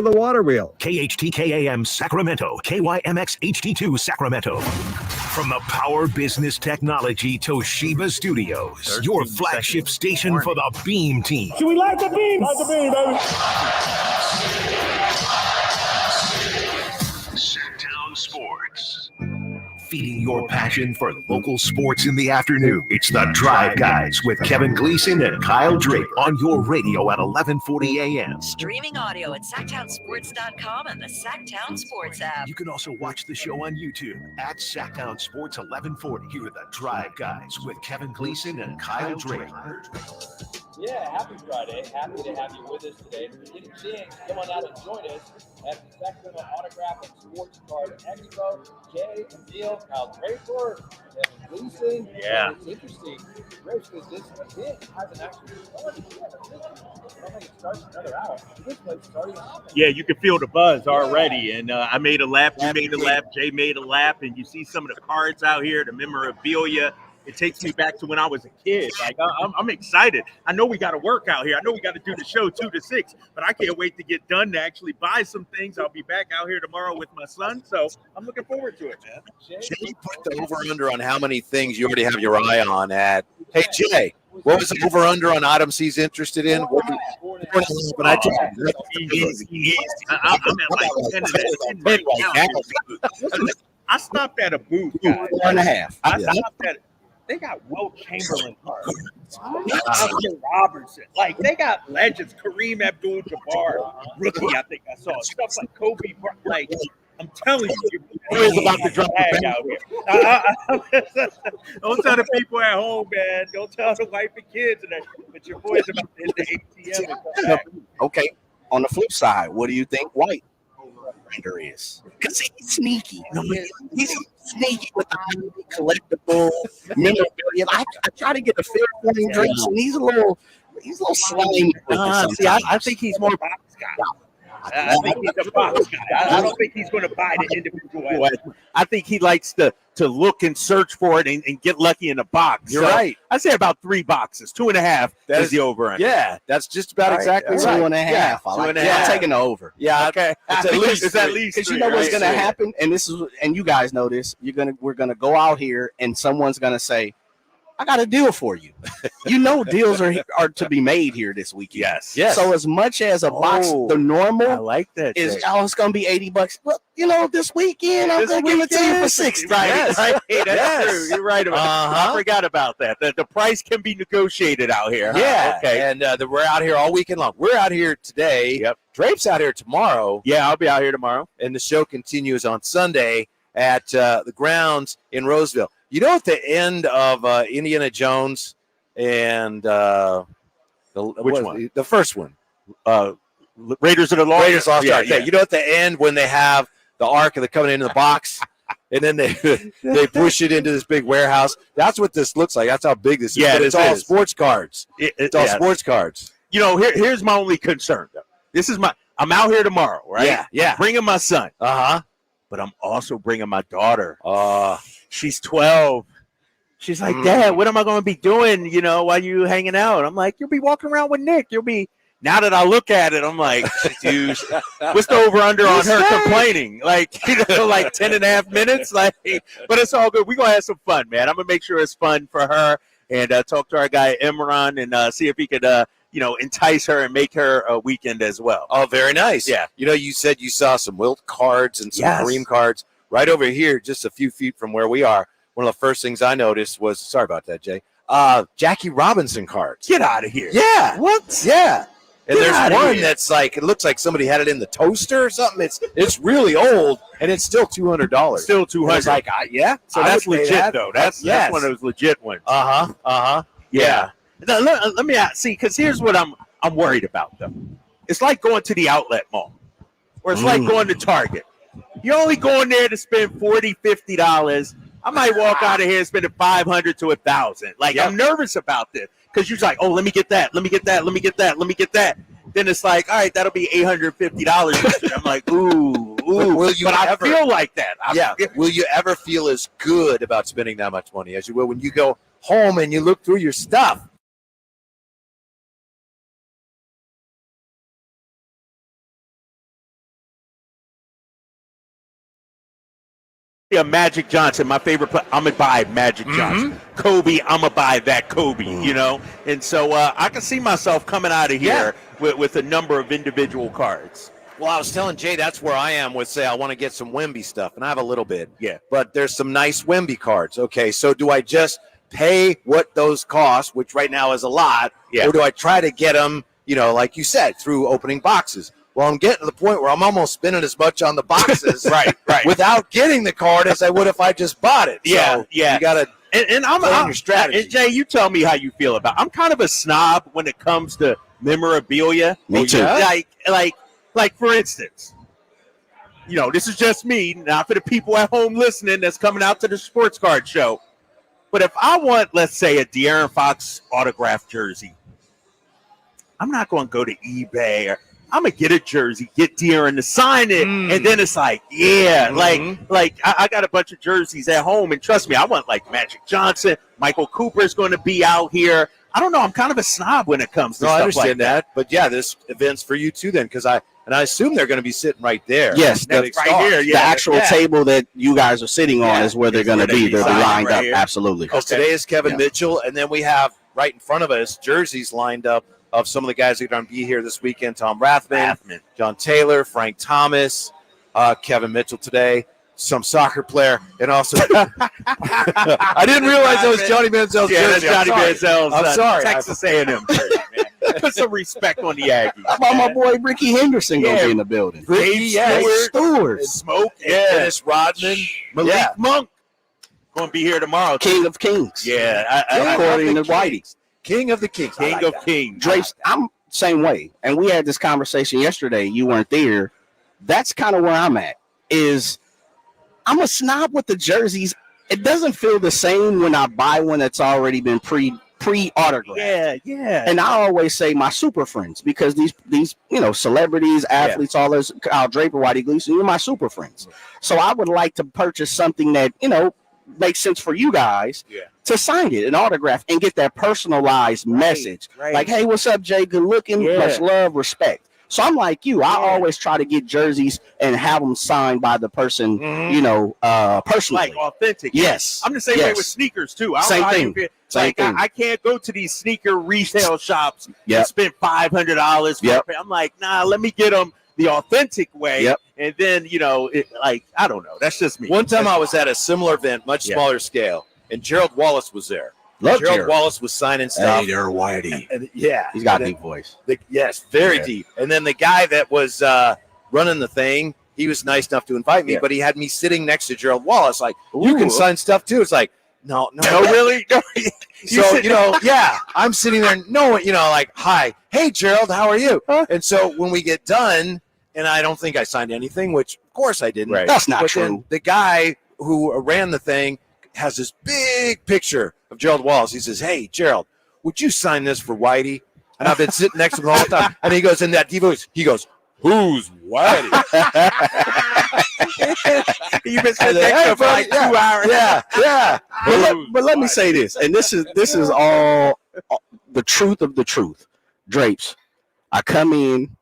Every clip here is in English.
the water wheel. KHTKAM Sacramento, KYMX HD2 Sacramento. From the Power Business Technology Toshiba Studios, your flagship station for the Beam Team. Should we light the beam? Light the beam, baby. Sacktown Sports. Feeding your passion for local sports in the afternoon. It's the Drive Guys with Kevin Gleason and Kyle Draper on your radio at 1140 a.m. Streaming audio at SacktownSports.com and the Sacktown Sports app. You can also watch the show on YouTube at Sacktown Sports 1140. Here are the Drive Guys with Kevin Gleason and Kyle Draper. Yeah, happy Friday. Happy to have you with us today. If you get a chance, come on out and join us at the Sacramento Autograph and Sports Card Expo. Jay, Emil, Kyle Draper, Kevin Gleason. Yeah. It's interesting, Rich, because this event hasn't actually started yet. I don't think it starts another hour. This place starting off. Yeah, you can feel the buzz already. And I made a lap, you made a lap, Jay made a lap, and you see some of the cards out here, the memorabilia. It takes me back to when I was a kid. Like, I'm excited. I know we got to work out here. I know we got to do the show 2 to 6, but I can't wait to get done to actually buy some things. I'll be back out here tomorrow with my son, so I'm looking forward to it, man. Jay put the over-under on how many things you already have your eye on at. Hey, Jay, what was the over-under on items he's interested in? But I just I'm at like 10 right now. I stopped at a booth, guys. 4.5. I stopped at They got Wilt Chamberlain cards. Oscar Robertson. Like, they got legends. Kareem Abdul-Jabbar, rookie, I think I saw. Stuff like Kobe. Like, I'm telling you. He's about to drop the out here. Don't tell the people at home, man. Don't tell the wife and kids. But your boy's about to hit the ATM and come back. Okay. On the flip side, what do you think White is? Because he's sneaky. He's sneaky with the collectible memorabilia. I try to get a feel for him drinks, and he's a little slimy. See, I think he's more box guy. I think he's a box guy. I don't think he's going to buy the individual. I think he likes to look and search for it and get lucky in a box. You're right. I say about 3 boxes. 2.5 is the over. Yeah, that's just about exactly right. 2.5. Yeah, I'm taking the over. Yeah, okay. It's at least because you know what's going to happen, and you guys know this. We're gonna go out here, and someone's gonna say, I got a deal for you. You know, deals are to be made here this weekend. Yes. So as much as a box, the normal, I like that. is it's going to be $80. Well, you know, this weekend I'm going to give it to you for $60. Right. Hey, that's true. You're right about that. I forgot about that. The price can be negotiated out here. Yeah. Okay. And we're out here all weekend long. We're out here today. Yep. Drape's out here tomorrow. Yeah, I'll be out here tomorrow. And the show continues on Sunday at the grounds in Roseville. You know, at the end of Indiana Jones and which one? The first one, Raiders of the Lost. Raiders Lost Ark. Yeah. You know, at the end when they have the Ark of the Covenant in the box, and then they push it into this big warehouse. That's what this looks like. That's how big this is. Yeah, but it's all sports cards. It's all sports cards. You know, here's my only concern though. I'm out here tomorrow, right? Yeah. I'm bringing my son. But I'm also bringing my daughter. She's 12. She's like, Dad, what am I going to be doing, while you hanging out? I'm like, you'll be walking around with Nick. Now that I look at it, I'm like, dude, what's the over-under on her complaining? Like 10.5 minutes? But it's all good. We're going to have some fun, man. I'm going to make sure it's fun for her and talk to our guy, Imran, and see if he could, entice her and make her a weekend as well. Oh, very nice. Yeah. You said you saw some Wilt cards and some Kareem cards. Right over here, just a few feet from where we are, one of the first things I noticed was, sorry about that, Jay, Jackie Robinson cards. Get out of here. Yeah. What? Yeah. And Get there's one that's like, it looks like somebody had it in the toaster or something. It's really old, and it's still $200. Still $200. It's like, yeah. So that's legit, though. That's one of those legit ones. Yeah. Now, let me ask, because here's what I'm worried about, though. It's like going to the outlet mall, or it's like going to Target. You're only going there to spend $40, $50. I might walk out of here spending $500 to $1,000. I'm nervous about this because you're like, oh, let me get that. Let me get that. Then it's like, all right, that'll be $850. I'm like, ooh. I feel like that. Will you ever feel as good about spending that much money as you will when you go home and you look through your stuff? Yeah, Magic Johnson, my favorite player. I'm going to buy Magic Johnson. Kobe, I'm going to buy that Kobe, you know? And so I can see myself coming out of here with a number of individual cards. Well, I was telling Jay that's where I am with, say, I want to get some Wemby stuff, and I have a little bit. Yeah. But there's some nice Wemby cards. Okay, so do I just pay what those cost, which right now is a lot, or do I try to get them, you know, like you said, through opening boxes? Well, I'm getting to the point where I'm almost spending as much on the boxes right. without getting the card as I would if I just bought it. Yeah, so you got to plan your strategy. And Jay, you tell me how you feel about it. I'm kind of a snob when it comes to memorabilia. Me too. Like for instance, you know, this is just me, not for the people at home listening that's coming out to the sports card show. But if I want, let's say, a De'Aaron Fox autographed jersey, I'm not going to go to eBay or I'm going to get a jersey, get De'Aaron to sign it, and then it's like, like I got a bunch of jerseys at home, and trust me, I want like Magic Johnson, Michael Cooper's going to be out here. I don't know, I'm kind of a snob when it comes to stuff I understand like that. But yeah, this event's for you too then, because I assume they're going to be sitting right there. Yes, Right here. the actual table that you guys are sitting on is where they're going to be. They'll be lined up. Here. Absolutely. Because today is Kevin Mitchell, and then we have right in front of us jerseys lined up of some of the guys that are going to be here this weekend. Tom Rathman, John Taylor, Frank Thomas, Kevin Mitchell today, some soccer player, and also I didn't realize that was Johnny Manziel's jersey. That's Johnny Manziel's I'm sorry. Texas A&M jersey, man. Put some respect on the Aggies. How about my boy Ricky Henderson going to be in the building? Ricky Stewart. Smoke, Dennis Rodman, Malik Monk going to be here tomorrow. King of Kings. Yeah, According to Whitey. King of the Kings. King of Kings. Drapes, I'm same way. And we had this conversation yesterday. You weren't there. That's kind of where I'm at. Is I'm a snob with the jerseys. It doesn't feel the same when I buy one that's already been pre-autographed. Yeah. And I always say my super friends, because these celebrities, athletes, all those, Kyle Draper, Whitey, Gleason, you're my super friends. So I would like to purchase something that, makes sense for you guys to sign it, an autograph, and get that personalized message. Like, hey, what's up, Jay? Good looking. Much love, respect. So I'm like you. I always try to get jerseys and have them signed by the person, personally. Like authentic. Yes. I'm the same way with sneakers, too. Same thing. I can't go to these sneaker retail shops and spend $500 for I'm like, nah, let me get them the authentic way. And then, I don't know. That's just me. One time I was at a similar event, much smaller scale, and Gerald Wallace was there. Gerald Wallace was signing stuff. Hey there, Whitey. And, he's got a deep voice. Very deep. And then the guy that was running the thing, he was nice enough to invite me, but he had me sitting next to Gerald Wallace. Like, you can sign stuff too. It's like, no, really? No. So, I'm sitting there, like, hi, hey, Gerald, how are you? And so when we get done, and I don't think I signed anything, which of course I didn't. Right. That's not but true. Then the guy who ran the thing has this big picture of Gerald Wallace. He says, hey, Gerald, would you sign this for Whitey? And I've been sitting next to him all the time. And he goes in that deep voice, he goes, who's Whitey? You've been sitting next to him for like 2 hours. Yeah. But let me say this, and this is all the truth of the truth. Drapes, I come in,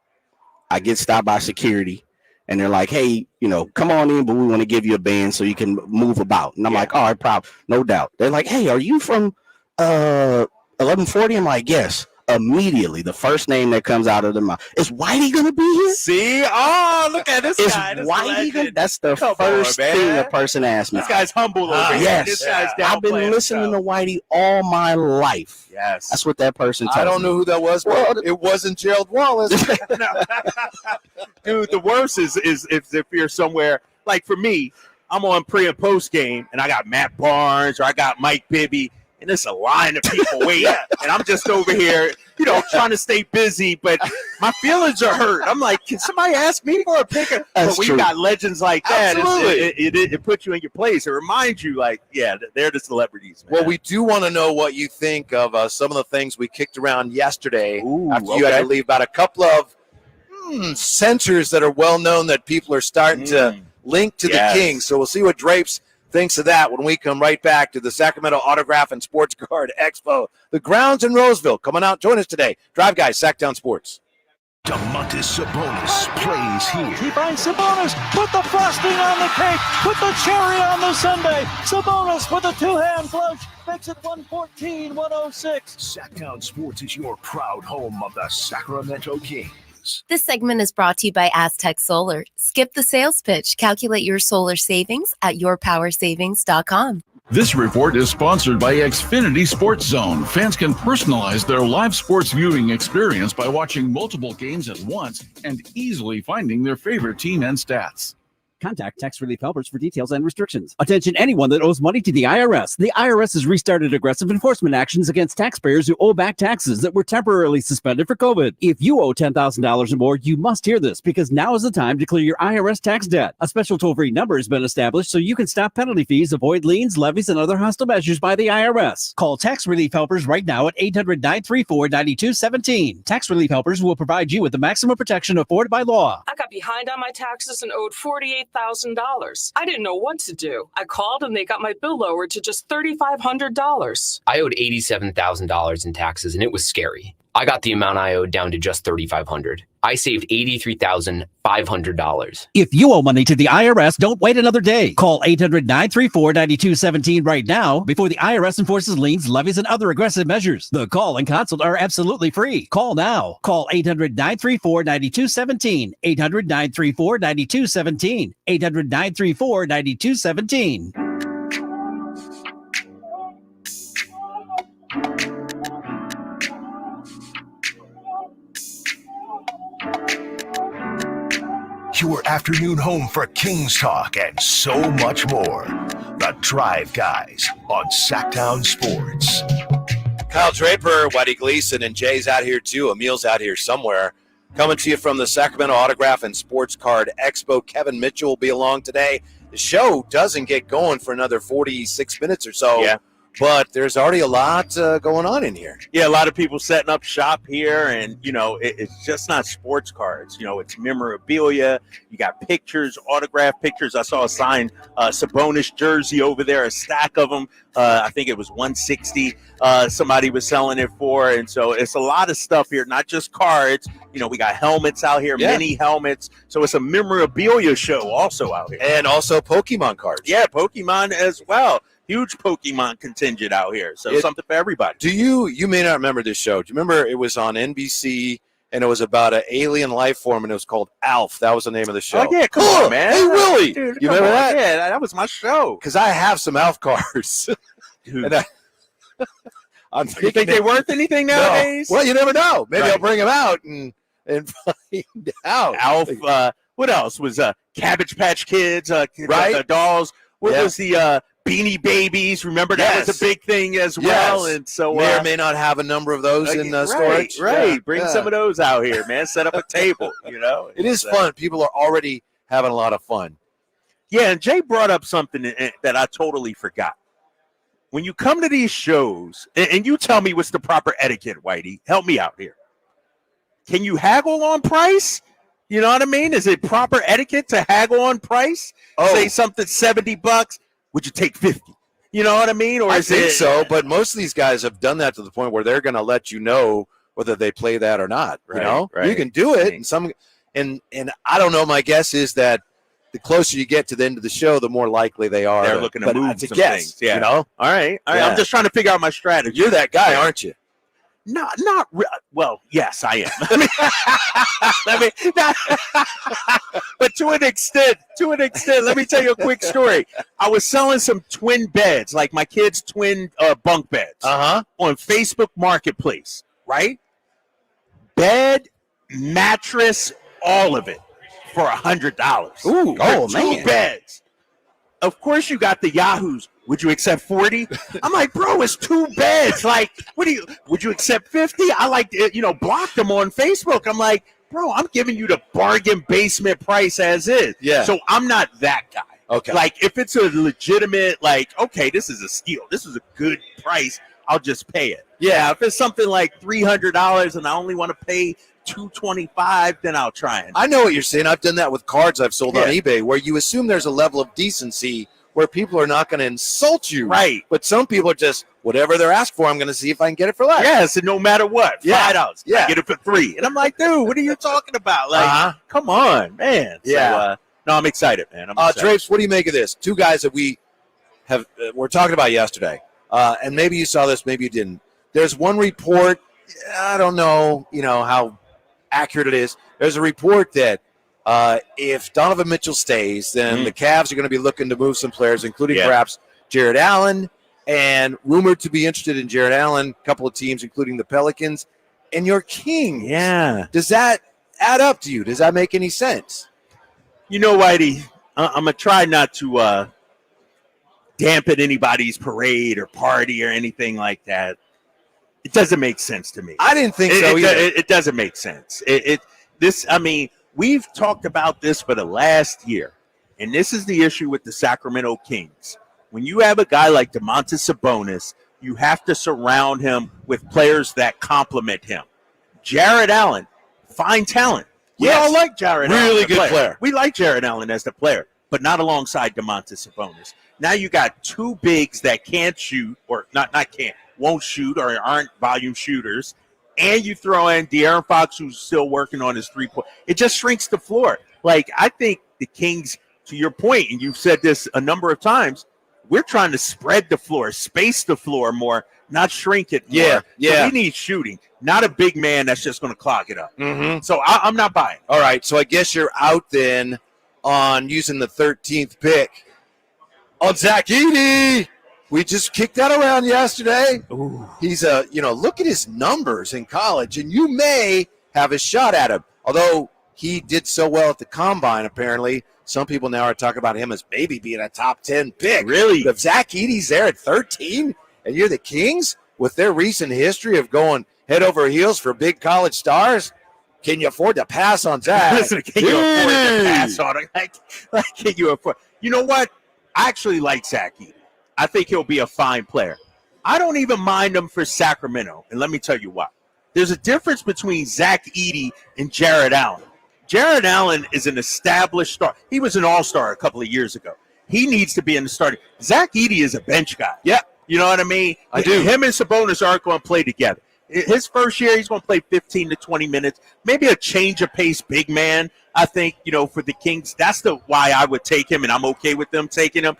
I get stopped by security, and they're like, hey, come on in, but we want to give you a band so you can move about. And I'm like, all right, no doubt. They're like, hey, are you from 1140? I'm like, yes. Immediately, the first name that comes out of their mouth is Whitey going to be here? See? Oh, look at this guy. Is Whitey that's the first thing a person asks me. This guy's humble over here. Yes. This guy's I've been listening to Whitey all my life. Yes. That's what that person tells me. I don't know who that was, but it wasn't Gerald Wallace. Dude, the worst is if you're somewhere, like for me, I'm on pre and post game, and I got Matt Barnes or I got Mike Bibby, and it's a line of people waiting, and I'm just over here, trying to stay busy, but my feelings are hurt. I'm like, can somebody ask me for a picture? But when you got legends like that, it puts you in your place. It reminds you, like, they're the celebrities, man. Well, we do want to know what you think of some of the things we kicked around yesterday after you had to leave, about a couple of centers that are well known that people are starting to link to the Kings. So we'll see what Drapes thinks of that when we come right back to the Sacramento Autograph and Sports Card Expo. The grounds in Roseville. Coming out, join us today. Drive Guys, Sacktown Sports. Domantas Sabonis plays here. He finds Sabonis, put the frosting on the cake, put the cherry on the sundae. Sabonis with a two-hand flush makes it 114-106. Sacktown Sports is your proud home of the Sacramento Kings. This segment is brought to you by Aztec Solar. Skip the sales pitch. Calculate your solar savings at yourpowersavings.com. This report is sponsored by Xfinity Sports Zone. Fans can personalize their live sports viewing experience by watching multiple games at once and easily finding their favorite team and stats. Contact Tax Relief Helpers for details and restrictions. Attention anyone that owes money to the IRS. The IRS has restarted aggressive enforcement actions against taxpayers who owe back taxes that were temporarily suspended for COVID. If you owe $10,000 or more, you must hear this because now is the time to clear your IRS tax debt. A special toll-free number has been established so you can stop penalty fees, avoid liens, levies, and other hostile measures by the IRS. Call Tax Relief Helpers right now at 800-934-9217. Tax Relief Helpers will provide you with the maximum protection afforded by law. I got behind on my taxes and owed $48,000. I didn't know what to do. I called and they got my bill lowered to just $3,500. I owed $87,000 in taxes and it was scary. I got the amount I owed down to just $3,500. I saved $83,500. If you owe money to the IRS, don't wait another day. Call 800-934-9217 right now before the IRS enforces liens, levies, and other aggressive measures. The call and consult are absolutely free. Call now. Call 800-934-9217. 800-934-9217. 800-934-9217. Your afternoon home for Kings talk and so much more. The Drive Guys on Sacktown Sports. Kyle Draper, Whitey Gleason, and Jay's out here too. Emil's out here somewhere. Coming to you from the Sacramento Autograph and Sports Card Expo. Kevin Mitchell will be along today. The show doesn't get going for another 46 minutes or so. Yeah. But there's already a lot going on in here. Yeah, a lot of people setting up shop here, and, it's just not sports cards. It's memorabilia. You got pictures, autograph pictures. I saw a signed Sabonis jersey over there, a stack of them. I think it was $160 somebody was selling it for. And so it's a lot of stuff here, not just cards. We got helmets out here, mini helmets. So it's a memorabilia show also out here. And also Pokemon cards. Yeah, Pokemon as well. Huge Pokemon contingent out here. So something for everybody. You may not remember this show. Do you remember it was on NBC and it was about an alien life form and it was called Alf? That was the name of the show. Oh, yeah. Come on, man. Hey, Willie. Dude, you remember that? Yeah, that was my show. Because I have some Alf cards. Dude. And I'm you think they're worth anything nowadays? No. Well, you never know. Maybe I'll bring them out and find out. Alf. What else was Cabbage Patch Kids? The dolls. What was the Beanie Babies? Remember that was a big thing as well. And so may or may not have a number of those in storage. Right. Yeah. Bring some of those out here, man. Set up a table. It is fun. People are already having a lot of fun. Yeah, and Jay brought up something that I totally forgot. When you come to these shows, and you tell me what's the proper etiquette, Whitey, help me out here. Can you haggle on price? You know what I mean? Is it proper etiquette to haggle on price? Say something $70. Would you take 50? You know what I mean? Or I think so, but most of these guys have done that to the point where they're going to let you know whether they play that or not. Right. You can do it, and I don't know. My guess is that the closer you get to the end of the show, the more likely they're looking to move some things. Yeah. All right. Yeah. I'm just trying to figure out my strategy. You're that guy, aren't you? Well, yes, I am. But to an extent, let me tell you a quick story. I was selling some twin beds, like my kids' twin bunk beds, on Facebook Marketplace, right? Bed, mattress, all of it for $100. Ooh, Two beds. Of course, you got the Yahoos. Would you accept 40? I'm like, bro, it's two beds. Like, would you accept 50? I blocked them on Facebook. I'm like, bro, I'm giving you the bargain basement price as is. Yeah. So I'm not that guy. Okay. Like, if it's a legitimate, okay, this is a steal. This is a good price. I'll just pay it. Yeah. If it's something like $300 and I only want to pay $225, then I'll try it. I know what you're saying. I've done that with cards I've sold on eBay, where you assume there's a level of decency where people are not going to insult you. Right. But some people are just, whatever they're asked for, I'm going to see if I can get it for less. Yes, and no matter what, $5. Yeah. I get it for $3. And I'm like, dude, what are you talking about? Like, come on, man. Yeah. So, no, I'm excited, man. I'm excited. Drapes, what do you make of this? Two guys that we have were talking about yesterday, and maybe you saw this, maybe you didn't. There's one report, I don't know, how accurate it is. There's a report that if Donovan Mitchell stays, then the Cavs are going to be looking to move some players, including perhaps Jared Allen, and rumored to be interested in Jared Allen, a couple of teams, including the Pelicans, and your Kings. Yeah. Does that add up to you? Does that make any sense? Whitey, I'm going to try not to dampen anybody's parade or party or anything like that. It doesn't make sense to me. I didn't think so either. It doesn't make sense. We've talked about this for the last year, and this is the issue with the Sacramento Kings. When you have a guy like Domantas Sabonis, you have to surround him with players that complement him. Jared Allen, fine talent. We all like Jared Allen. Really good player. We like Jared Allen as the player, but not alongside Domantas Sabonis. Now you got two bigs that can't shoot, or won't shoot, or aren't volume shooters, and you throw in De'Aaron Fox, who's still working on his three-point. It just shrinks the floor. Like, I think the Kings, to your point, and you've said this a number of times, we're trying to spread the floor, space the floor more, not shrink it more. Yeah. So we need shooting, not a big man that's just going to clog it up. Mm-hmm. So I'm not buying. All right, so I guess you're out then on using the 13th pick on Zach Edey. We just kicked that around yesterday. Ooh. He's look at his numbers in college, and you may have a shot at him. Although he did so well at the combine, apparently, some people now are talking about him as maybe being a top 10 pick. Really? But if Zach Edey's there at 13, and you're the Kings, with their recent history of going head over heels for big college stars, can you afford to pass on Zach? Listen, can you afford to pass on it? Like, can you afford? You know what? I actually like Zach Edey. I think he'll be a fine player. I don't even mind him for Sacramento, and let me tell you why. There's a difference between Zach Edey and Jared Allen. Jared Allen is an established star. He was an all-star a couple of years ago. He needs to be in the starting. Zach Edey is a bench guy. Yeah. You know what I mean? I do. Him and Sabonis aren't going to play together. His first year, he's going to play 15 to 20 minutes. Maybe a change of pace big man, I think, for the Kings. That's why I would take him, and I'm okay with them taking him.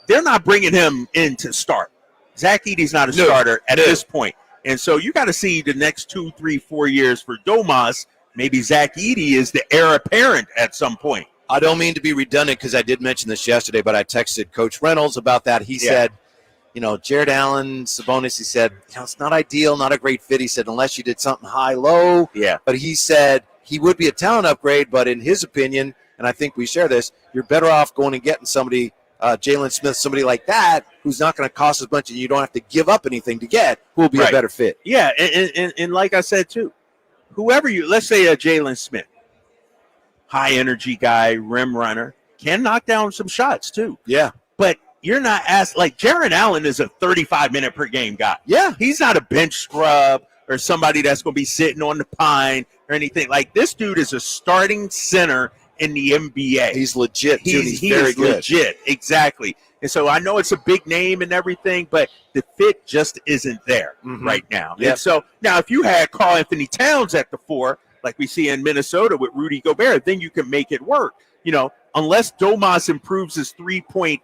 They're not bringing him in to start. Zach Edey's not a starter at this point. And so you got to see the next 2, 3, 4 years for Domas. Maybe Zach Edey is the heir apparent at some point. I don't mean to be redundant because I did mention this yesterday, but I texted Coach Reynolds about that. He said, Jared Allen, Sabonis, he said, it's not ideal, not a great fit. He said, unless you did something high-low. Yeah. But he said he would be a talent upgrade, but in his opinion, and I think we share this, you're better off going and getting somebody, Jalen Smith, somebody like that, who's not going to cost as much and you don't have to give up anything to get, who will be a better fit. Yeah, and like I said, too, whoever let's say a Jalen Smith, high-energy guy, rim runner, can knock down some shots, too. Yeah. But you're not asked, like Jared Allen is a 35-minute per game guy. Yeah. He's not a bench scrub or somebody that's going to be sitting on the pine or anything. Like, this dude is a starting center in the NBA. He's legit, too. He's very good. Legit, exactly. And so I know it's a big name and everything, but the fit just isn't there right now. Yep. And so now if you had Karl Anthony Towns at the 4, like we see in Minnesota with Rudy Gobert, then you can make it work. Unless Domas improves his 3-point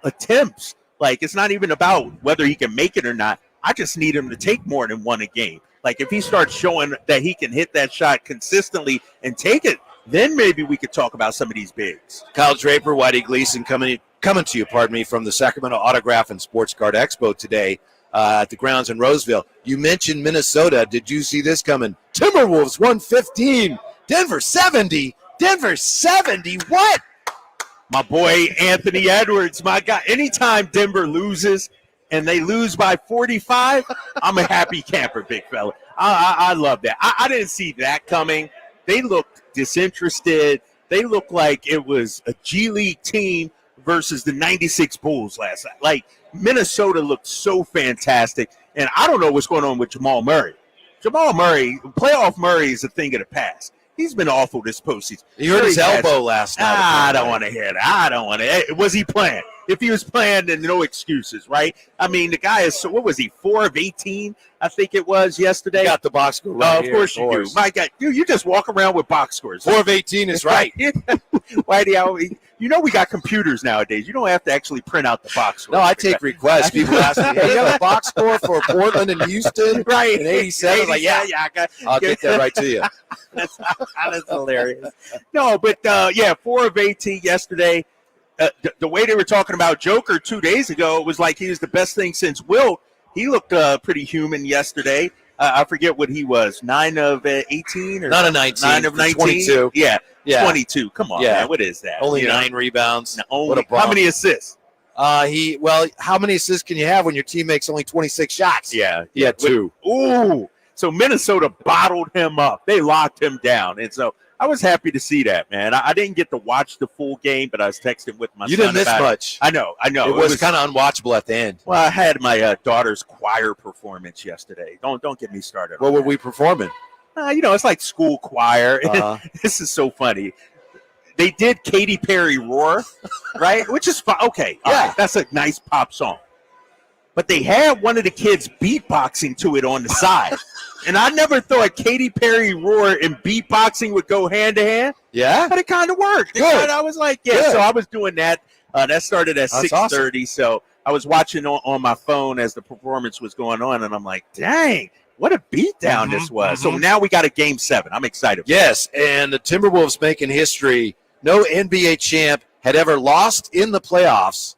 attempts, like it's not even about whether he can make it or not. I just need him to take more than one a game. Like if he starts showing that he can hit that shot consistently and take it, then maybe we could talk about some of these bigs. Kyle Draper, Whitey Gleason coming to you, from the Sacramento Autograph and Sports Card Expo today at the grounds in Roseville. You mentioned Minnesota. Did you see this coming? Timberwolves 115, Denver 70. Denver 70. What? My boy Anthony Edwards, my guy. Anytime Denver loses and they lose by 45, I'm a happy camper, big fella. I love that. I didn't see that coming. They looked disinterested. They looked like it was a G League team versus the 96 Bulls last night. Like, Minnesota looked so fantastic. And I don't know what's going on with Jamal Murray. Jamal Murray, playoff Murray is a thing of the past. He's been awful this postseason. You heard his elbow last night. I don't want to hear that. I don't want to. Was he playing? If he was playing, then no excuses, right? I mean, the guy is, what was he, 4 of 18, I think it was yesterday? You got the box score right Of course you do. My God, you just walk around with box scores. 4 of 18 is right. Whitey, you know we got computers nowadays. You don't have to actually print out the box score. No, I take requests. People ask me, hey, you have a box score for Portland and Houston? Right. In 87? Like, yeah, I'll get that right to you. That's hilarious. No, but, 4 of 18 yesterday. The way they were talking about Joker 2 days ago, it was like he was the best thing since Wilt. He looked pretty human yesterday. I forget what he was, 9 of 18 or 9 of 19. 9 of 19. 22. Yeah, Yeah. 22. Come on, man. What is that? Only 9 rebounds. What a how many assists? How many assists can you have when your team makes only 26 shots? Yeah, He had 2. Ooh. So Minnesota bottled him up. They locked him down. And so I was happy to see that, man. I didn't get to watch the full game, but I was texting with my son. You didn't miss about it. much. I know. It was kind of unwatchable at the end. Well, I had my daughter's choir performance yesterday. Don't get me started. What were we performing? It's like school choir. This is so funny. They did Katy Perry Roar, right? Which is fine. Okay. Yeah. Right. That's a nice pop song. But they had one of the kids beatboxing to it on the side. And I never thought Katy Perry Roar and beatboxing would go hand to hand. Yeah? But it kind of worked. Good. I was like, yeah. Good. So I was doing that. That started at That's 6:30. So I was watching on my phone as the performance was going on. And I'm like, dang, what a beatdown this was. So now we got a Game 7. I'm excited. Yes, and the Timberwolves making history. No NBA champ had ever lost in the playoffs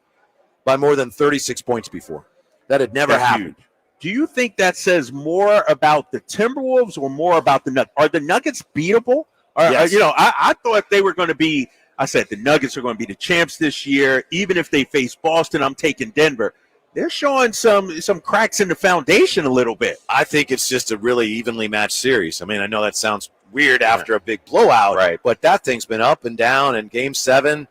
by more than 36 points before. That had never happened. Huge. Do you think that says more about the Timberwolves or more about the Nuggets? Are the Nuggets beatable? Yes. I thought they were going to be – I said the Nuggets are going to be the champs this year. Even if they face Boston, I'm taking Denver. They're showing some cracks in the foundation a little bit. I think it's just a really evenly matched series. I mean, I know that sounds weird after a big blowout, right? But that thing's been up and down. And Game 7,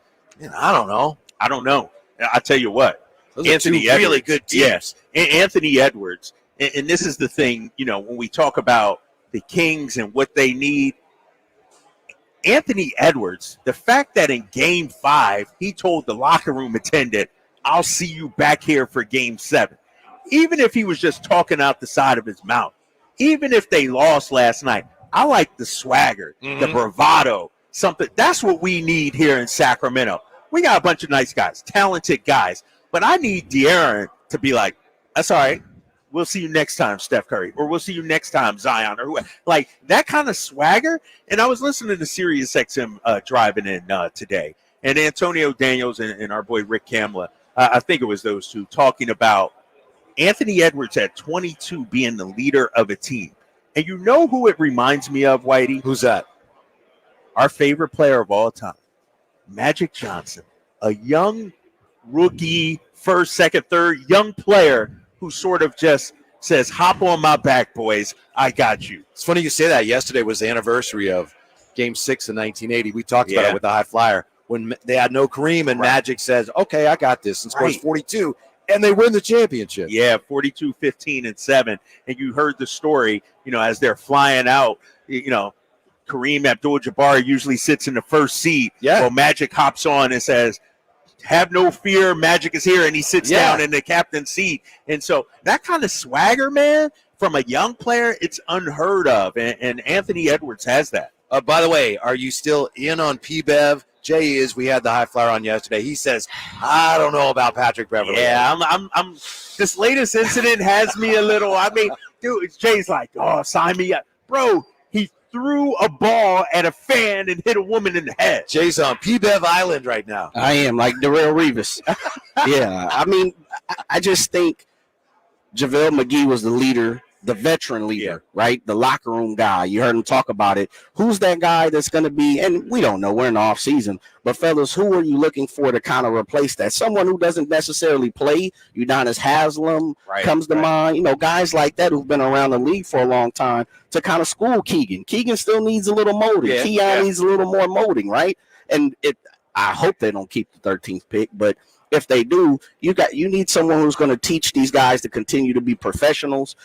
I don't know. I tell you what. Those Anthony are 2 really good teams. Yes, Anthony Edwards. And this is the thing, when we talk about the Kings and what they need, Anthony Edwards, the fact that in Game 5, he told the locker room attendant, I'll see you back here for Game 7. Even if he was just talking out the side of his mouth, even if they lost last night, I like the swagger, the bravado, something. That's what we need here in Sacramento. We got a bunch of nice guys, talented guys. But I need De'Aaron to be like, that's all right. We'll see you next time, Steph Curry. Or we'll see you next time, Zion. Or whoever. Like that kind of swagger. And I was listening to SiriusXM driving in today. And Antonio Daniels and our boy Rick Kamla, I think it was those two, talking about Anthony Edwards at 22 being the leader of a team. And you know who it reminds me of, Whitey? Who's that? Our favorite player of all time, Magic Johnson, a young rookie, first, second, third, young player who sort of just says, hop on my back, boys. I got you. It's funny you say that. Yesterday was the anniversary of Game 6 in 1980. We talked about it with the High Flyer when they had no Kareem and Magic says, okay, I got this, and scores 42, and they win the championship. Yeah, 42, 15, and 7. And you heard the story, as they're flying out, Kareem Abdul-Jabbar usually sits in the first seat. Yeah. Well, Magic hops on and says, have no fear, Magic is here, and he sits down in the captain's seat. And so that kind of swagger, man, from a young player, it's unheard of, and Anthony Edwards has that. By the way, are you still in on P-Bev? Jay is. We had the High Flyer on yesterday. He says, I don't know about Patrick Beverley. Yeah, I'm this latest incident has me a little, dude, Jay's like, oh, sign me up. Bro, he threw a ball at a fan and hit a woman in the head. Jay's on P-Bev Island right now. I am, like Darrell Revis. Yeah, I mean, I just think JaVale McGee was the leader, the veteran leader, right? The locker room guy. You heard him talk about it. Who's that guy that's going to be, and we don't know, we're in the off season, but fellas, who are you looking for to kind of replace that? Someone who doesn't necessarily play. Udonis Haslam comes to mind. Guys like that who've been around the league for a long time to kind of school Keegan. Keegan still needs a little molding. Keon needs a little more molding, right? And I hope they don't keep the 13th pick, but if they do, you need someone who's going to teach these guys to continue to be professionals.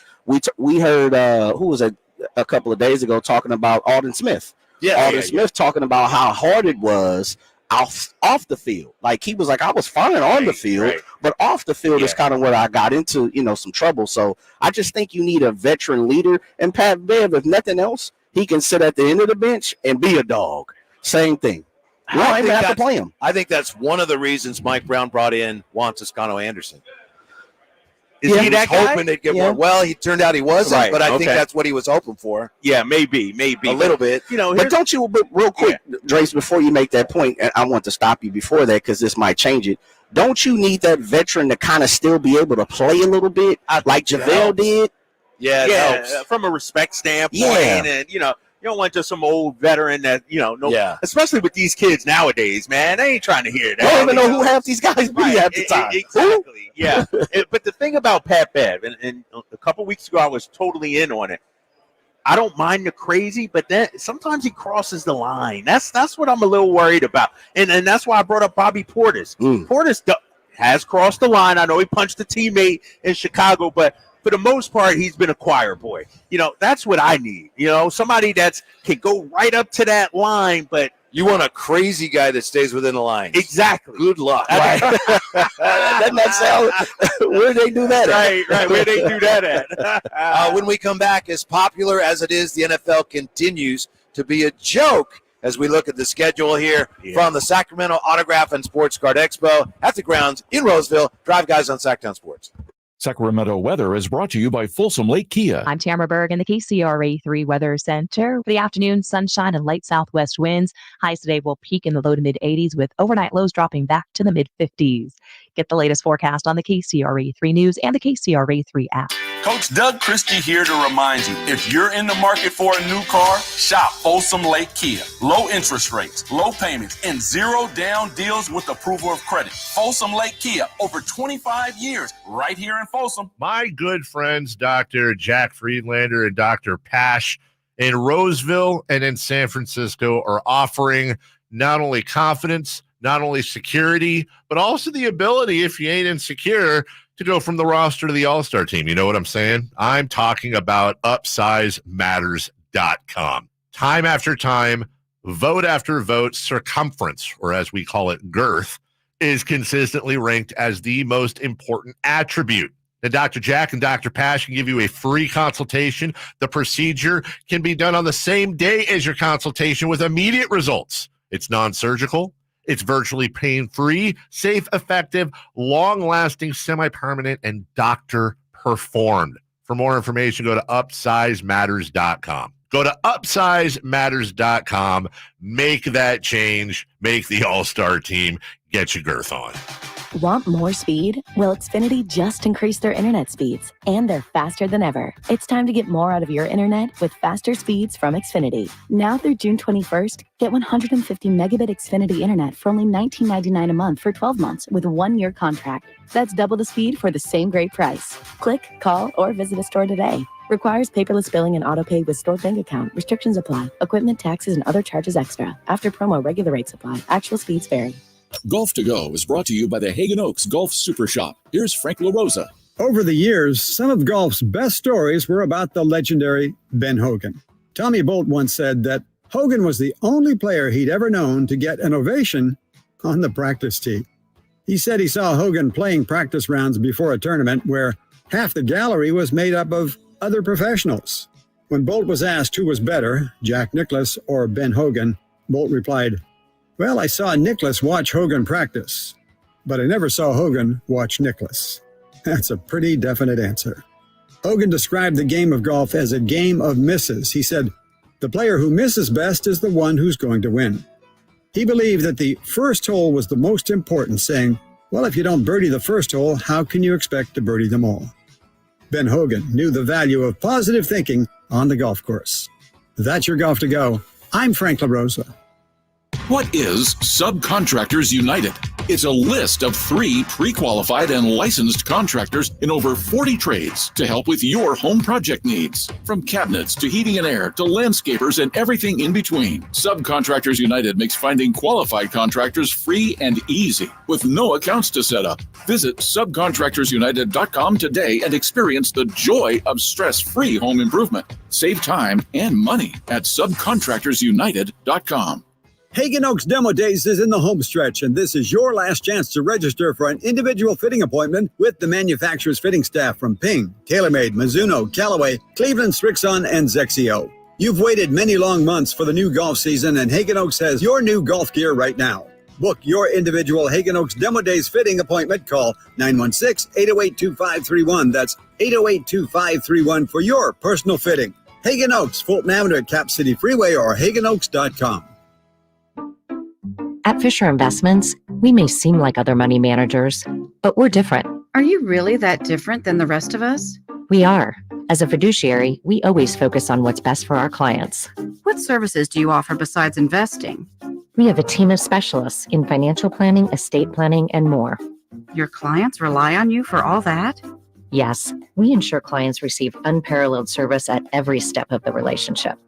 We heard who was it a couple of days ago talking about Alden Smith, Alden Smith talking about how hard it was off the field. Like he was like, I was fine on the field, but off the field is kind of where I got into, some trouble. So I just think you need a veteran leader. And Pat Bev, if nothing else, he can sit at the end of the bench and be a dog. Same thing. You don't even have to play him. I think that's one of the reasons Mike Brown brought in Juan Toscano Anderson. Is he that guy? Hoping to get more. Well, he turned out he wasn't, but I think that's what he was hoping for. Yeah, maybe a little bit. But don't you, real quick, Drace, before you make that point, and I want to stop you before that because this might change it. Don't you need that veteran to kind of still be able to play a little bit, like JaVale did? Yeah, from a respect standpoint, and you don't want just some old veteran that especially with these kids nowadays, man. They ain't trying to hear that. I don't even know who half these guys be at the time. Exactly. Yeah. But the thing about Pat Bev, and a couple weeks ago I was totally in on it. I don't mind the crazy, but then sometimes he crosses the line. That's what I'm a little worried about, and that's why I brought up Bobby Portis. Portis has crossed the line. I know he punched a teammate in Chicago, but for the most part, he's been a choir boy. That's what I need. Somebody that can go right up to that line, but you want a crazy guy that stays within the lines. Exactly. Good luck. Right. Doesn't that sound? Where do they do that at? Right. Where they do that at? When we come back, as popular as it is, the NFL continues to be a joke as we look at the schedule here from the Sacramento Autograph and Sports Card Expo at the grounds in Roseville. Drive Guys on Sacktown Sports. Sacramento weather is brought to you by Folsom Lake Kia. I'm Tamara Berg in the KCRA 3 Weather Center. For the afternoon, sunshine and light southwest winds. Highs today will peak in the low to mid 80s with overnight lows dropping back to the mid 50s. Get the latest forecast on the KCRA 3 News and the KCRA 3 app. Coach Doug Christie here to remind you, if you're in the market for a new car, shop Folsom Lake Kia. Low interest rates, low payments, and zero down deals with approval of credit. Folsom Lake Kia, over 25 years, right here in Folsom. My good friends, Dr. Jack Friedlander and Dr. Pash in Roseville and in San Francisco are offering not only confidence, not only security, but also the ability, if you ain't insecure, to go from the roster to the all-star team. You know what I'm saying? I'm talking about UpsizeMatters.com. Time after time, vote after vote, circumference, or as we call it, girth, is consistently ranked as the most important attribute. And Dr. Jack and Dr. Pash can give you a free consultation. The procedure can be done on the same day as your consultation with immediate results. It's non-surgical. It's virtually pain-free, safe, effective, long-lasting, semi-permanent, and doctor-performed. For more information, go to UpsizeMatters.com. Go to UpsizeMatters.com. Make that change. Make the all-star team. Get your girth on. Want more speed? Well, Xfinity just increased their internet speeds, and they're faster than ever. It's time to get more out of your internet with faster speeds from Xfinity. Now through June 21st, get 150 megabit Xfinity internet for only $19.99 a month for 12 months with a 1-year contract. That's double the speed for the same great price. Click, call, or visit a store today. Requires paperless billing and autopay with stored bank account. Restrictions apply. Equipment, taxes, and other charges extra. After promo, regular rates apply. Actual speeds vary. Golf to Go is brought to you by the Hagen Oaks Golf Super Shop. Here's Frank LaRosa. Over the years, some of golf's best stories were about the legendary Ben Hogan. Tommy Bolt once said that Hogan was the only player he'd ever known to get an ovation on the practice tee. He said he saw Hogan playing practice rounds before a tournament where half the gallery was made up of other professionals. When Bolt was asked who was better, Jack Nicklaus or Ben Hogan, Bolt replied, "Well, I saw Nicklaus watch Hogan practice, but I never saw Hogan watch Nicklaus." That's a pretty definite answer. Hogan described the game of golf as a game of misses. He said, "The player who misses best is the one who's going to win." He believed that the first hole was the most important, saying, "Well, if you don't birdie the first hole, how can you expect to birdie them all?" Ben Hogan knew the value of positive thinking on the golf course. That's your Golf to Go. I'm Frank LaRosa. What is Subcontractors United? It's a list of 3 pre-qualified and licensed contractors in over 40 trades to help with your home project needs. From cabinets to heating and air to landscapers and everything in between, Subcontractors United makes finding qualified contractors free and easy with no accounts to set up. Visit subcontractorsunited.com today and experience the joy of stress-free home improvement. Save time and money at subcontractorsunited.com. Hagen Oaks Demo Days is in the home stretch, and this is your last chance to register for an individual fitting appointment with the manufacturer's fitting staff from Ping, TaylorMade, Mizuno, Callaway, Cleveland, Strixon, and Zexio. You've waited many long months for the new golf season, and Hagen Oaks has your new golf gear right now. Book your individual Hagen Oaks Demo Days fitting appointment. Call 916-808-2531. That's 808-2531 for your personal fitting. Hagen Oaks, Fulton Avenue at Cap City Freeway or hagenoaks.com. At Fisher Investments, we may seem like other money managers, but we're different. Are you really that different than the rest of us? We are. As a fiduciary, we always focus on what's best for our clients. What services do you offer besides investing? We have a team of specialists in financial planning, estate planning, and more. Your clients rely on you for all that? Yes, we ensure clients receive unparalleled service at every step of the relationship.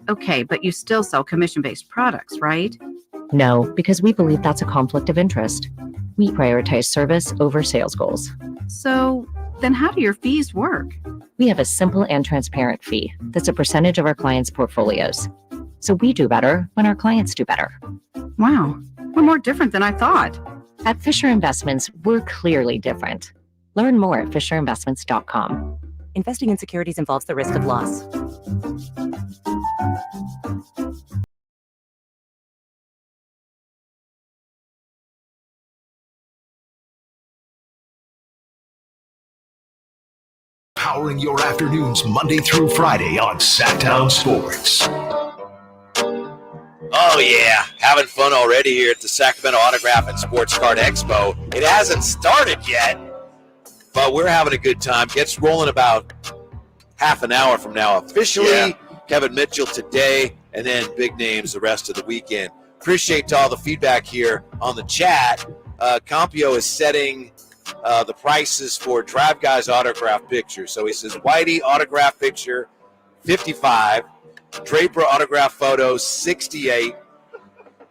Okay, but you still sell commission-based products, right? No, because we believe that's a conflict of interest. We prioritize service over sales goals. So, then how do your fees work? We have a simple and transparent fee that's a percentage of our clients' portfolios. So we do better when our clients do better. Wow, we're more different than I thought. At Fisher Investments, we're clearly different. Learn more at fisherinvestments.com. Investing in securities involves the risk of loss. Powering your afternoons Monday through Friday on Sacktown Sports. Oh, yeah. Having fun already here at the Sacramento Autograph and Sports Card Expo. It hasn't started yet, but we're having a good time. Gets rolling about half an hour from now officially. Yeah. Kevin Mitchell today, and then big names the rest of the weekend. Appreciate all the feedback here on the chat. Compio is setting the prices for Drive Guys autograph pictures. So he says Whitey autograph picture, $55. Draper autograph photo, $68.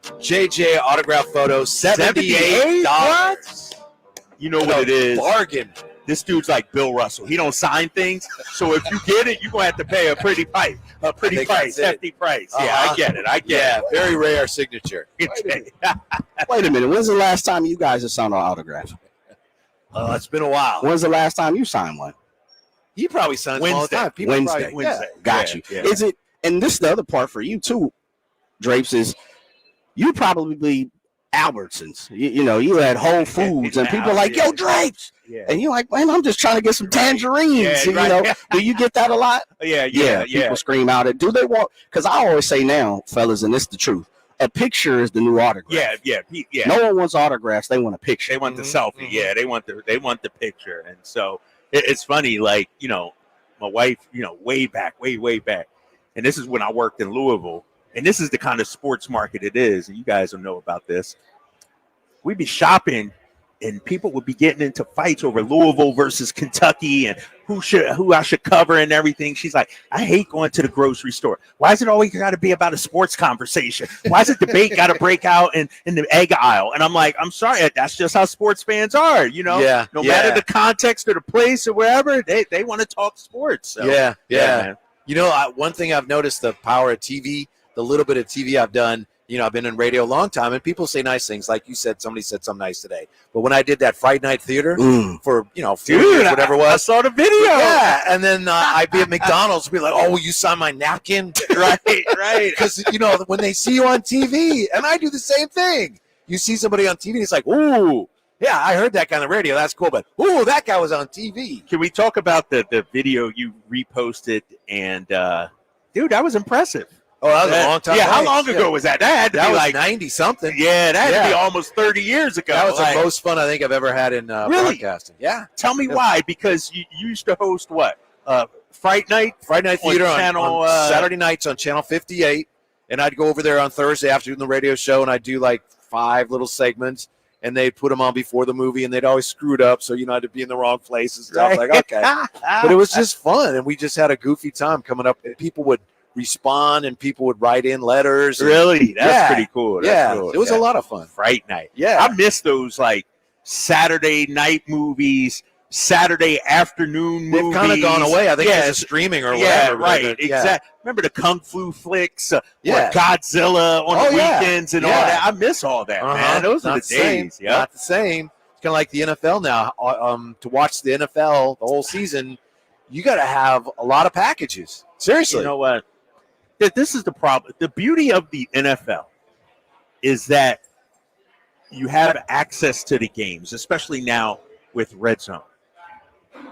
JJ autograph photo, $78. What? You know what it is? Bargain. This dude's like Bill Russell. He don't sign things. So if you get it, you're going to have to pay a pretty price. Hefty price. Yeah, I get it. Very rare signature. Wait a minute. When's the last time you guys have signed an autograph? It's been a while. When's the last time you signed one? He probably signs them all the time. Wednesday. Got you. Yeah. Is it? And this is the other part for you too, Drapes, is you probably Albertsons. You know, you had Whole Foods, and people are like, yo, Drapes. Yeah. And you're like, man, I'm just trying to get some tangerines. You know, do you get that a lot? Yeah. People scream out it. Do they want? Because I always say now, fellas, and this is the truth. A picture is the new autograph. Yeah. No one wants autographs. They want a picture. They want the selfie. Mm-hmm. Yeah, they want the picture. And so it's funny, like, you know, my wife, you know, way back. And this is when I worked in Louisville. And this is the kind of sports market it is. And you guys will know about this. We'd be shopping and people would be getting into fights over Louisville versus Kentucky and who I should cover and everything. She's like, I hate going to the grocery store. Why is it always got to be about a sports conversation? Why is it debate got to break out in the egg aisle? And I'm like, I'm sorry, that's just how sports fans are, you know? No matter the context or the place or wherever, they want to talk sports. So, yeah, man. You know, one thing I've noticed, the power of TV, the little bit of TV I've done, you know, I've been in radio a long time, and people say nice things. Like you said, somebody said something nice today. But when I did that Friday Night Theater for, 4 years, whatever it was. I saw the video. Yeah, and then I'd be at McDonald's, be like, oh, will you sign my napkin? Right. Because, you know, when they see you on TV, and I do the same thing. You see somebody on TV, and it's like, ooh, yeah, I heard that guy on the radio. That's cool. But, ooh, that guy was on TV. Can we talk about the video you reposted? And, dude, that was impressive. Oh, that was a long time ago. Yeah, how long ago was that? That had to be like 90-something. Yeah, that had to be almost 30 years ago. That was the most fun I think I've ever had in broadcasting. Yeah. Tell me why, because you used to host what? Fright Night Theater on Saturday nights on Channel 58, and I'd go over there on Thursday after doing the radio show, and I'd do like 5 little segments, and they'd put them on before the movie, and they'd always screw it up, so you know, to be in the wrong place and stuff. Right. Like, okay. But it was just fun, and we just had a goofy time coming up, and people would respond, and people would write in letters. Really? That's pretty cool. That's cool. It was a lot of fun. Fright night. Yeah. I miss those, like, Saturday night movies, Saturday afternoon movies. They've kind of gone away. I think it's streaming or whatever. Yeah, right. Yeah. Exactly. Remember the Kung Fu flicks or Yeah. Godzilla on the weekends and all that? I miss all that, man. Those are Not the days. Same. Not the same. It's kind of like the NFL now. To watch the NFL the whole season, you got to have a lot of packages. Seriously. You know what? This is the problem. The beauty of the NFL is that you have access to the games, especially now with Red Zone.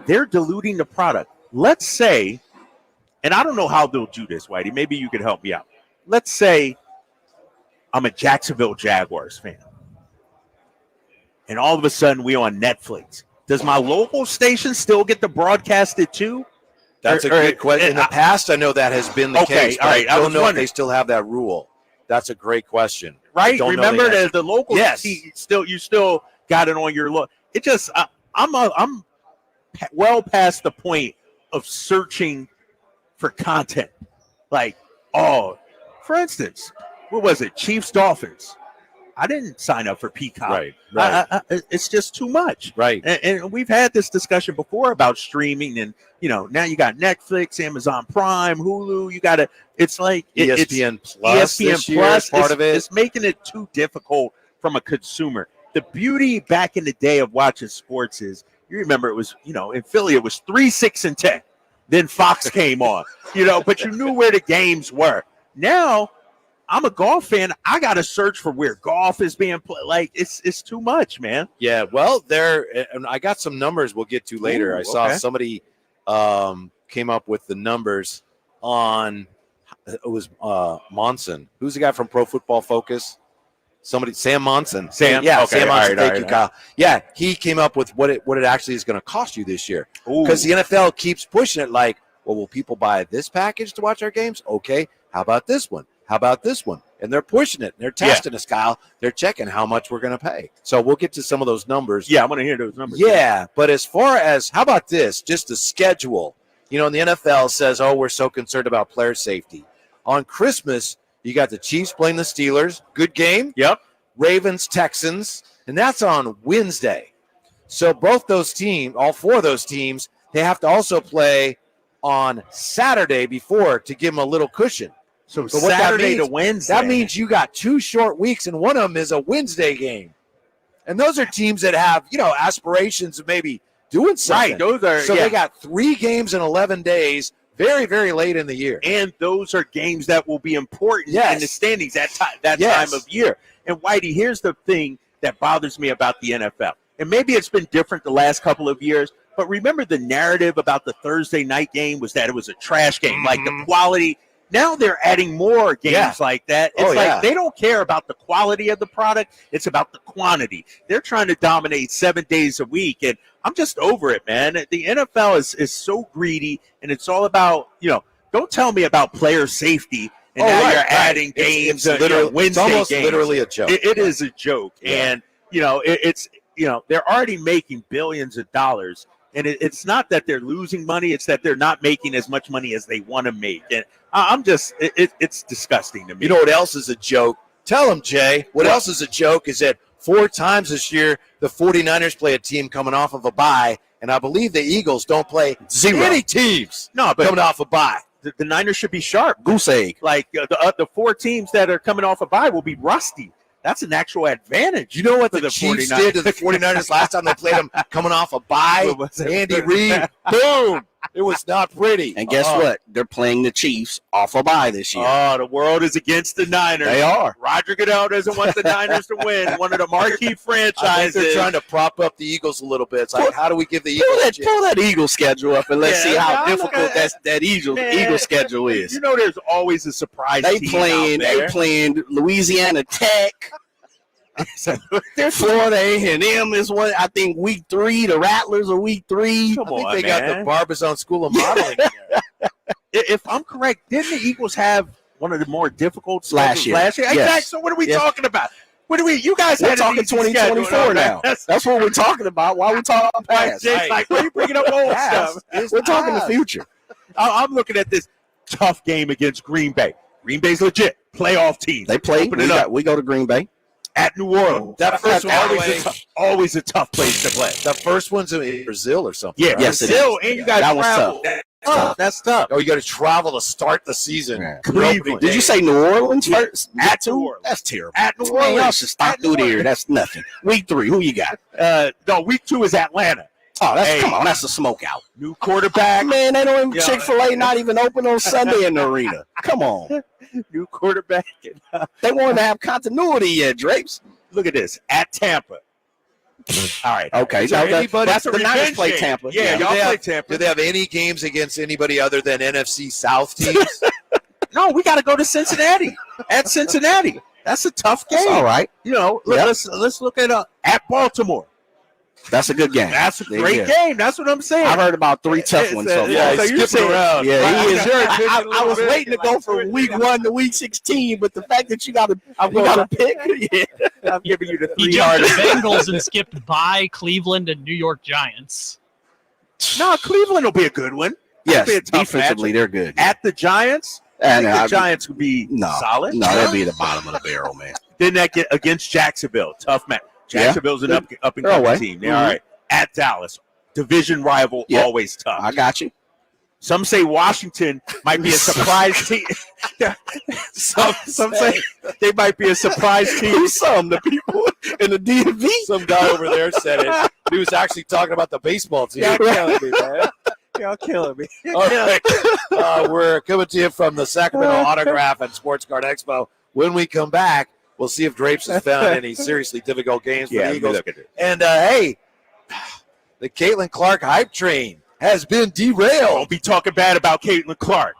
They're diluting the product. Let's say, and I don't know how they'll do this, Whitey. Maybe you could help me out. Let's say I'm a Jacksonville Jaguars fan, and all of a sudden we're on Netflix. Does my local station still get to broadcast it too? That's a good question. In the past, I know that has been the case. All right. I don't know if they still have that rule. That's a great question. Right? Remember the local you still got it on your look. It just I'm well past the point of searching for content. Like, for instance, what was it? Chiefs Dolphins. I didn't sign up for Peacock. Right. It's just too much. Right. And we've had this discussion before about streaming, and now you got Netflix, Amazon Prime, Hulu. You got to. It's like ESPN Plus. ESPN Plus part of it. It's making it too difficult from a consumer. The beauty back in the day of watching sports is, you remember it was, in Philly it was 3, 6, and 10. Then Fox came on, but you knew where the games were. Now, I'm a golf fan. I got to search for where golf is being played. Like, it's too much, man. Yeah, well, and I got some numbers we'll get to later. Ooh, I saw okay. somebody came up with the numbers on, it was Monson. Who's the guy from Pro Football Focus? Sam Monson. Sam? Yeah, Okay, Sam all Monson. right, Thank you, Kyle. Yeah, he came up with what it actually is going to cost you this year. Because the NFL keeps pushing it like, well, will people buy this package to watch our games? Okay, how about this one? How about this one? And they're pushing it. And they're testing us, Kyle. They're checking how much we're going to pay. So we'll get to some of those numbers. Yeah, I want to hear those numbers. Yeah, but as far as, how about this? Just the schedule. And the NFL says, we're so concerned about player safety. On Christmas, you got the Chiefs playing the Steelers. Good game. Yep. Ravens, Texans. And that's on Wednesday. So both those teams, all four of those teams, they have to also play on Saturday before to give them a little cushion. So what that Saturday means, to Wednesday. That means you got 2 short weeks, and one of them is a Wednesday game. And those are teams that have, aspirations of maybe doing something. Right, those are. So they got 3 games in 11 days, very, very late in the year. And those are games that will be important in the standings that time of year. And Whitey, here's the thing that bothers me about the NFL. And maybe it's been different the last couple of years, but remember the narrative about the Thursday night game was that it was a trash game, like the quality. Now they're adding more games like that. It's they don't care about the quality of the product. It's about the quantity. They're trying to dominate 7 days a week. And I'm just over it, man. The NFL is so greedy, and it's all about, don't tell me about player safety. And now you're adding games. It's literally, Wednesday it's almost games. literally a joke. It is a joke. And, it's they're already making billions of dollars. And it's not that they're losing money. It's that they're not making as much money as they want to make. And I'm just, it's disgusting to me. You know what else is a joke? Tell them, Jay. What else is a joke is that 4 times this year, the 49ers play a team coming off of a bye, and I believe the Eagles don't play any teams coming off a bye. The Niners should be sharp. Goose egg. Like the 4 teams that are coming off a bye will be rusty. That's an actual advantage. You know what the Chiefs did to the 49ers last time they played them coming off a bye? Andy Reid, boom. It was not pretty. And guess what? They're playing the Chiefs off a bye this year. Oh, the world is against the Niners. They are. Roger Goodell doesn't want the Niners to win. One of the marquee franchises. I think they're trying to prop up the Eagles a little bit. It's like, how do we give the Eagles a chance? Pull that Eagle schedule up and let's see how difficult that Eagle schedule is. There's always a surprise They team playing Louisiana Tech. Florida A&M is one. I think week 3. The Rattlers are week 3. I think they got the Barbizon School of Modeling. If I'm correct, didn't the Eagles have one of the more difficult last year? Exactly. So what are we talking about? What do we? You guys We're had an talking easy schedule. 2024 now. That's what we're talking about. Why we talking about past? Jay's like, what are you bringing up old stuff? We're talking the future. I'm looking at this tough game against Green Bay. Green Bay's legit playoff team. They play. We go to Green Bay. At New Orleans. That first one always a tough place to play. The first one's in Brazil or something. Yeah, right? Yes, it Brazil, is. and you guys That was travel. tough. That's tough. Oh, you got to travel to start the season. Yeah. Cleveland. Did you say New Orleans first? At New Orleans. That's terrible. At New Man, y'all Orleans. should stop through there. That's nothing. Week 3, who you got? No, week 2 is Atlanta. Oh, come on, that's a smoke out. New quarterback. Man, they don't even Yeah. Chick-fil-A not even open on Sunday in the arena. Come on. New quarterback. They wanted to have continuity yet, Drapes. Look at this. At Tampa. All right. Okay. So that's a the Niners revenge play game. Tampa. Yeah, y'all play Tampa. Do they have any games against anybody other than NFC South teams? No, we got to go to Cincinnati. At Cincinnati. That's a tough game. That's all right. You know, let's look at Baltimore. That's a good game. That's a great game. That's what I'm saying. I've heard about 3 tough ones so far. Yeah, so you're saying, around. Yeah, he is. Right. I was waiting to go from week 1 to week 16, but the fact that you got to pick, yeah. I'm giving you the He 3 jumped yards. the Bengals and skipped by Cleveland and New York Giants. No, Cleveland will be a good one. Yes, It'll be a tough defensively matchup. they're good. At the Giants, And the Giants would be solid. No, they'd be the bottom of the barrel, man. Then that get against Jacksonville, tough match. Jacksonville's an up and They're coming away. team. They're all right. At Dallas, division rival, Yep. always tough. I got you. Some say Washington might be a surprise team. some say they might be a surprise team. Who's some? The people in the DMV? Some guy over there said it. He was actually talking about the baseball team. Y'all killing me, man. Y'all killing me. All right. We're coming to you from the Sacramento Autograph and Sports Card Expo. When we come back, we'll see if Drapes has found any seriously difficult games for the Eagles. And, hey, the Caitlin Clark hype train has been derailed. Don't be talking bad about Caitlin Clark.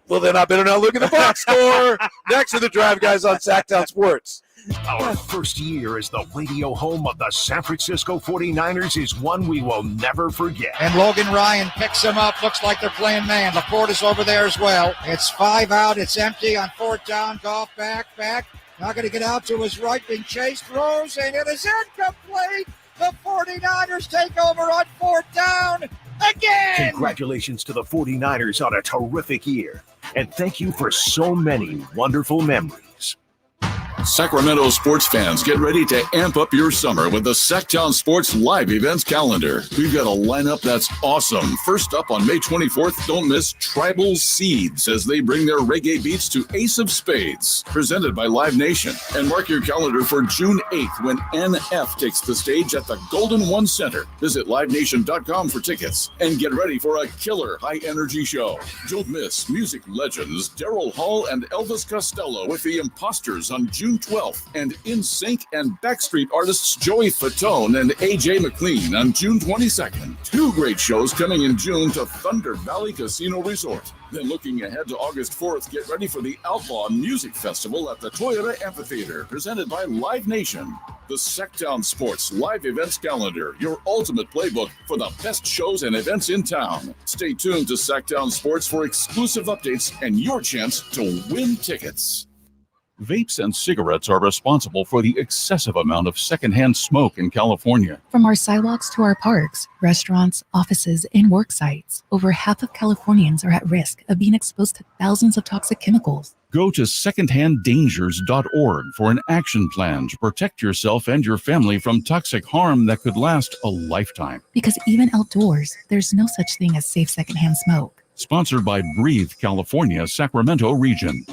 Well, then I better not look at the box score. Next to the Drive Guys on Sacktown Sports. Our first year as the radio home of the San Francisco 49ers is one we will never forget. And Logan Ryan picks him up. Looks like they're playing man. LaPorta's over there as well. It's 5 out. It's empty on 4th down. Goff back. Not going to get out to his right. Being chased. Throws, and it is incomplete. The 49ers take over on 4th down again. Congratulations to the 49ers on a terrific year. And thank you for so many wonderful memories. Sacramento sports fans, get ready to amp up your summer with the Sacktown Sports live events calendar. We've got a lineup that's awesome. First up on May 24th, don't miss Tribal Seeds as they bring their reggae beats to Ace of Spades, presented by Live Nation. And mark your calendar for June 8th when NF takes the stage at the Golden One Center. Visit livenation.com for tickets and get ready for a killer high-energy show. Don't miss music legends Daryl Hall and Elvis Costello with the Imposters on June 12th, and NSYNC and Backstreet artists Joey Fatone and AJ McLean on June 22nd. 2 great shows coming in June to Thunder Valley Casino Resort. Then looking ahead to August 4th, get ready for the Outlaw Music Festival at the Toyota Amphitheater, presented by Live Nation. The Sacktown Sports live events calendar, your ultimate playbook for the best shows and events in town. Stay tuned to Sacktown Sports for exclusive updates and your chance to win tickets. Vapes and cigarettes are responsible for the excessive amount of secondhand smoke in California. From our sidewalks to our parks, restaurants, offices, and work sites, over half of Californians are at risk of being exposed to thousands of toxic chemicals. Go to secondhanddangers.org for an action plan to protect yourself and your family from toxic harm that could last a lifetime. Because even outdoors, there's no such thing as safe secondhand smoke. Sponsored by Breathe California, Sacramento region.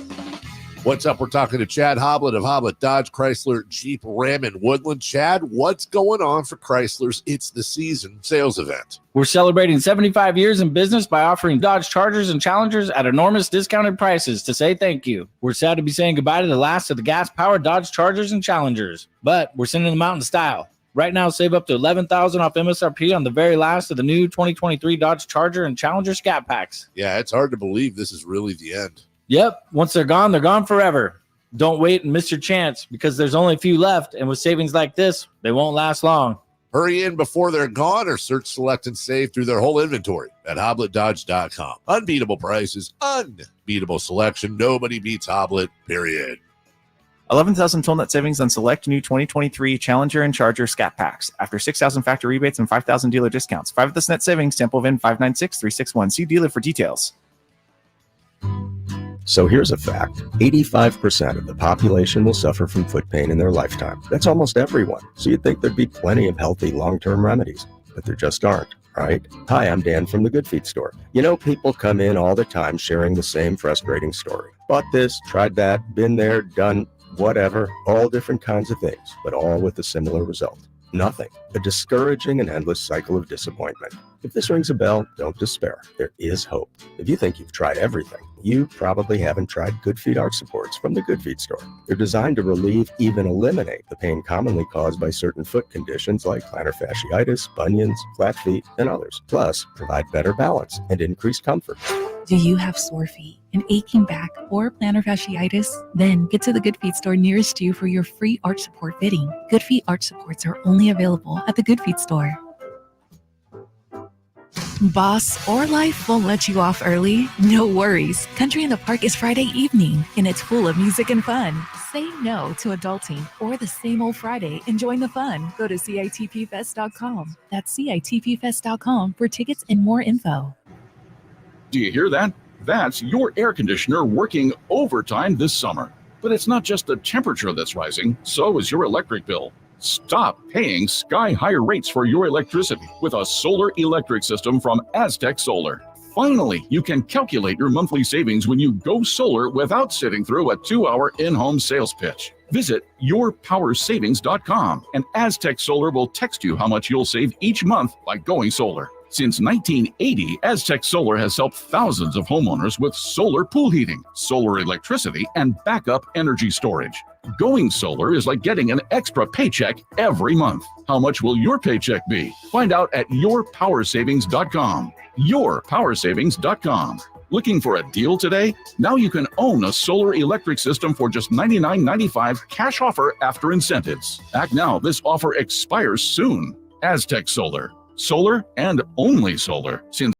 What's up? We're talking to Chad Hoblet of Hoblet Dodge Chrysler Jeep Ram in Woodland. Chad, what's going on for Chrysler's It's the Season sales event? We're celebrating 75 years in business by offering Dodge Chargers and Challengers at enormous discounted prices to say thank you. We're sad to be saying goodbye to the last of the gas-powered Dodge Chargers and Challengers, but we're sending them out in style. Right now, save up to $11,000 off MSRP on the very last of the new 2023 Dodge Charger and Challenger Scat Packs. Yeah, it's hard to believe this is really the end. Yep, once they're gone forever. Don't wait and miss your chance because there's only a few left, and with savings like this, they won't last long. Hurry in before they're gone or search, select, and save through their whole inventory at HobletDodge.com. Unbeatable prices, unbeatable selection. Nobody beats Hoblet, period. 11,000 total net savings on select new 2023 Challenger and Charger Scat Packs. After 6,000 factory rebates and 5,000 dealer discounts. 5 of this net savings, sample VIN 596361. See dealer for details. So here's a fact. 85% of the population will suffer from foot pain in their lifetime. That's almost everyone. So you'd think there'd be plenty of healthy long-term remedies, but there just aren't, right? Hi, I'm Dan from the Good Feet store. You know, people come in all the time sharing the same frustrating story. Bought this, tried that, been there, done whatever, all different kinds of things, but all with a similar result. Nothing. A discouraging and endless cycle of disappointment. If this rings a bell, don't despair. There is hope. If you think you've tried everything, you probably haven't tried Good Feet arch supports from the Good Feet store. They're designed to relieve, even eliminate, the pain commonly caused by certain foot conditions like plantar fasciitis, bunions, flat feet, and others. Plus, provide better balance and increased comfort. Do you have sore feet, an aching back, or plantar fasciitis? Then get to the Good Feet store nearest you for your free arch support fitting. Good Feet arch supports are only available at the Good Feet store. Boss or life won't let you off early? No worries. Country in the Park is Friday evening, and it's full of music and fun. Say no to adulting or the same old Friday and join the fun. Go to CITPfest.com. That's CITPfest.com for tickets and more info. Do you hear that? That's your air conditioner working overtime this summer. But it's not just the temperature that's rising, so is your electric bill. Stop paying sky-higher rates for your electricity with a solar electric system from Aztec Solar. Finally, you can calculate your monthly savings when you go solar without sitting through a 2-hour in-home sales pitch. Visit yourpowersavings.com and Aztec Solar will text you how much you'll save each month by going solar. Since 1980, Aztec Solar has helped thousands of homeowners with solar pool heating, solar electricity, and backup energy storage. Going solar is like getting an extra paycheck every month. How much will your paycheck be? Find out at yourpowersavings.com. Yourpowersavings.com. Looking for a deal today? Now you can own a solar electric system for just $99.95 cash offer after incentives. Act now. This offer expires soon. Aztec Solar. Solar and only solar since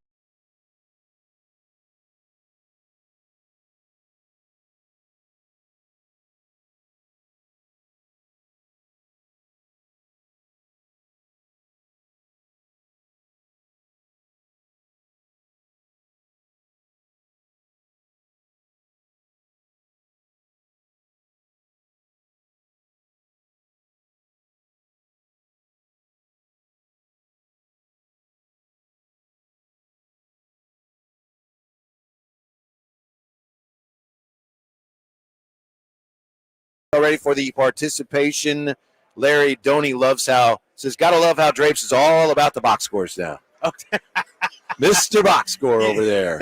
Ready for the participation. Larry Doney loves how says gotta love how Drapes is all about the box scores now. Okay. Mr. Box Score over there.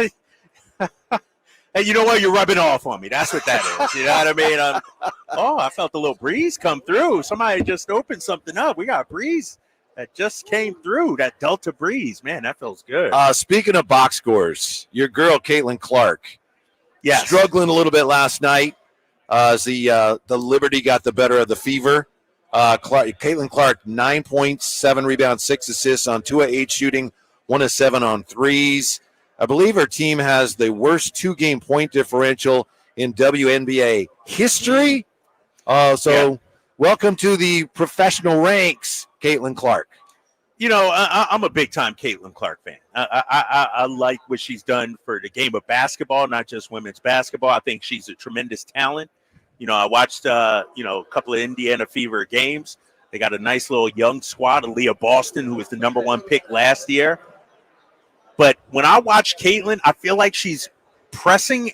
Hey, you know what? You're rubbing off on me. That's what that is. You know what I mean? I felt a little breeze come through. Somebody just opened something up. We got a breeze that just came through. That Delta breeze, man, that feels good. Speaking of box scores, your girl Caitlin Clark, struggling a little bit last night. As the Liberty got the better of the Fever. Caitlin Clark, 9 points, 7 rebounds, 6 assists on 2 of 8 shooting, 1 of 7 on threes. I believe her team has the worst 2-game point differential in WNBA history. Welcome to the professional ranks, Caitlin Clark. You know, I'm a big-time Caitlin Clark fan. I like what she's done for the game of basketball, not just women's basketball. I think she's a tremendous talent. You know, I watched, a couple of Indiana Fever games. They got a nice little young squad, Aaliyah Boston, who was the number 1 pick last year. But when I watch Caitlin, I feel like she's pressing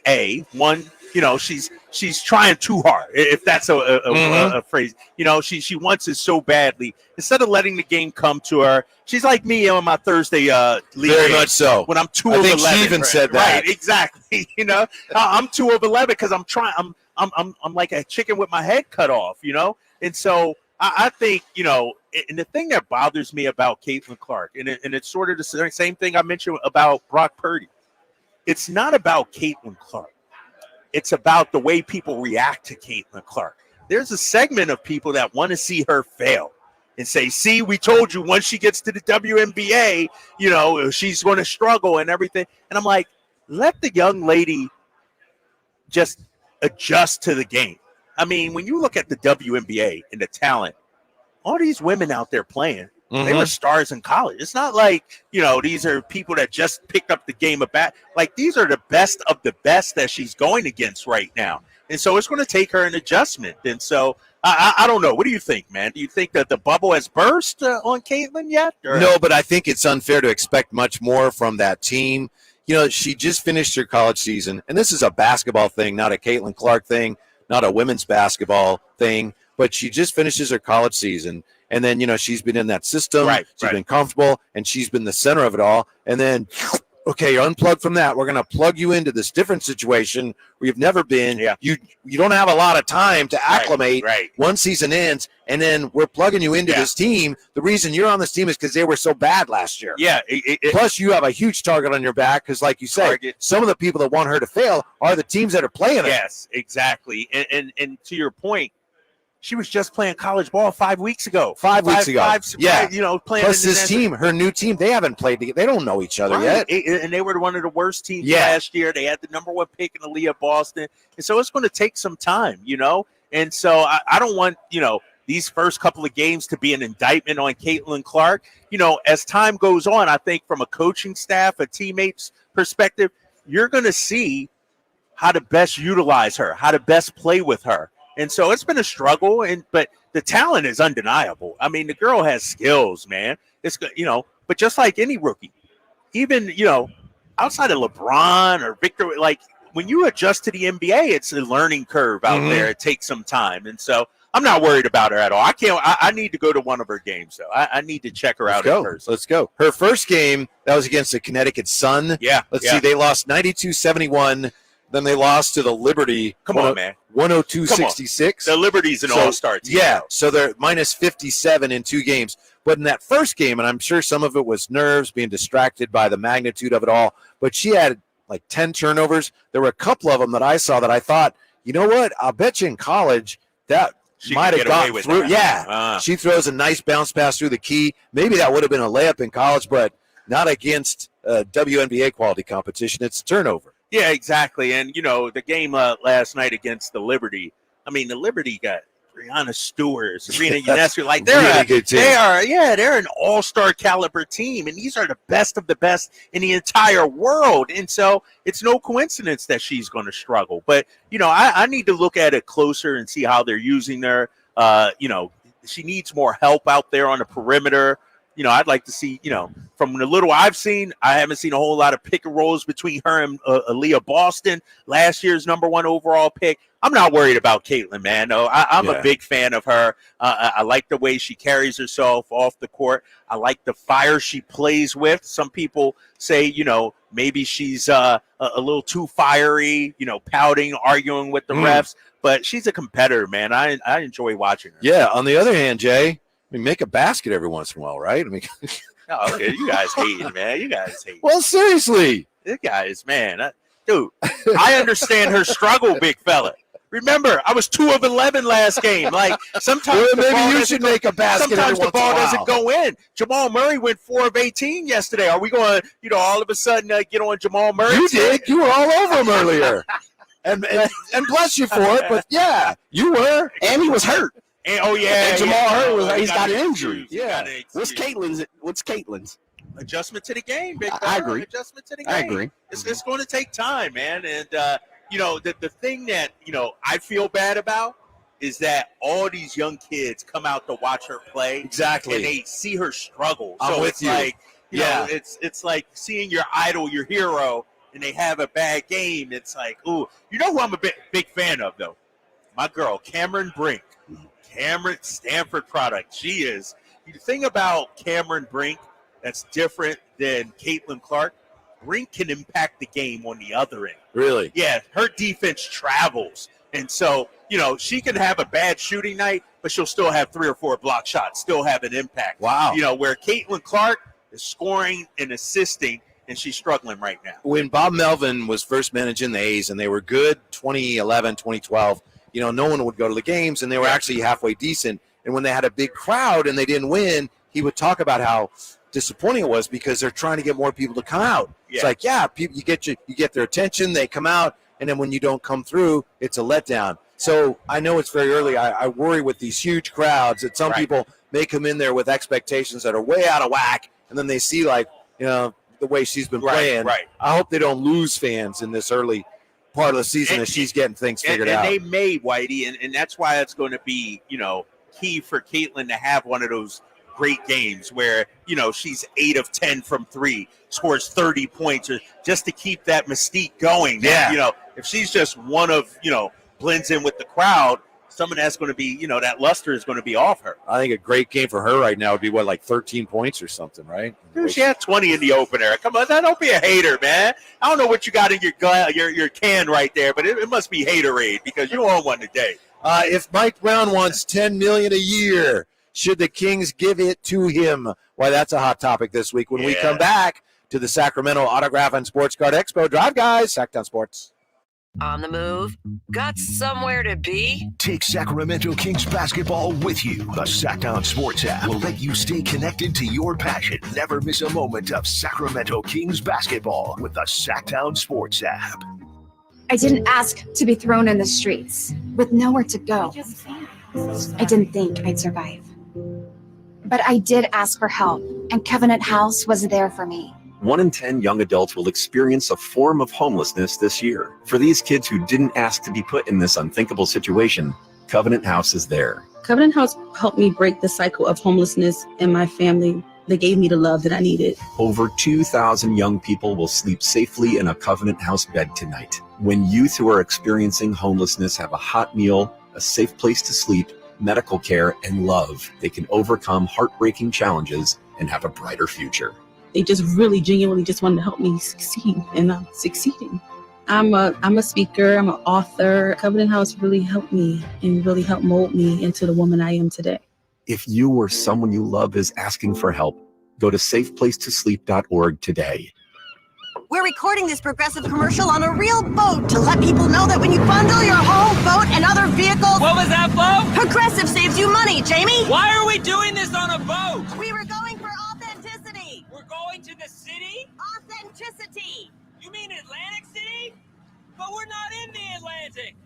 she's trying too hard, if that's a phrase. You know, she wants it so badly. Instead of letting the game come to her, she's like me on my Thursday league. Very much so. When I'm 2 I of think 11. She even said that. Right, exactly. You know, I'm 2 of 11 because I'm trying. I'm like a chicken with my head cut off, you know? And so I think, you know, and the thing that bothers me about Caitlin Clark, and it's sort of the same thing I mentioned about Brock Purdy. It's not about Caitlin Clark. It's about the way people react to Caitlin Clark. There's a segment of people that want to see her fail and say, see, we told you once she gets to the WNBA, you know, she's going to struggle and everything. And I'm like, let the young lady just adjust to the game. I mean, when you look at the WNBA and the talent, all these women out there playing, they were stars in college. It's not like, these are people that just picked up the game of bat. Like, these are the best of the best that she's going against right now. And so it's going to take her an adjustment. And so I don't know. What do you think, man? Do you think that the bubble has burst on Caitlin yet? Or? No, but I think it's unfair to expect much more from that team. She just finished her college season, and this is a basketball thing, not a Caitlin Clark thing, not a women's basketball thing, but she just finishes her college season. And then, she's been in that system. Right, she's been comfortable, and she's been the center of it all. And then, okay, you're unplugged from that. We're going to plug you into this different situation where you've never been. Yeah. You don't have a lot of time to acclimate. Right. One season ends, and then we're plugging you into this team. The reason you're on this team is because they were so bad last year. Yeah. Plus, you have a huge target on your back because, like you said, some of the people that want her to fail are the teams that are playing her. Yes, exactly. And to your point, she was just playing college ball 5 weeks ago. 5 weeks ago. Playing. Plus, this team, her new team, they haven't played together. They don't know each other yet. And they were one of the worst teams last year. They had the number 1 pick in Aaliyah Boston. And so it's going to take some time, And so I don't want, these first couple of games to be an indictment on Caitlin Clark. As time goes on, I think from a coaching staff, a teammates perspective, you're going to see how to best utilize her, how to best play with her. And so it's been a struggle, but the talent is undeniable. I mean, the girl has skills, man. It's but just like any rookie, even outside of LeBron or Victor, like when you adjust to the NBA, it's a learning curve out there. It takes some time, and so I'm not worried about her at all. I need to go to one of her games though. I need to check her out in person. Let's go. Her first game that was against the Connecticut Sun. Yeah. Let's see. They lost 92-71. Then they lost to the Liberty. Come on, man. 102-66. The Liberty's an all-star team. Yeah, so they're minus 57 in 2 games. But in that first game, and I'm sure some of it was nerves, being distracted by the magnitude of it all, but she had like 10 turnovers. There were a couple of them that I saw that I thought, you know what? I'll bet you in college that She might could have get away gotten with through. that. Yeah, she throws a nice bounce pass through the key. Maybe that would have been a layup in college, but not against WNBA quality competition. It's turnover. Yeah, exactly. And, the game last night against the Liberty, I mean, the Liberty got Breanna Stewart, Serena Ionescu. Like, Really good team. they're an all-star caliber team, and these are the best of the best in the entire world. And so it's no coincidence that she's going to struggle. But, I need to look at it closer and see how they're using her. She needs more help out there on the perimeter. I'd like to see, from the little I've seen, I haven't seen a whole lot of pick and rolls between her and Aaliyah Boston, last year's number 1 overall pick. I'm not worried about Caitlin, man. No, I'm a big fan of her. I like the way she carries herself off the court. I like the fire she plays with. Some people say, maybe she's a little too fiery, pouting, arguing with the refs. But she's a competitor, man. I enjoy watching her. Yeah, on the other hand, Jay, make a basket every once in a while, right? Oh, okay. You guys hating, man. You guys hate. Well, seriously. You guys, man. Dude, I understand her struggle, big fella. Remember, I was 2 of 11 last game. Like, sometimes maybe you should make a basket sometimes every the once in a ball while. doesn't go in. Jamal Murray went 4 of 18 yesterday. Are we going to, all of a sudden get on Jamal Murray? You did. You were all over him earlier. and bless you for it, but yeah, you were. And he was hurt. And, and Jamal Hurd, he's got an injury. injury. Yeah. What's Caitlin's? Adjustment to the game, big I fella. agree. Adjustment to the game. I agree. It's going to take time, man. And, the thing that, I feel bad about is that all these young kids come out to watch her play. Exactly. And they see her struggle. I'm so with it's you. like, it's like seeing your idol, your hero, and they have a bad game. It's like, ooh, who I'm a big fan of, though? My girl, Cameron Brink. Cameron, Stanford product. She is. The thing about Cameron Brink that's different than Caitlin Clark, Brink can impact the game on the other end. Really? Yeah, her defense travels. And so, she can have a bad shooting night, but she'll still have 3 or 4 block shots, still have an impact. Wow. Where Caitlin Clark is scoring and assisting, and she's struggling right now. When Bob Melvin was first managing the A's and they were good 2011, 2012, no one would go to the games, and they were actually halfway decent. And when they had a big crowd and they didn't win, he would talk about how disappointing it was because they're trying to get more people to come out. Yeah. It's like, people, you get their attention, they come out, and then when you don't come through, it's a letdown. So I know it's very early. I worry with these huge crowds that some people may come in there with expectations that are way out of whack, and then they see the way she's been playing. Right. I hope they don't lose fans in this early part of the season as she's getting things figured out. And they may, Whitey, and that's why it's going to be, key for Caitlin to have one of those great games where, she's 8 of 10 from 3, scores 30 points, or just to keep that mystique going. Yeah. If she's just one of, blends in with the crowd, some of that's going to be, that luster is going to be off her. I think a great game for her right now would be, 13 points or something, right? She had 20 in the opener. Come on, don't be a hater, man. I don't know what you got in your can right there, but it must be haterade because you own one today. If Mike Brown wants $10 million a year, should the Kings give it to him? Why, that's a hot topic this week when we come back to the Sacramento Autograph and Sports Card Expo. Drive, guys. Sacktown Sports. On the move? Got somewhere to be? Take Sacramento Kings basketball with you. The Sacktown Sports app will let you stay connected to your passion. Never miss a moment of Sacramento Kings basketball with the Sacktown Sports app. I didn't ask to be thrown in the streets with nowhere to go. I didn't think I'd survive. But I did ask for help, and Covenant House was there for me. 1 in 10 young adults will experience a form of homelessness this year. For these kids who didn't ask to be put in this unthinkable situation, Covenant House is there. Covenant House helped me break the cycle of homelessness in my family. They gave me the love that I needed. Over 2,000 young people will sleep safely in a Covenant House bed tonight. When youth who are experiencing homelessness have a hot meal, a safe place to sleep, medical care, and love, they can overcome heartbreaking challenges and have a brighter future. They just really genuinely just wanted to help me succeed, and I'm succeeding. I'm a speaker, I'm an author. Covenant House really helped me and really helped mold me into the woman I am today. If you or someone you love is asking for help, go to safeplacetosleep.org today. We're recording this Progressive commercial on a real boat to let people know that when you bundle your home, boat, and other vehicles... What was that, Bo? Progressive saves you money, Jamie! Why are we doing this on a boat? We were going for authenticity! We're going to the city? Authenticity! You mean Atlantic City? But we're not in the Atlantic!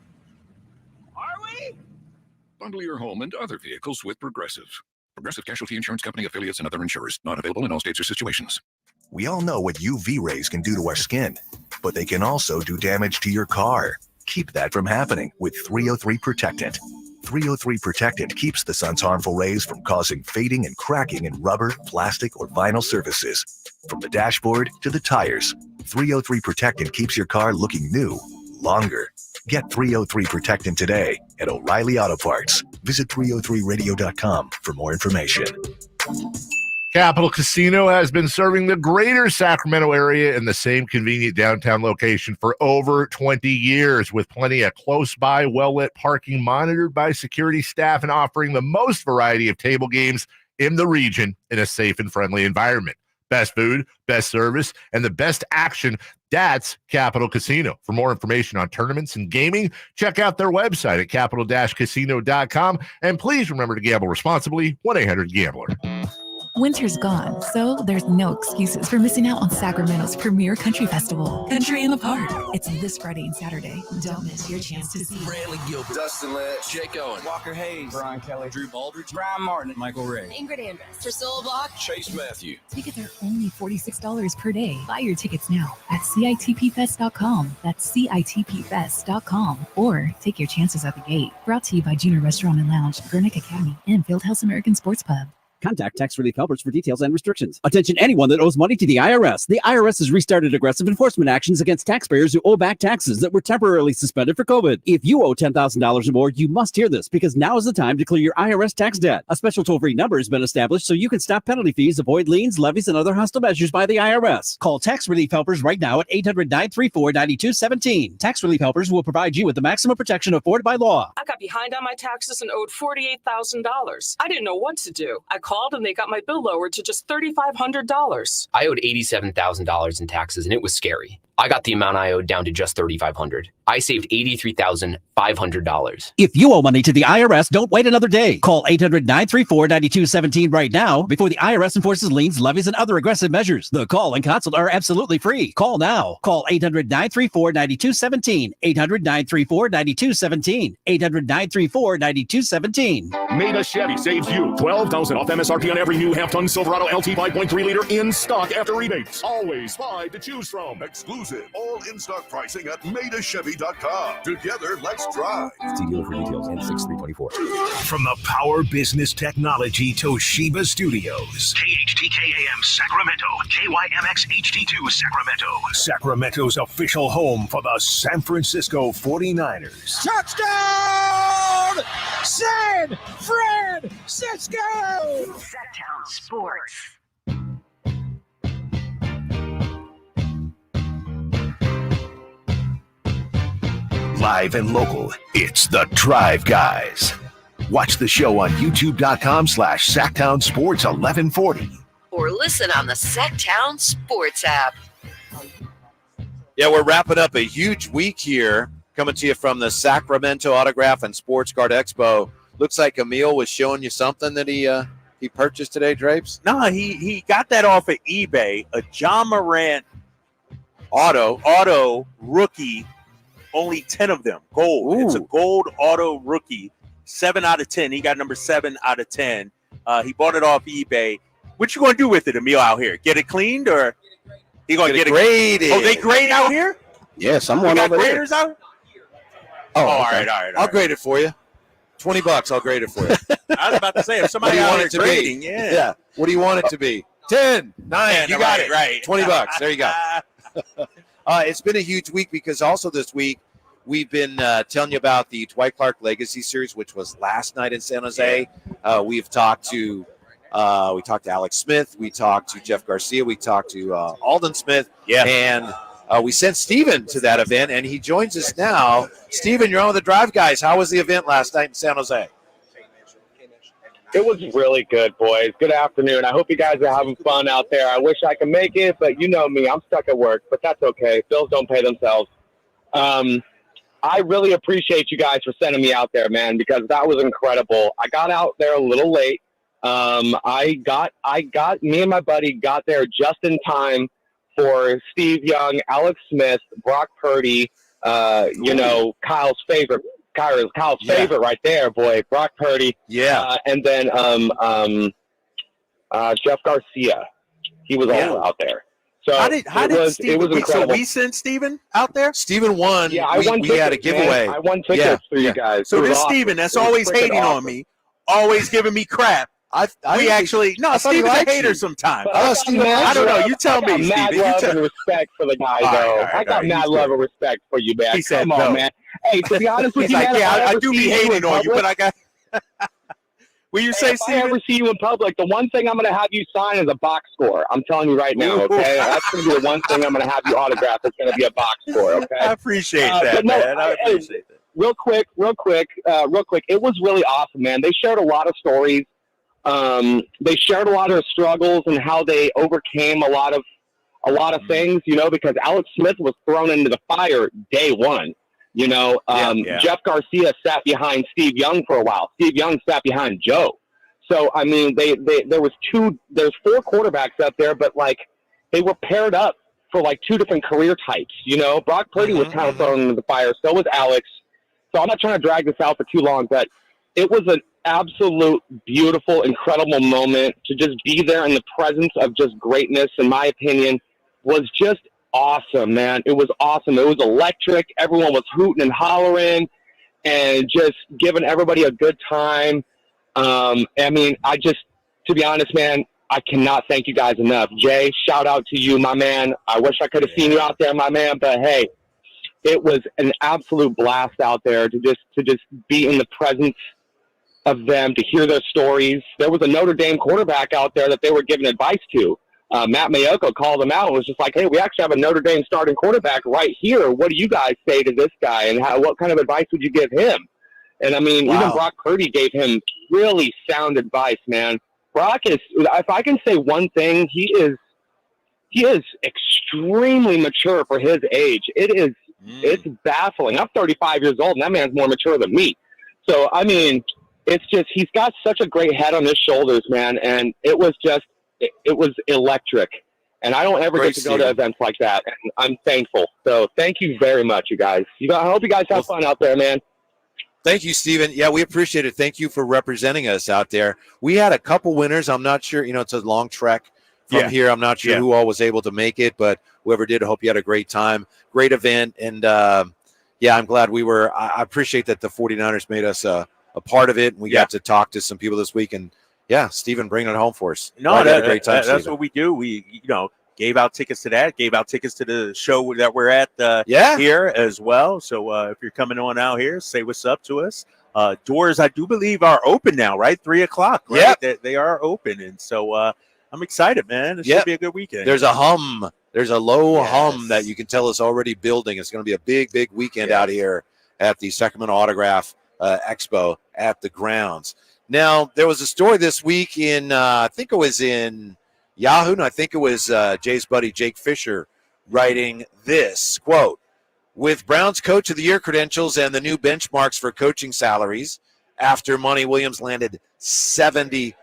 Are we? Bundle your home and other vehicles with Progressive. Progressive Casualty Insurance Company affiliates and other insurers. Not available in all states or situations. We all know what UV rays can do to our skin, but they can also do damage to your car. Keep that from happening with 303 Protectant. 303 Protectant keeps the sun's harmful rays from causing fading and cracking in rubber, plastic, or vinyl surfaces. From the dashboard to the tires, 303 Protectant keeps your car looking new longer. Get 303 Protectant today at O'Reilly Auto Parts. Visit 303radio.com for more information. Capital Casino has been serving the greater Sacramento area in the same convenient downtown location for over 20 years, with plenty of close-by, well-lit parking monitored by security staff and offering the most variety of table games in the region in a safe and friendly environment. Best food, best service, and the best action. That's Capital Casino. For more information on tournaments and gaming, check out their website at capital-casino.com. And please remember to gamble responsibly. 1-800-GAMBLER. Winter's gone, so there's no excuses for missing out on Sacramento's premier country festival, Country in the Park. It's this Friday and Saturday. Don't miss your chance to see Bradley Gilbert, Dustin Letch, Jake Owen, Walker Hayes, Brian Kelly, Drew Baldridge, Brian Martin, Michael Ray, Ingrid Andress, Priscilla Block, Chase Matthew. Tickets are only $46 per day. Buy your tickets now at CITPfest.com. That's CITPfest.com. Or take your chances at the gate. Brought to you by Junior Restaurant and Lounge, Gurnick Academy, and Fieldhouse American Sports Pub. Contact tax relief helpers for details and restrictions. Attention anyone that owes money to the IRS. The IRS has restarted aggressive enforcement actions against taxpayers who owe back taxes that were temporarily suspended for COVID. If you owe $10,000 or more, you must hear this because now is the time to clear your IRS tax debt. A special toll-free number has been established so you can stop penalty fees, avoid liens, levies, and other hostile measures by the IRS. Call tax relief helpers right now at 800-934-9217. Tax relief helpers will provide you with the maximum protection afforded by law. I got behind on my taxes and owed $48,000. I didn't know what to do. I called and they got my bill lowered to just $3,500. I owed $87,000 in taxes, and it was scary. I got the amount I owed down to just $3,500. I saved $83,500. If you owe money to the IRS, don't wait another day. Call 800-934-9217 right now before the IRS enforces liens, levies, and other aggressive measures. The call and consult are absolutely free. Call now. Call 800-934-9217. 800-934-9217. 800-934-9217. Maida Chevy saves you $12,000 off MSRP on every new half-ton Silverado LT 5.3 liter in stock after rebates. Always 5 to choose from. Exclusive, all in-stock pricing at MaidaChevy.com. Together, let's drive. See dealer for details and 6324. From the Power Business Technology Toshiba Studios. KHTKAM Sacramento, KYMX HD2 Sacramento. Sacramento's official home for the San Francisco 49ers. Touchdown! San Francisco! Sacktown Sports. Live and local, it's the Drive Guys. Watch the show on youtube.com/Sacktown Sports 1140. Or listen on the Sacktown Sports app. Yeah, we're wrapping up a huge week here, coming to you from the Sacramento Autograph and Sports Card Expo. Looks like Emil was showing you something that he purchased today, Drapes? No, he got that off of eBay. A John Morant auto rookie. Only 10 of them. Gold. Ooh. It's a gold auto rookie. 7 out of 10. He got number 7 out of 10. He bought it off eBay. What you going to do with it, Emil, out here? Get it cleaned or he going to get it graded? Oh, they grade out here? Yeah, someone over there. Graders out? Oh, all okay. right. I'll grade it for you. $20. I'll grade it for you. I was about to say, if somebody out here grading, yeah. What do you want it to be? 10, 9. You got it. Right. $20. There you go. It's been a huge week because also this week we've been telling you about the Dwight Clark Legacy Series, which was last night in San Jose. We've talked to Alex Smith, we talked to Jeff Garcia, we talked to Alden Smith, and we sent Steven to that event, and he joins us now. Steven, you're on with the Drive Guys. How was the event last night in San Jose? It was really good, boys. Good afternoon. I hope you guys are having fun out there. I wish I could make it, but you know me. I'm stuck at work, but that's okay. Bills don't pay themselves. I really appreciate you guys for sending me out there, man, because that was incredible. I got out there a little late. Me and my buddy got there just in time for Steve Young, Alex Smith, Brock Purdy, Kyle's favorite right there, boy, Brock Purdy. Yeah. And then Jeff Garcia. He was also out there. So it was incredible. So we sent Steven out there? Steven won. Yeah, I won tickets. We had a giveaway. Man. I won tickets for you guys. So this Steven, that's always hating on me, always giving me crap. Steven's a hater sometimes. I don't know. You tell me, Steven. I got mad love and respect for the guy, though. I got mad love and respect for you, man. He said, Come on, man. Hey, to be honest with you, man, I do be hating on you, but I got. Will you say, Steven? If I ever see you in public, the one thing I'm going to have you sign is a box score. I'm telling you right now, okay? That's going to be the one thing I'm going to have you autograph. It's going to be a box score, okay? I appreciate that, man. I appreciate that. Real quick. It was really awesome, man. They shared a lot of stories. They shared a lot of struggles and how they overcame a lot of things, because Alex Smith was thrown into the fire day one. Jeff Garcia sat behind Steve Young for a while. Steve Young sat behind Joe. So, I mean, there's 4 quarterbacks up there, but they were paired up for 2 different career types. Brock Purdy was kind of thrown into the fire. So was Alex. So I'm not trying to drag this out for too long, but it was an absolute beautiful, incredible moment to just be there in the presence of just greatness, in my opinion, was just awesome, man. It was awesome. It was electric. Everyone was hooting and hollering and just giving everybody a good time. To be honest, man, I cannot thank you guys enough. Jay, shout out to you, my man. I wish I could have seen you out there, my man, but hey, it was an absolute blast out there to just be in the presence of them, to hear their stories. There was a Notre Dame quarterback out there that they were giving advice to. Matt Mayoko called him out and was just like, hey, we actually have a Notre Dame starting quarterback right here. What do you guys say to this guy? And what kind of advice would you give him? And, even Brock Purdy gave him really sound advice, man. Brock is, if I can say one thing, he is he is extremely mature for his age. It's baffling. I'm 35 years old, and that man's more mature than me. So, I mean, it's just, he's got such a great head on his shoulders, man. And it was electric. And I don't ever get to go to events like that. And I'm thankful. So thank you very much, you guys. I hope you guys have fun out there, man. Thank you, Steven. Yeah, we appreciate it. Thank you for representing us out there. We had a couple winners. I'm not sure, it's a long trek from here. I'm not sure who all was able to make it, but whoever did, I hope you had a great time. Great event. And I'm glad I appreciate that the 49ers made us a part of it. And we got to talk to some people this week. And Steven, bringing it home for us. No, had a great time. That's what we do. We, gave out tickets to that, gave out tickets to the show that we're at here as well. So if you're coming on out here, say what's up to us. Doors, I do believe, are open now, right? 3:00, right? Yeah. They are open. And so I'm excited, man. It should be a good weekend. There's a hum. There's a low hum that you can tell is already building. It's going to be a big, big weekend out here at the Sacramento Autograph Expo at the grounds. Now, there was a story this week in, I think it was in Yahoo. No, I think it was Jay's buddy Jake Fisher writing this, quote, with Brown's Coach of the Year credentials and the new benchmarks for coaching salaries after Monty Williams landed $70+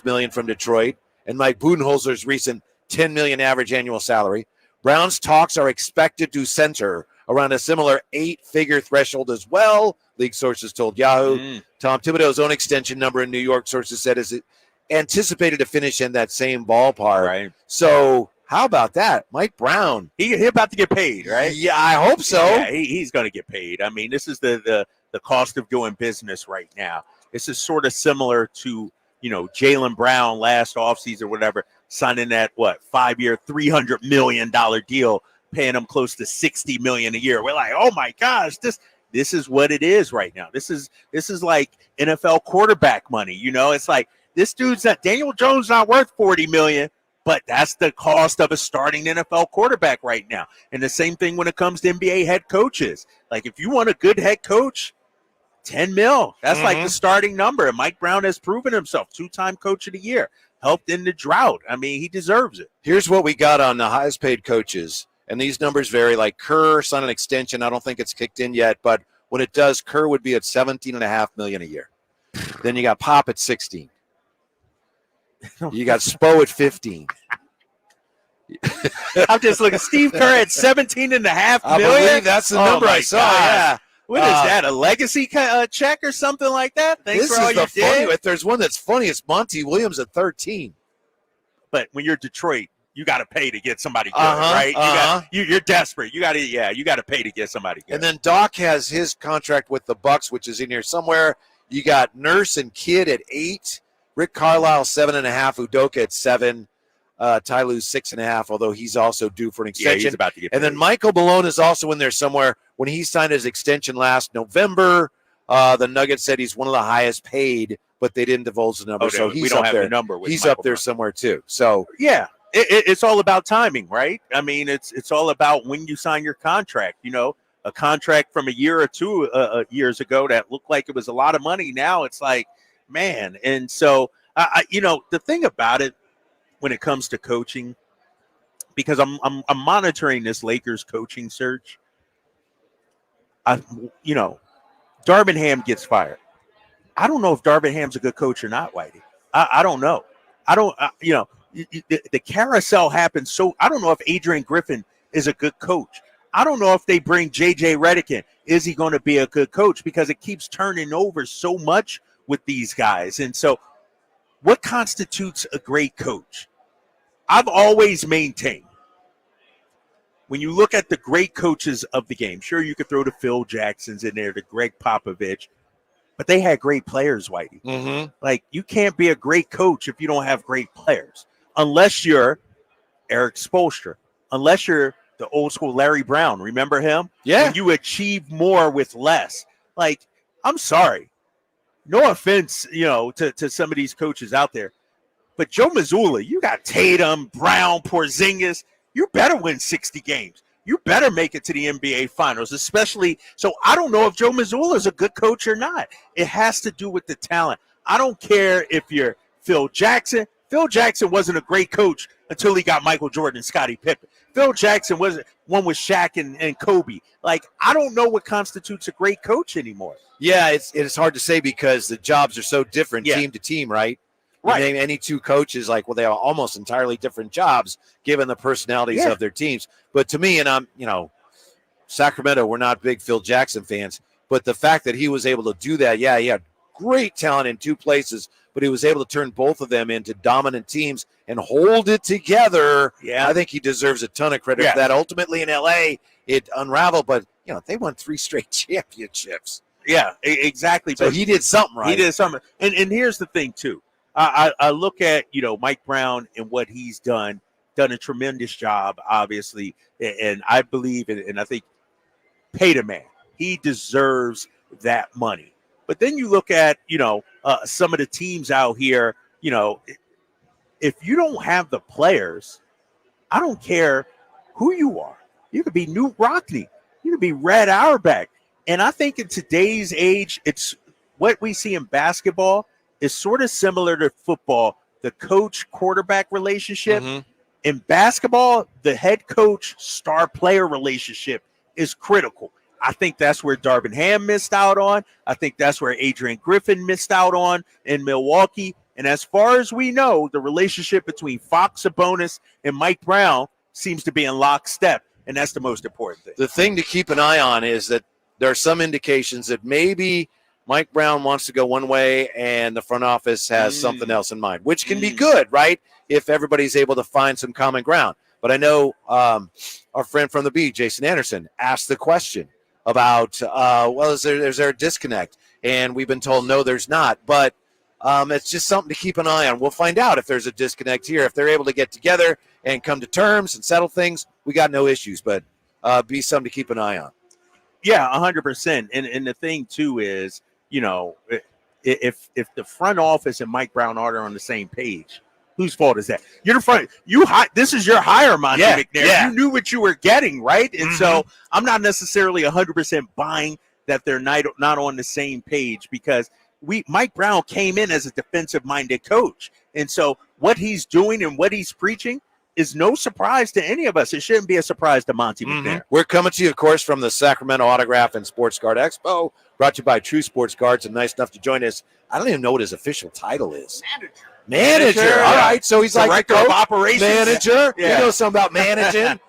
million from Detroit and Mike Budenholzer's recent $10 million average annual salary, Brown's talks are expected to center around a similar 8-figure threshold as well, league sources told Yahoo. Tom Thibodeau's own extension number in New York, sources said, is anticipated to finish in that same ballpark. Right. So how about that? Mike Brown. He about to get paid, right? Yeah, I hope so. Yeah, he's going to get paid. I mean, this is the cost of doing business right now. This is sort of similar to, Jaylen Brown last offseason or whatever, signing that, 5-year, $300 million deal, paying him close to $60 million a year. We're like, oh my gosh, this is what it is right now. This is like NFL quarterback money. It's like, this dude's Daniel Jones not worth $40 million, but that's the cost of a starting NFL quarterback right now. And the same thing when it comes to NBA head coaches. Like, if you want a good head coach, $10 million. That's like the starting number. And Mike Brown has proven himself, 2-time coach of the year, helped in the drought. I mean, he deserves it. Here's what we got on the highest paid coaches. And these numbers vary. Like Kerr signed an extension. I don't think it's kicked in yet, but when it does, Kerr would be at $17.5 million a year. Then you got Pop at 16. You got Spo at 15. I'm just looking. Steve Kerr at $17.5 million. I believe that's the number I saw. God. Yeah. What is that? A legacy check or something like that? Thanks for all you did. If there's one that's funny, it's Monty Williams at 13. But when you're Detroit, you got to pay to get somebody good, right? You're desperate. You got to pay to get somebody good. And then Doc has his contract with the Bucks, which is in here somewhere. You got Nurse and Kidd at 8. Rick Carlisle, 7.5. Udoka at 7. Ty Lue, 6.5, although he's also due for an extension. Yeah, he's about to get paid. And then Michael Malone is also in there somewhere. When he signed his extension last November, the Nuggets said he's one of the highest paid, but they didn't divulge the number. So he's we don't up have there. the number. With He's Michael up there Brown. somewhere too. So yeah, it's all about timing, right? I mean, it's all about when you sign your contract. A contract from a year or two years ago that looked like it was a lot of money. Now it's like, man. And so, the thing about it when it comes to coaching, because I'm monitoring this Lakers coaching search. Darvin Ham gets fired. I don't know if Darvin Ham's a good coach or not, Whitey. I don't know. The carousel happens. So I don't know if Adrian Griffin is a good coach. I don't know if they bring J.J. Redick in. Is he going to be a good coach? Because it keeps turning over so much with these guys. And so what constitutes a great coach? I've always maintained, when you look at the great coaches of the game, sure, you could throw the Phil Jacksons in there, the Greg Popovich, but they had great players, Whitey. Mm-hmm. Like, you can't be a great coach if you don't have great players, unless you're Eric Spoelstra, unless you're the old school Larry Brown. Remember him? Yeah. When you achieve more with less. Like, I'm sorry. No offense, to some of these coaches out there, but Joe Mazzulla, you got Tatum, Brown, Porzingis. You better win 60 games. You better make it to the NBA Finals, especially. So I don't know if Joe Mazzulla is a good coach or not. It has to do with the talent. I don't care if you're Phil Jackson. Phil Jackson wasn't a great coach until he got Michael Jordan and Scottie Pippen. Phil Jackson was one with Shaq and Kobe. Like, I don't know what constitutes a great coach anymore. Yeah, it's hard to say because the jobs are so different team to team, right? Right. You name any two coaches, like, well, they are almost entirely different jobs given the personalities of their teams. But to me, and I'm, Sacramento, we're not big Phil Jackson fans, but the fact that he was able to do that, he had great talent in two places, but he was able to turn both of them into dominant teams and hold it together. I think he deserves a ton of credit for that. Ultimately in LA, it unraveled, but they won 3 straight championships. Yeah, exactly. So but he did something right. He did something. And here's the thing, too. I look at, Mike Brown and what he's done a tremendous job, obviously. And I believe, and I think, pay the man. He deserves that money. But then you look at, some of the teams out here, if you don't have the players, I don't care who you are. You could be Newt Rockne. You could be Red Auerbach. And I think in today's age, it's what we see in basketball is sort of similar to football, the coach-quarterback relationship. In basketball, the head coach-star player relationship is critical. I think that's where Darvin Ham missed out on. I think that's where Adrian Griffin missed out on in Milwaukee. And as far as we know, the relationship between Fox Sabonis and Mike Brown seems to be in lockstep, and that's the most important thing. The thing to keep an eye on is that there are some indications that maybe Mike Brown wants to go one way and the front office has something else in mind, which can be good, right, if everybody's able to find some common ground. But I know our friend from the Bee, Jason Anderson, asked the question about, is there a disconnect? And we've been told, no, there's not. But it's just something to keep an eye on. We'll find out if there's a disconnect here. If they're able to get together and come to terms and settle things, we got no issues. But be something to keep an eye on. Yeah, 100%. And the thing, too, is, if the front office and Mike Brown are on the same page, whose fault is that? You're the front. This is your hire, Monty McNair. You knew what you were getting, right? And so I'm not necessarily 100% buying that they're not on the same page because Mike Brown came in as a defensive-minded coach. And so what he's doing and what he's preaching is no surprise to any of us. It shouldn't be a surprise to Monty McNair. We're coming to you, of course, from the Sacramento Autograph and Sports Card Expo, brought to you by True Sports Cards, and nice enough to join us. I don't even know what his official title is. Manager. All right, so he's Director like the of operations. Manager. You know something about managing.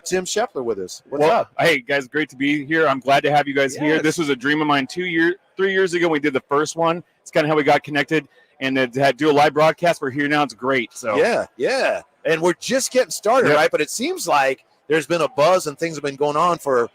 Tim Scheffler with us. What's up? Hey, guys, great to be here. I'm glad to have you guys here. This was a dream of mine 3 years ago. We did the first one. It's kind of how we got connected. And to do a live broadcast, we're here now. It's great. So Yeah. And we're just getting started, right? But it seems like there's been a buzz and things have been going on for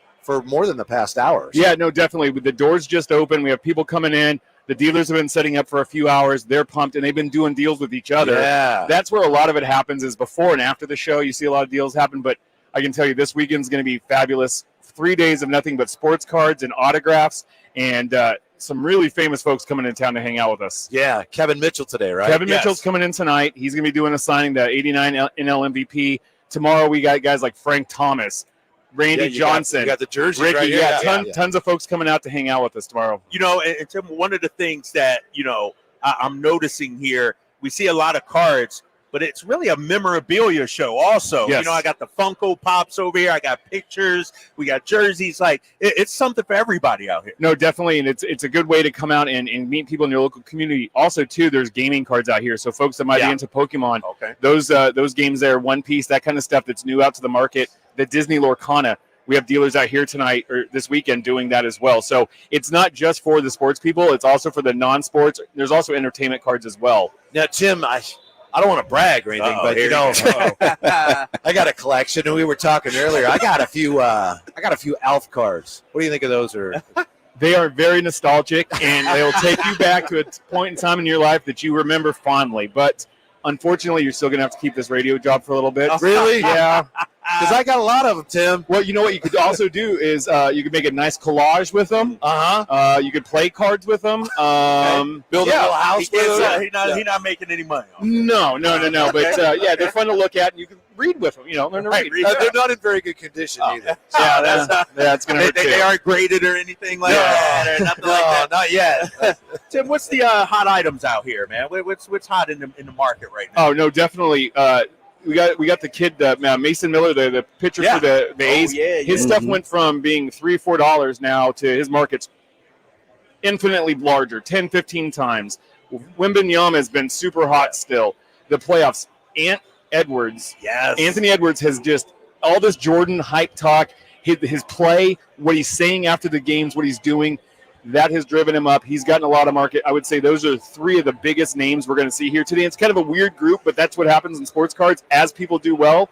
more than the past hours. Yeah, no, definitely. The doors just open. We have people coming in. The dealers have been setting up for a few hours. They're pumped, and they've been doing deals with each other. Yeah. That's where a lot of it happens is before and after the show. You see a lot of deals happen, but I can tell you this weekend's going to be fabulous. 3 days of nothing but sports cards and autographs, and some really famous folks coming in town to hang out with us. Yeah, Kevin Mitchell today, right? Kevin Mitchell's coming in tonight. He's going to be doing a signing, the 89 NL MVP. Tomorrow we got guys like Frank Thomas, Randy Johnson. You got the jerseys Ricky, right here. Tons of folks coming out to hang out with us tomorrow. And Tim, one of the things that, I'm noticing here, we see a lot of cards, but it's really a memorabilia show also. Yes. I got the Funko Pops over here. I got pictures. We got jerseys. Like, it's something for everybody out here. No, definitely, and it's a good way to come out and meet people in your local community. Also, too, there's gaming cards out here. So folks that might be into Pokemon, those games there, One Piece, that kind of stuff that's new out to the market, the Disney Lorcana, we have dealers out here tonight or this weekend doing that as well. So it's not just for the sports people. It's also for the non-sports. There's also entertainment cards as well. Now, Tim, I don't want to brag or anything, but I got a collection, and we were talking earlier. I got a few Alf cards. What do you think of those? They are very nostalgic, and they will take you back to a point in time in your life that you remember fondly. But unfortunately, you're still going to have to keep this radio job for a little bit. Really? Yeah. Because I got a lot of them, Tim. Well, you know what you could also do is you could make a nice collage with them. You could play cards with them. Build a little house with them. He's not making any money. No. But they're fun to look at, and you can read with them. Learn to read. They're not in very good condition either. That's going to hurt They aren't graded or anything like that. Or nothing like that. Not yet. Tim, what's the hot items out here, man? What's hot in the market right now? Oh no, definitely. we got the kid Mason Miller, the pitcher for the A's. His stuff went from being $3 or $4 now to his market's infinitely larger, 10, 15 times. Wembanyama has been super hot still. The playoffs. Anthony Edwards has just all this Jordan hype talk, his play, what he's saying after the games, what he's doing. That has driven him up. He's gotten a lot of market. I would say those are three of the biggest names we're going to see here today. It's kind of a weird group, but that's what happens in sports cards. As people do well,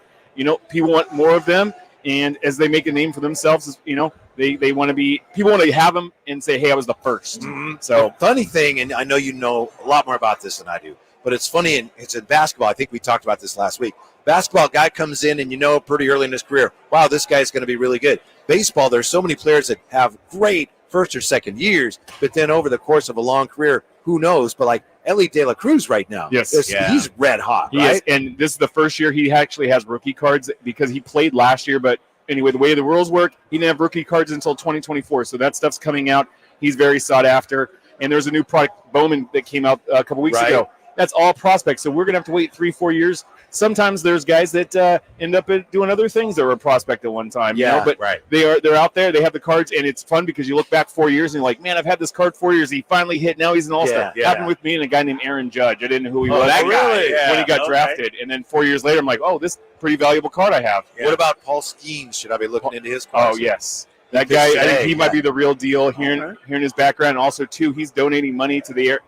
people want more of them. And as they make a name for themselves, they want to be – people want to have them and say, hey, I was the first. Mm-hmm. So the funny thing, and I know you know a lot more about this than I do, but it's funny, and it's in basketball. I think we talked about this last week. Basketball, guy comes in, and pretty early in his career, wow, this guy's going to be really good. Baseball, there's so many players that have great first or second years, but then over the course of a long career, who knows? But like Ellie De La Cruz right now, he's red hot, he right? is, and this is the first year he actually has rookie cards because he played last year. But anyway, the way the rules work, he didn't have rookie cards until 2024, so that stuff's coming out. He's very sought after, and there's a new product, Bowman, that came out a couple weeks ago. That's all prospects, so we're going to have to wait 3-4 years. Sometimes there's guys that end up doing other things that were a prospect at one time. But they're out there. They have the cards, and it's fun because you look back 4 years and you're like, man, I've had this card 4 years. He finally hit. Now he's an all-star. Happened with me and a guy named Aaron Judge. I didn't know who he was when he got drafted. And then 4 years later, I'm like, oh, this pretty valuable card I have. What about Paul Skeens? Should I be looking into his cards? Oh, yes. That guy, I think he might be the real deal. Hearing his background, and also, too, he's donating money to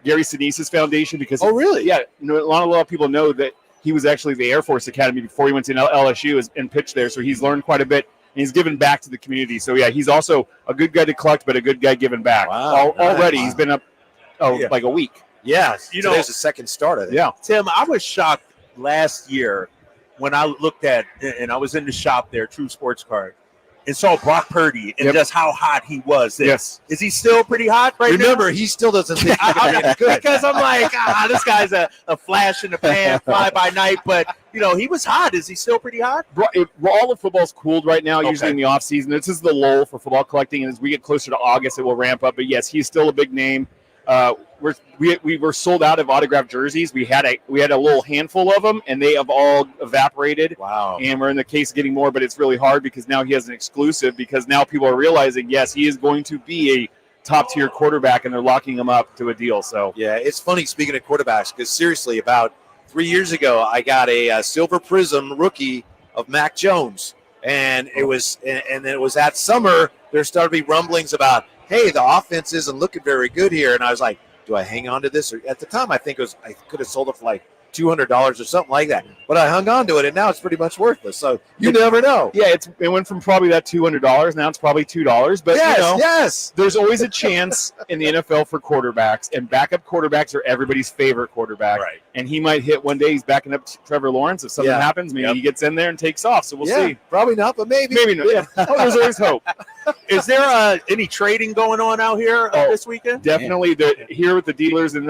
Gary Sinise's foundation because a lot of people know that he was actually the Air Force Academy before he went to LSU and pitched there, so he's learned quite a bit and he's given back to the community. So he's also a good guy to collect, but a good guy giving back. Already he's been up like a week. Today's the second start of it. Tim, I was shocked last year when I looked at and I was in the shop there, True Sports Card, and saw Brock Purdy and just how hot he was. Yes. Is he still pretty hot right now? Remember, he still doesn't think because I'm like, this guy's a flash in the pan, fly by night, but he was hot. Is he still pretty hot? All of football's cooled right now, usually in the off season. This is the lull for football collecting, and as we get closer to August, it will ramp up. But yes, he's still a big name. We were sold out of autographed jerseys. We had a little handful of them, and they have all evaporated. Wow! And we're in the case of getting more, but it's really hard because now he has an exclusive. Because now people are realizing, yes, he is going to be a top tier quarterback, and they're locking him up to a deal. So it's funny speaking of quarterbacks because seriously, about 3 years ago, I got a Silver Prism rookie of Mac Jones, and it was that summer there started to be rumblings about, hey, the offense isn't looking very good here. And I was like, do I hang on to this? Or at the time, I think I could have sold it for like $200 or something like that. But I hung on to it, and now it's pretty much worthless. So you never know. Yeah, it went from probably that $200. Now it's probably $2. But there's always a chance in the NFL for quarterbacks, and backup quarterbacks are everybody's favorite quarterback. Right. And he might hit one day. He's backing up Trevor Lawrence. If something happens, maybe he gets in there and takes off. So we'll see. Probably not, but maybe. Maybe not. Yeah. There's always hope. Is there any trading going on out here this weekend? Definitely. Here with the dealers and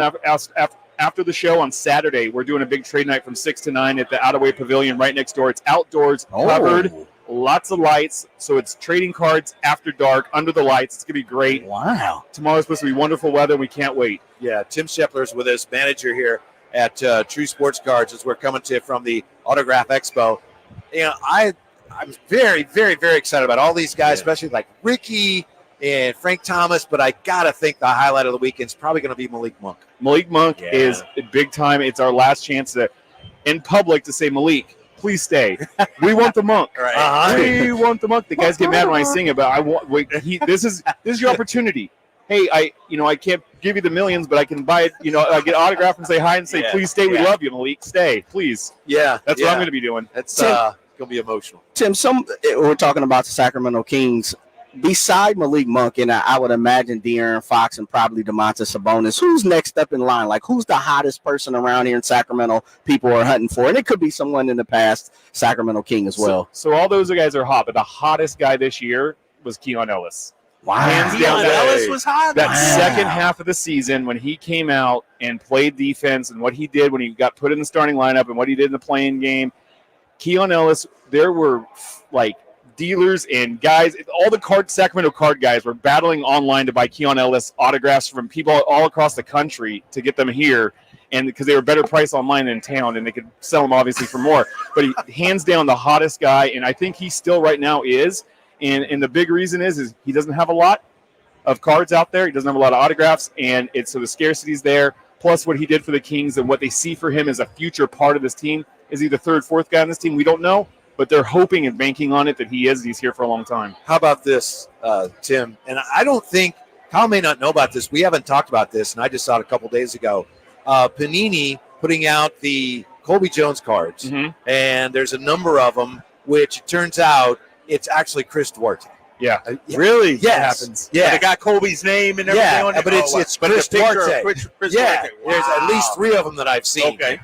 after the show on Saturday, we're doing a big trade night from 6 to 9 at the Out-of-Way Pavilion right next door. It's outdoors, covered, lots of lights. So it's trading cards after dark, under the lights. It's going to be great. Wow. Tomorrow's supposed to be wonderful weather, and we can't wait. Yeah, Tim Shepler's with us, manager here at True Sports Cards, as we're coming to you from the Autograph Expo. I'm very, very, very excited about all these guys, especially like Ricky and Frank Thomas, but I got to think the highlight of the weekend is probably going to be Malik Monk. Malik Monk is big time. It's our last chance in public to say, Malik, please stay. We want the Monk. We want the Monk. The guys get mad when I sing it, but this is your opportunity. Hey, I can't give you the millions, but I can buy it. I get autograph and say hi and say, please stay. We love you, Malik. Stay, please. That's what I'm going to be doing. That's going to be emotional. Tim, we're talking about the Sacramento Kings. Beside Malik Monk, and I would imagine De'Aaron Fox and probably Domantas Sabonis, who's next up in line? Like, who's the hottest person around here in Sacramento people are hunting for? And it could be someone in the past Sacramento King as well. So all those guys are hot, but the hottest guy this year was Keon Ellis. Wow. Hands down, Ellis was hot. That second half of the season when he came out and played defense and what he did when he got put in the starting lineup and what he did in the playing game, Keon Ellis, there were like dealers and guys, all the Sacramento card guys were battling online to buy Keon Ellis autographs from people all across the country to get them here, and because they were better priced online than in town, and they could sell them obviously for more. But he hands down the hottest guy, and I think he still right now is. And the big reason is he doesn't have a lot of cards out there. He doesn't have a lot of autographs, and so the scarcity's there. Plus what he did for the Kings and what they see for him as a future part of this team. Is he the third, fourth guy on this team? We don't know, but they're hoping and banking on it that he is. He's here for a long time. How about this, Tim? And I don't think Kyle may not know about this. We haven't talked about this, and I just saw it a couple days ago. Panini putting out the Colby Jones cards, and there's a number of them, which it turns out it's actually Chris Duarte. Yeah. Really? Yes. That happens. Yeah. But it got Colby's name and everything on it. But it's Chris Duarte. Chris yeah. Duarte. There's at least 3 of them that I've seen. Okay.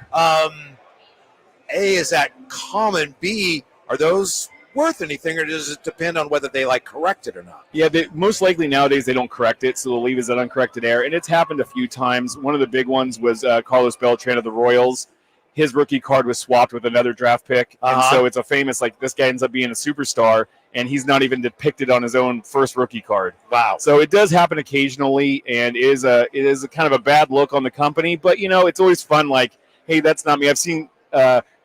A, is that common? B, are those worth anything, or does it depend on whether they correct it or not? Yeah, most likely nowadays they don't correct it, so they'll leave as an uncorrected error. And it's happened a few times. One of the big ones was Carlos Beltran of the Royals. His rookie card was swapped with another draft pick, and so it's a famous, this guy ends up being a superstar, and he's not even depicted on his own first rookie card. Wow. So it does happen occasionally, and it is a kind of a bad look on the company, but, it's always fun, hey, that's not me. I've seen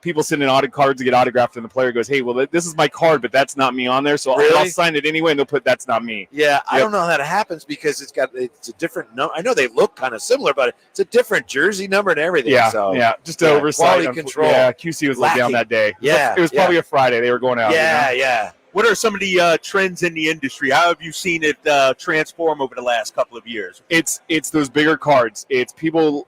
people send in cards to get autographed, and the player goes, hey, well, this is my card, but that's not me on there, so I'll sign it anyway, and they'll put that's not me. Yeah, I don't know how that happens because it's a different number. I know they look kind of similar, but it's a different jersey number and everything. Yeah, so, just oversight. Quality control. Yeah, QC was let down that day. Yeah. It was probably a Friday. They were going out. Yeah. What are some of the trends in the industry? How have you seen it transform over the last couple of years? It's those bigger cards. It's people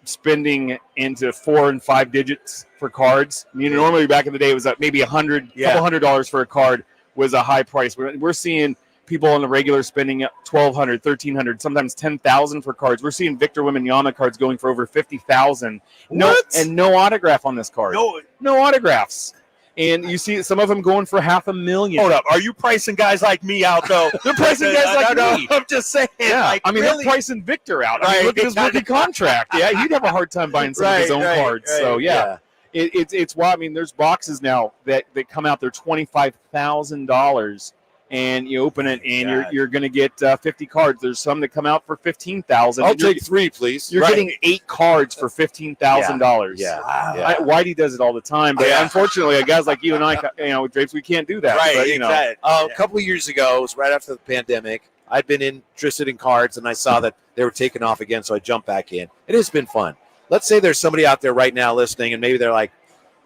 spending into 4 and 5 digits for cards. Normally back in the day it was maybe couple $100 for a card was a high price. We're seeing people on the regular spending $1,200, $1,300, sometimes $10,000 for cards. We're seeing Victor Wembanyama cards going for over $50,000. No autograph on this card. No autographs. And you see some of them going for $500,000. Hold up. Are you pricing guys like me out, though? They're pricing guys like me. I'm just saying. Yeah. They're pricing Victor out. Look at his rookie contract. Yeah, he'd have a hard time buying some of his own cards. So, yeah. It's wild. There's boxes now that come out. They're $25,000. And you open it, and you're going to get 50 cards. There's some that come out for $15,000. I'll take 3, please. You're getting 8 cards for $15,000. Yeah. Whitey does it all the time, but unfortunately, guys like you and I, Drapes, we can't do that. Right. But, exactly. A couple of years ago, it was right after the pandemic. I'd been interested in cards, and I saw that they were taking off again, so I jumped back in. It has been fun. Let's say there's somebody out there right now listening, and maybe they're like,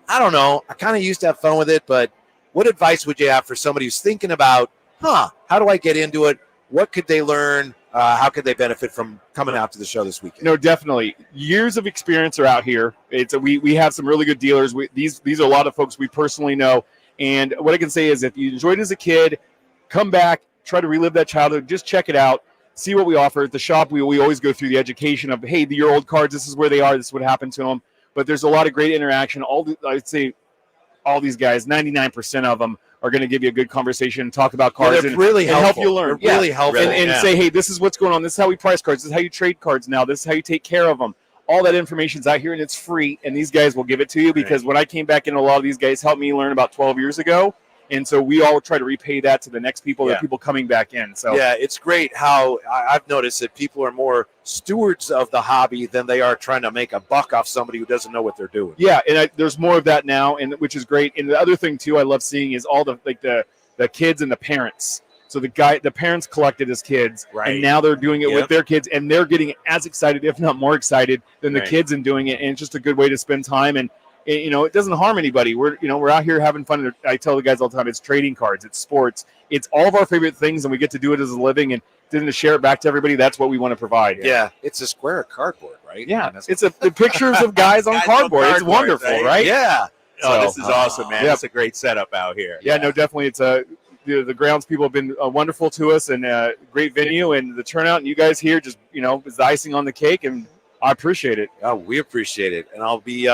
I don't know, I kind of used to have fun with it, but what advice would you have for somebody who's thinking about, how do I get into it? What could they learn? How could they benefit from coming out to the show this weekend? No, definitely. Years of experience are out here. We have some really good dealers. These are a lot of folks we personally know. And what I can say is if you enjoyed it as a kid, come back, try to relive that childhood, just check it out, see what we offer. At the shop, we always go through the education of, hey, your old cards, this is where they are, this is what happened to them. But there's a lot of great interaction. I'd say all these guys, 99% of them, are going to give you a good conversation, talk about cards, and help you learn. They're really helpful. And say, hey, this is what's going on. This is how we price cards. This is how you trade cards now. This is how you take care of them. All that information's out here, and it's free, and these guys will give it to you because when I came back in, a lot of these guys helped me learn about 12 years ago, and so we all try to repay that to the next people, the people coming back in. So it's great how I've noticed that people are more stewards of the hobby than they are trying to make a buck off somebody who doesn't know what they're doing. Yeah, and there's more of that now, and which is great. And the other thing, too, I love seeing is all the kids and the parents. So the parents collected as kids, and now they're doing it with their kids, and they're getting as excited, if not more excited, than the kids in doing it. And it's just a good way to spend time. And it doesn't harm anybody. We're out here having fun. I tell the guys all the time, it's trading cards, it's sports, it's all of our favorite things, and we get to do it as a living and then to share it back to everybody. That's what we want to provide. Yeah, it's a square of cardboard, right? Yeah, it's the pictures of guys on cardboard. It's wonderful, right? Yeah. This is awesome, man. It's a great setup out here. Yeah, no, definitely. It's the grounds people have been wonderful to us, and great venue, and the turnout, and you guys here just is the icing on the cake, and I appreciate it. Oh, we appreciate it, and I'll be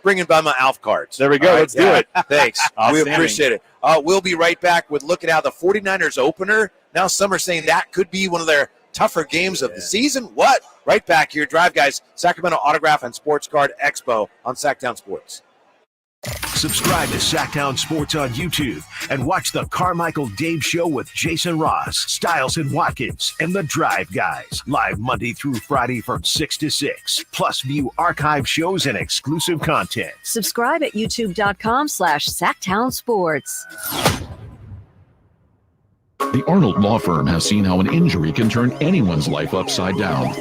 bringing by my Alf cards. There we go. Let's do it. Thanks. We appreciate it. We'll be right back with looking at the 49ers opener. Now some are saying that could be one of their tougher games of the season. What? Right back here. Drive Guys, Sacramento Autograph and Sports Card Expo on Sacktown Sports. Subscribe to Sacktown Sports on YouTube and watch the Carmichael Dave Show with Jason Ross, Stiles and Watkins, and the Drive Guys, live Monday through Friday from 6 to 6. Plus, view archive shows and exclusive content. Subscribe at youtube.com/Sacktown Sports. The Arnold Law Firm has seen how an injury can turn anyone's life upside down.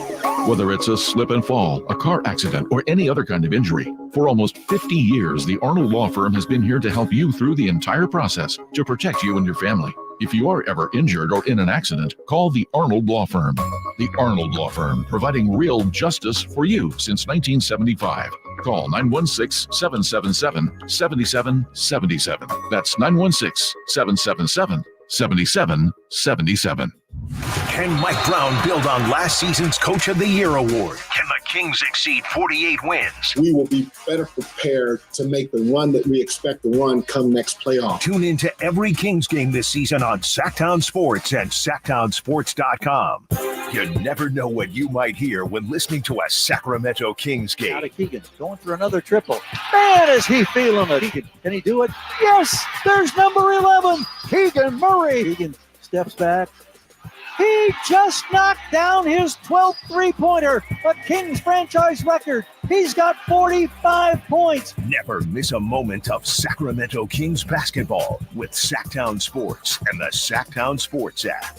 Whether it's a slip and fall, a car accident, or any other kind of injury. For almost 50 years, the Arnold Law Firm has been here to help you through the entire process to protect you and your family. If you are ever injured or in an accident, call the Arnold Law Firm. The Arnold Law Firm, providing real justice for you since 1975. Call 916-777-7777. That's 916-777-7777. Can Mike Brown build on last season's Coach of the Year award? Can the Kings exceed 48 wins? We will be better prepared to make the run that we expect to run come next playoff. Tune into every Kings game this season on Sacktown Sports and SacktownSports.com. You never know what you might hear when listening to a Sacramento Kings game. Out of Keegan, going for another triple. Man, is he feeling it. Can he do it? Yes, there's number 11, Keegan Murray. Keegan steps back. He just knocked down his 12th three-pointer, a Kings franchise record. He's got 45 points. Never miss a moment of Sacramento Kings basketball with Sacktown Sports and the Sacktown Sports app.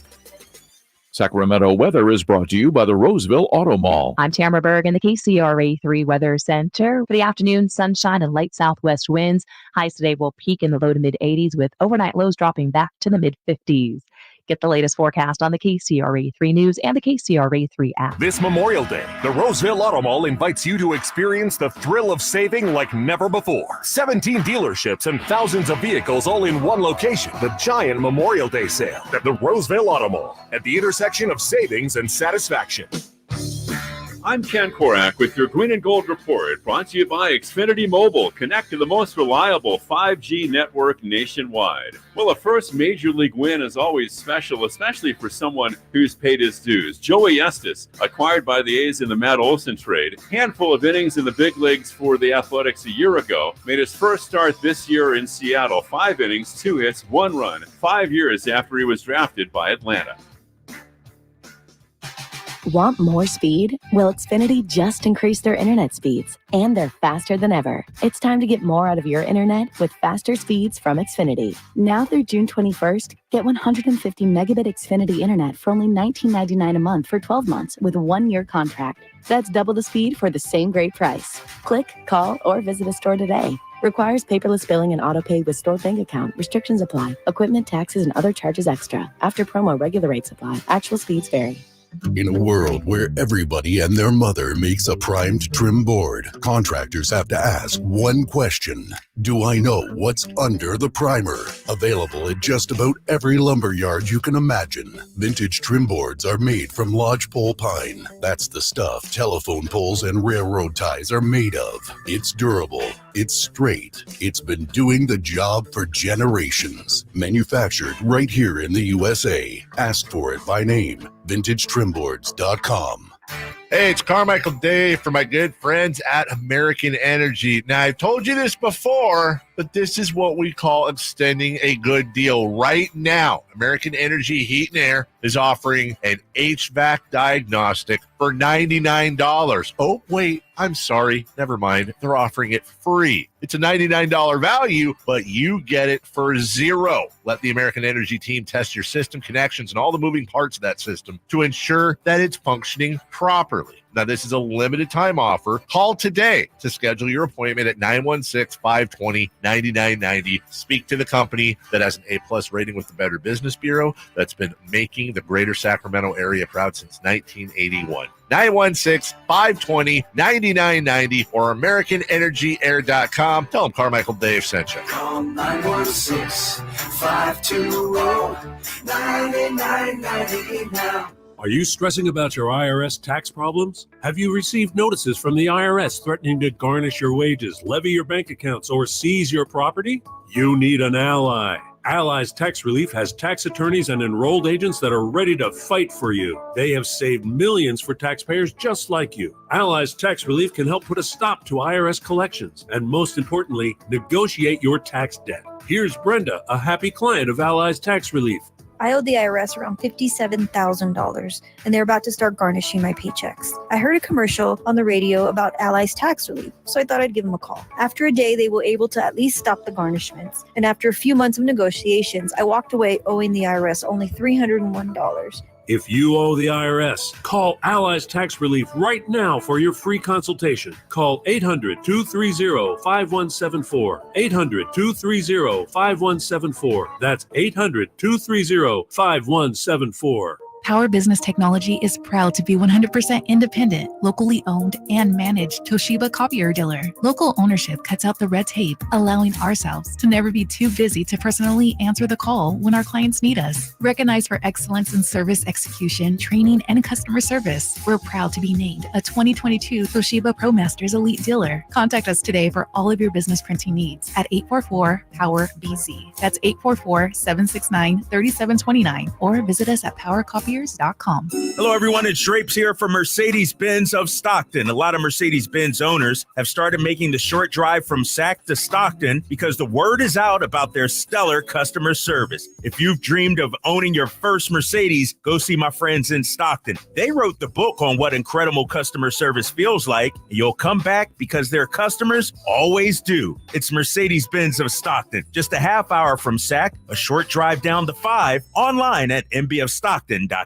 Sacramento weather is brought to you by the Roseville Auto Mall. I'm Tamara Berg in the KCRA 3 Weather Center. For the afternoon, sunshine and light southwest winds. Highs today will peak in the low to mid-80s with overnight lows dropping back to the mid-50s. Get the latest forecast on the KCRA 3 News and the KCRA 3 app. This Memorial Day, the Roseville Auto Mall invites you to experience the thrill of saving like never before. 17 dealerships and thousands of vehicles all in one location. The giant Memorial Day sale at the Roseville Auto Mall at the intersection of savings and satisfaction. I'm Ken Korak with your Green and Gold Report, brought to you by Xfinity Mobile. Connect to the most reliable 5G network nationwide. Well, a first Major League win is always special, especially for someone who's paid his dues. Joey Estes, acquired by the A's in the Matt Olson trade, handful of innings in the big leagues for the Athletics a year ago, made his first start this year in Seattle. 5 innings, 2 hits, 1 run, 5 years after he was drafted by Atlanta. Want more speed? Well, Xfinity just increased their internet speeds, and they're faster than ever. It's time to get more out of your internet with faster speeds from Xfinity. Now through June 21st, get 150 megabit Xfinity internet for only $19.99 a month for 12 months with a 1-year contract. That's double the speed for the same great price. Click, call, or visit a store today. Requires paperless billing and auto-pay with stored bank account. Restrictions apply. Equipment, taxes, and other charges extra. After promo, regular rates apply. Actual speeds vary. In a world where everybody and their mother makes a primed trim board, contractors have to ask one question. Do I know what's under the primer? Available at just about every lumber yard you can imagine. Vintage trim boards are made from lodgepole pine. That's the stuff telephone poles and railroad ties are made of. It's durable. It's straight. It's been doing the job for generations. Manufactured right here in the USA. Ask for it by name. VintageTrimboards.com. Hey, it's Carmichael Day for my good friends at American Energy. Now, I've told you this before, but this is what we call extending a good deal. Right now, American Energy Heat and Air is offering an HVAC diagnostic for $99. Oh, wait, I'm sorry. Never mind. They're offering it free. It's a $99 value, but you get it for $0. Let the American Energy team test your system connections and all the moving parts of that system to ensure that it's functioning properly. Now, this is a limited time offer. Call today to schedule your appointment at 916-520-9990. Speak to the company that has an A+ rating with the Better Business Bureau that's been making the greater Sacramento area proud since 1981. 916-520-9990 or AmericanEnergyAir.com. Tell them Carmichael Dave sent you. Call 916-520-9990 now. Are you stressing about your IRS tax problems? Have you received notices from the IRS threatening to garnish your wages, levy your bank accounts, or seize your property? You need an ally. Allies Tax Relief has tax attorneys and enrolled agents that are ready to fight for you. They have saved millions for taxpayers just like you. Allies Tax Relief can help put a stop to IRS collections and, most importantly, negotiate your tax debt. Here's Brenda, a happy client of Allies Tax Relief. I owed the IRS around $57,000, and they're about to start garnishing my paychecks. I heard a commercial on the radio about Allies Tax Relief, so I thought I'd give them a call. After a day, they were able to at least stop the garnishments, and after a few months of negotiations, I walked away owing the IRS only $301. If you owe the IRS, call Allies Tax Relief right now for your free consultation. Call 800-230-5174. 800-230-5174. That's 800-230-5174. Power Business Technology is proud to be 100% independent, locally owned, and managed Toshiba copier dealer. Local ownership cuts out the red tape, allowing ourselves to never be too busy to personally answer the call when our clients need us. Recognized for excellence in service execution, training, and customer service, we're proud to be named a 2022 Toshiba ProMasters Elite Dealer. Contact us today for all of your business printing needs at 844-POWER-BZ. That's 844-769-3729, or visit us at PowerCopier.com. Hello, everyone. It's Drapes here for Mercedes-Benz of Stockton. A lot of Mercedes-Benz owners have started making the short drive from Sac to Stockton because the word is out about their stellar customer service. If you've dreamed of owning your first Mercedes, go see my friends in Stockton. They wrote the book on what incredible customer service feels like. You'll come back because their customers always do. It's Mercedes-Benz of Stockton, just a half hour from Sac, a short drive down the 5, online at mbfstockton.com.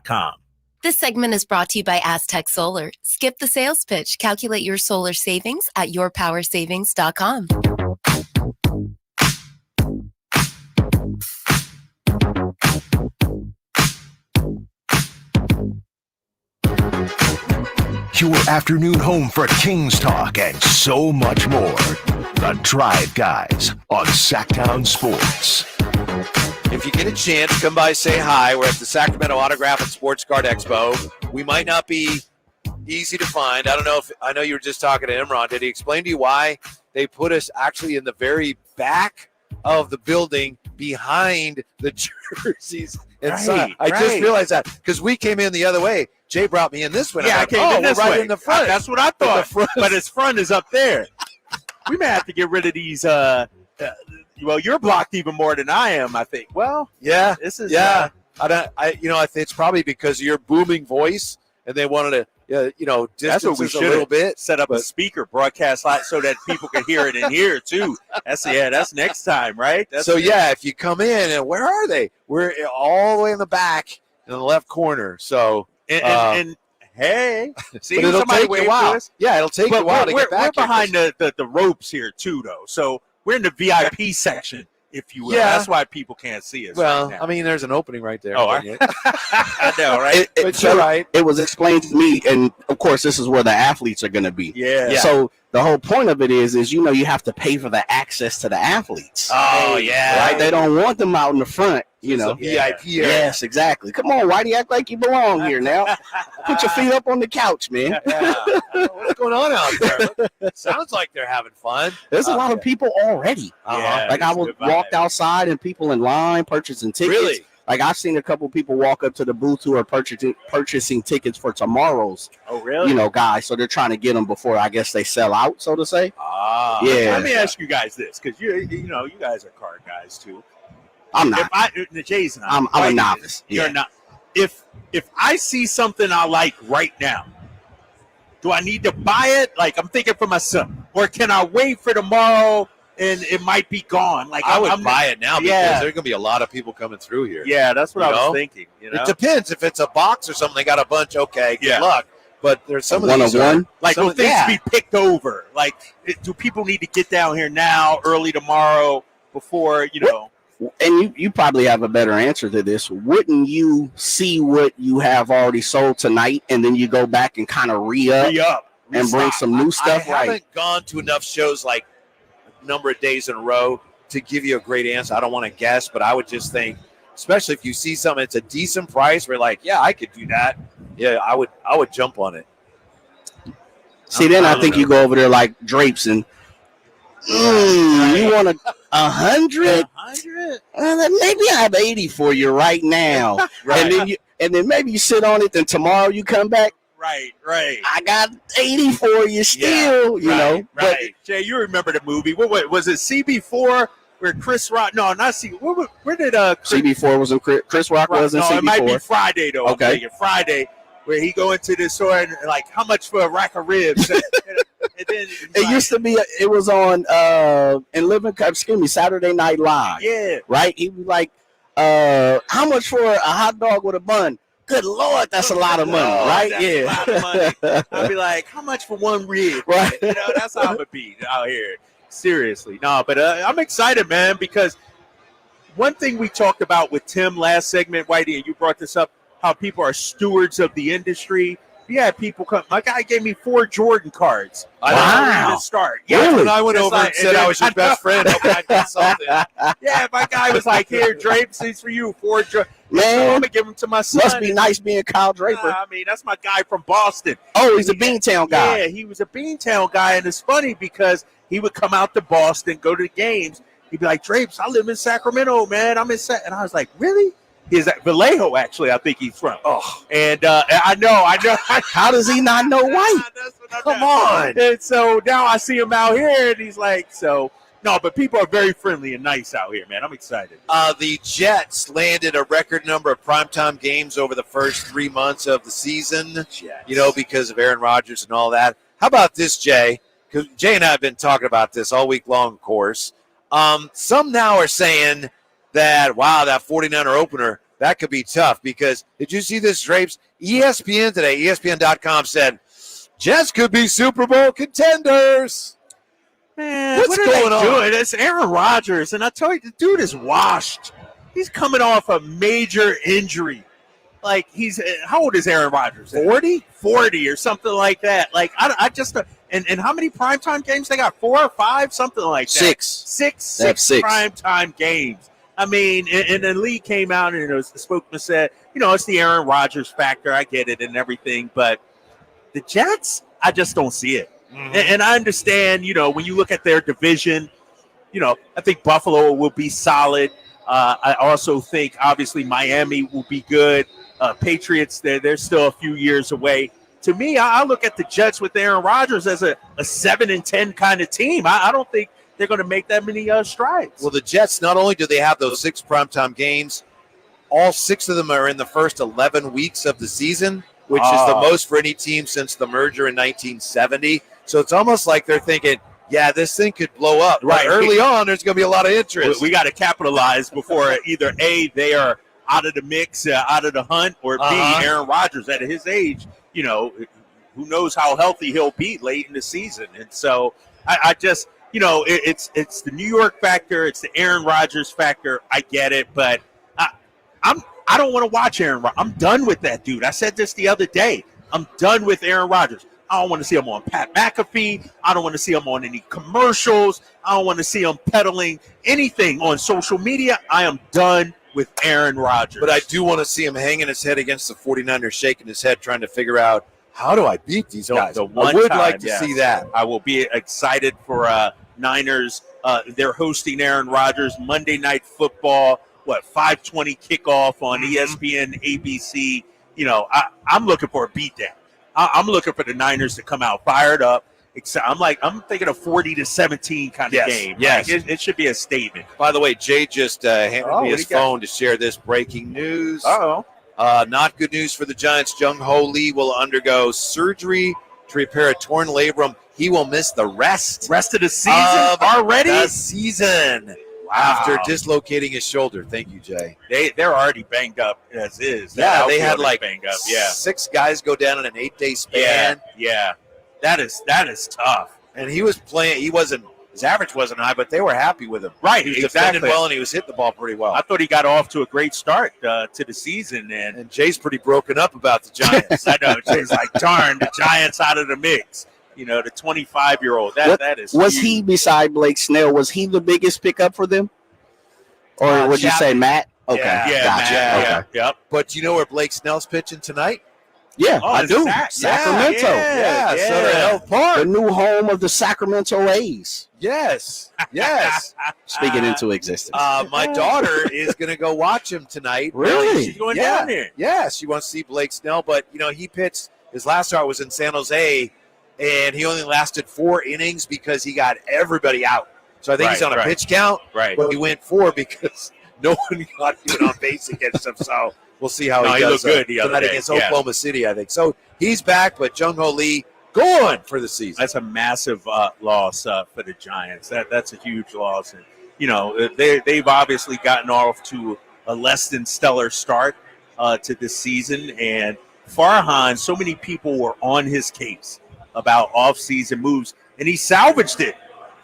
This segment is brought to you by Aztec Solar. Skip the sales pitch. Calculate your solar savings at yourpowersavings.com. Your afternoon home for Kings talk and so much more. The Drive Guys on Sacktown Sports. If you get a chance, come by, say hi. We're at the Sacramento Autograph and Sports Card Expo. We might not be easy to find. I know you were just talking to Imran. Did he explain to you why they put us actually in the very back of the building behind the jerseys inside? I just realized that because we came in the other way. Jay brought me in this way. Yeah, I came in this way. In the front. That's what I thought. But his front is up there. We may have to get rid of these. Well, you're blocked even more than I am, I think. Well, yeah, this is I think it's probably because of your booming voice, and they wanted to, distance that's what we should a little bit. Set up a speaker broadcast light so that people can hear it in here too. That's next time, right? If you come in and where are they? We're all the way in the back in the left corner. So and hey, see, but it'll take you a while. Yeah, it'll take you a while to get back. We're behind the ropes here too, though. So we're in the VIP section, if you will. Yeah. That's why people can't see us. Well, right now. I mean, there's an opening right there. Oh, I know, right? It was explained to me, and of course, this is where the athletes are going to be. Yeah. So the whole point of it is you have to pay for the access to the athletes. Oh, yeah. Right? They don't want them out in the front. VIP area. Yes, exactly. Come on, Whitey, act like you belong here now. Put your feet up on the couch, man. Yeah. What's going on out there? Sounds like they're having fun. There's a lot of people already. Like I walked outside and people in line purchasing tickets. Really? Like I've seen a couple people walk up to the booth who are purchasing tickets for tomorrow's. Oh, really? Guys. So they're trying to get them before I guess they sell out, so to say. Yeah. Let me ask you guys this, because you guys are card guys too. I'm not. Jason, I'm a novice. You're not. If I see something I like right now, do I need to buy it? Like I'm thinking for myself, or can I wait for tomorrow and it might be gone? Like I would buy it now because there's going to be a lot of people coming through here. Yeah, that's what I was thinking. It depends. If it's a box or something, they got a bunch. Okay, good luck. But there's some of these like will things be picked over? Like do people need to get down here now, early tomorrow, before And you probably have a better answer to this. Wouldn't you see what you have already sold tonight, and then you go back and kind of re-up and bring some new stuff? I haven't gone to enough shows like a number of days in a row to give you a great answer. I don't want to guess, but I would just think, especially if you see something, it's a decent price. We're like, yeah, I could do that. Yeah, I would jump on it. See, then I think you go over there like Drapes and You want 100? 100? Maybe I have 80 for you right now. Right. And then maybe you sit on it, then tomorrow you come back. Right. I got 80 for you still, you know. Right. Jay, you remember the movie. What was it, CB4? Where Chris Rock? No, not C. Where did CB4 was in Chris Rock was in CB4? No, it might be Friday though. Okay. I'm thinking Friday, where he go into this store and like, how much for a rack of ribs? and then it used to be. It was on Saturday Night Live. Yeah. Right. He was like, how much for a hot dog with a bun? Good Lord, that's a lot of money, right? That's a lot of money. I'll be like, how much for one rib? Right. You know, that's how I'm gonna be out here. Seriously. No, but I'm excited, man, because one thing we talked about with Tim last segment, Whitey, and you brought this up, how people are stewards of the industry. You had people come. My guy gave me 4 Jordan cards. Wow. To start. Yeah, really? when I went over and said I was your best friend, hoping I'd get something. Yeah, my guy was like, here, Drapes, these for you. 4 Jordan. Man, so I'm going to give them to my son. Must be nice being Kyle Draper. I mean, that's my guy from Boston. Oh, he's a Beantown guy. Yeah, he was a Beantown guy, and it's funny because he would come out to Boston, go to the games. He'd be like, Drapes, I live in Sacramento, man. I'm in and I was like, really? He's at Vallejo, actually, I think he's from. Oh. And I know. How does he not know white? Come on. And so now I see him out here, and he's like, so. No, but people are very friendly and nice out here, man. I'm excited. The Jets landed a record number of primetime games over the first 3 months of the season, you know, because of Aaron Rodgers and all that. How about this, Jay? Because Jay and I have been talking about this all week long, of course. Some now are saying that, wow, that 49er opener, that could be tough because did you see this, Drapes? ESPN today, ESPN.com said, Jets could be Super Bowl contenders. Man, what's going on? Doing? It's Aaron Rodgers, and I tell you, the dude is washed. He's coming off a major injury. Like, how old is Aaron Rodgers? 40? 40 or something like that. Like, I just and how many primetime games they got? 4 or 5, something like that. Six primetime games. I mean, and the league came out and the spokesman said, you know, it's the Aaron Rodgers factor. I get it and everything, but the Jets, I just don't see it. Mm-hmm. And I understand, you know, when you look at their division, you know, I think Buffalo will be solid. I also think, obviously, Miami will be good. Patriots, they're still a few years away. To me, I look at the Jets with Aaron Rodgers as a 7-10 kind of team. I don't think they're going to make that many strides. Well, the Jets, not only do they have those 6 primetime games, all 6 of them are in the first 11 weeks of the season, which is the most for any team since the merger in 1970. So it's almost like they're thinking, yeah, this thing could blow up. Right. But early on, there's going to be a lot of interest. We got to capitalize before either A, they are out of the mix, out of the hunt, or B, Aaron Rodgers at his age, you know, who knows how healthy he'll be late in the season. And so I just, you know, it's the New York factor. It's the Aaron Rodgers factor. I get it, but I don't want to watch Aaron Rodgers. I'm done with that dude. I said this the other day. I'm done with Aaron Rodgers. I don't want to see him on Pat McAfee. I don't want to see him on any commercials. I don't want to see him peddling anything on social media. I am done with Aaron Rodgers. But I do want to see him hanging his head against the 49ers, shaking his head, trying to figure out, how do I beat these guys? I would like to see that. I will be excited for Niners. They're hosting Aaron Rodgers Monday Night Football. 5:20 kickoff on ESPN, ABC. You know, I'm looking for a beatdown. I'm looking for the Niners to come out fired up. I'm thinking a 40-17 kind of game. Yes, like it should be a statement. By the way, Jay just handed me his phone to share this breaking news. Not good news for the Giants. Jung-Ho Lee will undergo surgery to repair a torn labrum. He will miss the rest of the season already. The season. Wow. After dislocating his shoulder. Thank you, Jay. They're already banged up as is. Yeah, they had like banged up. Yeah, 6 guys go down in an 8-day span. Yeah. That is tough. And he was playing. His average wasn't high, but they were happy with him. Right, he was defending well, and he was hitting the ball pretty well. I thought he got off to a great start to the season, and Jay's pretty broken up about the Giants. I know. Jay's like, darn, the Giants out of the mix. You know, the 25-year-old. That is. Was huge. he, beside Blake Snell, was he the biggest pickup for them? Or would you say Matt? Okay, yeah, gotcha. Matt, okay. Yep. But you know where Blake Snell's pitching tonight? Yeah, Oh, I do. Sacramento. Yeah. Southern Health Park. The new home of the Sacramento A's. Yes. Speaking into existence. My daughter is going to go watch him tonight. Really? She's going down there. Yeah, she wants to see Blake Snell, but he pitched his last start was in San Jose, and he only lasted 4 innings because he got everybody out. So I think he's on a pitch count, but he went 4 because no one got even on base against him. So we'll see how he does. He looked good the other tonight day. against Oklahoma City, I think. So he's back, but Jung-Ho Lee gone for the season. That's a massive loss for the Giants. That's a huge loss, and they've obviously gotten off to a less than stellar start to this season. And Farhan, so many people were on his case about off-season moves, and he salvaged it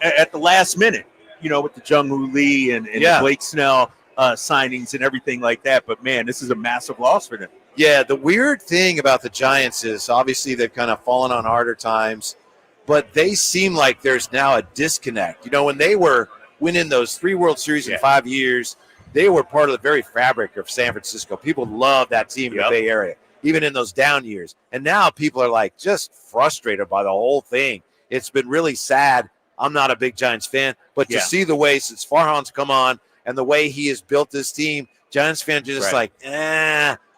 at the last minute. With the Jung-Ho Lee and the Blake Snell signings and everything like that. But man, this is a massive loss for them. Yeah, the weird thing about the Giants is obviously they've kind of fallen on harder times, but they seem like there's now a disconnect. When they were winning those 3 World Series in 5 years, they were part of the very fabric of San Francisco. People love that team in the Bay Area, even in those down years. And now people are like just frustrated by the whole thing. It's been really sad. I'm not a big Giants fan, but to see the way since Farhan's come on and the way he has built this team, Giants fans are just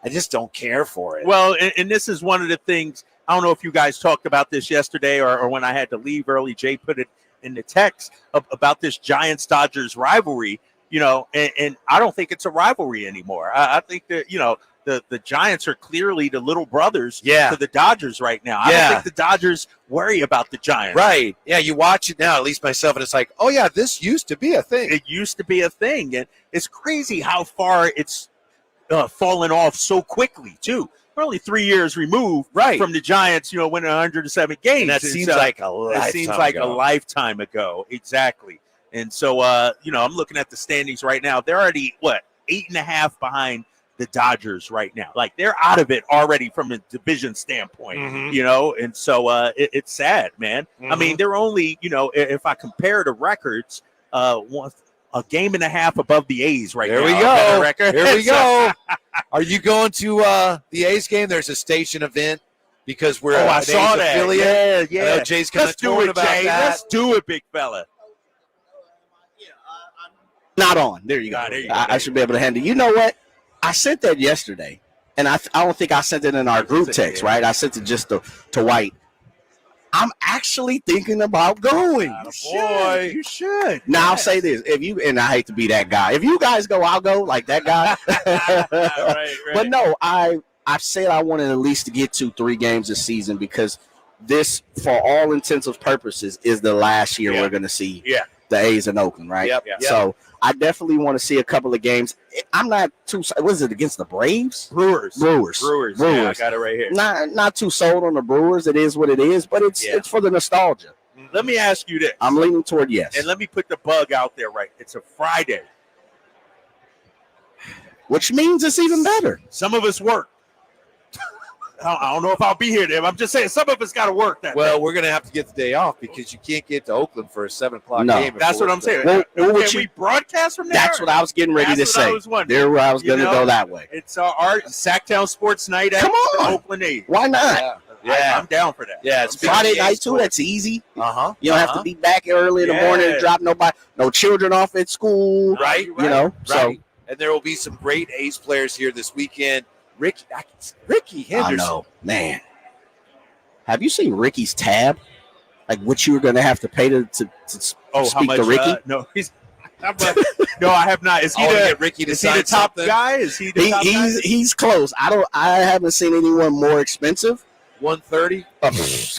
I just don't care for it. Well, and this is one of the things, I don't know if you guys talked about this yesterday or when I had to leave early, Jay put it in the text about this Giants-Dodgers rivalry, and I don't think it's a rivalry anymore. I think that, the Giants are clearly the little brothers to the Dodgers right now. I don't think the Dodgers worry about the Giants. Right. Yeah, you watch it now, at least myself, and it's like, oh, yeah, this used to be a thing. It used to be a thing, and it's crazy how far it's fallen off so quickly, too. We're only 3 years removed from the Giants, winning 107 games. And that seems like a lifetime It seems like ago. a lifetime ago. Exactly. And so, I'm looking at the standings right now. They're already, 8.5 behind the Dodgers right now. Like, they're out of it already from a division standpoint, and so it's sad, man. I mean, they're only, if I compare the records, a game and a half above the A's right There now. we go. Record. Here we go. Are you going to the A's game? There's a station event because we're I an saw A's that. affiliate. Yeah. I know Jay's kind of Let's do torn it, about Jay. that. Let's do it, big fella. Not on. There you go. There you go. I should be able to handle it. You know what? I sent that yesterday, and I don't think I sent it in our group text, right? I sent it just to White. I'm actually thinking about going. You should. Now I'll say this: if you, and I hate to be that guy, if you guys go, I'll go like that guy. right. But no, I said I wanted at least to get to 3 games this season because this, for all intents and purposes, is the last year we're going to see the A's in Oakland, right? Yep. So I definitely want to see a couple of games. I'm not too. Was it against the Braves? Brewers. Yeah, I got it right here. Not too sold on the Brewers. It is what it is, but it's for the nostalgia. Let me ask you this. I'm leaning toward yes. And let me put the bug out there, right? It's a Friday. Which means it's even better. Some of us work. I don't know if I'll be here then. I'm just saying some of us got to work that Well, day. we're going to have to get the day off because you can't get to Oakland for a 7 o'clock No. game. That's what I'm saying. Well, Can what we broadcast from there? That's what I was getting ready That's to what say. I was wondering. There where I was You going to know, go that way. It's our Sacktown Sports Night at Come the on. Oakland A's. Why not? I'm down for that. Yeah, it's Friday night too. That's easy. Uh-huh. You don't have to be back early in the morning and drop no children off at school. Right. You know. So And there will be some great A's players here this weekend. Ricky Henderson. I know, man. Have you seen Ricky's tab? Like what you were going to have to pay to how speak much, to Ricky? No, no, I have not. Is he get Ricky to is he sign the top something? guy? Is he the top guy? He's close. I haven't seen anyone more expensive. 130.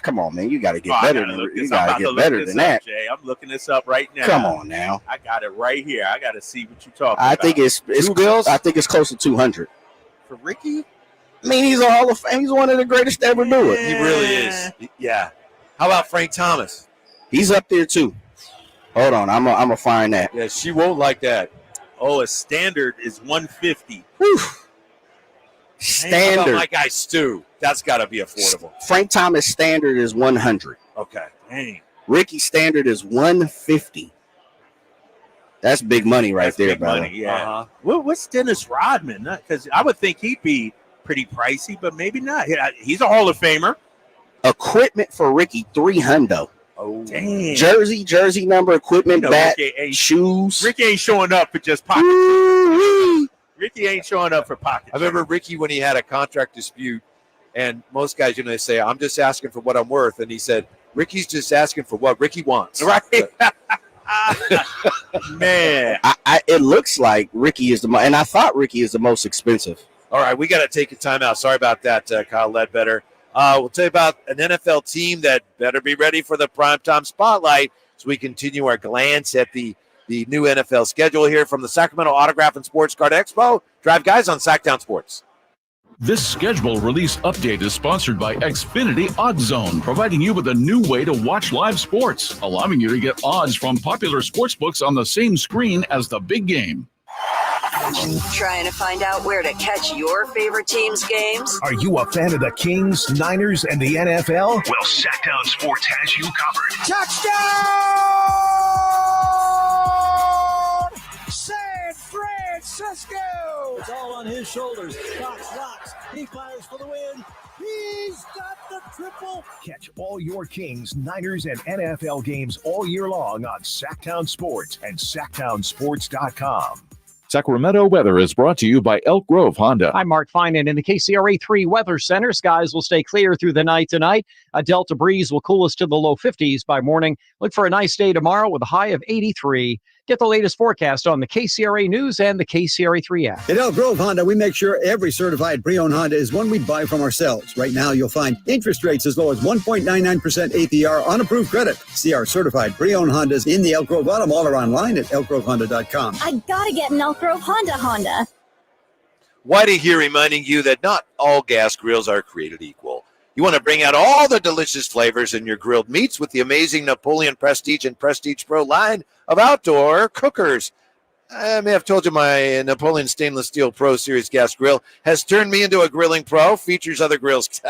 Come on, man. You got to get I better gotta than look you this- got I'm to about get look better this than up, that. Jay. I'm looking this up right now. Come on now. I got it right here. I got to see what you're talking I about. think it's $2 bills? I think it's close to 200. For Ricky? I mean, he's a Hall of Fame. He's one of the greatest to ever do it. He really is. Yeah. How about Frank Thomas? He's up there too. Hold on, I'm gonna find that. Yeah, she won't like that. Oh, a standard is 150. Whew. How about Standard. my guy Stu? That's got to be affordable. Frank Thomas standard is 100. Okay. Dang. Ricky standard is 150. That's big money right That's there, big brother. money, yeah. Uh-huh. What's Dennis Rodman? Because I would think he'd be pretty pricey, but maybe not. He's a Hall of Famer. Equipment for Ricky, $300. Oh, dang. Jersey number, equipment, bat, shoes. Ricky ain't showing up for just pocket. Ricky ain't showing up for pocket. I remember Ricky when he had a contract dispute, and most guys, they say, I'm just asking for what I'm worth. And he said, Ricky's just asking for what Ricky wants. Right. Man. It looks like Ricky is and I thought Ricky is the most expensive. All right, we got to take a timeout. Sorry about that, Kyle Ledbetter. We'll tell you about an NFL team that better be ready for the primetime spotlight as we continue our glance at the new NFL schedule here from the Sacramento Autograph and Sports Card Expo. Drive Guys on Sacktown Sports. This schedule release update is sponsored by Xfinity Odds Zone, providing you with a new way to watch live sports, allowing you to get odds from popular sportsbooks on the same screen as the big game. Trying to find out where to catch your favorite team's games? Are you a fan of the Kings, Niners, and the NFL? Well, Sacktown Sports has you covered. Touchdown! San Francisco! It's all on his shoulders. Fox rocks. He fires for the win. He's got the triple. Catch all your Kings, Niners, and NFL games all year long on Sacktown Sports and SacktownSports.com. Sacramento weather is brought to you by Elk Grove Honda. I'm Mark Finan in the KCRA 3 Weather Center. Skies will stay clear through the night tonight. A Delta breeze will cool us to the low 50s by morning. Look for a nice day tomorrow with a high of 83. Get the latest forecast on the KCRA News and the KCRA 3 app. At Elk Grove Honda, we make sure every certified pre-owned Honda is one we buy from ourselves. Right now, you'll find interest rates as low as 1.99% APR on approved credit. See our certified pre-owned Hondas in the Elk Grove Auto Mall or online at elkgrovehonda.com. I gotta get an Elk Grove Honda. Whitey here reminding you that not all gas grills are created equal. You want to bring out all the delicious flavors in your grilled meats with the amazing Napoleon Prestige and Prestige Pro line of outdoor cookers. I may have told you my Napoleon Stainless Steel Pro Series gas grill has turned me into a grilling pro. Features other grills.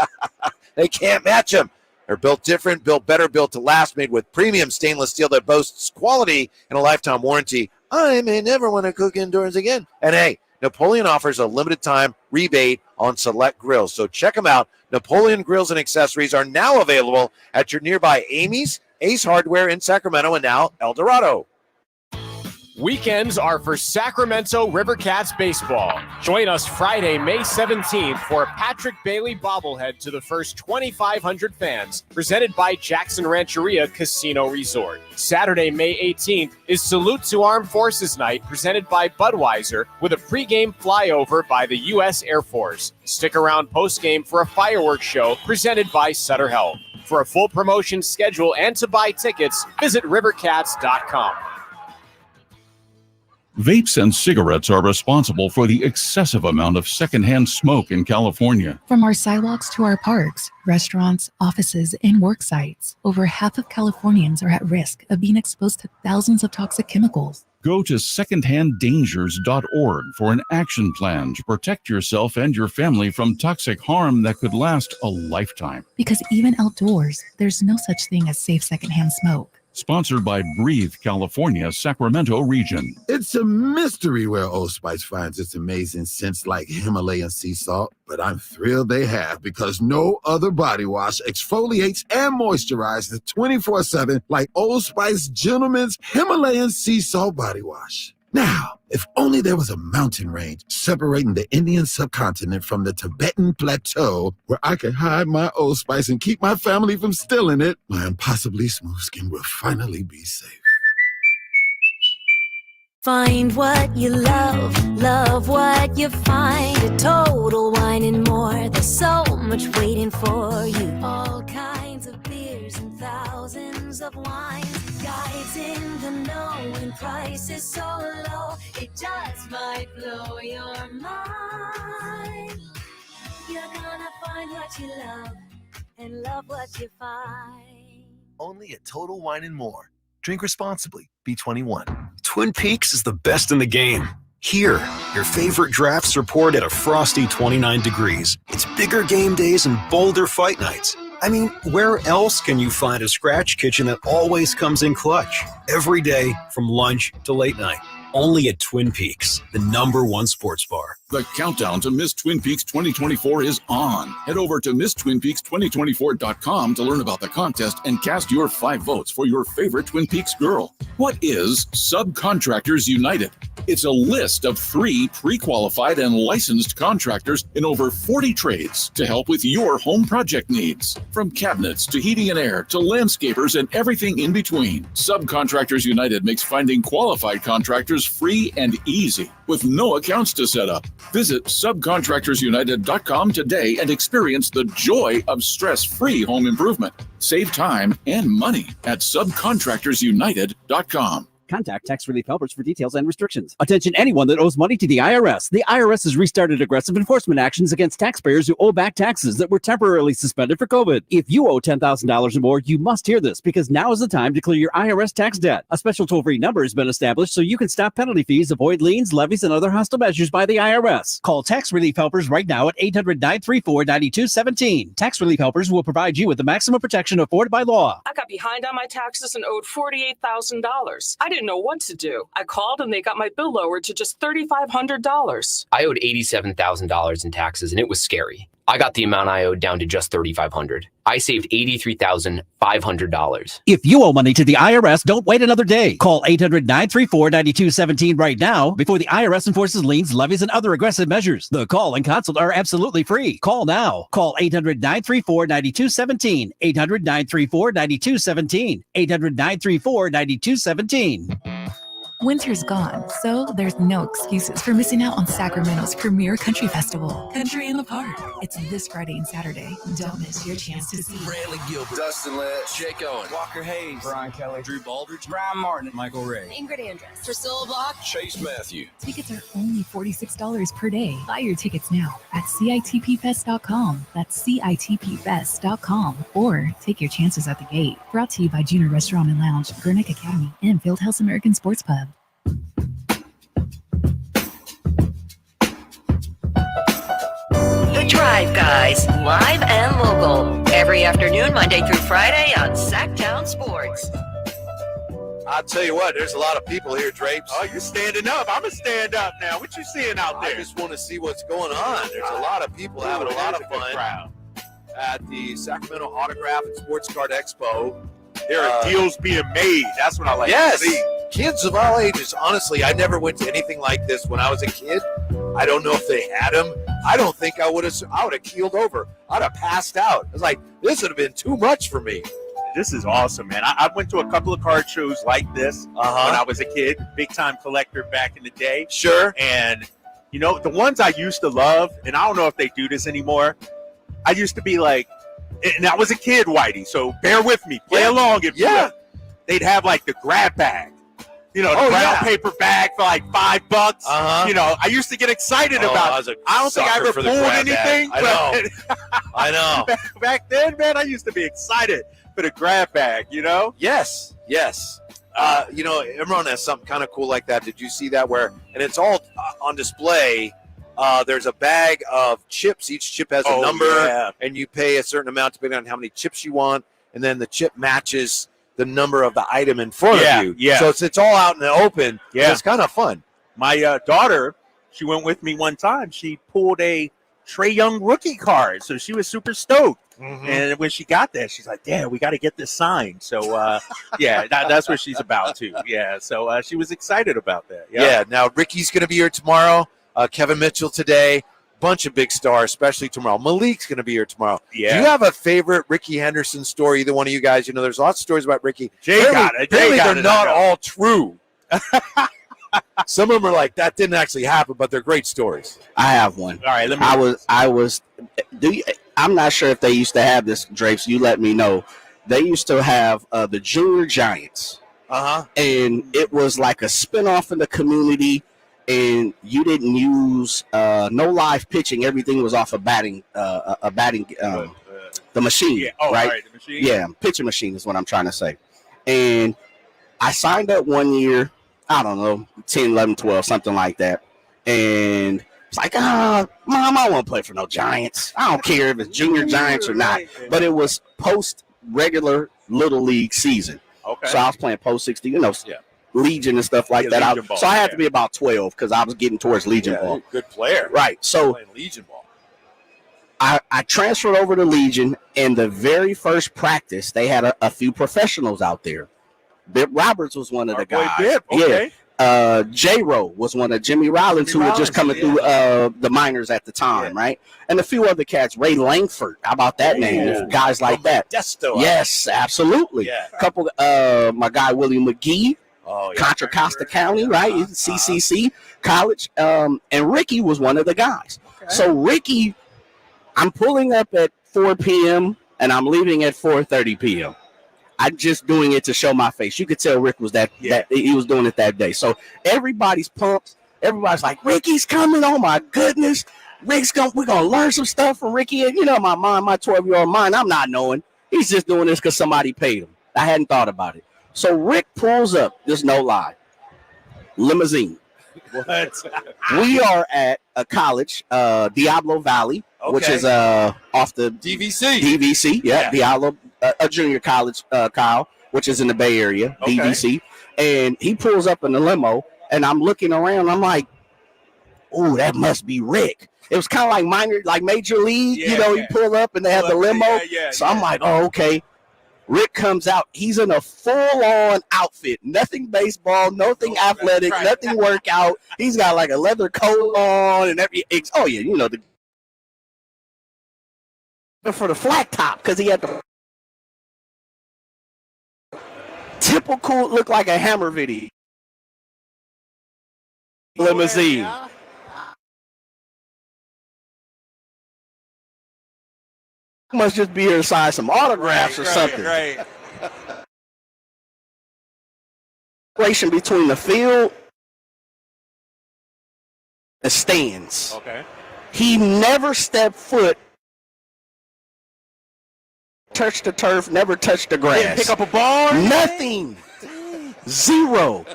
They can't match them. They're built different, built better, built to last, made with premium stainless steel that boasts quality and a lifetime warranty. I may never want to cook indoors again. And hey, Napoleon offers a limited time rebate on select grills. So check them out. Napoleon Grills and Accessories are now available at your nearby Amy's, Ace Hardware in Sacramento, and now El Dorado. Weekends are for Sacramento Rivercats baseball. Join us Friday, May 17th for a Patrick Bailey bobblehead to the first 2,500 fans, presented by Jackson Rancheria Casino Resort. Saturday, May 18th is Salute to Armed Forces Night, presented by Budweiser, with a pregame flyover by the U.S. Air Force. Stick around postgame for a fireworks show presented by Sutter Health. For a full promotion schedule and to buy tickets, visit rivercats.com. Vapes and cigarettes are responsible for the excessive amount of secondhand smoke in California. From our sidewalks to our parks, restaurants, offices, and work sites, over half of Californians are at risk of being exposed to thousands of toxic chemicals. Go to secondhanddangers.org for an action plan to protect yourself and your family from toxic harm that could last a lifetime. Because even outdoors, there's no such thing as safe secondhand smoke. Sponsored by Breathe California, Sacramento region. It's a mystery where Old Spice finds its amazing scents like Himalayan sea salt, but I'm thrilled they have, because no other body wash exfoliates and moisturizes 24/7 like Old Spice Gentleman's Himalayan sea salt body wash. Now, if only there was a mountain range separating the Indian subcontinent from the Tibetan plateau where I could hide my Old Spice and keep my family from stealing it, my impossibly smooth skin will finally be safe. Find what you love what you find. A Total Wine and More. There's so much waiting for you. All kinds of beers and thousands of wines. Guides in the know and prices so low, it just might blow your mind. You're gonna find what you love and love what you find. Only at Total Wine and More. Drink responsibly. Be 21. Twin Peaks is the best in the game. Here, your favorite drafts are poured at a frosty 29 degrees. It's bigger game days and bolder fight nights. I mean, where else can you find a scratch kitchen that always comes in clutch? Every day, from lunch to late night. Only at Twin Peaks, the #1 sports bar. The countdown to Miss Twin Peaks 2024 is on. Head over to MissTwinPeaks2024.com to learn about the contest and cast your 5 votes for your favorite Twin Peaks girl. What is Subcontractors United? It's a list of 3 pre-qualified and licensed contractors in over 40 trades to help with your home project needs. From cabinets to heating and air to landscapers and everything in between, Subcontractors United makes finding qualified contractors free and easy with no accounts to set up. Visit subcontractorsunited.com today and experience the joy of stress-free home improvement. Save time and money at subcontractorsunited.com. Contact Tax Relief Helpers for details and restrictions. Attention anyone that owes money to the IRS. The IRS has restarted aggressive enforcement actions against taxpayers who owe back taxes that were temporarily suspended for COVID. If you owe $10,000 or more, you must hear this because now is the time to clear your IRS tax debt. A special toll-free number has been established so you can stop penalty fees, avoid liens, levies, and other hostile measures by the IRS. Call Tax Relief Helpers right now at 800-934-9217. Tax Relief Helpers will provide you with the maximum protection afforded by law. I got behind on my taxes and owed $48,000. I didn't know what to do. I called and they got my bill lowered to just $3,500. I owed $87,000 in taxes and it was scary. I got the amount I owed down to just $3,500. I saved $83,500. If you owe money to the IRS, don't wait another day. Call 800-934-9217 right now before the IRS enforces liens, levies, and other aggressive measures. The call and consult are absolutely free. Call now. Call 800-934-9217. 800-934-9217. 800-934-9217. Winter's gone, so there's no excuses for missing out on Sacramento's premier country festival, Country in the Park. It's this Friday and Saturday. Don't miss your chance to see Brantley Gilbert, Dustin Letts, Jake Owen, Walker Hayes, Brian Kelly, Drew Baldridge, Brian Martin, Michael Ray, Ingrid Andress, Priscilla Block, Chase Matthew. Tickets are only $46 per day. Buy your tickets now at CITPfest.com. That's CITPfest.com. Or take your chances at the gate. Brought to you by Junior Restaurant and Lounge, Gurnick Academy, and Fieldhouse American Sports Pub. The Drive Guys, live and local, every afternoon, Monday through Friday on Sacktown Sports. I'll tell you what, there's a lot of people here, Drapes. Oh, you're standing up. I'm going to stand up now. What you seeing out there? I just want to see what's going on. There's a lot of people having a lot of fun at the Sacramento Autograph and Sports Card Expo. There are deals being made. That's what I like to see. Kids of all ages. Honestly, I never went to anything like this when I was a kid. I don't know if they had them. I don't think I would have keeled over. I'd have passed out. It was like, this would have been too much for me. This is awesome, man. I went to a couple of card shows like this when I was a kid. Big time collector back in the day. Sure. And, you know, the ones I used to love, and I don't know if they do this anymore, I used to be like, and I was a kid, Whitey, so bear with me. Play along if you will. They'd have like the grab bag. You know, the brown paper bag for like $5. You know, I used to get excited about it. I don't think I ever pulled anything. I know. Back then, man, I used to be excited for the grab bag, you know? Yes. You know, everyone has something kind of cool like that. Did you see that and it's all on display. There's a bag of chips. Each chip has a number, and you pay a certain amount depending on how many chips you want, and then the chip matches the number of the item in front of you. Yeah. So it's all out in the open. Yeah. It's kind of fun. My daughter, she went with me one time. She pulled a Trae Young rookie card, so she was super stoked. And when she got that, she's like, "Dad, we got to get this signed." So, that's what she's about too. Yeah, so she was excited about that. Yeah. Now Ricky's going to be here tomorrow. Kevin Mitchell today. Bunch of big stars, especially tomorrow. Malik's going to be here tomorrow. Yeah. Do you have a favorite Ricky Henderson story? Either one of you guys? You know, there's lots of stories about Ricky. Apparently they're not all true. Some of them are like, that didn't actually happen, but they're great stories. I have one. All right, let me. I'm not sure if they used to have this, Drapes. You let me know. They used to have the Junior Giants. And it was like a spinoff in the community. And you didn't use no live pitching. Everything was off a batting, the machine, right? The machine. Yeah, pitching machine is what I'm trying to say. And I signed up one year, I don't know, 10, 11, 12, something like that. And it's like, Mom, I don't want to play for no Giants. I don't care if it's Junior Giants or not. But it was post-regular Little League season. Okay. So I was playing post-60, Legion and stuff like Yeah, that. Legion ball, So I had to be about 12 because I was getting towards Legion ball. Good player. Right. So Playing Legion ball. I transferred over to Legion, and the very first practice, they had a few professionals out there. Bip Roberts was one of the guys. Bip, okay. Yeah. J-Ro was one of Jimmy Rollins, who was just coming through the minors at the time, right? And a few other cats. Ray Langford. How about that name? Guys like that. Yes, absolutely. Yeah. Couple, my guy, William McGee. Contra Costa County, right? CCC College. And Ricky was one of the guys. So Ricky, I'm pulling up at 4 p.m. and I'm leaving at 4:30 p.m. I'm just doing it to show my face. You could tell Rick was that he was doing it that day. So everybody's pumped. Everybody's like, Ricky's coming. Oh my goodness. We're gonna learn some stuff from Ricky. And my mind, my 12-year-old mind, I'm not knowing. He's just doing this because somebody paid him. I hadn't thought about it. So Rick pulls up, there's no lie. Limousine. What? We are at a college, Diablo Valley, which is off the DVC. Yeah. Diablo, a junior college, Kyle, which is in the Bay Area, DVC. And he pulls up in the limo, and I'm looking around. I'm like, "Oh, that must be Rick." It was kind of like major league. You pull up and they have the limo. So I'm like, "Oh, okay." Rick comes out. He's in a full-on outfit. Nothing baseball, nothing athletic, nothing workout. He's got like a leather coat on and everything. Oh, yeah, for the flat top because he had the typical look like a Hammer video limousine. Must just be here to sign some autographs or something. Right. Separation between the field and the stands. Okay. He never stepped foot, touched the turf, never touched the grass. Didn't pick up a ball? Nothing. Zero.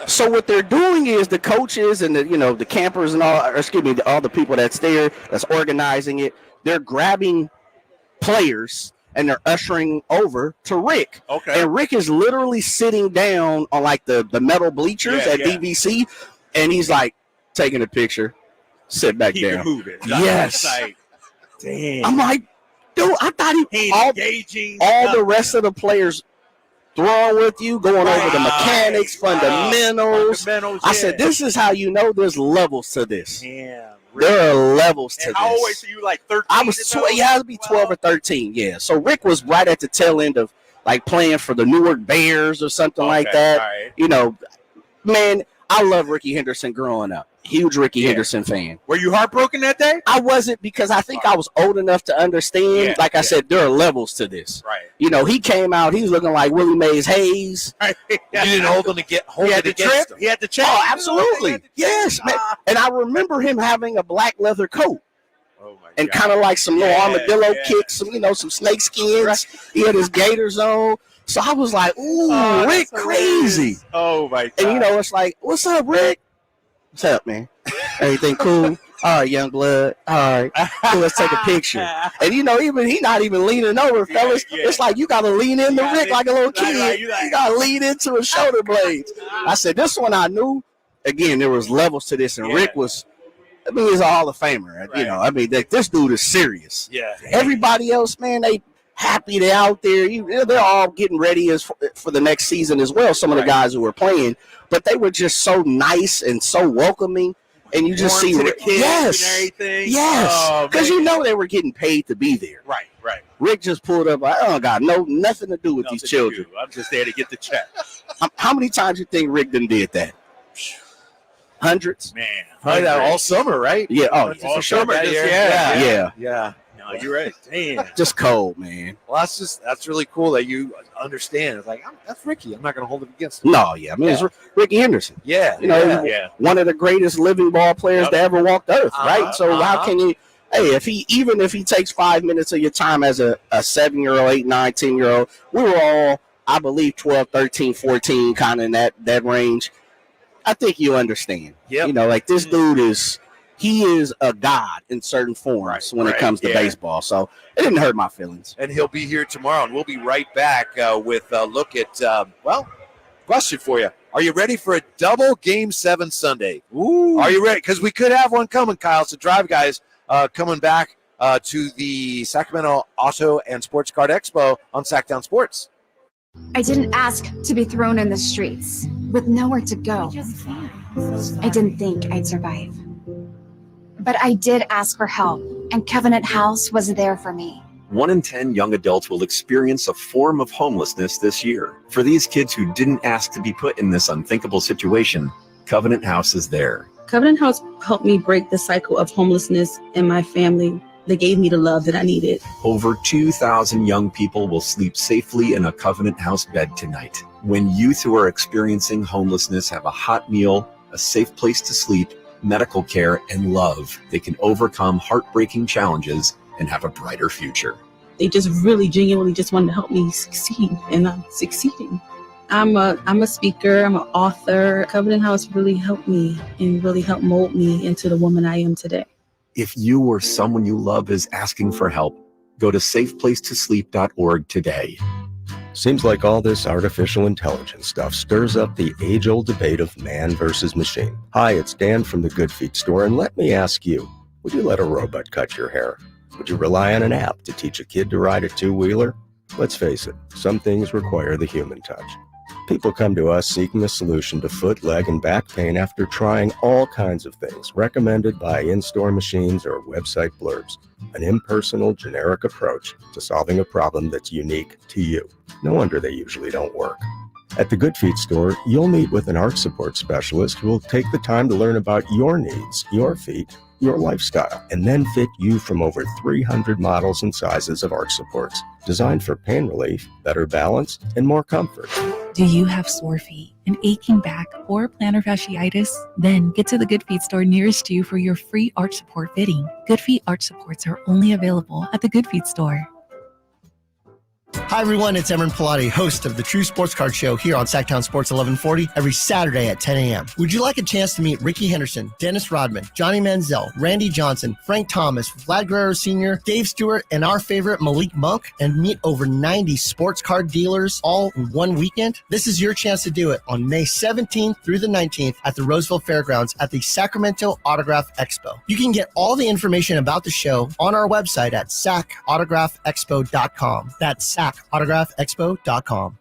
So what they're doing is the coaches and the campers and all the people that's there, that's organizing it, they're grabbing players and they're ushering over to Rick. Okay. And Rick is literally sitting down on like the metal bleachers at DVC, and he's like taking a picture, sit back Keep down. it moving. Yes. Like, damn. I'm like, dude, I thought engaging. all the rest of the players throwing with you, going over the mechanics, fundamentals. I said, this is how you know there's levels to this. Damn. There are levels to this. How old were you? Like 13? I was 12. Yeah, I had to be 12 or 13. Yeah. So Rick was right at the tail end of like playing for the Newark Bears or something like that. Right. Man, I love Ricky Henderson growing up. Huge Ricky Henderson fan. Were you heartbroken that day? I wasn't, because I think I was old enough to understand. Like I said, there are levels to this. Right. He came out. He was looking like Willie Mays Hayes. Right. You didn't hold him He had the trip. He had the check. Oh, absolutely. Yes, man. And I remember him having a black leather coat. And kind of like some little armadillo kicks, some snake skins. He had his gaiters on. So I was like, ooh, Rick crazy. Oh, my God. And, it's like, what's up, Rick? What's up, man? Everything cool? All right, young blood. All right. Cool, let's take a picture. And, even he not even leaning over, fellas. It's like you got to lean into Rick like a little kid. You got to lean into his shoulder blades. I said, this one I knew. Again, there was levels to this, and Rick was, he's a Hall of Famer. Right. This dude is serious. Yeah. Everybody else, man, they happy they're out there. They're all getting ready for the next season as well, some of the guys who were playing. But they were just so nice and so welcoming. And you just see the kids and everything. Yes. Because they were getting paid to be there. Right. Rick just pulled up. I don't got nothing to do with these children. I'm just there to get the check. How many times you think Rick done did that? Hundreds? Man. Probably all summer, right? Yeah. Oh, all summer. Yeah. No, you're right. Damn. Just cold, man. Well, that's really cool that you understand. It's like, that's Ricky. I'm not going to hold it against him. No, yeah. It's Ricky Henderson. Yeah. One of the greatest living ball players to ever walk the earth, right? So how can you, if he takes 5 minutes of your time as a 7-year-old, 8, 9, 10-year-old, we were all, I believe, 12, 13, 14, kind of in that range. I think you understand. Yep. This dude is a god in certain forms when it comes to baseball. So it didn't hurt my feelings. And he'll be here tomorrow, and we'll be right back with a look at, question for you. Are you ready for a double Game 7 Sunday? Ooh. Are you ready? Because we could have one coming, Kyle. So Drive Guys coming back to the Sacramento Auto and Sports Card Expo on Sacktown Sports. I didn't ask to be thrown in the streets with nowhere to go. I didn't think I'd survive. But I did ask for help, and Covenant House was there for me. 1 in 10 young adults will experience a form of homelessness this year. For these kids who didn't ask to be put in this unthinkable situation, Covenant House is there. Covenant House helped me break the cycle of homelessness in my family. They gave me the love that I needed. Over 2,000 young people will sleep safely in a Covenant House bed tonight. When youth who are experiencing homelessness have a hot meal, a safe place to sleep, medical care, and love, they can overcome heartbreaking challenges and have a brighter future. They just really genuinely just wanted to help me succeed, and I'm succeeding. I'm a speaker, I'm an author. Covenant House really helped me and really helped mold me into the woman I am today. If you or someone you love is asking for help, go to safeplacetosleep.org today. Seems like all this artificial intelligence stuff stirs up the age-old debate of man versus machine. Hi, it's Dan from the Good Feet store, and let me ask you, would you let a robot cut your hair? Would you rely on an app to teach a kid to ride a two-wheeler? Let's face it, some things require the human touch. People come to us seeking a solution to foot, leg, and back pain after trying all kinds of things recommended by in-store machines or website blurbs. An impersonal, generic approach to solving a problem that's unique to you. No wonder they usually don't work. At the Good Feet store, you'll meet with an arch support specialist who will take the time to learn about your needs, your feet, your lifestyle, and then fit you from over 300 models and sizes of arch supports, designed for pain relief, better balance, and more comfort. Do you have sore feet, an aching back, or plantar fasciitis? Then get to the Good Feet store nearest you for your free arch support fitting. Good Feet arch supports are only available at the Good Feet store. Hi, everyone. It's Emron Pilati, host of the True Sports Card Show here on Sacktown Sports 1140 every Saturday at 10 a.m. Would you like a chance to meet Ricky Henderson, Dennis Rodman, Johnny Manziel, Randy Johnson, Frank Thomas, Vlad Guerrero Sr., Dave Stewart, and our favorite Malik Monk, and meet over 90 sports card dealers all in one weekend? This is your chance to do it on May 17th through the 19th at the Roseville Fairgrounds at the Sacramento Autograph Expo. You can get all the information about the show on our website at sacautograph.expo.com. That's sacautograph.expo.com.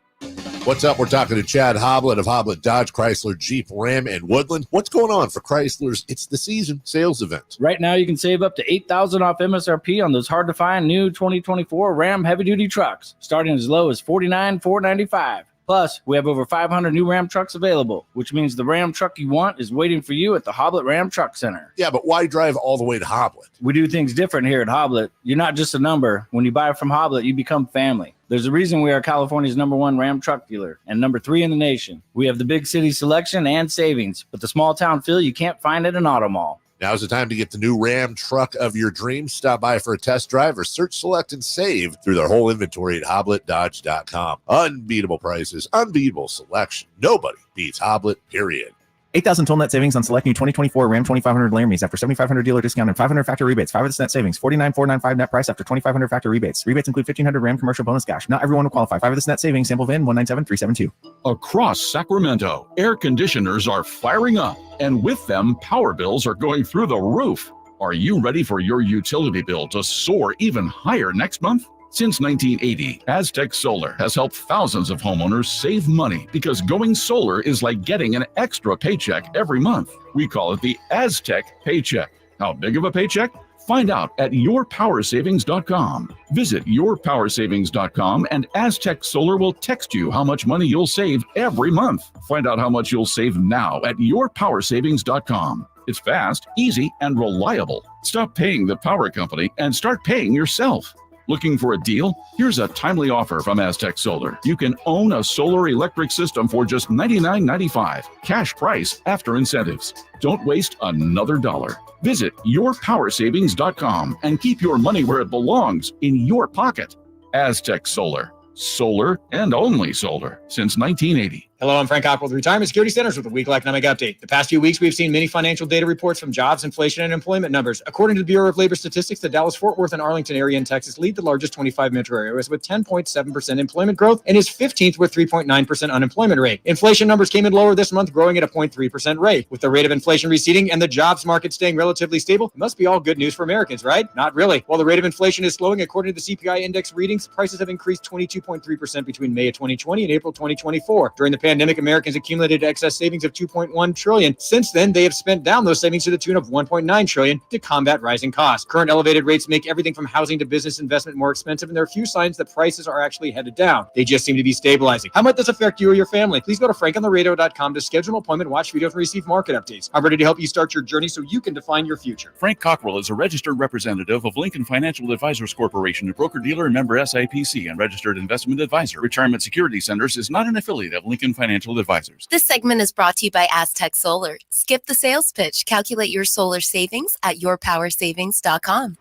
What's up? We're talking to Chad Hoblet of Hoblet Dodge, Chrysler, Jeep, Ram, and Woodland. What's going on for Chrysler's It's the Season sales event? Right now, you can save up to $8,000 off MSRP on those hard-to-find new 2024 Ram heavy-duty trucks, starting as low as $49,495. Plus, we have over 500 new Ram trucks available, which means the Ram truck you want is waiting for you at the Hoblet Ram Truck Center. Yeah, but why drive all the way to Hoblet? We do things different here at Hoblet. You're not just a number. When you buy from Hoblet, you become family. There's a reason we are California's #1 Ram truck dealer and #3 in the nation. We have the big city selection and savings, but the small town feel you can't find at an auto mall. Now's the time to get the new Ram truck of your dreams. Stop by for a test drive or search, select, and save through their whole inventory at HobletDodge.com. Unbeatable prices, unbeatable selection. Nobody beats Hoblet, period. 8,000 total net savings on select new 2024 Ram 2500 Laramie's after 7,500 dealer discount and 500 factory rebates. 5% net savings, 49,495 net price after 2,500 factory rebates. Rebates include 1,500 Ram commercial bonus cash. Not everyone will qualify. 5% net savings. Sample VIN 197372. Across Sacramento, air conditioners are firing up, and with them, power bills are going through the roof. Are you ready for your utility bill to soar even higher next month? Since 1980, Aztec Solar has helped thousands of homeowners save money because going solar is like getting an extra paycheck every month. We call it the Aztec Paycheck. How big of a paycheck? Find out at yourpowersavings.com. Visit yourpowersavings.com and Aztec Solar will text you how much money you'll save every month. Find out how much you'll save now at yourpowersavings.com. It's fast, easy, and reliable. Stop paying the power company and start paying yourself. Looking for a deal? Here's a timely offer from Aztec Solar. You can own a solar electric system for just $99.95. Cash price after incentives. Don't waste another dollar. Visit yourpowersavings.com and keep your money where it belongs, in your pocket. Aztec Solar. Solar and only solar since 1980. Hello, I'm Frank Cockrell with Retirement Security Centers with a weekly economic update. The past few weeks, we've seen many financial data reports from jobs, inflation, and employment numbers. According to the Bureau of Labor Statistics, the Dallas-Fort Worth and Arlington area in Texas lead the largest 25 metro areas with 10.7% employment growth and is 15th with 3.9% unemployment rate. Inflation numbers came in lower this month, growing at a 0.3% rate. With the rate of inflation receding and the jobs market staying relatively stable, it must be all good news for Americans, right? Not really. While the rate of inflation is slowing, according to the CPI index readings, prices have increased 22.3% between May of 2020 and April 2024. During the pandemic, Americans accumulated excess savings of $2.1 trillion. Since then, they have spent down those savings to the tune of $1.9 trillion to combat rising costs. Current elevated rates make everything from housing to business investment more expensive, and there are few signs that prices are actually headed down. They just seem to be stabilizing. How might this affect you or your family? Please go to frankontheradio.com to schedule an appointment, watch videos, and receive market updates. I'm ready to help you start your journey so you can define your future. Frank Cockrell is a registered representative of Lincoln Financial Advisors Corporation, a broker-dealer and member SIPC and registered investment advisor. Retirement Security Centers is not an affiliate of Lincoln Financial Advisors. This segment is brought to you by Aztec Solar. Skip the sales pitch. Calculate your solar savings at yourpowersavings.com.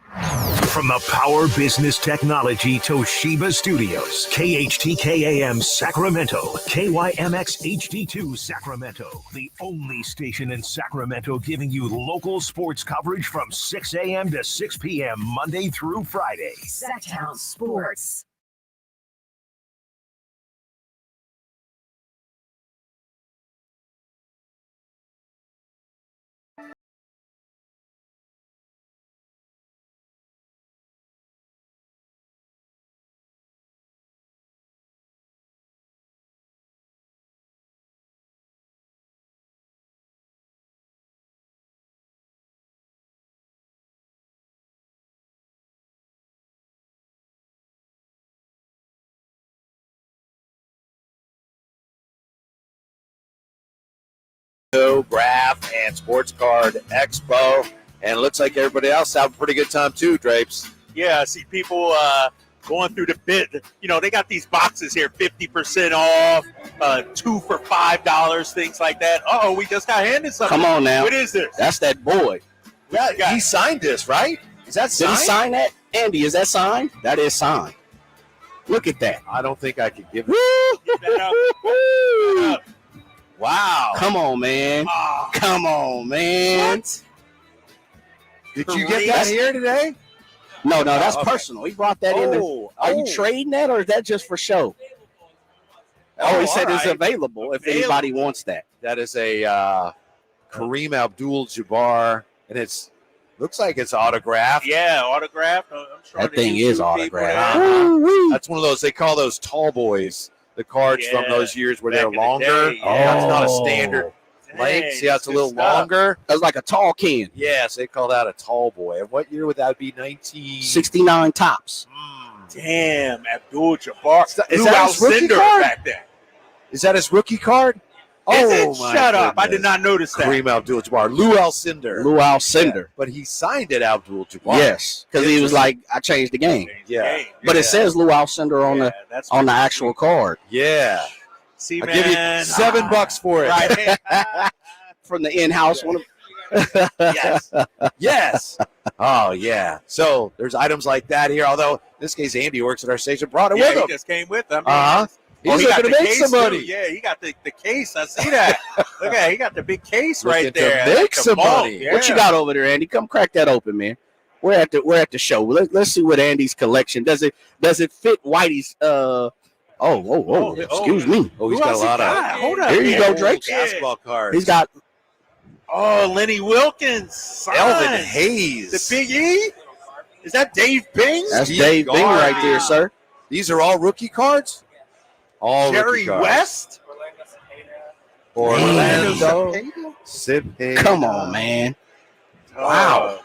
From the Power Business Technology Toshiba Studios, KHTKAM Sacramento, KYMX HD2 Sacramento, the only station in Sacramento giving you local sports coverage from 6 a.m. to 6 p.m. Monday through Friday. Sacktown Sports. Graph and Sports Card Expo, and it looks like everybody else having a pretty good time too, Drapes. Yeah, I see people going through the bid. You know, they got these boxes here, 50% off, 2 for $5, things like that. Uh-oh, we just got handed something. Come on now. What is this? That's that boy. Yeah, he signed this, right? Is that signed? Did he sign that? Andy, is that signed? That is signed. Look at that. I don't think I could give it. Wow. Come on, man. Oh. Come on, man. What? Did you get that here today? No, that's okay. personal. He brought that in. Are you trading that, or is that just for show? He said it's available if anybody wants that. That is a Kareem Abdul-Jabbar, and looks like it's autographed. Yeah, autographed. That thing is autographed. That's one of those, they call those tall boys. The cards from those years where they're longer. That's not a standard length. See how it's a little longer? That's like a tall can. Yes, they call that a tall boy. And what year would that be? 1969 tops. Damn, Abdul-Jabbar. Is that his rookie card? Back then. Is that his rookie card? Shut up. I did not notice that. Kareem Abdul-Jabbar. Lou Alcindor. Yeah, but he signed it Abdul-Jabbar. Yes, because he was like, I changed the game. Yeah. But it says Lou Alcindor on the actual card. Yeah. See, I'll give you $7 for it. Right. From the in-house one. Yes. Yes. Oh, yeah. So there's items like that here. Although in this case, Andy works at our station, brought it with him. He just came with them. He's looking to make some money. Yeah, he got the case. I see that. Look at it. He got the big case right there. To make some money. Yeah. What you got over there, Andy? Come crack that open, man. We're at the show. Let's see what Andy's collection does. It fit Whitey's? Excuse me. Oh, he's got a lot of. Hold on. Here you go, Drake. Basketball cards. He's got. Lenny Wilkins. Elvin Hayes. The Big E. Is that Dave Bing? That's Dave Bing right there, sir. These are all rookie cards. All Jerry West. Orlando. Come on, man. Wow.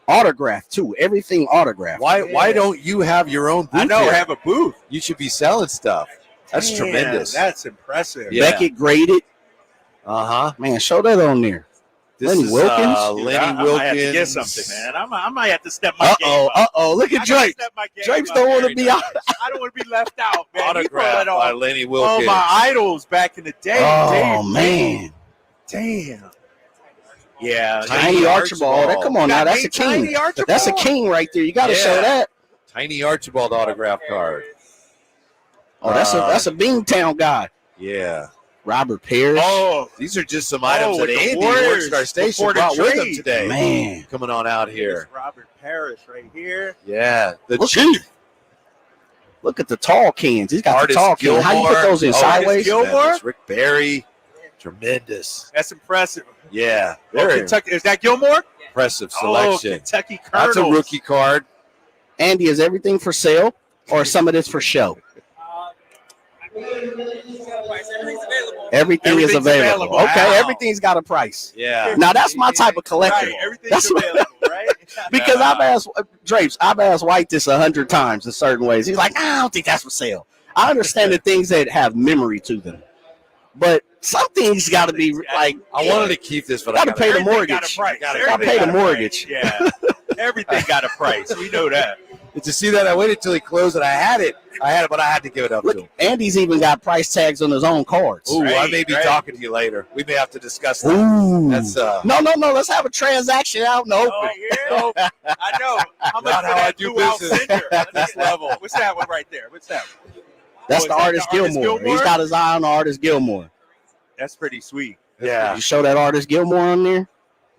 Autograph too. Everything autographed. Why don't you have your own booth? I know. Here? Have a booth. You should be selling stuff. That's tremendous. That's impressive. Yeah. Beckett graded. Uh-huh. Man, show that on there. This Lenny is Wilkins. Lenny I Wilkins. might have to get something, man. I might have to step my game up. Look at Drake. Drapes don't want to be out. I don't want to be left out, man. Autographed by Lenny Wilkins. Oh, my idols back in the day. Oh, man. Damn. Yeah. Tiny Archibald. Come on now. That's a king. That's a king right there. You got to show that. Tiny Archibald autograph card. Oh, that's a Beantown guy. Yeah. Robert Parrish. Oh, these are just some items that with the Andy Warriors works our station before the brought with him trade. today. Man. Coming on out here. Here's Robert Parrish right here. Yeah. The Look at the tall cans. He's got Artist the tall cans. How you put those in sideways? Gilmore? Rick Barry. Tremendous. That's impressive. Yeah. Oh, Very Kentucky, is that Gilmore? impressive selection. Oh, Kentucky Colonels. That's a rookie card. Andy, is everything for sale or some of this for show? Everything is available. Wow. Okay, everything's got a price. Yeah. Now that's my type of collector. Right, everything's available, right? Because I've asked I've asked White this 100 times in certain ways. He's like, I don't think that's for sale. I understand the things that have memory to them, but some things got to be like. I wanted to keep this, but I I got to pay the mortgage. Got I pay the mortgage. Yeah, everything got a price. We know that. Did you see that? I waited till he closed and I had it, but I had to give it up to him. Andy's even got price tags on his own cards. Ooh, I may be talking to you later. We may have to discuss that. Ooh. That's No. Let's have a transaction out in the open. Oh, yeah. I know. How much Not for how I that do dual business. cinder at this level? What's that one right there? What's that one? That's Oh, the is that artist the Artist Gilmore. Gilmore? He's got his eye on the artist Gilmore. That's pretty sweet. Yeah. You show that artist Gilmore on there?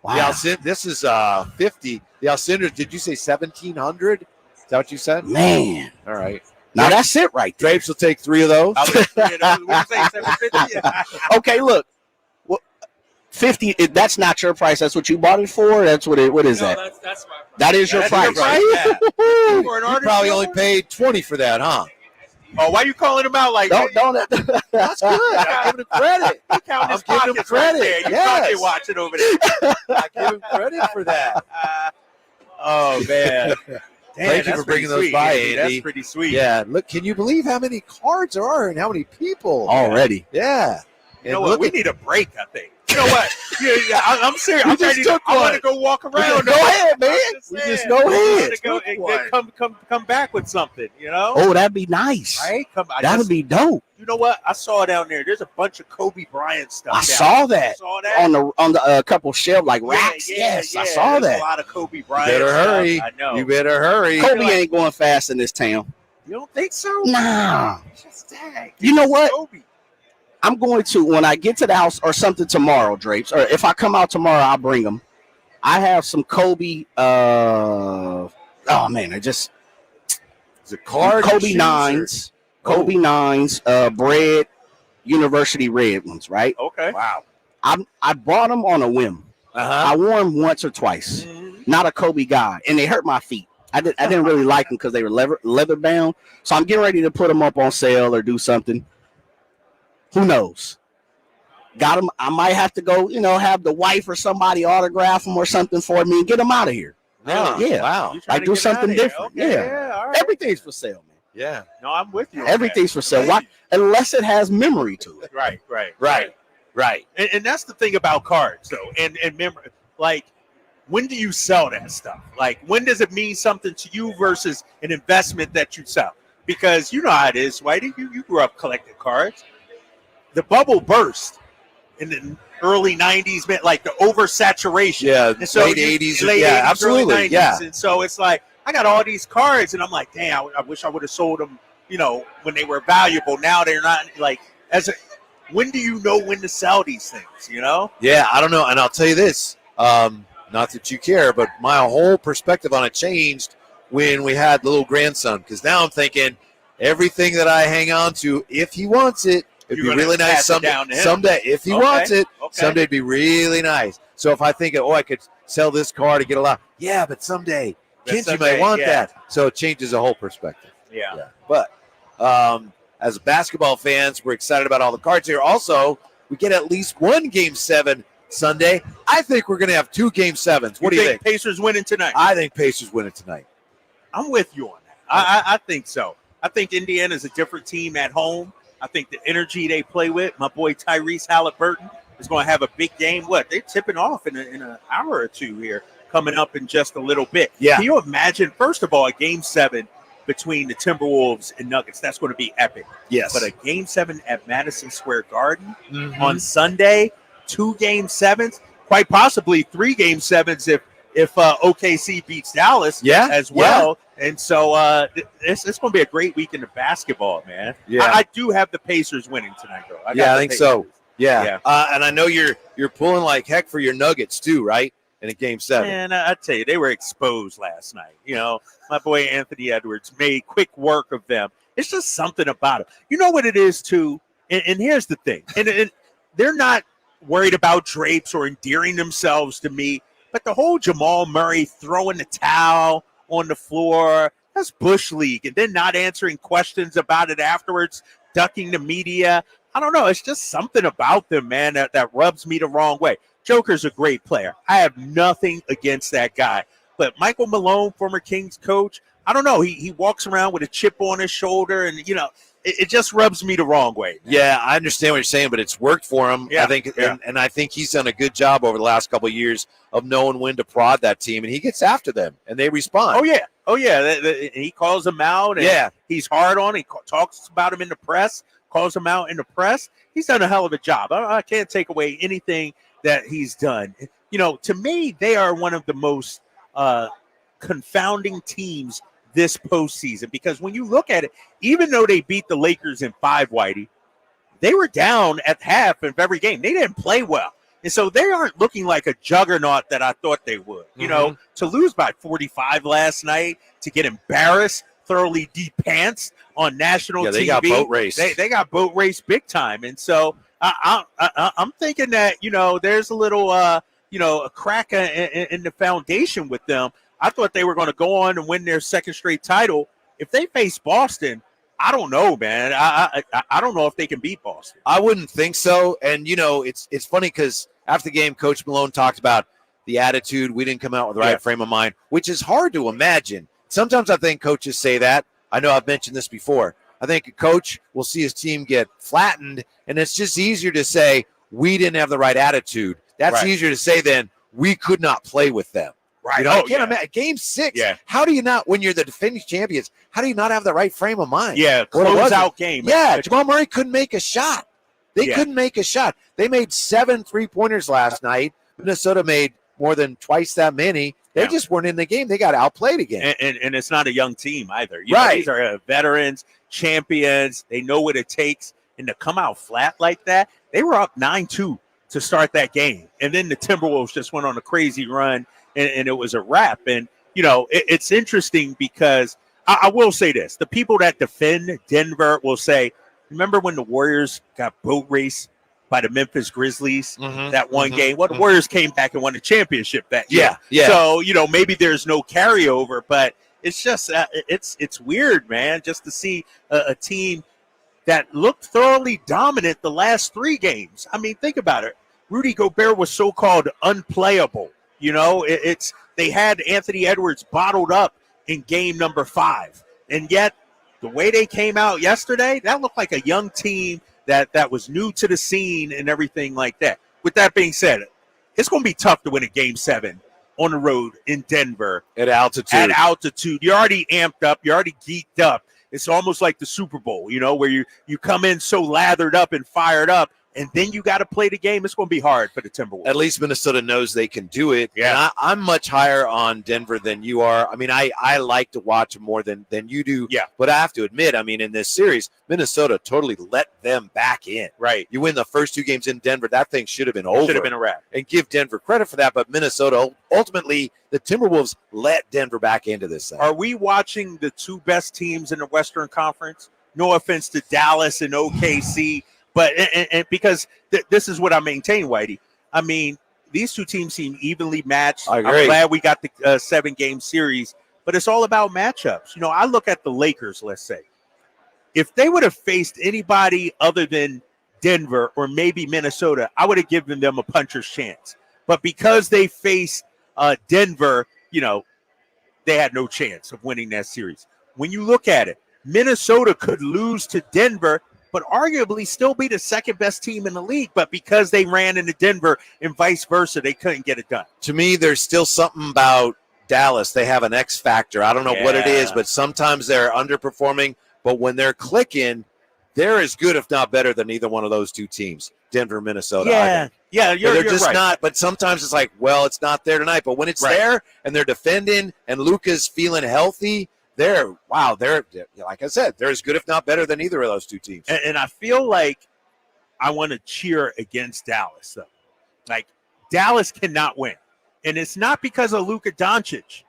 Wow. The Alcindor, this is 50. The Alcindor, did you say 1,700? Is that what you said? Man. All right. Now that's it right there. Drapes will take 3 of those. I'll take 3 of those. What you say, 750? Okay, look. 50, that's not your price. That's what you bought it for? What is that? That's my price. That is your price. Yeah. For an You artist probably only Gilmore? paid 20 for that, huh? Oh, why you calling him out like that? Don't That's good. I'm giving him credit. He counting his I'm giving him pockets credit. right there. You Yes. pocket watching over there. I give him credit for that. Oh, man. Thank you for bringing those by, Andy. That's pretty sweet. Yeah, look, can you believe how many cards there are and how many people? Already. Yeah. You know what? We need a break, I think. You know what? Yeah, I'm serious. We I'm just ready. took I want one. to go walk around. Go ahead, man. We just go ahead. Come back with something. You know? Oh, that'd be nice. Right? That'd be dope. You know what? I saw down there. There's a bunch of Kobe Bryant stuff. I down saw there. that. You saw that on the couple shelves like racks. Yes, I saw There's that. a lot of Kobe You Bryant. better stuff. hurry. I know. You better hurry. Kobe ain't going fast in this town. You don't think so? Nah. Just dang. You know what? Kobe. I'm going to, when I get to the house or something tomorrow, Drapes, or if I come out tomorrow, I'll bring them. I have some Kobe, oh man, Is it card? Kobe nines, Kobe nines, bread, university red ones, right? Okay. Wow. I bought them on a whim. I wore them once or twice. Not a Kobe guy, and they hurt my feet. I didn't really like them because they were leather bound. So I'm getting ready to put them up on sale or do something. Who knows? Got them. I might have to go, have the wife or somebody autograph them or something for me and get them out of here. Yeah. Wow. Like do something different. Okay, yeah. all right. Everything's for sale, man. Yeah. No, I'm with you. on Everything's for sale. Why? Unless it has memory to it. that. Right. And that's the thing about cards, though. And remember, like, when do you sell that stuff? Like, when does it mean something to you versus an investment that you sell? Because you know how it is, Whitey. You grew up collecting cards. The bubble burst in the early 90s, man, like the oversaturation. Yeah, and so late 80s. Late Yeah, 80s, absolutely. early 90s. Yeah. And so it's like, I got all these cards, and I'm like, damn, I wish I would have sold them, when they were valuable. Now they're not, like, when do you know when to sell these things, Yeah, I don't know. And I'll tell you this, not that you care, but my whole perspective on it changed when we had the little grandson. Because now I'm thinking everything that I hang on to, if he wants it, it'd You're be really gonna nice pass it down to him. someday. If he wants it, okay. someday it'd be really nice. So if I think, I could sell this card to get a lot. Yeah, but someday Kenji someday, might want yeah. that. So it changes the whole perspective. Yeah. But as basketball fans, we're excited about all the cards here. Also, we get at least one Game 7 Sunday. I think we're going to have 2 Game 7s. What do you think? Pacers winning tonight? I think Pacers winning tonight. I'm with you on that. I think so. I think Indiana's a different team at home. I think the energy they play with, my boy Tyrese Halliburton is going to have a big game. They're tipping off in an hour or two here, coming up in just a little bit. Yeah. Can you imagine, first of all, a Game 7 between the Timberwolves and Nuggets? That's going to be epic. Yes. But a Game 7 at Madison Square Garden on Sunday, 2 Game 7s, quite possibly 3 Game 7s if OKC beats Dallas as well. And so it's going to be a great weekend of basketball, man. Yeah. I do have the Pacers winning tonight, though. I think so. Yeah. And I know you're pulling like heck for your Nuggets too, right? In a Game 7. And I tell you, they were exposed last night. You know, my boy Anthony Edwards made quick work of them. It's just something about it. You know what it is too? And here's the thing. And they're not worried about drapes or endearing themselves to me. But the whole Jamal Murray throwing the towel on the floor, that's Bush League. And then not answering questions about it afterwards, ducking the media. I don't know. It's just something about them, man, that rubs me the wrong way. Joker's a great player. I have nothing against that guy. But Michael Malone, former Kings coach, I don't know. He walks around with a chip on his shoulder, and, you know, it just rubs me the wrong way. Man. Yeah, I understand what you're saying, but it's worked for him. Yeah, I think, and I think he's done a good job over the last couple of years of knowing when to prod that team, and he gets after them, and they respond. Oh, yeah. He calls them out, and he's hard on. He talks about him in the press, calls them out in the press. He's done a hell of a job. I can't take away anything that he's done. You know, to me, they are one of the most confounding teams this postseason, because when you look at it, even though they beat the Lakers in 5, Whitey, they were down at half of every game. They didn't play well. And so they aren't looking like a juggernaut that I thought they would. You know, to lose by 45 last night, to get embarrassed, thoroughly de-pantsed on national TV. They got boat race. They got boat race big time. And so I'm thinking that, you know, there's a little, a crack in the foundation with them. I thought they were going to go on and win their second straight title. If they face Boston, I don't know, man. I don't know if they can beat Boston. I wouldn't think so. And, you know, it's funny because after the game, Coach Malone talked about the attitude. We didn't come out with the right frame of mind, which is hard to imagine. Sometimes I think coaches say that. I know I've mentioned this before. I think a coach will see his team get flattened, and it's just easier to say we didn't have the right attitude. That's easier to say than we could not play with them. Right. You know, I can't imagine. Game 6. Yeah. How do you not, when you're the defending champions, how do you not have the right frame of mind? Yeah, close out game. Yeah, Jamal Murray couldn't make a shot. They couldn't make a shot. They made 7 3-pointers last night. Minnesota made more than twice that many. They just weren't in the game. They got outplayed again. And it's not a young team either. You know, these are veterans, champions. They know what it takes. And to come out flat like that, they were up 9-2 to start that game. And then the Timberwolves just went on a crazy run, and it was a wrap. And, you know, it's interesting because I will say this. The people that defend Denver will say, remember when the Warriors got boat raced by the Memphis Grizzlies that one game? Well, the Warriors came back and won the championship that year. Yeah. So, you know, maybe there's no carryover, but it's just it's weird, man, just to see a team that looked thoroughly dominant the last 3 games. I mean, think about it. Rudy Gobert was so-called unplayable. You know, they had Anthony Edwards bottled up in game number 5. And yet, the way they came out yesterday, that looked like a young team that was new to the scene and everything like that. With that being said, it's going to be tough to win a game 7 on the road in Denver. At altitude. You're already amped up. You're already geeked up. It's almost like the Super Bowl, you know, where you come in so lathered up and fired up, and then you got to play the game. It's going to be hard for the Timberwolves. At least Minnesota knows they can do it. Yeah. And I'm much higher on Denver than you are. I mean, I like to watch them more than you do. Yeah. But I have to admit, I mean, in this series, Minnesota totally let them back in. Right. You win the first 2 games in Denver, that thing should have been over. Should have been a wrap. And give Denver credit for that. But Minnesota, ultimately, the Timberwolves let Denver back into this thing. Are we watching the 2 best teams in the Western Conference? No offense to Dallas and OKC. But and because this is what I maintain, Whitey. I mean, these 2 teams seem evenly matched. I agree. I'm glad we got the 7-game series, but it's all about matchups. You know, I look at the Lakers, let's say. If they would have faced anybody other than Denver or maybe Minnesota, I would have given them a puncher's chance. But because they faced Denver, you know, they had no chance of winning that series. When you look at it, Minnesota could lose to Denver, but arguably still be the second best team in the league. But because they ran into Denver and vice versa, they couldn't get it done. To me, there's still something about Dallas. They have an X factor. I don't know what it is, but sometimes they're underperforming. But when they're clicking, they're as good, if not better, than either one of those 2 teams, Denver, Minnesota. Yeah, you're just right. not. But sometimes it's like, well, it's not there tonight. But when it's there and they're defending and Luka's feeling healthy, they're like I said, they're as good, if not better, than either of those 2 teams. And I feel like I want to cheer against Dallas, though. Like, Dallas cannot win. And it's not because of Luka Doncic.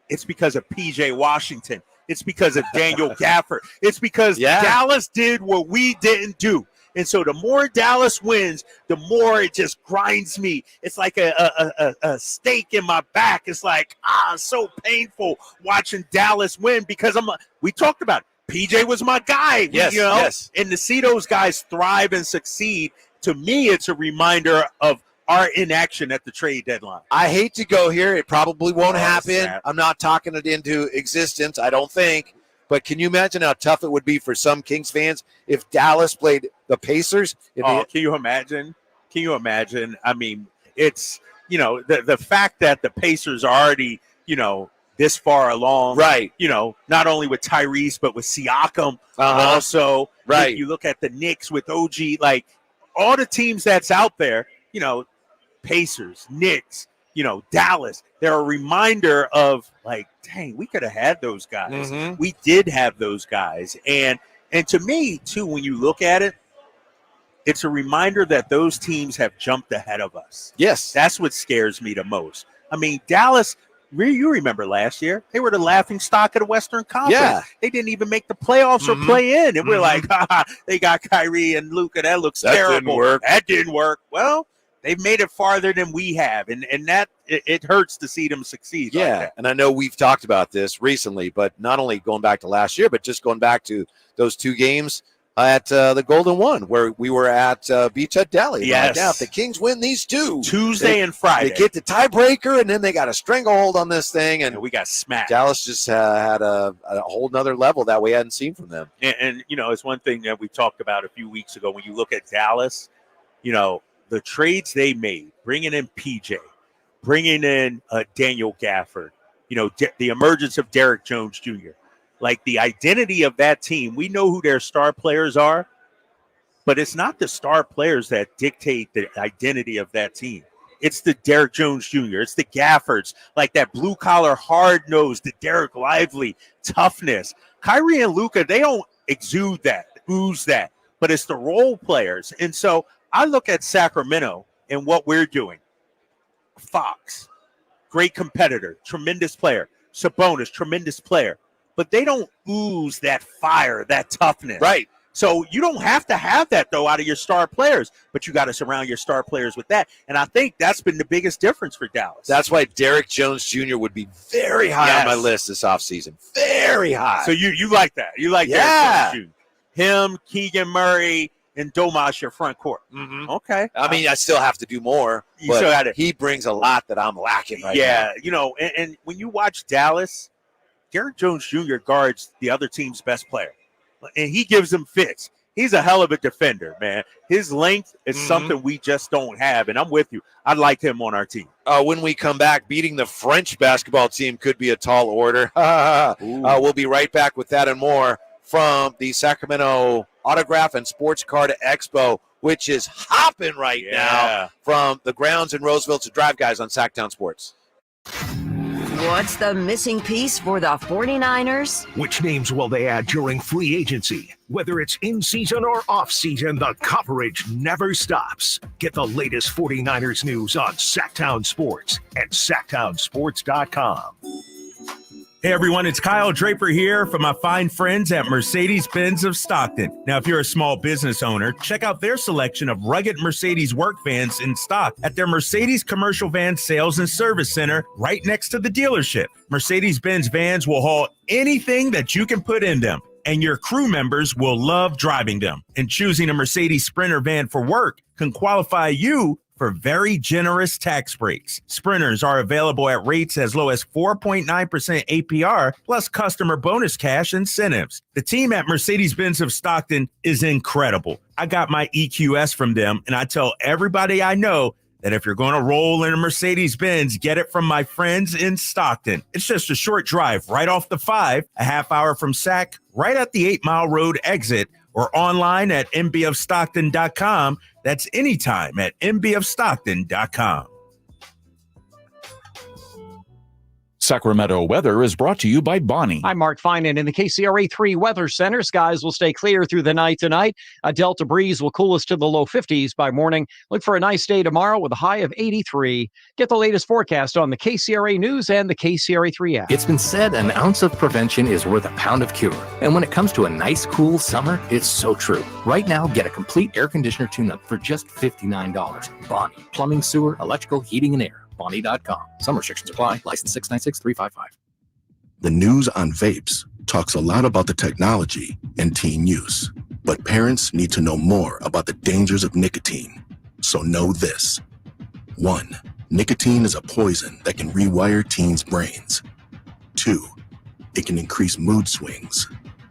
It's because of P.J. Washington. It's because of Daniel Gafford. It's because Dallas did what we didn't do. And so the more Dallas wins, the more it just grinds me. It's like a stake in my back. It's like, so painful watching Dallas win because we talked about it. PJ was my guy. Yes, yes. And to see those guys thrive and succeed, to me, it's a reminder of our inaction at the trade deadline. I hate to go here. It probably won't happen. Snap. I'm not talking it into existence, I don't think. But can you imagine how tough it would be for some Kings fans if Dallas played the Pacers? Can you imagine? Can you imagine? I mean, it's, the fact that the Pacers are already, this far along. Right. Not only with Tyrese, but with Siakam also. Right. You look at the Knicks with OG, like all the teams that's out there, Pacers, Knicks, Dallas. They're a reminder of like, dang, we could have had those guys. Mm-hmm. We did have those guys. And to me, too, when you look at it, it's a reminder that those teams have jumped ahead of us. Yes. That's what scares me the most. I mean, Dallas, you remember last year, they were the laughing stock of the Western Conference. Yeah. They didn't even make the playoffs or play in. And we're like, they got Kyrie and Luka. That looks terrible. That didn't work. Well, they've made it farther than we have. And that it hurts to see them succeed. Yeah. Like that. And I know we've talked about this recently, but not only going back to last year, but just going back to those two games at the Golden One, where we were at Beachhead Deli. Yes. Like, if the Kings win these two Tuesday and Friday, they get the tiebreaker, and then they got a stranglehold on this thing, and we got smacked. Dallas just had a whole nother level that we hadn't seen from them. And it's one thing that we talked about a few weeks ago. When you look at Dallas, the trades they made, bringing in PJ, bringing in Daniel Gafford, the emergence of Derek Jones Jr., like the identity of that team. We know who their star players are, but it's not the star players that dictate the identity of that team. It's the Derek Jones Jr., it's the Gaffords, like that blue-collar, hard-nosed, the Derek Lively toughness. Kyrie and Luka, they don't exude that, ooze that, but it's the role players. And so I look at Sacramento and what we're doing. Fox, great competitor, tremendous player. Sabonis, tremendous player. But they don't ooze that fire, that toughness. Right. So you don't have to have that, though, out of your star players, but you got to surround your star players with that. And I think that's been the biggest difference for Dallas. That's why Derek Jones Jr. would be very high on my list this offseason. Very high. So you like that. You like Derek Jones Jr. Him, Keegan Murray, and Domas, your front court. Mm-hmm. Okay. I mean, I still have to do more, but he brings a lot that I'm lacking right now. And when you watch Dallas, Derek Jones Jr. guards the other team's best player, and he gives them fits. He's a hell of a defender, man. His length is something we just don't have, and I'm with you. I'd like him on our team. When we come back, beating the French basketball team could be a tall order. We'll be right back with that and more from the Sacramento Autograph and Sports Card Expo, which is hopping right now from the grounds in Roseville to Drive Guys on Sacktown Sports. What's the missing piece for the 49ers? Which names will they add during free agency? Whether it's in season or off season, the coverage never stops. Get the latest 49ers news on Sacktown Sports and SacktownSports.com. Hey everyone, it's Kyle Draper here from my fine friends at Mercedes-Benz of Stockton. Now, if you're a small business owner, check out their selection of rugged Mercedes work vans in stock at their Mercedes Commercial Van Sales and Service Center right next to the dealership. Mercedes-Benz vans will haul anything that you can put in them, and your crew members will love driving them. And choosing a Mercedes Sprinter van for work can qualify you for very generous tax breaks. Sprinters are available at rates as low as 4.9% APR plus customer bonus cash incentives. The team at Mercedes-Benz of Stockton is incredible. I got my EQS from them, and I tell everybody I know that if you're going to roll in a Mercedes-Benz, get it from my friends in Stockton. It's just a short drive right off the 5, a half hour from Sac, right at the 8 Mile Road exit, or online at mbofstockton.com. That's anytime at mbofstockton.com. Sacramento weather is brought to you by Bonnie. I'm Mark Finan in the KCRA 3 Weather Center. Skies will stay clear through the night tonight. A Delta breeze will cool us to the low 50s by morning. Look for a nice day tomorrow with a high of 83. Get the latest forecast on the KCRA News and the KCRA 3 app. It's been said an ounce of prevention is worth a pound of cure. And when it comes to a nice, cool summer, it's so true. Right now, get a complete air conditioner tune-up for just $59. Bonnie. Plumbing, sewer, electrical, heating, and air. Bonnie.com. Some restrictions apply. License 696-355. The news on vapes talks a lot about the technology and teen use, but parents need to know more about the dangers of nicotine. So know this. 1. Nicotine is a poison that can rewire teens' brains. 2. It can increase mood swings.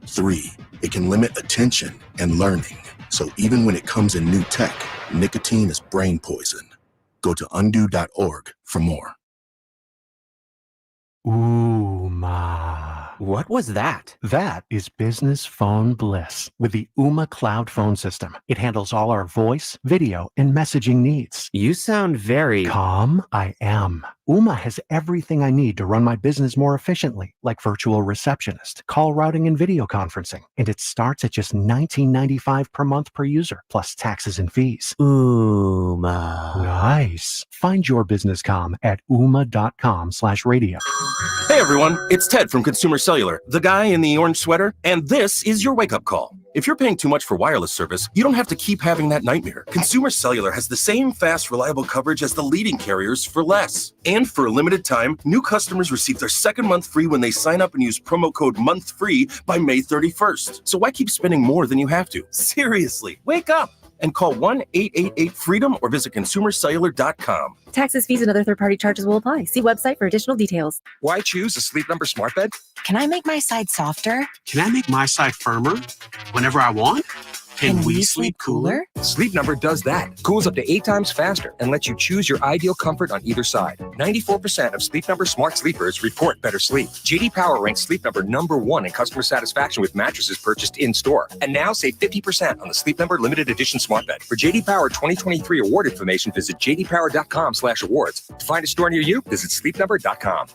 3. It can limit attention and learning. So even when it comes in new tech, nicotine is brain poison. Go to undo.org for more. Ooma. What was that? That is business phone bliss with the Ooma Cloud Phone System. It handles all our voice, video, and messaging needs. You sound very calm. I am. Ooma has everything I need to run my business more efficiently, like virtual receptionist, call routing, and video conferencing. And it starts at just $19.95 per month per user, plus taxes and fees. Ooma. Nice. Find your business comm at ooma.com/radio. Hey everyone, it's Ted from Consumer Cellular, the guy in the orange sweater, and this is your wake-up call. If you're paying too much for wireless service, you don't have to keep having that nightmare. Consumer Cellular has the same fast, reliable coverage as the leading carriers for less. And for a limited time, new customers receive their second month free when they sign up and use promo code MONTHFREE by May 31st. So why keep spending more than you have to? Seriously, wake up! And call 1-888-FREEDOM or visit consumercellular.com. Taxes, fees, and other third-party charges will apply. See website for additional details. Why choose a Sleep Number smart bed? Can I make my side softer? Can I make my side firmer whenever I want? Can we sleep cooler? Sleep Number does that. Cools up to 8 times faster and lets you choose your ideal comfort on either side. 94% of Sleep Number smart sleepers report better sleep. JD Power ranks Sleep Number #1 in customer satisfaction with mattresses purchased in-store. And now save 50% on the Sleep Number limited edition smart bed. For JD Power 2023 award information, visit jdpower.com/awards. To find a store near you, visit sleepnumber.com.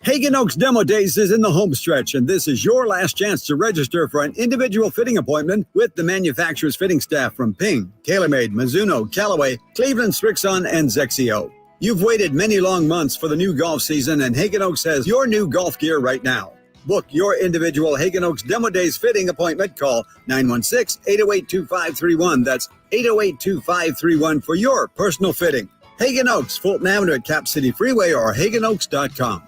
Hagen Oaks Demo Days is in the home stretch, and this is your last chance to register for an individual fitting appointment with the manufacturer's fitting staff from Ping, TaylorMade, Mizuno, Callaway, Cleveland, Strixon, and Zexio. You've waited many long months for the new golf season, and Hagen Oaks has your new golf gear right now. Book your individual Hagen Oaks Demo Days fitting appointment. Call 916-808-2531. That's 808-2531 for your personal fitting. Hagen Oaks, Fulton Avenue at Cap City Freeway or HagenOaks.com.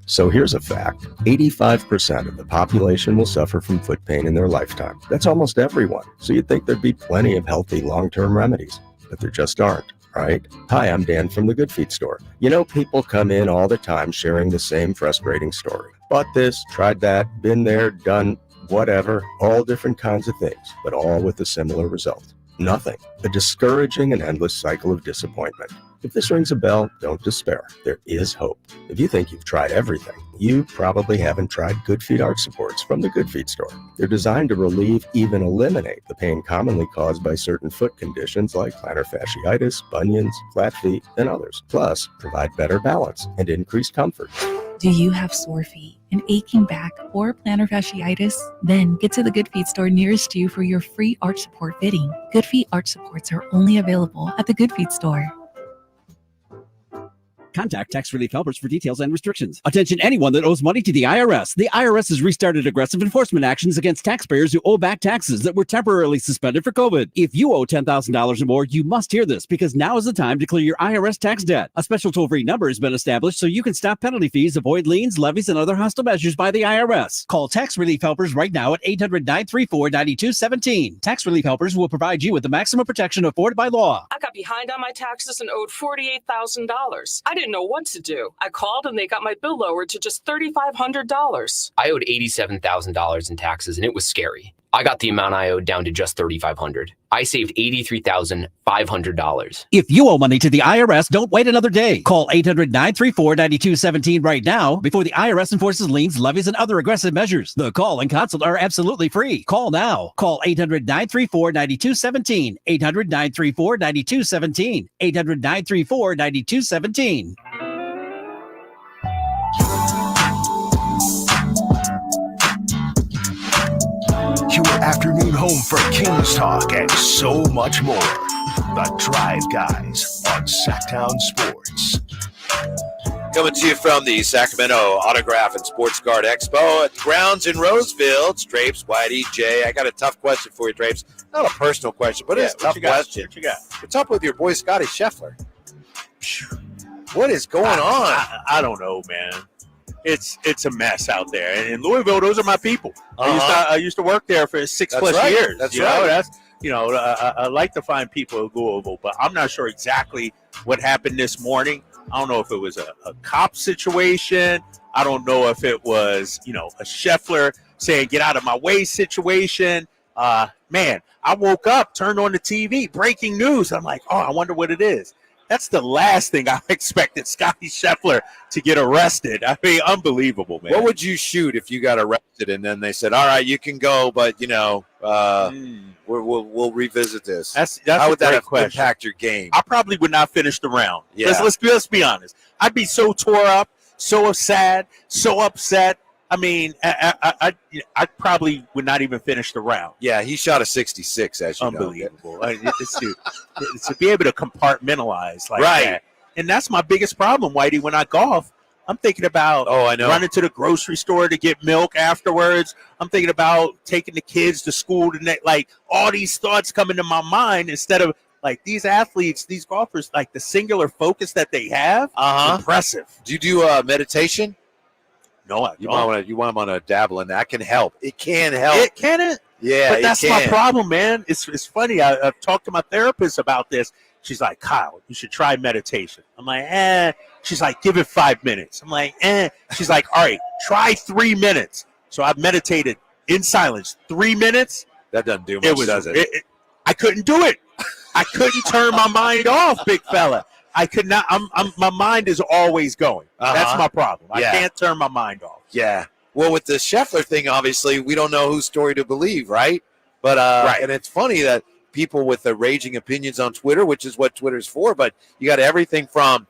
So here's a fact. 85% of the population will suffer from foot pain in their lifetime. That's almost everyone. So you'd think there'd be plenty of healthy long-term remedies, but there just aren't, right? Hi, I'm Dan from the Good Feet store. You know, people come in all the time sharing the same frustrating story. Bought this, tried that, been there, done whatever, all different kinds of things, but all with a similar result. Nothing. A discouraging and endless cycle of disappointment. If this rings a bell, don't despair. There is hope. If you think you've tried everything, you probably haven't tried Good Feet arch supports from the Good Feet store. They're designed to relieve, even eliminate, the pain commonly caused by certain foot conditions like plantar fasciitis, bunions, flat feet, and others. Plus, provide better balance and increased comfort. Do you have sore feet, an aching back, or plantar fasciitis? Then get to the Good Feet store nearest you for your free arch support fitting. Good Feet arch supports are only available at the Good Feet store. Contact Tax Relief Helpers for details and restrictions. Attention anyone that owes money to the IRS. The IRS has restarted aggressive enforcement actions against taxpayers who owe back taxes that were temporarily suspended for COVID. If you owe $10,000 or more, you must hear this because now is the time to clear your IRS tax debt. A special toll-free number has been established so you can stop penalty fees, avoid liens, levies, and other hostile measures by the IRS. Call Tax Relief Helpers right now at 800-934-9217. Tax Relief Helpers will provide you with the maximum protection afforded by law. I got behind on my taxes and owed $48,000. I didn't know what to do. I called and they got my bill lowered to just $3,500. I owed $87,000 in taxes and it was scary. I got the amount I owed down to just $3,500. I saved $83,500. If you owe money to the IRS, don't wait another day. Call 800-934-9217 right now before the IRS enforces liens, levies, and other aggressive measures. The call and consult are absolutely free. Call now. Call 800-934-9217. 800-934-9217. 800-934-9217. afternoon home for Kings talk and so much more. The Drive Guys on Sacktown Sports. Coming to you from the Sacramento Autograph and Sports Card Expo at the grounds in Roseville. It's Drapes, Whitey, Jay. I got a tough question for you, Drapes. Not a personal question, but it's a tough question. What you got? What's up with your boy Scotty Scheffler? What is going on? I don't know, man. It's a mess out there. And in Louisville, those are my people. I used to work there for 6+ years. That's right. I like to find people in Louisville, but I'm not sure exactly what happened this morning. I don't know if it was a cop situation. I don't know if it was, a Scheffler saying, get out of my way situation. Man, I woke up, turned on the TV, breaking news. I'm like, I wonder what it is. That's the last thing I expected Scotty Scheffler to get arrested. I mean, unbelievable, man. What would you shoot if you got arrested and then they said, all right, you can go, but, we'll revisit this? That's How would that impact your game? I probably would not finish the round. Yeah. Let's be honest. I'd be so tore up, so sad, so upset. I mean, I probably would not even finish the round. Yeah, he shot a 66, as you know. Unbelievable. To be able to compartmentalize like Right. that. And that's my biggest problem, Whitey. When I golf, I'm thinking about running to the grocery store to get milk afterwards. I'm thinking about taking the kids to school today. Like, all these thoughts come into my mind instead of, like, these athletes, these golfers, like, the singular focus that they have. Impressive. Do you do meditation? No, I don't. You want to dabble in that. Can help. It can help. Can it? Yeah, but that's my problem, man. It's funny. I've talked to my therapist about this. She's like, Kyle, you should try meditation. I'm like, She's like, give it 5 minutes. I'm like, She's like, all right, try 3 minutes. So I've meditated in silence 3 minutes. That doesn't do much, does it? I couldn't do it. I couldn't turn my mind off, big fella. I could not. My mind is always going. That's my problem. I can't turn my mind off. Yeah. Well, with the Scheffler thing, obviously, we don't know whose story to believe, right? But and it's funny that people with the raging opinions on Twitter, which is what Twitter's for, but you got everything from,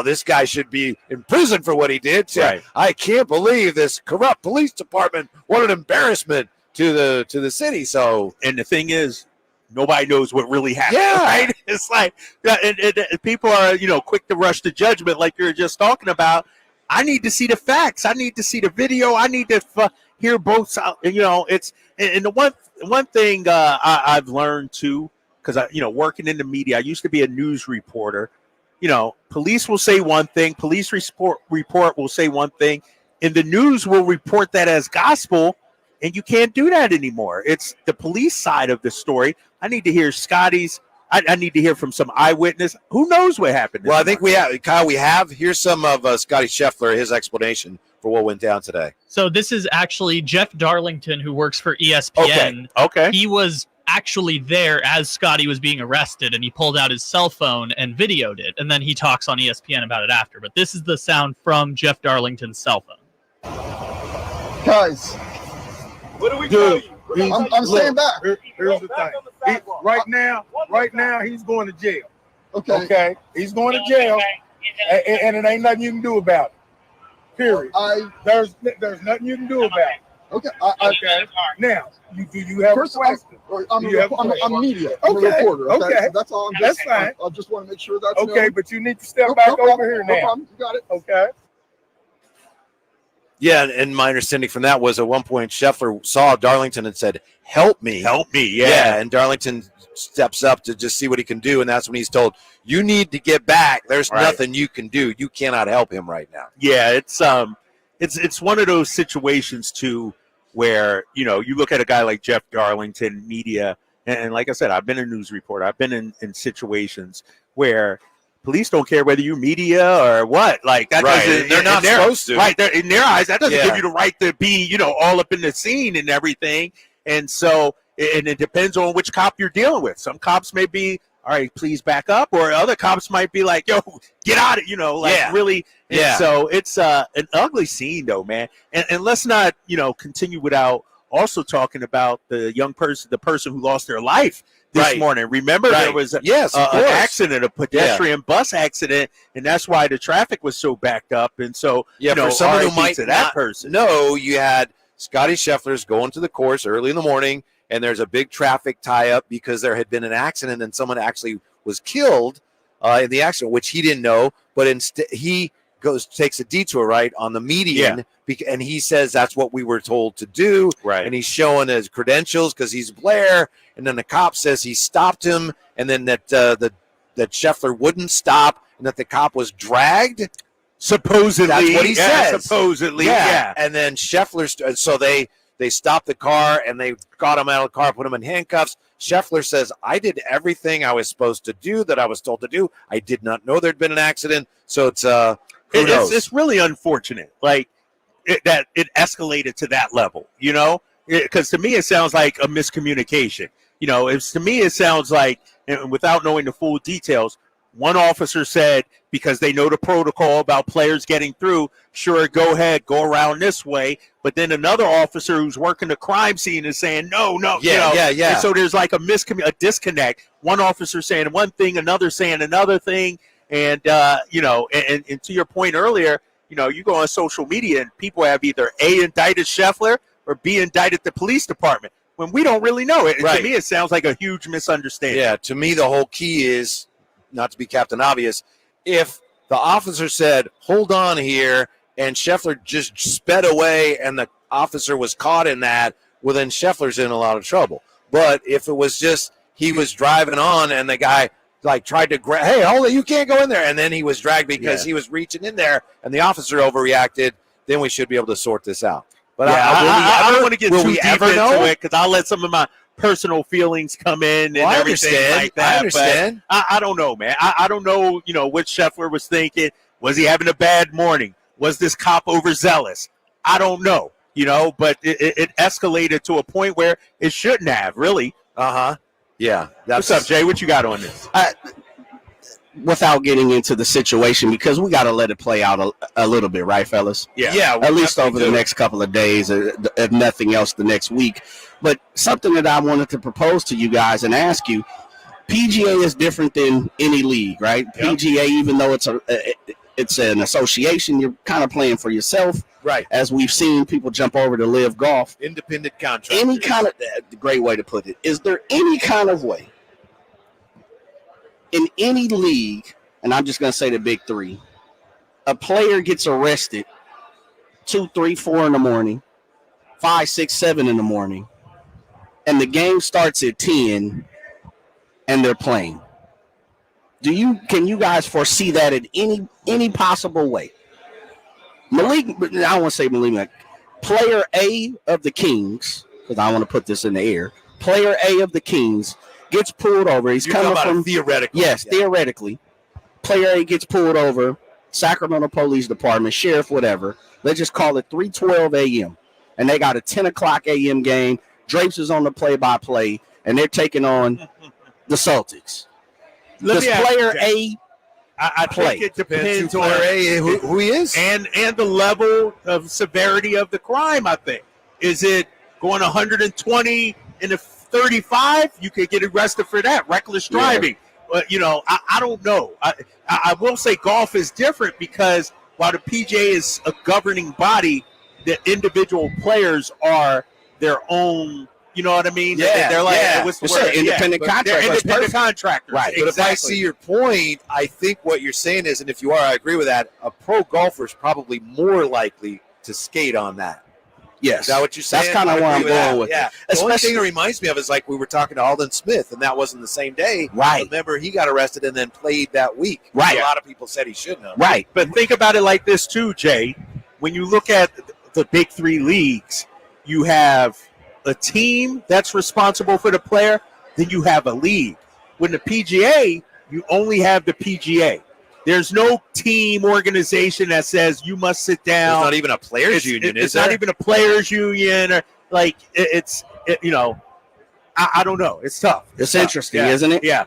this guy should be in prison for what he did, to, I can't believe this corrupt police department. What an embarrassment to the city. So, and the thing is, nobody knows what really happened. Yeah. Right? It's like, and people are, quick to rush to judgment, like you're just talking about. I need to see the facts. I need to see the video. I need to hear both sides. It's and the one thing I've learned too, because working in the media, I used to be a news reporter. Police will say one thing, police report will say one thing, and the news will report that as gospel. And you can't do that anymore. It's the police side of the story. I need to hear Scotty's. I need to hear from some eyewitness. Who knows what happened? Well, I think we have, Kyle, here's some of Scotty Scheffler, his explanation for what went down today. So this is actually Jeff Darlington, who works for ESPN. Okay. He was actually there as Scotty was being arrested, and he pulled out his cell phone and videoed it. And then he talks on ESPN about it after. But this is the sound from Jeff Darlington's cell phone. Guys, what do we do? I'm staying back. Here's the thing. Right now, he's going to jail. Okay. He's going to jail, and it ain't nothing you can do about it. Period. There's nothing you can do about it. Okay. Okay. Now, do you have a question? I'm media. I'm a reporter. Okay. That's all. That's fine. I just want to make sure that's okay. But you need to step back over here now. No problem. You got it. Okay. Yeah, and my understanding from that was at one point Scheffler saw Darlington and said, help me. Yeah, and Darlington steps up to just see what he can do, and that's when he's told, you need to get back. There's nothing you can do. You cannot help him right now. Yeah, it's one of those situations, too, where, you look at a guy like Jeff Darlington, media, and like I said, I've been a news reporter. I've been in situations where police don't care whether you're media or what. Like, that doesn't, they're not supposed to. Right, in their eyes, that doesn't give you the right to be, all up in the scene and everything. And so, and it depends on which cop you're dealing with. Some cops may be, all right, please back up, or other cops might be like, yo, get out of, really. And so it's an ugly scene, though, man. And let's not, continue without also talking about the person who lost their life this morning. Remember, there was an accident, a pedestrian bus accident, and that's why the traffic was so backed up. And so, for someone who might to that person. No, you had Scotty Scheffler's going to the course early in the morning, and there's a big traffic tie-up because there had been an accident and someone actually was killed in the accident, which he didn't know. But instead, he takes a detour right on the median, and he says that's what we were told to do. Right. And he's showing his credentials because he's Blair. And then the cop says he stopped him, and then that Scheffler wouldn't stop, and that the cop was dragged. Supposedly, that's what he says. Supposedly, And then Scheffler, so they stopped the car and they got him out of the car, put him in handcuffs. Scheffler says, I did everything I was supposed to do, that I was told to do. I did not know there'd been an accident. So it's really unfortunate, like that it escalated to that level, because to me it sounds like a miscommunication. To me it sounds like, and without knowing the full details, one officer said, because they know the protocol about players getting through, sure, go ahead, go around this way. But then another officer who's working the crime scene is saying, no. Yeah. And so there's like a disconnect. One officer saying one thing, another saying another thing. And, and to your point earlier, you go on social media and people have either A, indicted Scheffler, or B, indicted the police department, when we don't really know it. Right. To me, it sounds like a huge misunderstanding. Yeah, to me, the whole key is, not to be Captain Obvious, if the officer said, hold on here, and Scheffler just sped away and the officer was caught in that, well, then Scheffler's in a lot of trouble. But if it was just he was driving on and the guy tried to grab, hey, hold it, you can't go in there, and then he was dragged because he was reaching in there and the officer overreacted, then we should be able to sort this out. But I don't want to get too deep into it, because I'll let some of my personal feelings come in and everything like that. I understand. But I don't know, man. I don't know, what Scheffler was thinking. Was he having a bad morning? Was this cop overzealous? I don't know, but it escalated to a point where it shouldn't have, really. Yeah. What's up, Jay? What you got on this? Without getting into the situation, because we got to let it play out a little bit, right, fellas? Yeah. At least over the next couple of days, if nothing else, the next week. But something that I wanted to propose to you guys and ask you, PGA is different than any league, right? Yep. PGA, even though it's an association, you're kind of playing for yourself. Right. As we've seen people jump over to Live Golf. Independent contract. Any kind of, great way to put it. Is there any kind of way in any league, and I'm just going to say the big three, a player gets arrested 2, 3, 4 in the morning, 5, 6, 7 in the morning, and the game starts at 10 and they're playing? Can you guys foresee that in any possible way? Malik, I don't want to say Malik, player A of the Kings, because I want to put this in the air. Player A of the Kings gets pulled over. He's coming from theoretically. Yes, theoretically. Player A gets pulled over. Sacramento Police Department, sheriff, whatever. Let's just call it 3:12 a.m. And they got a 10 o'clock a.m. game. Drapes is on the play-by-play, and they're taking on the Celtics. Does player A I think it depends on who he is and the level of severity of the crime. I think, is it going 120 in a 35? You could get arrested for that, reckless driving. But I don't know. I will say golf is different, because while the PGA is a governing body, the individual players are their own. You know what I mean? They're like what's the word? Independent contractors. They're independent contractors. Right. But if I see your point, I think what you're saying is, and if you are, I agree with that, a pro golfer is probably more likely to skate on that. Yes. Is that what you're saying? That's kind of where I'm going with it. The only thing it reminds me of is like we were talking to Alden Smith, and that wasn't the same day. Right. Remember, he got arrested and then played that week. Right. A lot of people said he shouldn't have. Right. But think about it like this too, Jay. When you look at the big three leagues, you have a team that's responsible for the player, then you have a league. When the PGA, you only have the PGA. There's no team organization that says you must sit down. There's not even a players union, is it's there? not even a players union, or like I don't know. It's tough. It's interesting, isn't it? Yeah.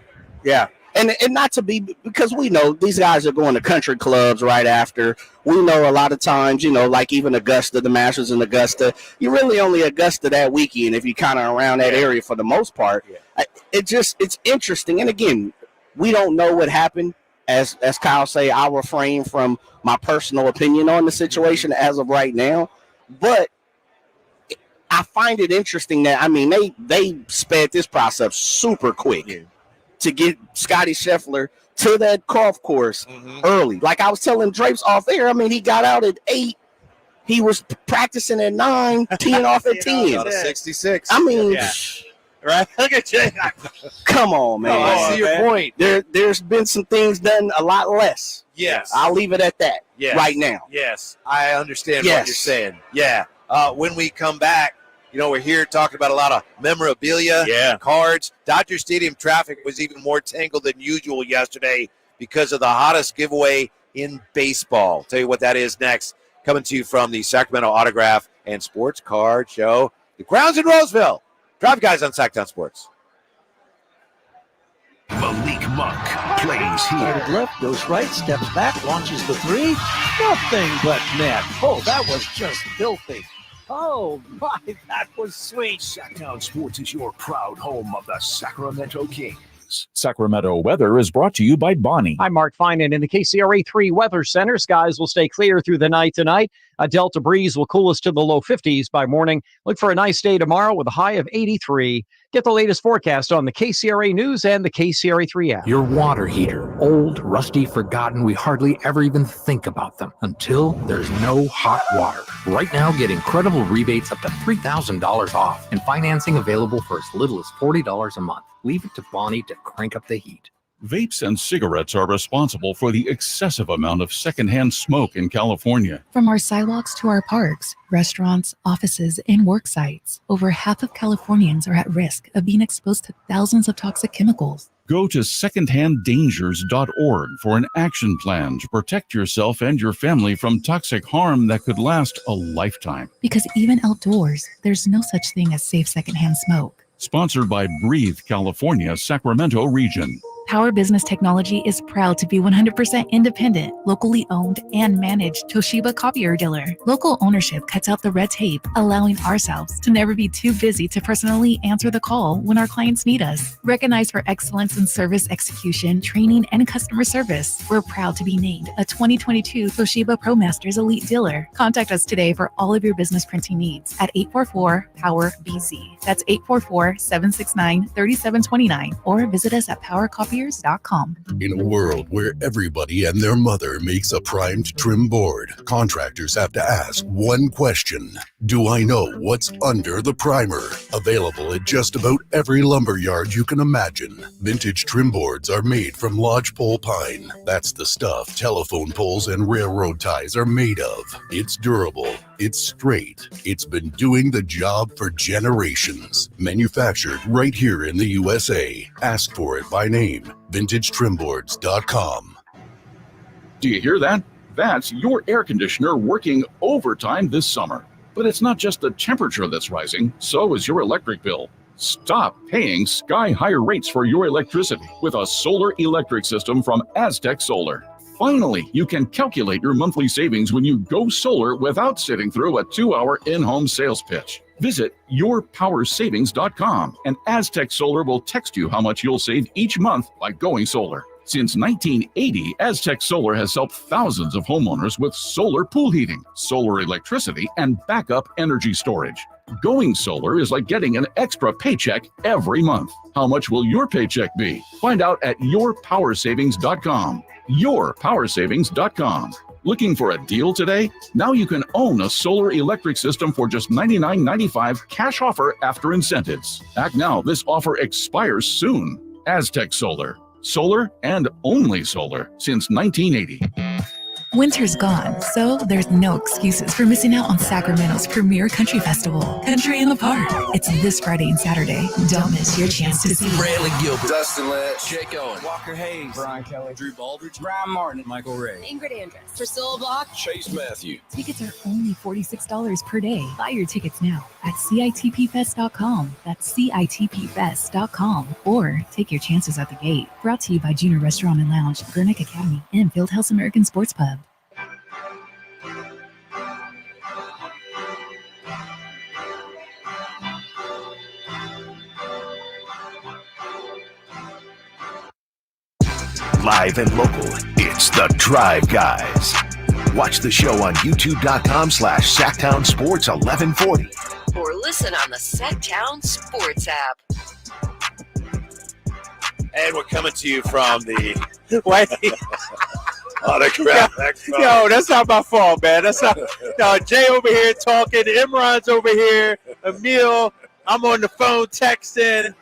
And not to be, because we know these guys are going to country clubs right after. We know a lot of times, like even Augusta, the Masters in Augusta, you're really only Augusta that weekend if you're kind of around that area for the most part. Yeah. It's interesting. And again, we don't know what happened. As Kyle say, I'll refrain from my personal opinion on the situation as of right now. But I find it interesting that, I mean, they sped this process super quick to get Scotty Scheffler to that golf course early. Like I was telling Drapes off air, I mean, he got out at 8. He was practicing at 9, teeing off at 10. Out of 66. I mean, right? Look at you. Come on, man. I see your point. There's been some things done a lot less. Yes. I'll leave it at that right now. Yes. I understand what you're saying. Yeah. When we come back, we're here talking about a lot of memorabilia, cards. Dodger Stadium traffic was even more tangled than usual yesterday because of the hottest giveaway in baseball. Tell you what that is next. Coming to you from the Sacramento Autograph and Sports Card Show. The grounds in Roseville. Drive Guys on Sacktown Sports. Malik Monk plays here. Started left, goes right, steps back, launches the three. Nothing but net. Oh, that was just filthy. Oh, my, that was sweet. Sacktown Sports is your proud home of the Sacramento Kings. Sacramento weather is brought to you by Bonnie. I'm Mark Finan in the KCRA 3 Weather Center. Skies will stay clear through the night tonight. A delta breeze will cool us to the low 50s by morning. Look for a nice day tomorrow with a high of 83. Get the latest forecast on the KCRA News and the KCRA 3 app. Your water heater. Old, rusty, forgotten. We hardly ever even think about them until there's no hot water. Right now, get incredible rebates up to $3,000 off and financing available for as little as $40 a month. Leave it to Bonnie to crank up the heat. Vapes and cigarettes are responsible for the excessive amount of secondhand smoke in California. From our sidewalks to our parks, restaurants, offices, and work sites, over half of Californians are at risk of being exposed to thousands of toxic chemicals. Go to secondhanddangers.org for an action plan to protect yourself and your family from toxic harm that could last a lifetime. Because even outdoors, there's no such thing as safe secondhand smoke. Sponsored by Breathe California, Sacramento region. Power Business Technology is proud to be 100% independent, locally owned, and managed Toshiba copier dealer. Local ownership cuts out the red tape, allowing ourselves to never be too busy to personally answer the call when our clients need us. Recognized for excellence in service execution, training, and customer service, we're proud to be named a 2022 Toshiba ProMasters Elite Dealer. Contact us today for all of your business printing needs at 844-POWER-BZ. That's 844-769-3729, or visit us at PowerCopier.com. In a world where everybody and their mother makes a primed trim board, contractors have to ask one question. Do I know what's under the primer? Available at just about every lumberyard you can imagine. Vintage trim boards are made from lodgepole pine. That's the stuff telephone poles and railroad ties are made of. It's durable. It's straight. It's been doing the job for generations. Manufactured right here in the USA. Ask for it by name. VintageTrimboards.com. Do you hear that? That's your air conditioner working overtime this summer. But it's not just the temperature that's rising, so is your electric bill. Stop paying sky-high rates for your electricity with a solar electric system from Aztec Solar. Finally, you can calculate your monthly savings when you go solar without sitting through a 2-hour in-home sales pitch. Visit yourpowersavings.com and Aztec Solar will text you how much you'll save each month by going solar. Since 1980, Aztec Solar has helped thousands of homeowners with solar pool heating, solar electricity, and backup energy storage. Going solar is like getting an extra paycheck every month. How much will your paycheck be? Find out at yourpowersavings.com. Yourpowersavings.com. Looking for a deal today? Now you can own a solar electric system for just $99.95 cash offer after incentives. Act now. This offer expires soon. Aztec Solar. Solar and only solar since 1980. Winter's gone, so there's no excuses for missing out on Sacramento's premier country festival, Country in the Park. It's this Friday and Saturday. Don't miss your chance to see Brandon Gilbert, Dustin Letch, Jake Owen, Walker Hayes, Brian Kelly, Drew Baldridge, Brian Martin, Michael Ray, Ingrid Andress, Priscilla Block, Chase Matthew. Tickets are only $46 per day. Buy your tickets now at CITPfest.com. That's CITPfest.com. Or take your chances at the gate. Brought to you by Junior Restaurant and Lounge, Gurnick Academy, and Fieldhouse American Sports Pub. Live and local, it's the Drive Guys. Watch the show on youtube.com/Sacktown Sports 1140. Or listen on the Sacktown Sports app. And we're coming to you from the Whitey. Autograph. Yo, that's not my fault, man. That's not. No, Jay over here talking. Imran's over here. Emil, I'm on the phone texting.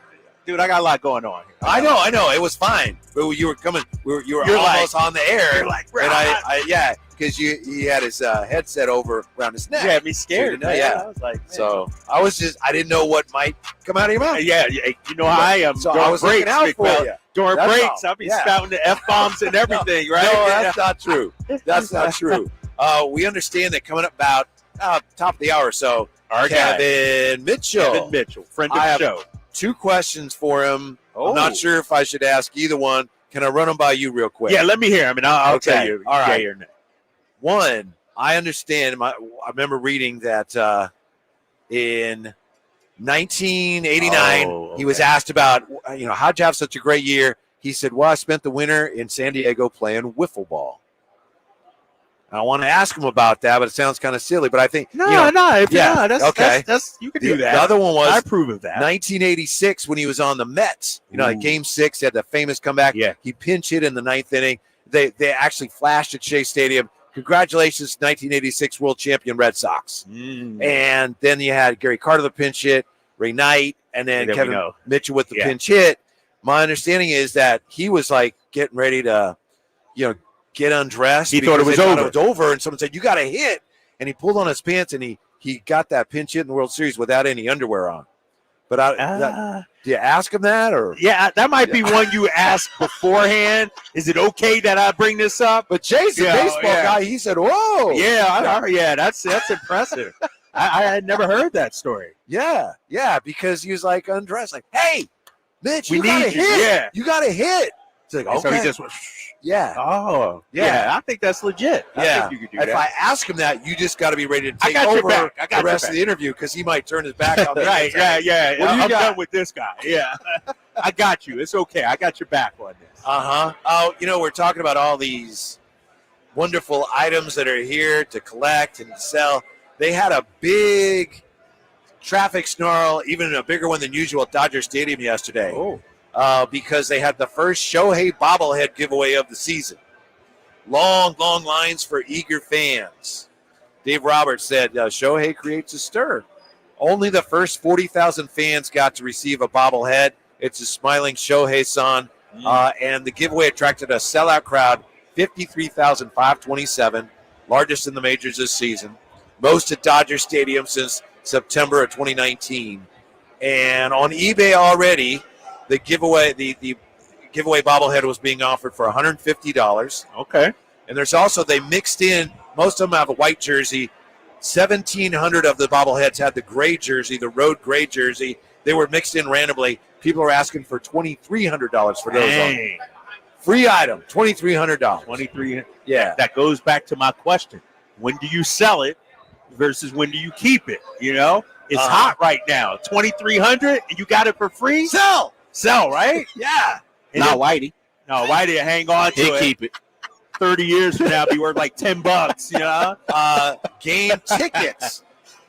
Dude, I got a lot going on here. I know. It was fine. But you were coming. You were almost on the air. You're like, and because he had his headset over around his neck. You had me scared. So yeah. I was like, man. So I didn't know what might come out of your mouth. Yeah, you know how I am. So during I was breaks, looking out big for fella. you. During That's breaks, all. I'll be spouting the F-bombs and everything, right? No, that's not true. That's not true. We understand that coming up about top of the hour or so, Our guy. Kevin Mitchell, friend of the show. 2 questions for him. I'm not sure if I should ask either one. Can I run them by you real quick? Yeah, let me hear. I mean, I'll tell you. All right. Yay or nay. One, I understand. I remember reading that in 1989, he was asked about, how'd you have such a great year? He said, well, I spent the winter in San Diego playing wiffle ball. I want to ask him about that, but it sounds kind of silly. But I think that's okay. That's you can do that. The other one was I approve of that. 1986 when he was on the Mets. Like Game 6, he had the famous comeback. Yeah, he pinch hit in the 9th inning. They actually flashed at Shea Stadium. Congratulations, 1986 World Champion Red Sox. And then you had Gary Carter the pinch hit, Ray Knight, and then Kevin Mitchell with the pinch hit. My understanding is that he was like getting ready to, get undressed. He thought it was over. And someone said, you got a hit. And he pulled on his pants and he got that pinch hit in the World Series without any underwear on. But do you ask him that? Or that might be one you ask beforehand. Is it okay that I bring this up? But Jay's a baseball guy. He said, whoa. Yeah, that's impressive. I had never heard that story. Yeah, because he was like undressed. Like, hey, Mitch, we you got a need you. hit. Yeah. You got a hit. It's like, okay. So he just went, yeah. Oh, yeah. I think that's legit. I think you could do if that. I ask him that, you just got to be ready to take got your over back. I got the rest your of the interview because he might turn his back on me. Right, yeah. What do you I'm got? done with this guy. Yeah. I got you. It's okay. I got your back on this. Oh, we're talking about all these wonderful items that are here to collect and sell. They had a big traffic snarl, even a bigger one than usual at Dodger Stadium yesterday. Because they had the first Shohei bobblehead giveaway of the season. Long lines for eager fans. Dave Roberts said, Shohei creates a stir. Only the first 40,000 fans got to receive a bobblehead. It's a smiling Shohei-san. And the giveaway attracted a sellout crowd, 53,527, largest in the majors this season. Most at Dodger Stadium since September of 2019. And on eBay already, the giveaway bobblehead was being offered for $150. Okay. And there's also, they mixed in, most of them have a white jersey. 1,700 of the bobbleheads had the gray jersey, the road gray jersey. They were mixed in randomly. People are asking for $2,300 for those. Dang. Free item, $2,300. $2,300. Yeah. That goes back to my question. When do you sell it versus when do you keep it? It's hot right now. $2,300 and you got it for free? Sell, right? Yeah. Not Whitey. No, Whitey, hang on to it. Keep it. 30 years from now, be worth like $10. Game tickets.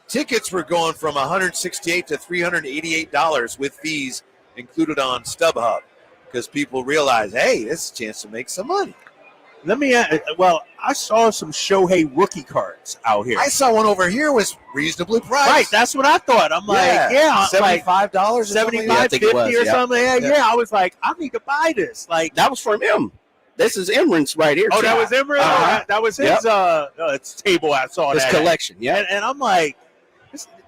Tickets were going from $168 to $388 with fees included on StubHub because people realize, hey, this is a chance to make some money. Let me. I saw some Shohei rookie cards out here. I saw one over here was reasonably priced. Right, that's what I thought. I'm like, $75, $75.50 or something. Yeah, I was like, I need to buy this. Like that was from him. This is Imran's right here. Oh, that was Imran. That was his. It's table. I saw his that collection. Yeah, and I'm like,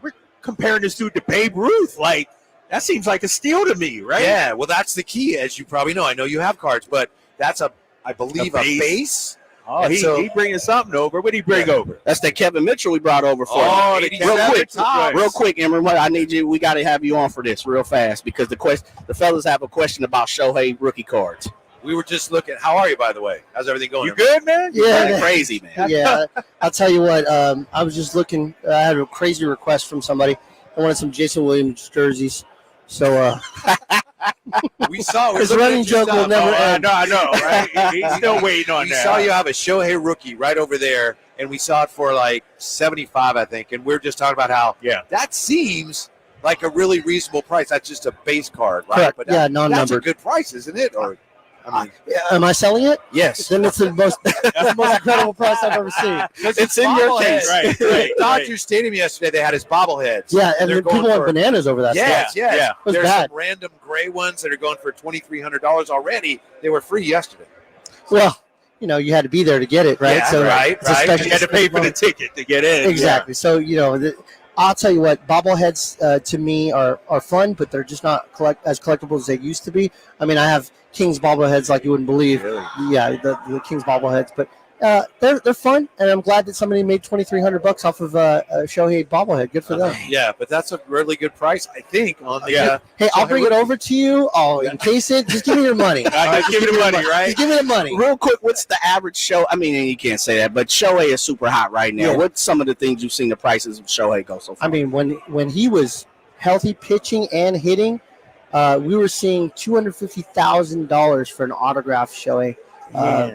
we're comparing this dude to Babe Ruth. Like that seems like a steal to me, right? Yeah. Well, that's the key, as you probably know. I know you have cards, but that's I believe a base. Oh, he bringing something over. What did he bring over? That's that Kevin Mitchell we brought over for you. Real quick, Imran. I need you. We got to have you on for this real fast because the fellas have a question about Shohei rookie cards. We were just looking. How are you, by the way? How's everything going? You good, man? Yeah, crazy, man. Yeah, I'll tell you what. I was just looking. I had a crazy request from somebody. I wanted some Jason Williams jerseys. So We saw His running joke will never end. I know, right? He's still waiting on we that. saw you have a Shohei rookie right over there, and we saw it for like 75, I think. And we're just talking about how that seems like a really reasonable price. That's just a base card, right? Correct. But Yeah, that's a non-numbered. good price, isn't it? Or Am I selling it? Yes. Then it's the most incredible price I've ever seen. It's in your case. Right. Dodger Stadium yesterday, they had his bobbleheads. Yeah, and they're then people went bananas over that Yes, stuff. yes. It was There's bad. some random gray ones that are going for $2,300 already. They were free yesterday. Well, you had to be there to get it, right? Yeah, so right. it's a special- You had to pay for the ticket to get in. Exactly. So I'll tell you what, bobbleheads to me are fun, but they're just not as collectible as they used to be. I mean, I have Kings bobbleheads like you wouldn't believe. Really? Yeah, the Kings bobbleheads, but they're fun, and I'm glad that somebody made $2,300 off of a Shohei bobblehead. Good for them. Yeah, but that's a really good price, I think. On the Hey, I'll bring it over to you. I'll encase it. Just give me your money. Just give me the money, right? Just give me the money. Real quick, what's the average show? I mean, you can't say that, but Shohei is super hot right now. Yeah. What's some of the things you've seen the prices of Shohei go so far? I mean, when he was healthy pitching and hitting, we were seeing $250,000 for an autographed Shohei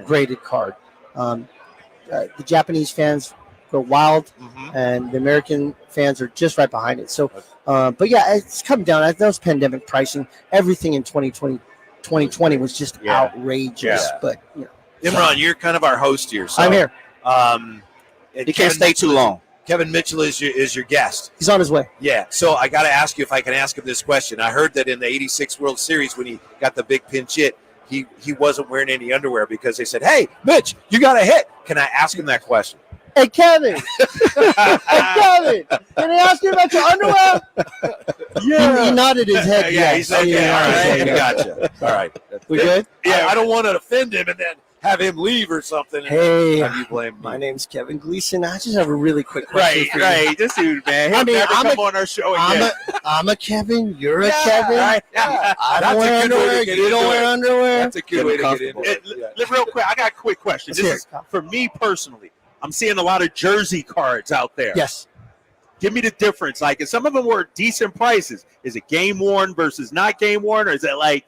graded card. The Japanese fans go wild, and the American fans are just right behind it. So, but yeah, it's coming down. That was pandemic pricing. Everything in 2020 was just outrageous. Yeah. But Imran, you're kind of our host here. So, I'm here. You can't stay too long. Kevin Mitchell is your guest. He's on his way. Yeah. So I got to ask you if I can ask him this question. I heard that in the '86 World Series when he got the big pinch hit, he wasn't wearing any underwear because they said, "Hey, Mitch, you got a hit." Can I ask him that question? Hey, Kevin. Hey, Kevin. Can I ask you about your underwear? He nodded his head. Yeah, yes. he's okay. Yeah. All right, gotcha. All right. We good? Yeah, I don't want to offend him and then have him leave or something. And Hey, have you blame me. my name's Kevin Gleason. I just have a really quick question for you. Right. This dude, man. He'll never come on our show again. I'm a Kevin. You're a Kevin. Right. I That's don't a wear good way to underwear. get You into don't it. wear underwear. That's a good way to get into it. Real quick, I got a quick question. Let's This hear is for me personally. I'm seeing a lot of jersey cards out there. Yes. Give me the difference. Like, and some of them were decent prices. Is it game worn versus not game worn, or is it like?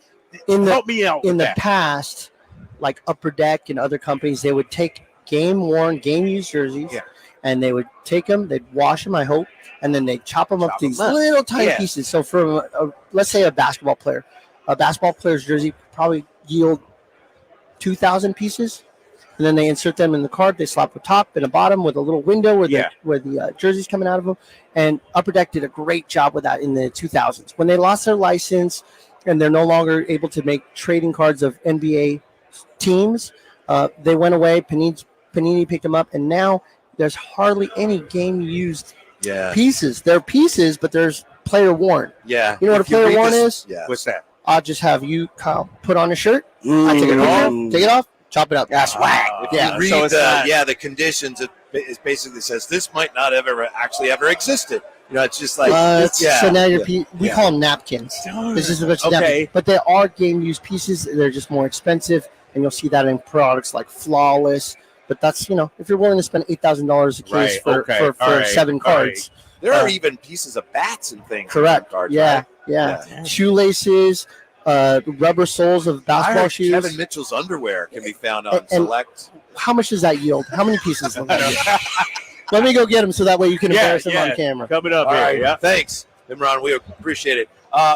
Help me out. In with the that. past, like Upper Deck and other companies, they would take game-worn, game-used jerseys, and they would take them, they'd wash them, I hope, and then they'd chop them up to these little tiny pieces. So for, let's say, a basketball player's jersey probably yield 2,000 pieces, and then they insert them in the card. They slap a top and a bottom with a little window where the jersey's coming out of them. And Upper Deck did a great job with that in the 2000s. When they lost their license and they're no longer able to make trading cards of NBA teams, they went away. Panini picked them up, and now there's hardly any game-used pieces. They're pieces, but there's player-worn. Yeah. You know what a player-worn is? Yeah. What's that? I'll just have you, Kyle, put on a shirt. I take a picture, take it off, chop it up. That's swag. You read the conditions. It basically says this might not have ever existed. You know, it's just like so now we call them napkins. It's just a bunch of napkins, but they are game-used pieces. They're just more expensive, and you'll see that in products like Flawless. But that's if you're willing to spend $8,000 a case for 7 cards. There are even pieces of bats and things. Correct. Cards, yeah, right? yeah. Shoelaces, rubber soles of basketball shoes. Kevin Mitchell's underwear can be found on Select. How much does that yield? How many pieces? Let me go get them so that way you can embarrass them on camera. Coming up All here. right. Yeah. Thanks, Imran. We appreciate it.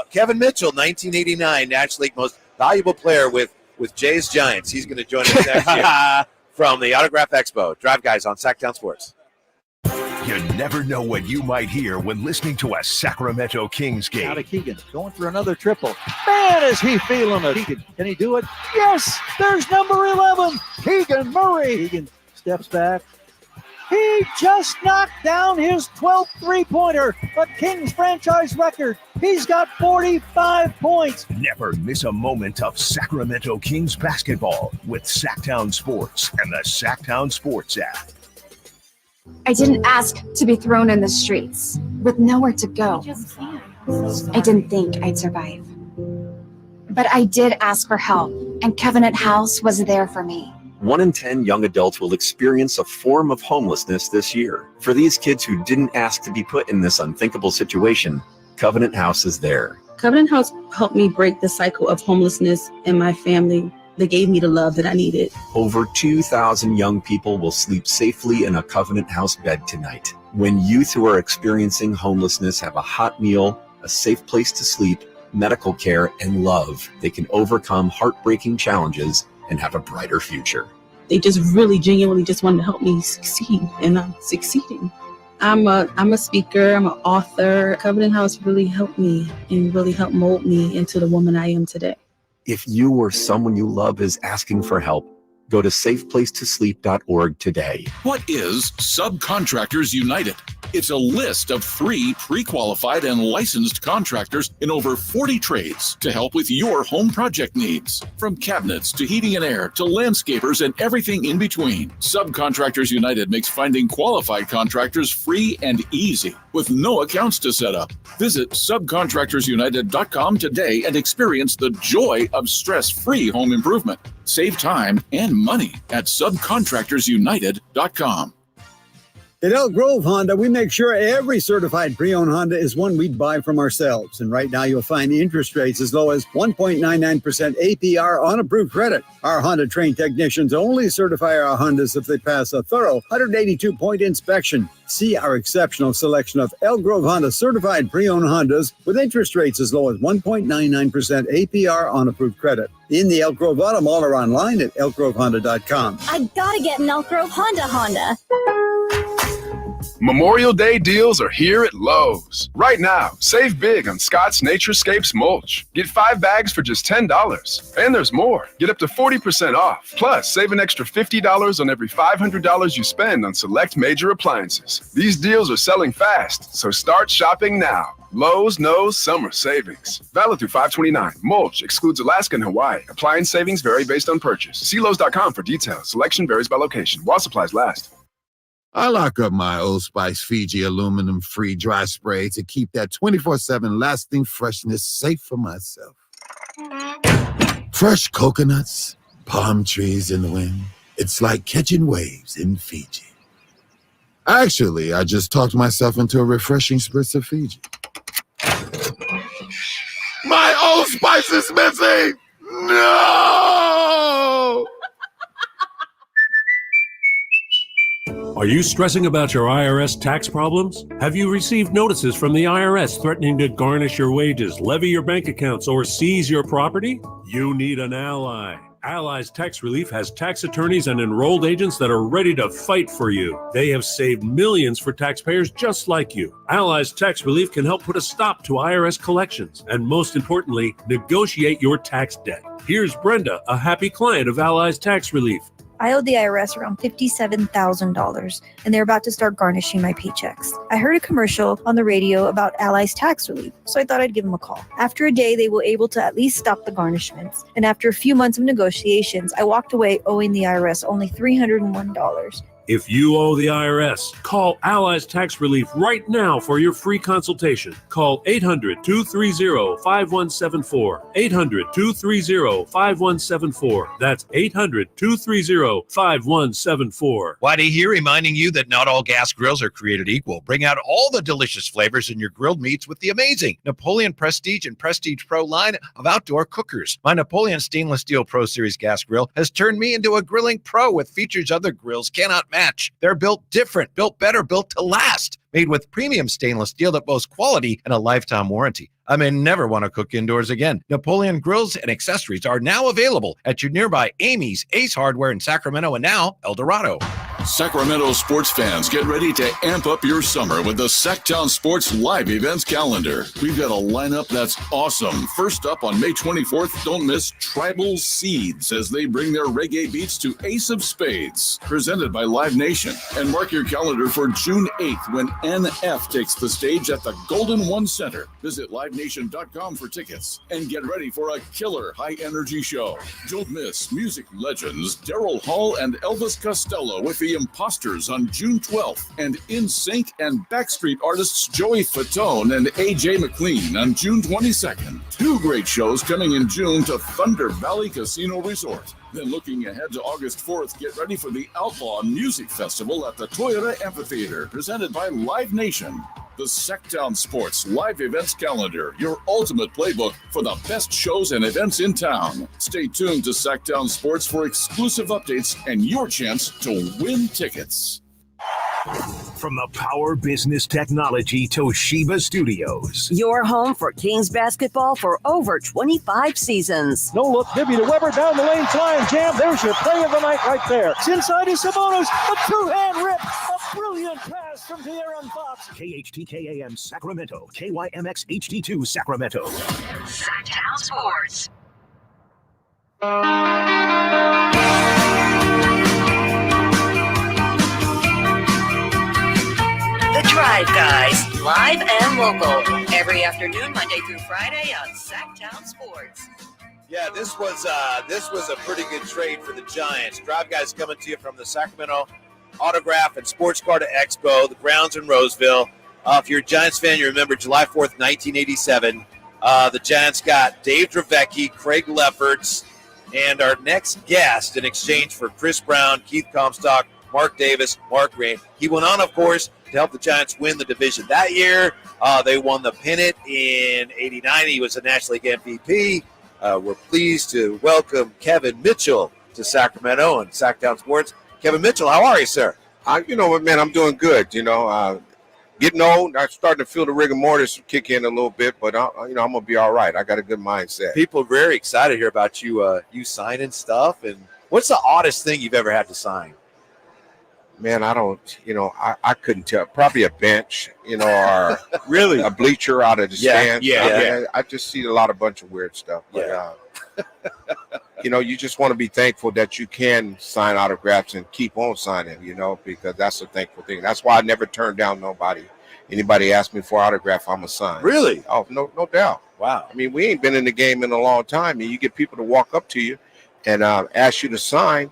Kevin Mitchell, 1989 National League Most Valuable Player with Jay's Giants. He's going to join us next year from the Autograph Expo. Drive Guys on Sacktown Sports. You never know what you might hear when listening to a Sacramento Kings game. Out of Keegan, going for another triple. Man, is he feeling it. Keegan, can he do it? Yes, there's number 11, Keegan Murray. Keegan steps back. He just knocked down his 12th three-pointer, a Kings franchise record. He's got 45 points. Never miss a moment of Sacramento Kings basketball with Sacktown Sports and the Sacktown Sports app. I didn't ask to be thrown in the streets with nowhere to go. I didn't think I'd survive. But I did ask for help, and Covenant House was there for me. 1 in 10 young adults will experience a form of homelessness this year. For these kids who didn't ask to be put in this unthinkable situation, Covenant House is there. Covenant House helped me break the cycle of homelessness in my family. They gave me the love that I needed. Over 2,000 young people will sleep safely in a Covenant House bed tonight. When youth who are experiencing homelessness have a hot meal, a safe place to sleep, medical care, and love, they can overcome heartbreaking challenges and have a brighter future. They just really genuinely just wanted to help me succeed, and I'm succeeding. I'm a speaker, I'm an author. Covenant House really helped me and really helped mold me into the woman I am today. If you or someone you love is asking for help, go to safeplacetosleep.org today. What is Subcontractors United? It's a list of free, pre-qualified, and licensed contractors in over 40 trades to help with your home project needs. From cabinets to heating and air to landscapers and everything in between, Subcontractors United makes finding qualified contractors free and easy with no accounts to set up. Visit subcontractorsunited.com today and experience the joy of stress-free home improvement. Save time and money at subcontractorsunited.com. At Elk Grove Honda, we make sure every certified pre-owned Honda is one we'd buy from ourselves. And right now, you'll find interest rates as low as 1.99% APR on approved credit. Our Honda-trained technicians only certify our Hondas if they pass a thorough 182-point inspection. See our exceptional selection of Elk Grove Honda certified pre-owned Hondas with interest rates as low as 1.99% APR on approved credit. In the Elk Grove Auto Mall or online at elkgrovehonda.com. I gotta get an Elk Grove Honda. Memorial Day deals are here at Lowe's. Right now, save big on Scott's Naturescapes mulch. Get 5 bags for just $10. And there's more. Get up to 40% off. Plus, save an extra $50 on every $500 you spend on select major appliances. These deals are selling fast, so start shopping now. Lowe's knows summer savings. Valid through 5/29. Mulch excludes Alaska and Hawaii. Appliance savings vary based on purchase. See Lowe's.com for details. Selection varies by location. While supplies last. I lock up my Old Spice Fiji aluminum-free dry spray to keep that 24/7 lasting freshness safe for myself. Fresh coconuts, palm trees in the wind. It's like catching waves in Fiji. Actually, I just talked myself into a refreshing spritz of Fiji. My Old Spice is missing! No! Are you stressing about your IRS tax problems? Have you received notices from the IRS threatening to garnish your wages, levy your bank accounts, or seize your property? You need an ally. Allies Tax Relief has tax attorneys and enrolled agents that are ready to fight for you. They have saved millions for taxpayers just like you. Allies Tax Relief can help put a stop to IRS collections and, most importantly, negotiate your tax debt. Here's Brenda, a happy client of Allies Tax Relief. I owed the IRS around $57,000, and they're about to start garnishing my paychecks. I heard a commercial on the radio about Allies Tax Relief, so I thought I'd give them a call. After a day, they were able to at least stop the garnishments, and after a few months of negotiations, I walked away owing the IRS only $301. If you owe the IRS, call Allies Tax Relief right now for your free consultation. Call 800-230-5174. 800-230-5174. That's 800-230-5174. Whitey here, reminding you that not all gas grills are created equal. Bring out all the delicious flavors in your grilled meats with the amazing Napoleon Prestige and Prestige Pro line of outdoor cookers. My Napoleon Stainless Steel Pro Series gas grill has turned me into a grilling pro with features other grills cannot match. They're built different, built better, built to last. Made with premium stainless steel that boasts quality and a lifetime warranty. I may never want to cook indoors again. Napoleon grills and accessories are now available at your nearby Amy's, Ace Hardware in Sacramento, and now El Dorado. Sacramento sports fans, get ready to amp up your summer with the Sacktown Sports live events calendar. We've got a lineup that's awesome. First up on May 24th, don't miss Tribal Seeds as they bring their reggae beats to Ace of Spades, presented by Live Nation. And mark your calendar for June 8th when NF takes the stage at the Golden One Center. Visit livenation.com for tickets and get ready for a killer high-energy show. Don't miss music legends Daryl Hall and Elvis Costello with the Imposters on June 12th, and NSYNC and Backstreet artists Joey Fatone and AJ McLean on June 22nd. 2 great shows coming in June to Thunder Valley Casino Resort. Then looking ahead to August 4th, get ready for the Outlaw Music Festival at the Toyota Amphitheater, presented by Live Nation. The Sacktown Sports live events calendar, your ultimate playbook for the best shows and events in town. Stay tuned to Sacktown Sports for exclusive updates and your chance to win tickets. From the Power Business Technology Toshiba Studios. Your home for Kings basketball for over 25 seasons. No look, Bibby to Weber down the lane, flying jam. There's your play of the night right there. It's inside is Sabonis, a two-hand rip, a brilliant pass from De'Aaron Fox. KHTKAM Sacramento, KYMX HD2 Sacramento. Sacktown Sports. The Drive Guys, live and local, every afternoon, Monday through Friday on Sacktown Sports. Yeah, this was a pretty good trade for the Giants. Drive Guys coming to you from the Sacramento Autograph and Sports Card Expo, the grounds in Roseville. If you're a Giants fan, you remember July 4th, 1987. The Giants got Dave Dravecki, Craig Lefferts, and our next guest in exchange for Chris Brown, Keith Comstock, Mark Davis, Mark Green. He went on, of course, to help the Giants win the division that year. They won the pennant in '89. He was a National League MVP. We're pleased to welcome Kevin Mitchell to Sacramento and Sacktown Sports. Kevin Mitchell, how are you, sir? You know what, man, I'm doing good. Getting old, I'm starting to feel the rigor mortis kick in a little bit, but I'm gonna be all right. I got a good mindset. People are very excited here about you signing stuff. And what's the oddest thing you've ever had to sign? Man, I don't, I couldn't tell. Probably a bench, or really a bleacher out of the stands. Yeah. I just see a bunch of weird stuff. But, you just want to be thankful that you can sign autographs and keep on signing, because that's a thankful thing. That's why I never turn down nobody. Anybody ask me for autograph, I'm a sign. Really? Oh, no doubt. Wow. I mean, we ain't been in the game in a long time, and you get people to walk up to you and ask you to sign.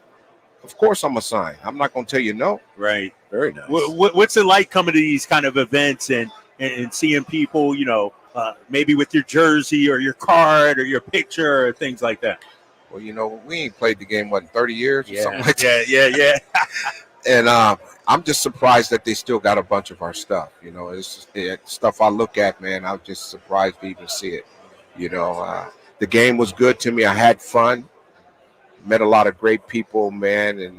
Of course, I'm a sign. I'm not going to tell you no. Right. Very nice. What's it like coming to these kind of events and seeing people, maybe with your jersey or your card or your picture or things like that? Well, we ain't played the game, 30 years or something like that? Yeah. And I'm just surprised that they still got a bunch of our stuff. It's just stuff I look at, man. I'm just surprised to even see it. The game was good to me. I had fun. Met a lot of great people, man, and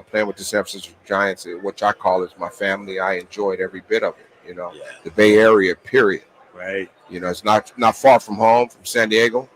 playing with the San Francisco Giants, which I call is my family. I enjoyed every bit of it. The Bay Area, period. Right. It's not far from home, from San Diego,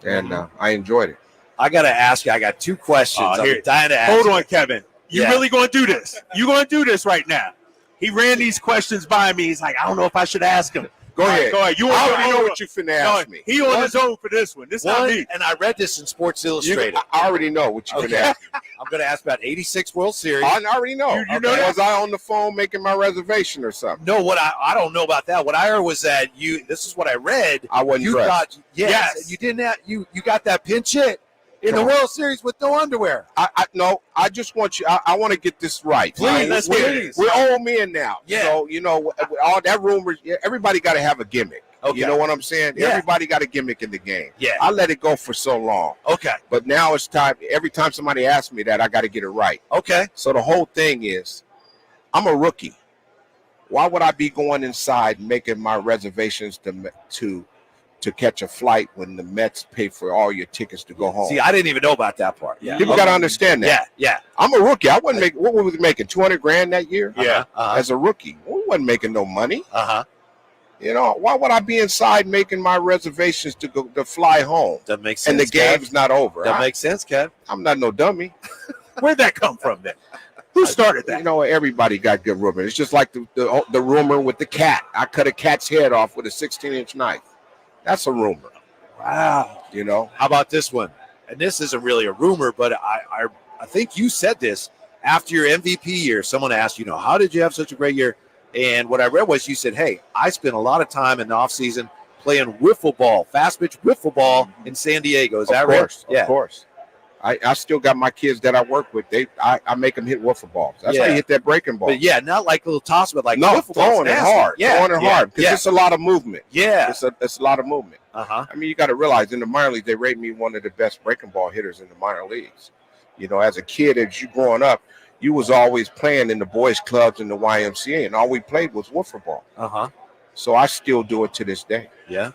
and I enjoyed it. I got to ask you. I got two questions. I'm dying to ask. Hold on, Kevin. You really going to do this? You going to do this right now? He ran these questions by me. He's like, I don't know if I should ask him. Go ahead. You I already know what you finna ask me. He on his own for this one. This not me. And I read this in Sports Illustrated. I already know what you finna ask me. I'm going to ask about 86 World Series. I already know. You know that? Was I on the phone making my reservation or something? No, what I don't know about that. What I heard was that this is what I read. I wasn't you dressed. thought yes. You didn't have you got that pinch hit in the World Series with no underwear. No, I just want you. I want to get this right. Please, let's get it. We're old men now. Yeah. So all that rumor. Everybody got to have a gimmick. Okay. You know what I'm saying? Yeah. Everybody got a gimmick in the game. Yeah. I let it go for so long. Okay. But now it's time. Every time somebody asks me that, I got to get it right. Okay. So the whole thing is, I'm a rookie. Why would I be going inside making my reservations to catch a flight when the Mets pay for all your tickets to go home? See, I didn't even know about that part. Yeah. People got to understand that. Yeah. I'm a rookie. I wasn't making. What were we making? $200,000 that year? Yeah. As a rookie, we wasn't making no money. Uh-huh. Why would I be inside making my reservations to fly home? That makes sense. And the game's not over. That makes sense, Kev. I'm not no dummy. Where'd that come from then? Who started that? Everybody got good rumor. It's just like the rumor with the cat. I cut a cat's head off with a 16-inch knife. That's a rumor. Wow. How about this one? And this isn't really a rumor, but I think you said this after your MVP year. Someone asked, how did you have such a great year? And what I read was you said, hey, I spent a lot of time in the offseason playing wiffle ball, fast pitch wiffle ball in San Diego. Is that right? Of course. I still got my kids that I work with. I make them hit wiffle balls. That's how you hit that breaking ball. But not like little toss, but like wiffle throwing it hard. Throwing it hard because it's a lot of movement. Yeah. It's a lot of movement. Uh-huh. I mean, you got to realize in the minor leagues, they rate me one of the best breaking ball hitters in the minor leagues. As a kid, as you growing up, you was always playing in the boys' clubs and the YMCA, and all we played was wiffle ball. So I still do it to this day. Yeah.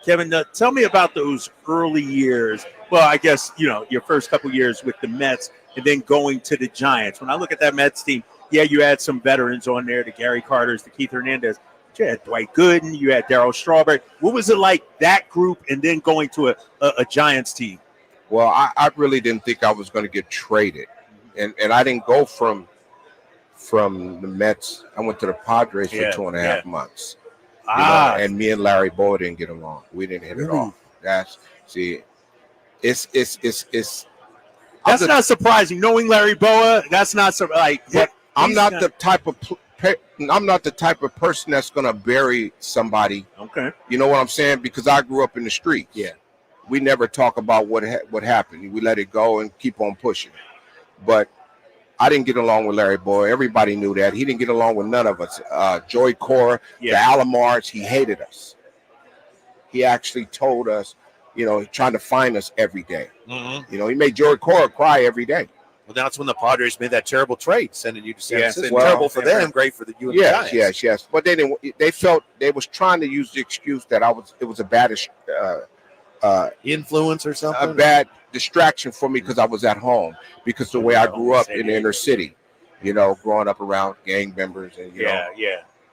Kevin, tell me about those early years. Well, I guess, your first couple years with the Mets and then going to the Giants. When I look at that Mets team, yeah, you had some veterans on there, the Gary Carters, the Keith Hernandez. But you had Dwight Gooden, you had Darryl Strawberry. What was it like, that group, and then going to a Giants team? Well, I really didn't think I was going to get traded. And I didn't go from the Mets. I went to the Padres for 2.5 months. And me and Larry Boyd didn't get along. We didn't hit it off. That's not surprising. Knowing Larry Boa, that's not But I'm not the type of person that's going to bury somebody. Okay. You know what I'm saying? Because I grew up in the streets. Yeah. We never talk about what happened. We let it go and keep on pushing. But I didn't get along with Larry Boyd. Everybody knew that. He didn't get along with none of us. Joey Cora, the Alamars, he hated us. He actually told us, trying to find us every day. He made Joey Cora cry every day. Well, that's when the Padres made that terrible trade, sending you to San Francisco. Well, terrible for them, great for the Giants. Yes. But they didn't. They felt they was trying to use the excuse that it was a bad influence or something, a bad distraction for me because I was at home, because the way I grew up in the inner city, growing up around gang members and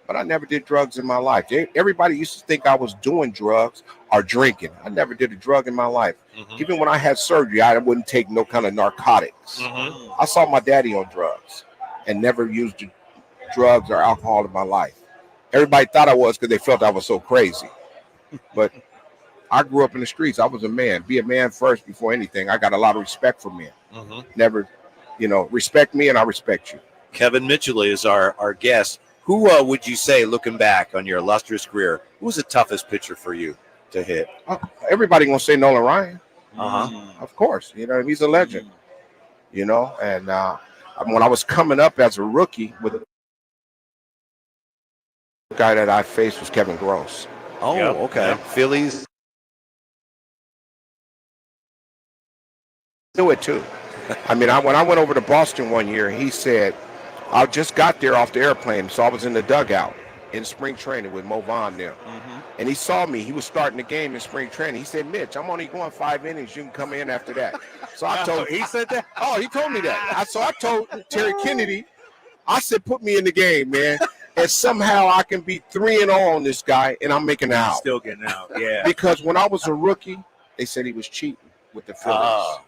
But I never did drugs in my life. Everybody used to think I was doing drugs or drinking. I never did a drug in my life. Even when I had surgery, I wouldn't take no kind of narcotics. I saw my daddy on drugs and never used drugs or alcohol in my life. Everybody thought I was because they felt I was so crazy. But I grew up in the streets. I was a man. Be a man first before anything. I got a lot of respect for men. Never, respect me and I respect you. Kevin Mitchell is our guest. Who would you say, looking back on your illustrious career, who was the toughest pitcher for you to hit? Everybody gonna say Nolan Ryan. Of course. He's a legend. And when I was coming up as a rookie, with the guy that I faced was Kevin Gross. Oh, okay. Phillies. Do it too. When I went over to Boston one year, he said, I just got there off the airplane, so I was in the dugout in spring training with Mo Vaughn there. And he saw me. He was starting the game in spring training. He said, Mitch, I'm only going 5 innings. You can come in after that. So I told he said that? Oh, he told me that. So I told Terry Kennedy, I said, put me in the game, man. And somehow I can be 3-0 on this guy, and I'm making out. Still getting out, yeah. Because when I was a rookie, they said he was cheating with the Phillies.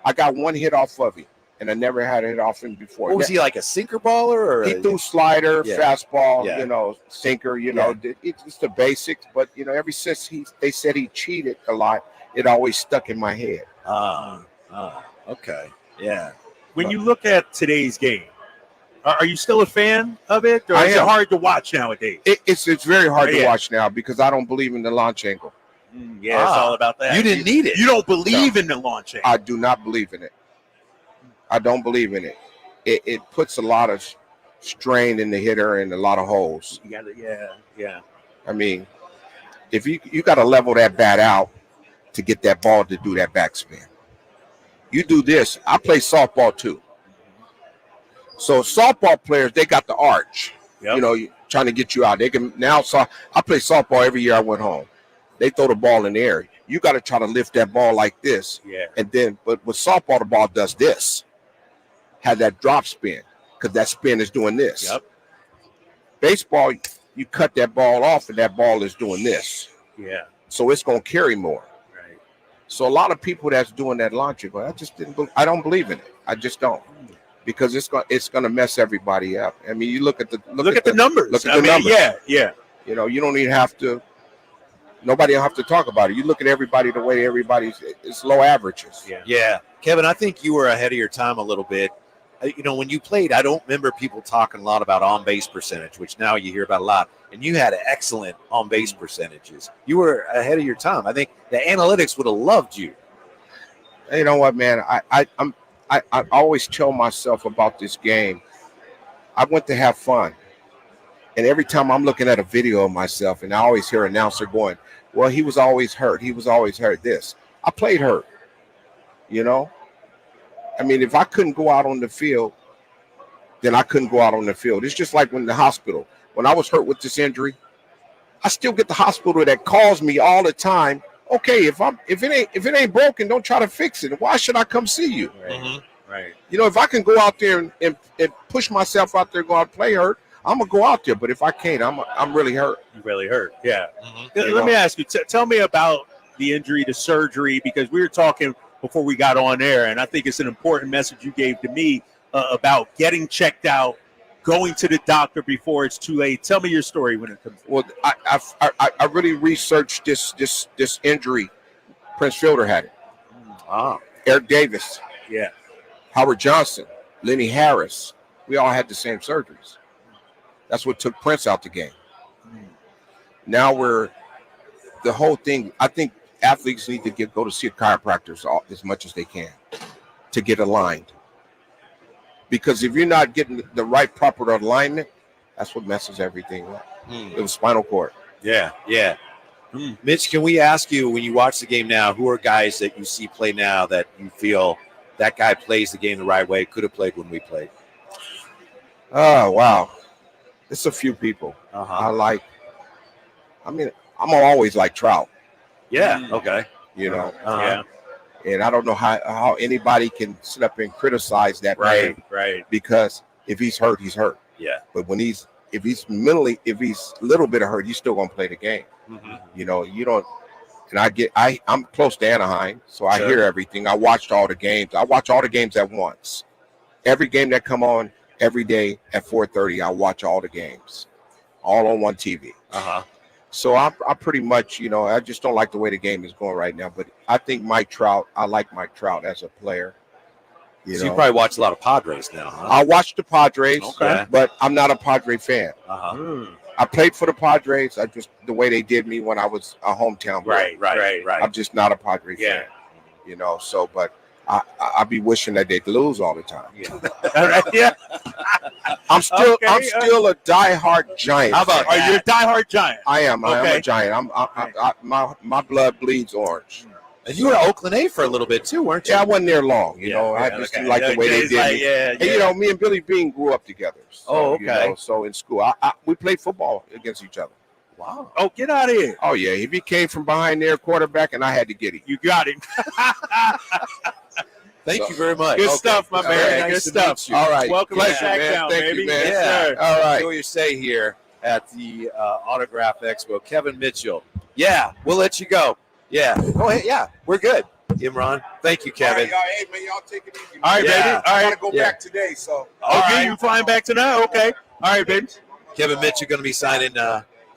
I got one hit off of him, and I never had a hit off him before. What was he, like a sinker baller? Or he threw slider, fastball, sinker, it's the basics. But, ever since they said he cheated a lot, it always stuck in my head. Okay. Yeah. When you look at today's game, are you still a fan of it? Or is it hard to watch nowadays? It's very hard to watch now because I don't believe in the launch angle. It's all about that. You didn't need it. You don't believe in the launch angle. I do not believe in it. I don't believe in it. It puts a lot of strain in the hitter and a lot of holes. You got yeah. If you got to level that bat out to get that ball to do that backspin. You do this. I play softball too. So softball players, they got the arch. Trying to get you out. They can now. I play softball every year I went home. They throw the ball in the air. You got to try to lift that ball like this. Yeah. And then, but with softball, the ball does this. Have that drop spin because that spin is doing this. Yep. Baseball, you cut that ball off and that ball is doing this. Yeah. So it's going to carry more. Right. So a lot of people that's doing that launching, I don't believe in it. I just don't. Because it's going to mess everybody up. You look at the numbers. Look at the numbers. Yeah. You don't even have to. Nobody will have to talk about it. You look at everybody the way it's low averages. Yeah. Kevin, I think you were ahead of your time a little bit. When you played, I don't remember people talking a lot about on-base percentage, which now you hear about a lot. And you had excellent on-base percentages. You were ahead of your time. I think the analytics would have loved you. You know what, man? I always tell myself about this game, I went to have fun. And every time I'm looking at a video of myself, and I always hear an announcer going, well, he was always hurt. He was always hurt. This. I played hurt. If I couldn't go out on the field, then I couldn't go out on the field. It's just like when the hospital. When I was hurt with this injury, I still get the hospital that calls me all the time. Okay, if it ain't broken, don't try to fix it. Why should I come see you? Right. You know, if I can go out there and push myself out there, go out and play hurt, I'm gonna go out there. But if I can't, I'm really hurt. You really hurt. Yeah. Let me ask you. Tell me about the injury, the surgery, because we were talking before we got on air, and I think it's an important message you gave to me about getting checked out, going to the doctor before it's too late. Tell me your story when it comes. Well, I really researched this injury. Prince Fielder had it. Eric Davis. Yeah. Howard Johnson, Lenny Harris. We all had the same surgeries. That's what took Prince out the game. Now the whole thing. I think athletes need to go to see a chiropractor as much as they can to get aligned. Because if you're not getting the right proper alignment, that's what messes everything up. It was spinal cord. Yeah. Mitch, can we ask you, when you watch the game now, who are guys that you see play now that you feel that guy plays the game the right way, could have played when we played? Oh, wow. It's a few people. I'm always like Trout. Yeah. Okay. You know. Yeah. And I don't know how anybody can sit up and criticize that man. Right. Because if he's hurt, he's hurt. Yeah. But if he's a little bit of hurt, he's still gonna play the game. You know, you don't. And I'm close to Anaheim, so I hear everything. I watched all the games. I watch all the games at once. Every game that come on every day at 4:30, I watch all the games, all on one TV. So I pretty much, you know, I just don't like the way the game is going right now. But I think I like Mike Trout as a player. You probably watch a lot of Padres now, huh? I watch the Padres, Okay. but I'm not a Padre fan. I played for the Padres. The way they did me when I was a hometown boy. Right. I'm just not a Padre fan. You know, so but I be wishing that they'd lose all the time. Yeah. I'm still a diehard Giant. How about? Are you a diehard Giant? I am. I am a Giant. My blood bleeds orange. And you were at Oakland A for a little bit too, weren't you? Yeah, I wasn't there long. You know, I just didn't like the way they did me. And, you know, me and Billy Bean grew up together. So, you know, so in school, we played football against each other. Wow. Oh, get out of here. Oh, yeah. He came from behind their quarterback, and I had to get him. You got him. Thank you very much. Good stuff, my man. Nice Good to stuff. meet you. All right. Welcome to Sacktown, Thank baby. you, man. Yes, sir. All right. Enjoy your stay here at the Autograph Expo. Kevin Mitchell. Yeah, we'll let you go. Yeah. Go ahead. Yeah, we're good. Imran. Thank you, Kevin. All right, hey, man, y'all take it easy. All right, baby. All I right. got to go back today, so. Okay, you flying back tonight? Okay. All right, baby. Kevin Mitchell going to be signing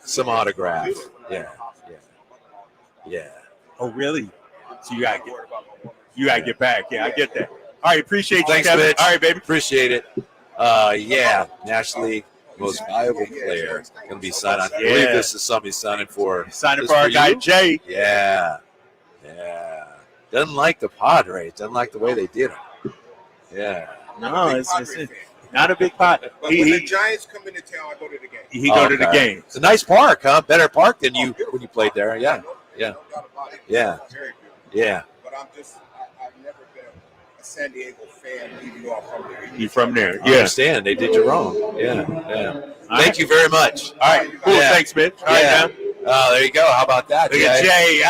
some autographs. Yeah. Oh, really? So you gotta get back. Yeah, I get that. All right, appreciate you, Thanks, Kevin. Mitch. All right, baby. Appreciate it. National League most valuable player going to be signed. I believe this is something he's signing for. Signing for our guy, you? Jay. Yeah. Doesn't like the Padres. Doesn't like the way they did him. Yeah. No, it's not a big pot. But when the Giants come into town, I go to the game. He go to the game. It's a nice park, huh? Better park than you when you played there. Yeah. Very good. Yeah. But I've never been a San Diego fan, even though I'm from there. You from there? I understand. They did you wrong. Yeah. Thank you very much. All right. Cool. Yeah. Thanks, Mitch. All right, man. Oh, there you go. How about that, Look at Jay.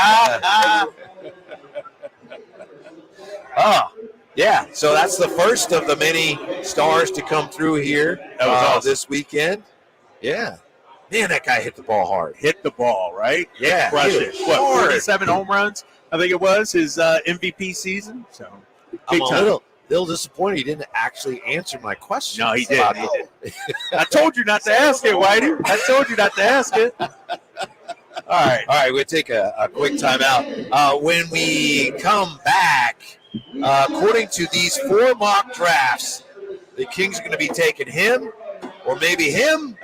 Yeah. So that's the first of the many stars to come through here this weekend. Yeah. Man, that guy hit the ball hard. Hit the ball, right? Yeah. Crush it. What, Hard. 47 home runs, I think it was, his MVP season. So, I'm big a time. little disappointed he didn't actually answer my question. No, he did. I told you not to ask it, Whitey. I told you not to ask it. All right. We'll take a quick timeout. When we come back, according to these 4 mock drafts, the Kings are going to be taking him, or maybe him,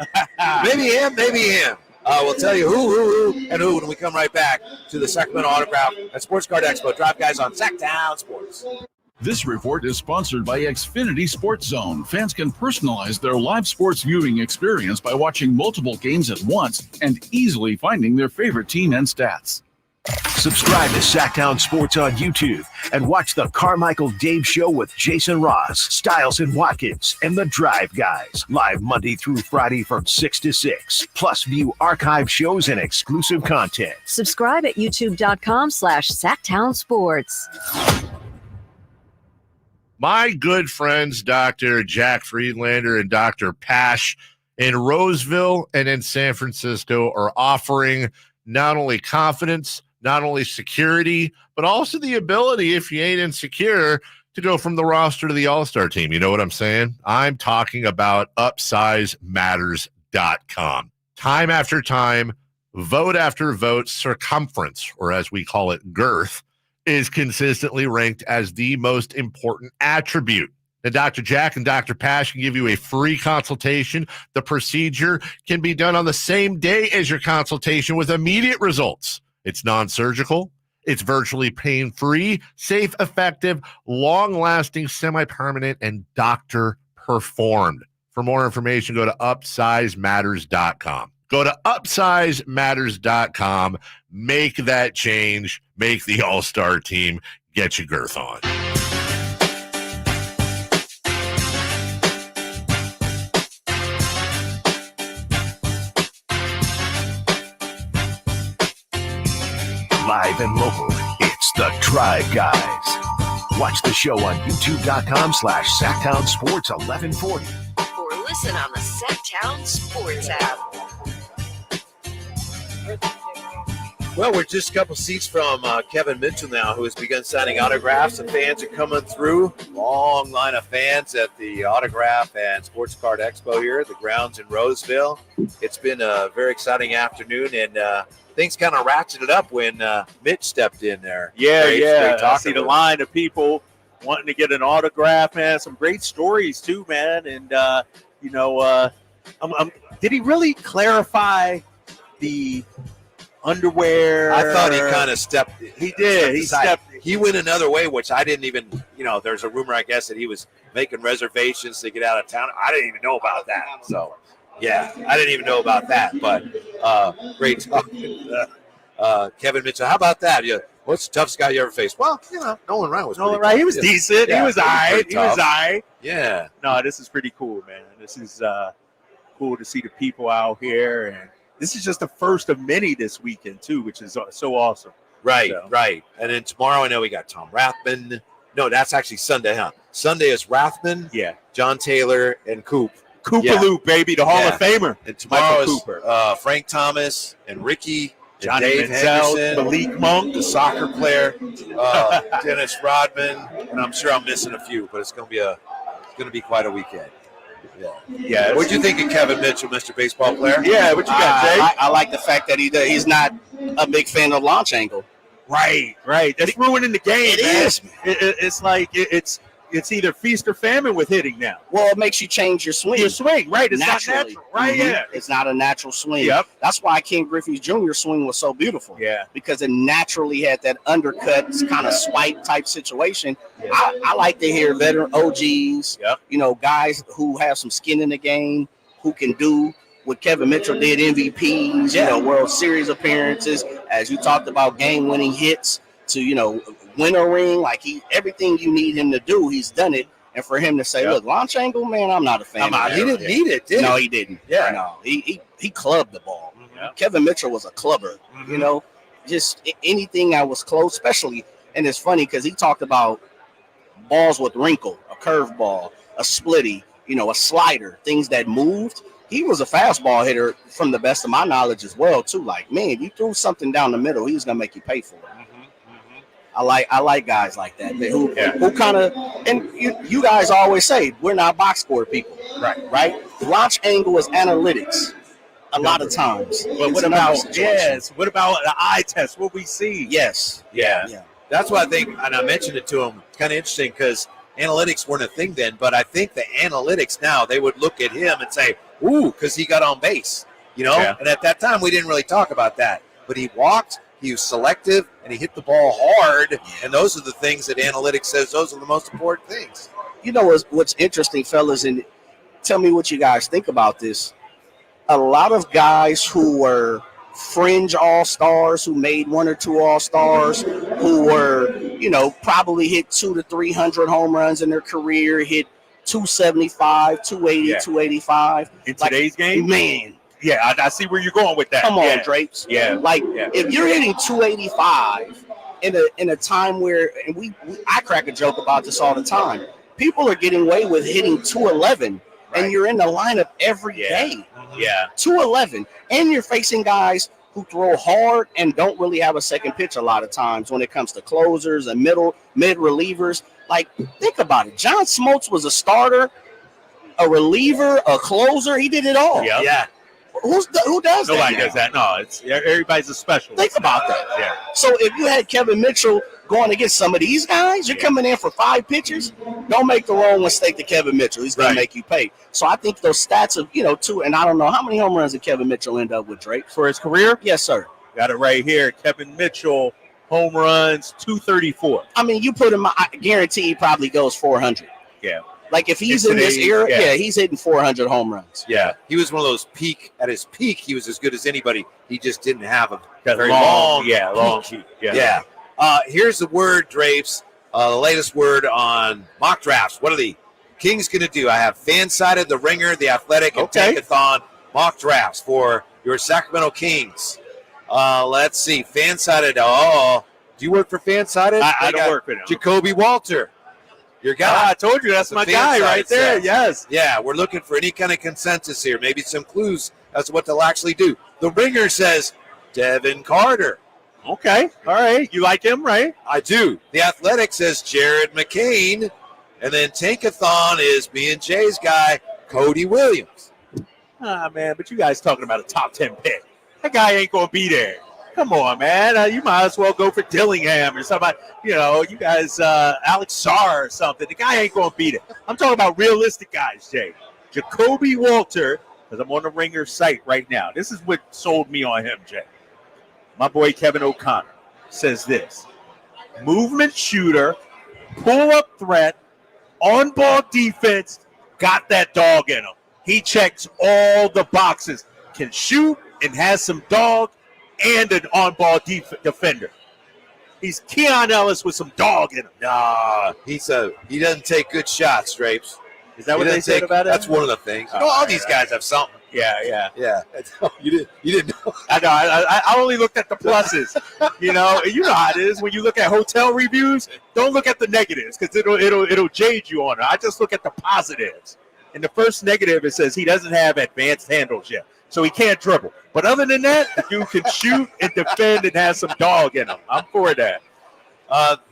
maybe him. We'll tell you who when we come right back to the Sacramento Autograph at Sports Card Expo. Drive Guys on Sacktown Sports. This report is sponsored by Xfinity Sports Zone. Fans can personalize their live sports viewing experience by watching multiple games at once and easily finding their favorite team and stats. Subscribe to Sacktown Sports on YouTube and watch the Carmichael Dave Show with Jason Ross, Stiles and Watkins, and the Drive Guys. Live Monday through Friday from 6 to 6. Plus view archive shows and exclusive content. Subscribe at youtube.com/Sacktown Sports. My good friends, Dr. Jack Friedlander and Dr. Pash in Roseville and in San Francisco are offering not only confidence, not only security, but also the ability, if you ain't insecure, to go from the roster to the all-star team. You know what I'm saying? I'm talking about UpsizeMatters.com. Time after time, vote after vote, circumference, or as we call it, girth, is consistently ranked as the most important attribute. And Dr. Jack and Dr. Pash can give you a free consultation. The procedure can be done on the same day as your consultation with immediate results. It's non-surgical. It's virtually pain-free, safe, effective, long-lasting, semi-permanent, and doctor-performed. For more information, go to UpsizeMatters.com. Go to UpsizeMatters.com. Make that change. Make the all-star team. Get your girth on. Live and local, it's the Drive Guys. Watch the show on youtube.com/Sacktown Sports 1140. Or listen on the Sacktown Sports app. Well, we're just a couple seats from Kevin Mitchell now, who has begun signing autographs. The fans are coming through. Long line of fans at the Autograph and Sports Card Expo here at the grounds in Roseville. It's been a very exciting afternoon, and things kind of ratcheted up when Mitch stepped in there. Yeah. I see the line of people wanting to get an autograph, man. Some great stories, too, man. And, did he really clarify the underwear? I thought he kind of stepped. He did. He went another way, which I didn't even, there's a rumor, I guess, that he was making reservations to get out of town. I didn't even know about that. So, yeah, I didn't even know about that. But great talking. Kevin Mitchell, how about that? What's the toughest guy you ever faced? Well, Nolan Ryan was pretty tough. He was decent. Yeah, he was all right. Yeah. No, this is pretty cool, man. This is cool to see the people out here, and this is just the first of many this weekend, too, which is so awesome. Right. And then tomorrow, I know we got Tom Rathman. No, that's actually Sunday, huh? Sunday is Rathman, John Taylor, and Loop, baby, the Hall of Famer. And tomorrow is Frank Thomas and Ricky, and Dave Henderson, Malik Monk, the soccer player, Dennis Rodman, and I'm sure I'm missing a few, but it's going to be quite a weekend. Yeah. What'd you think of Kevin Mitchell, Mr. Baseball Player? Yeah, what you got, Jay? I like the fact that he's not a big fan of launch angle. Right. That's ruining the game. It is. It's like it's either feast or famine with hitting now. Well, it makes you change your swing. Right. It's naturally. not natural. Right, It's not a natural swing. Yep. That's why Ken Griffey Jr. swing was so beautiful. Yeah. Because it naturally had that undercut kind of swipe type situation. Yeah. I like to hear veteran OGs, guys who have some skin in the game, who can do what Kevin Mitchell did, MVPs, World Series appearances, as you talked about, game-winning hits, to, win a ring. Like everything you need him to do, he's done it. And for him to say, look, launch angle, man, I'm not a fan of it. He didn't need it, did he? No, he didn't. Yeah. No, he clubbed the ball. Mm-hmm. Kevin Mitchell was a clubber, just anything that was close, especially, and it's funny because he talked about balls with wrinkle, a curveball, a splitty, a slider, things that moved. He was a fastball hitter from the best of my knowledge as well, too. Like, man, you threw something down the middle, he's going to make you pay for it. I like guys like that who kind of, and you guys always say we're not box score people, right? Launch angle is analytics a lot of times. But what about what about the eye test? What we see? Yes, yeah. That's what I think, and I mentioned it to him. Kind of interesting because analytics weren't a thing then, but I think the analytics now they would look at him and say, "Ooh," because he got on base, And at that time we didn't really talk about that, but he walked. He was selective, and he hit the ball hard, and those are the things that analytics says those are the most important things. What's interesting, fellas, and tell me what you guys think about this. A lot of guys who were fringe all-stars who made 1 or 2 all-stars, who were, probably hit 200 to 300 home runs in their career, hit 275, 280, 285. In today's game? Man. Yeah, I see where you're going with that. Come on, Drapes. Yeah. If you're hitting 285 in a time where, and I crack a joke about this all the time, people are getting away with hitting 211, and you're in the lineup every day. Yeah. 211, and you're facing guys who throw hard and don't really have a second pitch a lot of times when it comes to closers and mid relievers. Like, think about it. John Smoltz was a starter, a reliever, a closer. He did it all. Yep. Yeah. Who does that? Nobody does that. No, everybody's a specialist. Think about that. Yeah. So if you had Kevin Mitchell going against some of these guys, you're coming in for 5 pitches. Don't make the wrong mistake to Kevin Mitchell. He's going to make you pay. So I think those stats of 2, and I don't know how many home runs did Kevin Mitchell end up with, Drake, for his career? Yes, sir. Got it right here. Kevin Mitchell, home runs 234. I mean, you put him. I guarantee he probably goes 400. Yeah. Like if he's in this era, he's hitting 400 home runs. Yeah, he was one of those at his peak, he was as good as anybody. He just didn't have a very long peak. Yeah. Here's the word, Drapes. The latest word on mock drafts. What are the Kings going to do? I have Fansided, The Ringer, The Athletic, and Tankathon mock drafts for your Sacramento Kings. Let's see. Fansided. Oh, do you work for Fansided? I don't work for him. Jacoby Walter. Your guy. I told you that's my guy right there. Yes. Yeah, we're looking for any kind of consensus here. Maybe some clues as to what they'll actually do. The Ringer says Devin Carter. Okay. All right. You like him, right? I do. The Athletic says Jared McCain. And then Tankathon is me and Jay's guy, Cody Williams. Man, but you guys talking about a top 10 pick. That guy ain't going to be there. Come on, man. You might as well go for Dillingham or somebody. You guys, Alex Sarr or something. The guy ain't going to beat it. I'm talking about realistic guys, Jay. Jacoby Walter, because I'm on the Ringer site right now. This is what sold me on him, Jay. My boy Kevin O'Connor says this. Movement shooter, pull-up threat, on-ball defense, got that dog in him. He checks all the boxes. Can shoot and has some dog and an on-ball defender. He's Keon Ellis with some dog in him. Nah, he doesn't take good shots, Drapes. Is that what they said about it? That's one of the things. All these guys have something. Yeah. You didn't know. I know. I only looked at the pluses. You know how it is when you look at hotel reviews. Don't look at the negatives because it'll jade you on it. I just look at the positives. In the first negative, it says he doesn't have advanced handles yet, so he can't dribble. But other than that, the dude can shoot and defend and has some dog in him. I'm for that.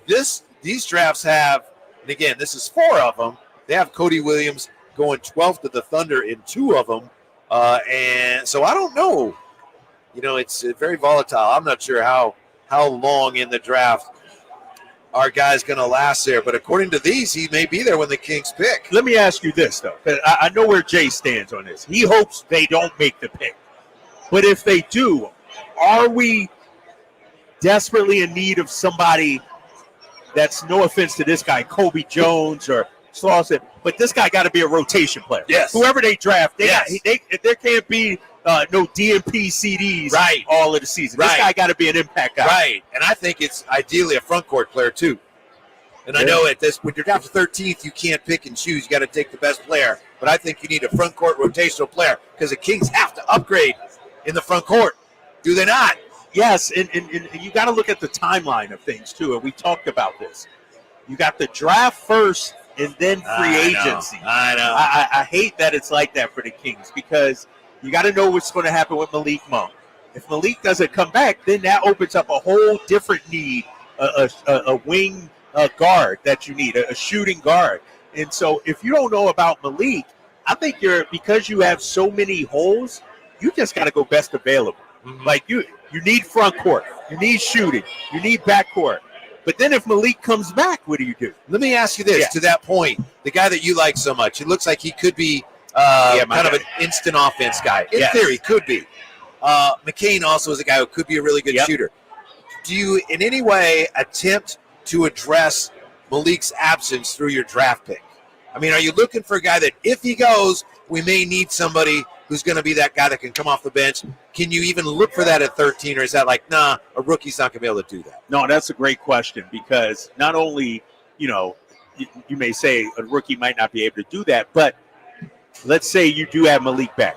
These drafts have, and again, this is 4 of them. They have Cody Williams going 12th to the Thunder in 2 of them. And so I don't know. It's very volatile. I'm not sure how long in the draft our guy's going to last there. But according to these, he may be there when the Kings pick. Let me ask you this, though. I know where Jay stands on this. He hopes they don't make the pick. But if they do, are we desperately in need of somebody that's, no offense to this guy, Kobe Jones or Slauson, but this guy got to be a rotation player. Yes. Whoever they draft, there can't be no DNP CDs all of the season. This guy got to be an impact guy. Right. And I think it's ideally a front court player, too. And I know when you're down to 13th, you can't pick and choose. You got to take the best player. But I think you need a front court rotational player because the Kings have to upgrade in the front court. Do they not? Yes, and you got to look at the timeline of things, too. And we talked about this. You got the draft first and then free agency. I know. I hate that it's like that for the Kings because you got to know what's going to happen with Malik Monk. If Malik doesn't come back, then that opens up a whole different need, a wing guard that you need, a shooting guard. And so if you don't know about Malik, I think because you have so many holes, you just got to go best available. Mm-hmm. Like you need front court, you need shooting, you need back court. But then if Malik comes back, what do you do? Let me ask you this, to that point, the guy that you like so much, it looks like he could be kind of an instant offense guy. In theory, could be. McCain also is a guy who could be a really good shooter. Do you in any way attempt to address Malik's absence through your draft pick? I mean, are you looking for a guy that if he goes, we may need somebody who's going to be that guy that can come off the bench? Can you even look for that at 13, or is that like, nah, a rookie's not going to be able to do that? No, that's a great question, because not only, you may say a rookie might not be able to do that, but let's say you do have Malik back.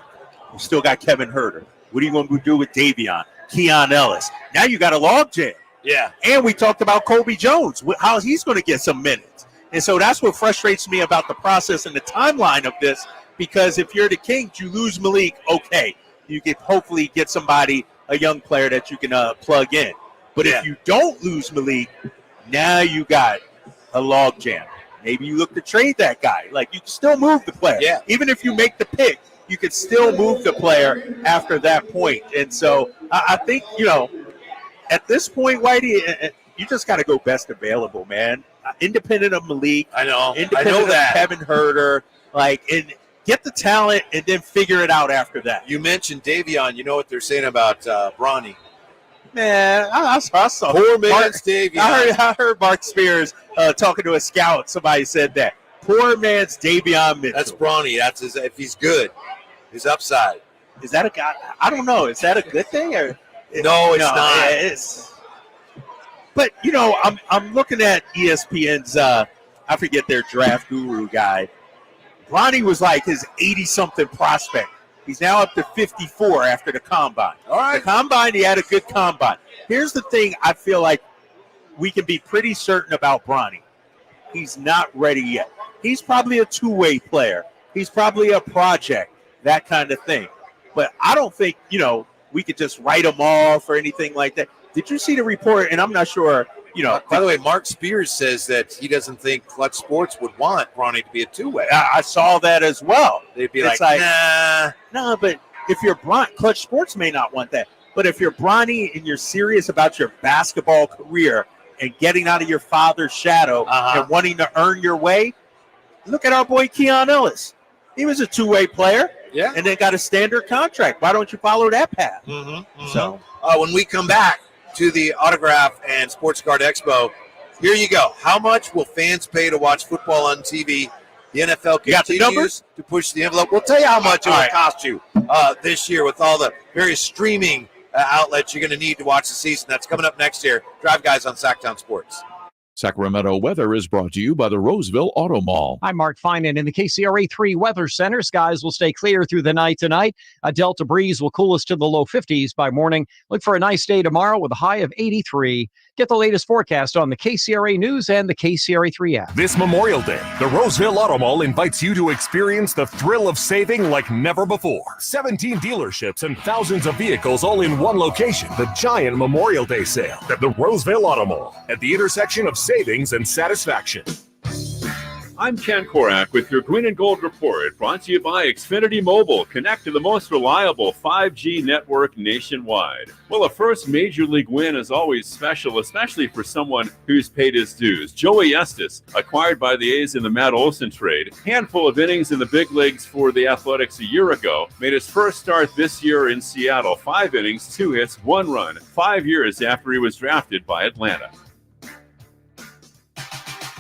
You still got Kevin Huerter. What are you going to do with Davion, Keon Ellis? Now you got a logjam. Yeah. And we talked about Kobe Jones, how he's going to get some minutes. And so that's what frustrates me about the process and the timeline of this, because if you're the Kings, you lose Malik, okay. You can hopefully get somebody, a young player that you can plug in. But if you don't lose Malik, now you got a logjam. Maybe you look to trade that guy. Like, you can still move the player. Yeah. Even if you make the pick, you could still move the player after that point. And so I think, at this point, Whitey, you just got to go best available, man. Independent of Malik. I know. Independent that. of Kevin Huerter. And get the talent and then figure it out after that. You mentioned Davion. You know what they're saying about Bronny? Man, I saw Poor man's Davion. I heard Mark Spears talking to a scout. Somebody said that. Poor man's Davion Mitchell. That's Bronny. That's if he's good, his upside. Is that a guy? I don't know. Is that a good thing? Or no, it's not. But I'm looking at ESPN's. I forget their draft guru guy. Bronny was like his 80-something prospect. He's now up to 54 after the combine. All right. The combine, he had a good combine. Here's the thing I feel like we can be pretty certain about Bronny. He's not ready yet. He's probably a two-way player. He's probably a project, that kind of thing. But I don't think, we could just write him off or anything like that. Did you see the report? And I'm not sure, By the way, Mark Spears says that he doesn't think Clutch Sports would want Bronny to be a two-way. I saw that as well. They'd be like, nah. No, but if you're Clutch Sports may not want that. But if you're Bronny and you're serious about your basketball career and getting out of your father's shadow and wanting to earn your way, look at our boy Keon Ellis. He was a two-way player. Yeah. And then got a standard contract. Why don't you follow that path? So when we come back to the Autograph and Sports Card Expo, here you go. How much will fans pay to watch football on TV? The NFL continues to push the envelope. We'll tell you how much it will cost you this year with all the various streaming outlets you're going to need to watch the season. That's coming up next year. Drive Guys on Sacktown Sports. Sacramento weather is brought to you by the Roseville Auto Mall. I'm Mark Finan in the KCRA 3 Weather Center. Skies will stay clear through the night tonight. A Delta breeze will cool us to the low 50s by morning. Look for a nice day tomorrow with a high of 83. Get the latest forecast on the KCRA News and the KCRA 3 app. This Memorial Day, the Roseville Auto Mall invites you to experience the thrill of saving like never before. 17 dealerships and thousands of vehicles all in one location. The giant Memorial Day sale at the Roseville Auto Mall at the intersection of savings and satisfaction. I'm Ken Korak with your Green and Gold Report, brought to you by Xfinity Mobile. Connect to the most reliable 5G network nationwide. Well, a first Major League win is always special, especially for someone who's paid his dues. Joey Estes, acquired by the A's in the Matt Olson trade, handful of innings in the big leagues for the Athletics a year ago, made his first start this year in Seattle. 5 innings, 2 hits, 1 run, 5 years after he was drafted by Atlanta.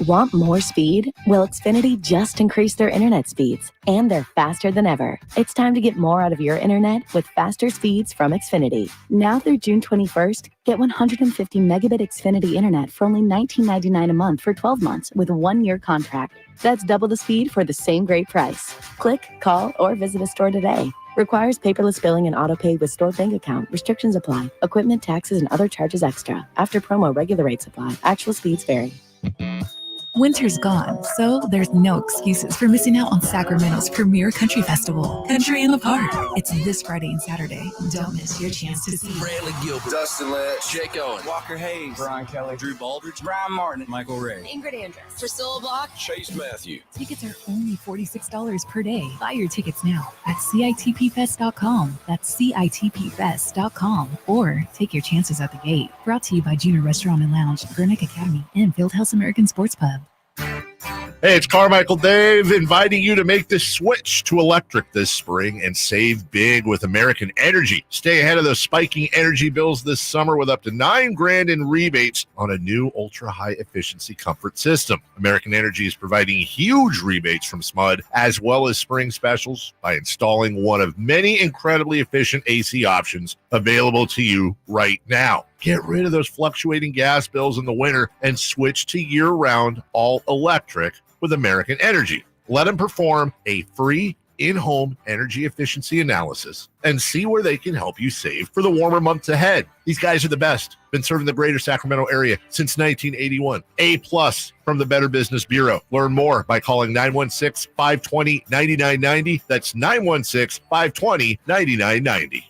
Want more speed? Well, Xfinity just increased their internet speeds, and they're faster than ever. It's time to get more out of your internet with faster speeds from Xfinity. Now through June 21st, get 150 megabit Xfinity internet for only $19.99 a month for 12 months with a 1-year contract. That's double the speed for the same great price. Click, call, or visit a store today. Requires paperless billing and auto-pay with stored bank account. Restrictions apply. Equipment, taxes, and other charges extra. After promo, regular rates apply. Actual speeds vary. Winter's gone, so there's no excuses for missing out on Sacramento's premier country festival, Country in the Park. It's this Friday and Saturday. Don't miss your chance to see Bradley Gilbert, Dustin Letch, Jake Owen, Walker Hayes, Brian Kelly, Drew Baldridge, Brian Martin, Michael Ray, Ingrid Andress, Priscilla Block, Chase Matthew. Tickets are only $46 per day. Buy your tickets now at CITPfest.com. That's CITPfest.com. Or take your chances at the gate. Brought to you by Junior Restaurant and Lounge, Gurnick Academy, and Fieldhouse American Sports Pub. Hey, it's Carmichael Dave inviting you to make the switch to electric this spring and save big with American Energy. Stay ahead of those spiking energy bills this summer with up to $9,000 in rebates on a new ultra-high efficiency comfort system. American Energy is providing huge rebates from SMUD as well as spring specials by installing one of many incredibly efficient AC options available to you right now. Get rid of those fluctuating gas bills in the winter and switch to year-round all-electric with American Energy. Let them perform a free in-home energy efficiency analysis and see where they can help you save for the warmer months ahead. These guys are the best. Been serving the greater Sacramento area since 1981. A+ from the Better Business Bureau. Learn more by calling 916-520-9990. That's 916-520-9990.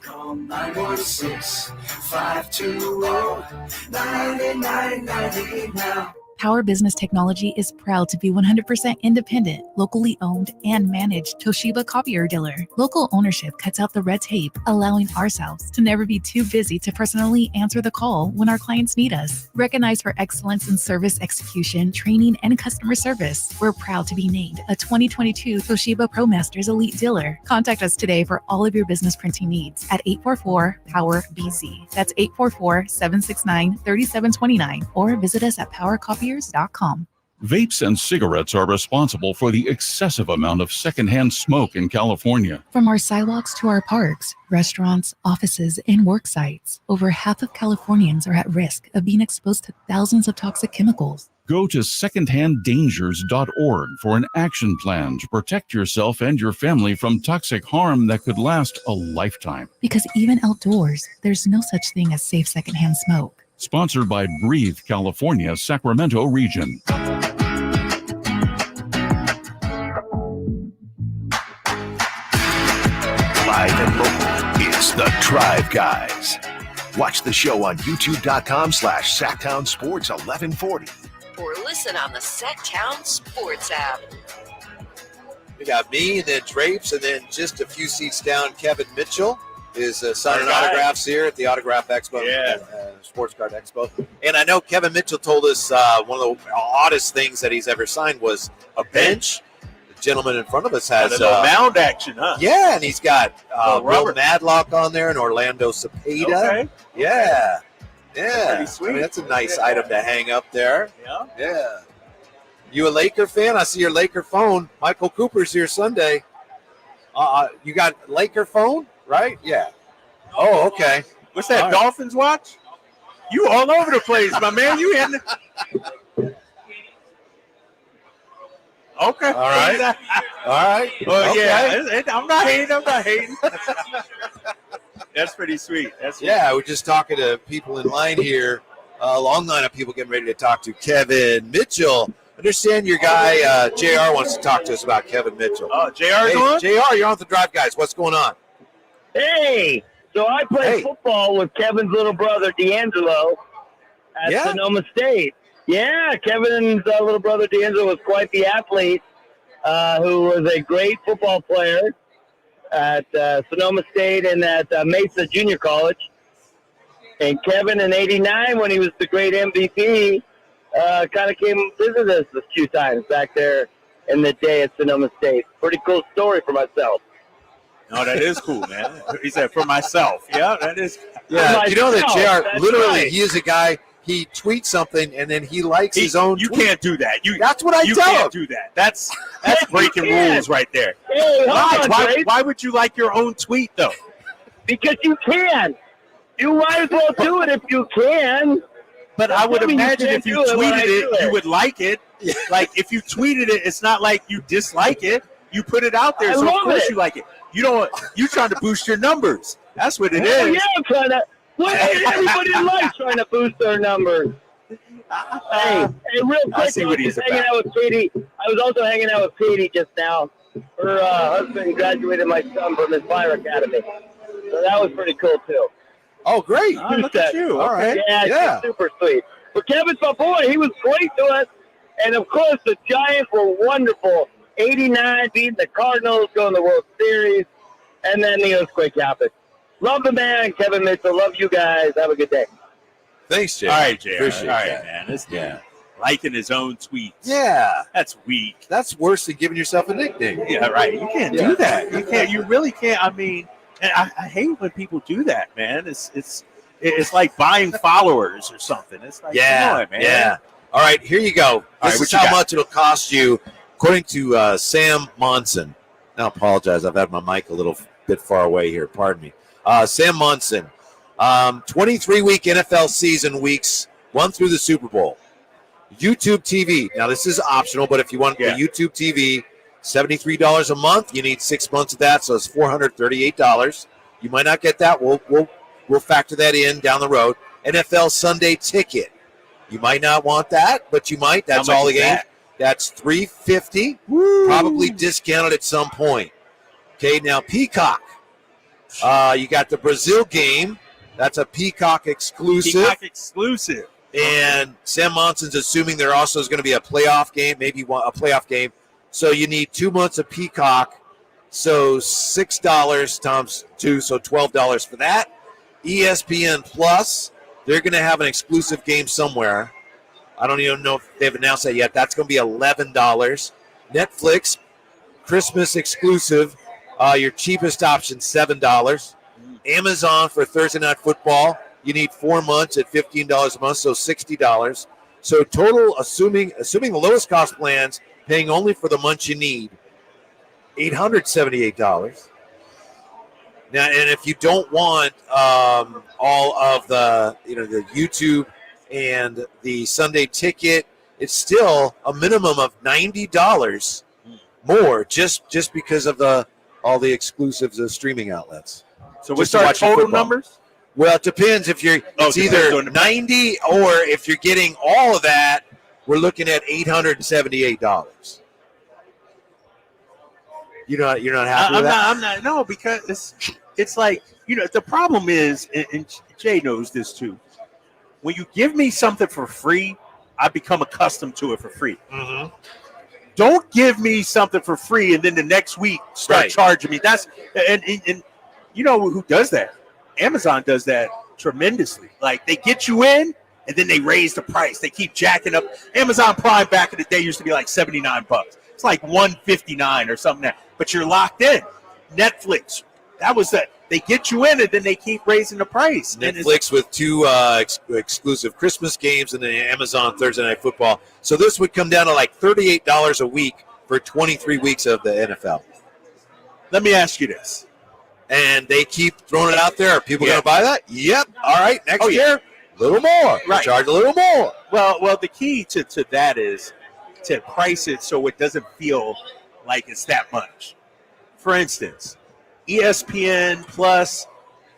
Call 916-520-9990 now. Power Business Technology is proud to be 100% independent, locally owned, and managed Toshiba copier dealer. Local ownership cuts out the red tape, allowing ourselves to never be too busy to personally answer the call when our clients need us. Recognized for excellence in service execution, training, and customer service, we're proud to be named a 2022 Toshiba ProMasters Elite Dealer. Contact us today for all of your business printing needs at 844-POWER-BZ. That's 844-769-3729, or visit us at PowerCopier.com. Vapes and cigarettes are responsible for the excessive amount of secondhand smoke in California. From our sidewalks to our parks, restaurants, offices, and work sites, over half of Californians are at risk of being exposed to thousands of toxic chemicals. Go to secondhanddangers.org for an action plan to protect yourself and your family from toxic harm that could last a lifetime. Because even outdoors, there's no such thing as safe secondhand smoke. Sponsored by Breathe California, Sacramento region. Live and local, it's the Drive Guys. Watch the show on youtube.com/Sacktown Sports 1140. Or listen on the Sacktown Sports app. We got me and then Drapes, and then just a few seats down, Kevin Mitchell is signing autographs here at the Autograph Expo, Sports Card Expo. And I know Kevin Mitchell told us one of the oddest things that he's ever signed was a bench. The gentleman in front of us has mound action, huh? Yeah, and he's got Will Madlock on there and Orlando Cepeda. Okay. Yeah. That's pretty sweet. I mean, that's a nice item to hang up there. Yeah. You a Laker fan? I see your Laker phone. Michael Cooper's here Sunday. You got Laker phone? Right? Yeah. Oh, okay. What's that, Dolphins watch? You all over the place, my man. You in Okay. All right. All right. Well, okay. yeah. I'm not hating. That's pretty sweet. Yeah, we're just talking to people in line here. A long line of people getting ready to talk to Kevin Mitchell. Understand your guy, JR, wants to talk to us about Kevin Mitchell. Oh, JR's on? JR, you're on the Drive Guys. What's going on? Hey, so I played football with Kevin's little brother, D'Angelo, at Sonoma State. Yeah, Kevin's little brother, D'Angelo, was quite the athlete who was a great football player at Sonoma State and at Mesa Junior College. And Kevin in '89, when he was the great MVP, kind of came and visited us a few times back there in the day at Sonoma State. Pretty cool story for myself. No, that is cool, man. He said, for myself. Yeah, that is. Yeah, you know that JR, literally, he is a guy, he tweets something, and then he likes his own You tweet. can't do that. That's what I you tell can't him. do that. That's breaking can. rules right there. Hey, hold on, Grace. Why would you like your own tweet, though? Because you can. You might as well do it if you can. But I would imagine if you tweeted it, you would like it. Like, if you tweeted it, it's not like you dislike it. You put it out there, I so of love course it. you like it. You're trying to boost your numbers. That's what it is. Yeah, I'm trying to. What everybody likes trying to boost their numbers. Hey, real quick, I see what was he's hanging out with Katie. I was also hanging out with Katie just now. Her husband graduated my son from his fire academy, so that was pretty cool too. Oh, great! Look at you. All right. Yeah, she's super sweet. But Kevin's my boy. He was great to us, and of course the Giants were wonderful. '89 beating the Cardinals, going to the World Series, and then the earthquake happened. Love the man, Kevin Mitchell. Love you guys. Have a good day. Thanks, Jay. All right, Jay. Appreciate All right, that. man. liking his own tweets. Yeah. That's weak. That's worse than giving yourself a nickname. Yeah, right. You can't do that. You can't. You really can't. I mean, and I hate when people do that, man. It's like buying followers or something. It's like, come on, man. Yeah. All right, here you go. This is how much it'll cost you, according to Sam Monson. Now, I apologize. I've had my mic a little bit far away here. Pardon me. Sam Monson, 23-week NFL season, weeks 1 through the Super Bowl. YouTube TV. Now, this is optional, but if you want the YouTube TV, $73 a month. You need 6 months of that, so it's $438. You might not get that. We'll factor that in down the road. NFL Sunday Ticket. You might not want that, but you might. That's all the game. That's $350. Probably discounted at some point. Okay, now Peacock. You got the Brazil game. That's a Peacock exclusive. And Sam Monson's assuming there also is going to be a playoff game, maybe a playoff game. So you need 2 months of Peacock. So $6 times 2, so $12 for that. ESPN Plus, they're going to have an exclusive game somewhere. I don't even know if they've announced that yet. That's going to be $11. Netflix, Christmas exclusive, your cheapest option, $7. Amazon for Thursday Night Football, you need 4 months at $15 a month, so $60. So total, assuming the lowest cost plans, paying only for the months you need, $878. Now, and if you don't want all of the YouTube and the Sunday Ticket, it's still a minimum of $90 more just because of all the exclusives of streaming outlets. So what's our total numbers? Well, it depends if it's either 90 or if you're getting all of that, we're looking at $878. You're not happy with that? I'm not. No, because it's like, the problem is, and Jay knows this too. When you give me something for free, I become accustomed to it for free. Mm-hmm. Don't give me something for free and then the next week start charging me. That's and you know who does that? Amazon does that tremendously. Like, they get you in and then they raise the price. They keep jacking up. Amazon Prime back in the day used to be like $79. It's like $159 or something now. But you're locked in. Netflix, that was that. They get you in and then they keep raising the price. Netflix with 2 exclusive Christmas games and then Amazon Thursday Night Football. So this would come down to like $38 a week for 23 weeks of the NFL. Let me ask you this. And they keep throwing it out there. Are people going to buy that? Yep. All right. Next year, a little more. Right. Charge a little more. Well, the key to that is to price it so it doesn't feel like it's that much. For instance, ESPN Plus,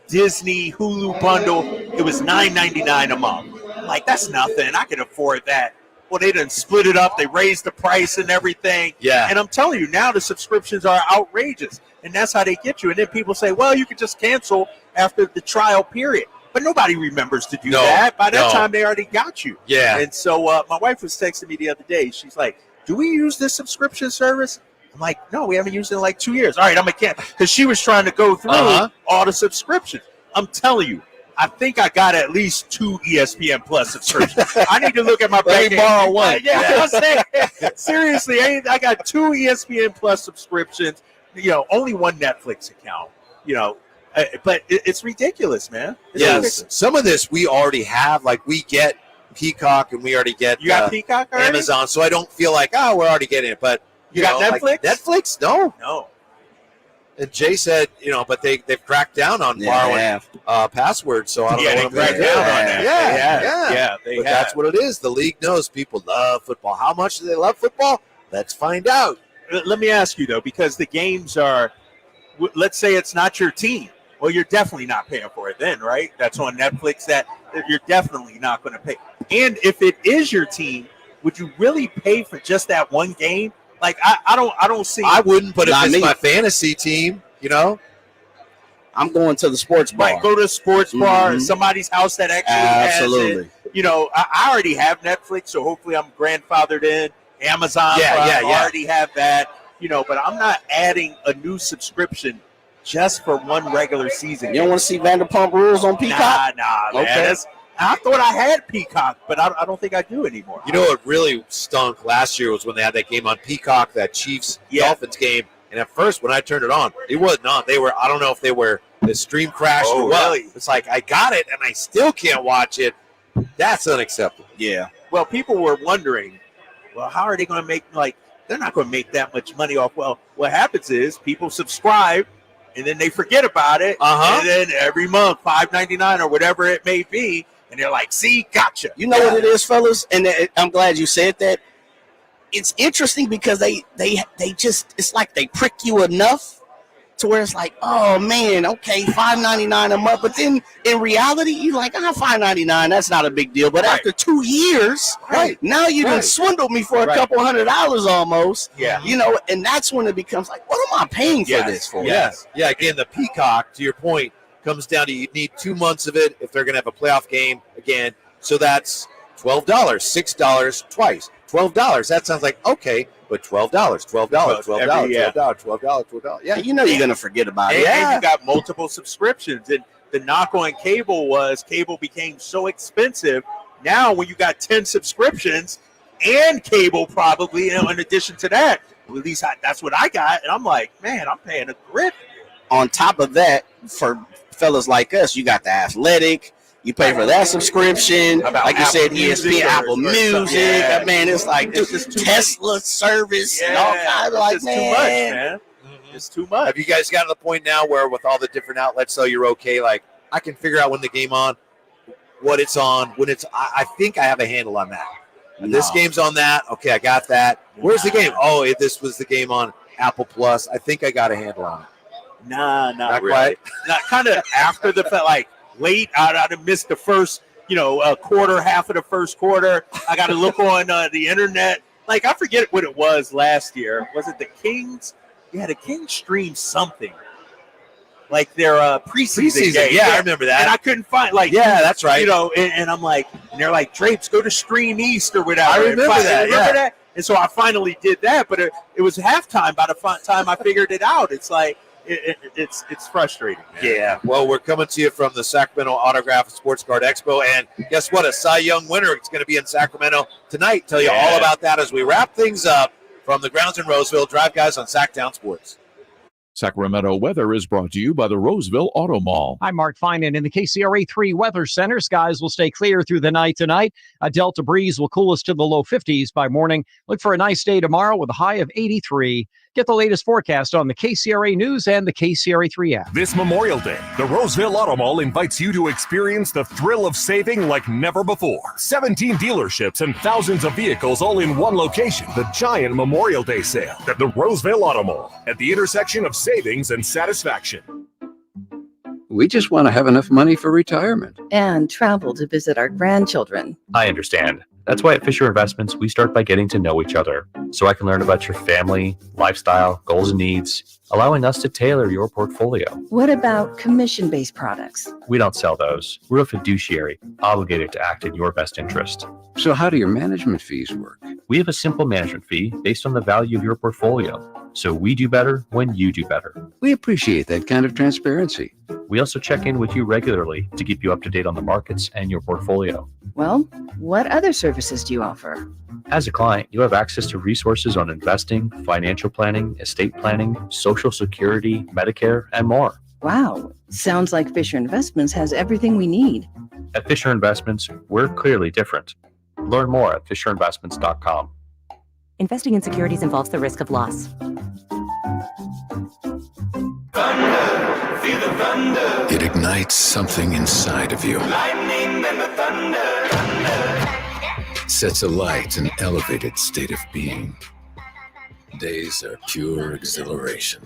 Disney, Hulu bundle, it was $9.99 a month. Like, that's nothing. I can afford that. Well, they done split it up. They raised the price and everything. Yeah. And I'm telling you, now the subscriptions are outrageous. And that's how they get you. And then people say, well, you could just cancel after the trial period. But nobody remembers to do that. By that time, they already got you. Yeah. And so my wife was texting me the other day. She's like, do we use this subscription service? I'm like, no, we haven't used it in like 2 years. All right, I'm going to cancel. Because she was trying to go through all the subscriptions. I'm telling you, I think I got at least 2 ESPN Plus subscriptions. I need to look at my bank. Borrow one. I'm saying, seriously, I got 2 ESPN Plus subscriptions. Only 1 Netflix account. But it's ridiculous, man. It's ridiculous. Some of this we already have. Like, we get Peacock and we already get Peacock already? Amazon. So I don't feel like, we're already getting it. But you got Netflix? Like Netflix? No. And Jay said, but they've cracked down on borrowing passwords. So I don't know what they cracked down on that. Yeah, they but have. that's what it is. The league knows people love football. How much do they love football? Let's find out. Let me ask you, though, because the games are, let's say it's not your team. Well, you're definitely not paying for it then, right? That's on Netflix. That you're definitely not going to pay. And if it is your team, would you really pay for just that one game? Like, I don't see. I wouldn't, but if it's my fantasy team, I'm going to the sports bar. Right, go to a sports bar, somebody's house that actually has it. I already have Netflix, so hopefully I'm grandfathered in. Amazon, I already have that. But I'm not adding a new subscription just for one regular season. You don't want to see Vanderpump Rules on Peacock? Nah, man. Okay. I thought I had Peacock, but I don't think I do anymore. You know what really stunk last year was when they had that game on Peacock, that Chiefs-Dolphins game. And at first, when I turned it on, it wasn't on. I don't know if the stream crashed or what. Really? It's like, I got it, and I still can't watch it. That's unacceptable. Yeah. Well, people were wondering, well, how are they going to make, they're not going to make that much money off. Well, what happens is people subscribe, and then they forget about it. And then every month, $5.99 or whatever it may be, and they're like, see, gotcha. You know what it is, fellas? And I'm glad you said that. It's interesting because they just, it's like they prick you enough to where it's like, oh man, okay, $5.99 a month. But then in reality, you're like, $5.99, that's not a big deal. But after 2 years, now you done swindled me for a couple $100 almost. Yeah. You know, and that's when it becomes like, what am I paying for this for? Yes. Yeah, again, the Peacock, to your point, comes down to you need 2 months of it if they're going to have a playoff game again. So that's $12, $6 twice. $12. That sounds like okay, but $12, $12. Yeah, you know you're gonna forget about it. And you got multiple subscriptions, and the knock on cable was cable became so expensive. Now, when you got 10 subscriptions and cable, probably, in addition to that, at least that's what I got, and I'm like, man, I'm paying a grip. On top of that, for fellas like us, you got the Athletic. You pay for that subscription. Like you said, ESPN, Apple Music. Man, it's like this Tesla service and all kinds of like, too much, man. It's too much. Have you guys gotten to the point now where with all the different outlets, so you're okay? Like, I can figure out when the game on, what it's on, when it's. I think I have a handle on that. No. This game's on that. Okay, I got that. Where's the game? Oh, this was the game on Apple Plus. I think I got a handle on it. Not really. Quite. Not kind of after the fact, like. Late, I'd have missed the first, quarter, half of the first quarter. I got to look on the internet. Like, I forget what it was last year. Was it the Kings? Yeah, the Kings streamed something. Like their preseason game. Yeah, I remember that. And I couldn't find, that's right. And I'm like, and they're like, Drapes, go to Stream East or whatever. I remember that. Remember that? And so I finally did that, but it was halftime by the time I figured it out. It's like, it's frustrating, man. Yeah. Well, we're coming to you from the Sacramento Autograph Sports Card Expo, and guess what? A Cy Young winner is going to be in Sacramento tonight. Tell you all about that as we wrap things up from the grounds in Roseville. Drive Guys on Sacktown Sports. Sacramento weather is brought to you by the Roseville Auto Mall. I'm Mark Finan in the KCRA 3 Weather Center. Skies will stay clear through the night tonight. A Delta breeze will cool us to the low 50s by morning. Look for a nice day tomorrow with a high of 83. Get the latest forecast on the KCRA News and the KCRA 3 app. This Memorial Day, the Roseville Auto Mall invites you to experience the thrill of saving like never before. 17 dealerships and thousands of vehicles all in one location. The giant Memorial Day sale at the Roseville Auto Mall at the intersection of savings and satisfaction. We just want to have enough money for retirement. And travel to visit our grandchildren. I understand. That's why at Fisher Investments, we start by getting to know each other so I can learn about your family, lifestyle, goals, and needs, allowing us to tailor your portfolio. What about commission-based products? We don't sell those. We're a fiduciary, obligated to act in your best interest. So how do your management fees work? We have a simple management fee based on the value of your portfolio. So we do better when you do better. We appreciate that kind of transparency. We also check in with you regularly to keep you up to date on the markets and your portfolio. Well, what other services do you offer? As a client, you have access to resources on investing, financial planning, estate planning, Social Security, Medicare, and more. Wow, sounds like Fisher Investments has everything we need. At Fisher Investments, we're clearly different. Learn more at fisherinvestments.com. Investing in securities involves the risk of loss. Thunder, feel the thunder. It ignites something inside of you. Lightning and the thunder, thunder. Sets alight an elevated state of being. Days are pure exhilaration.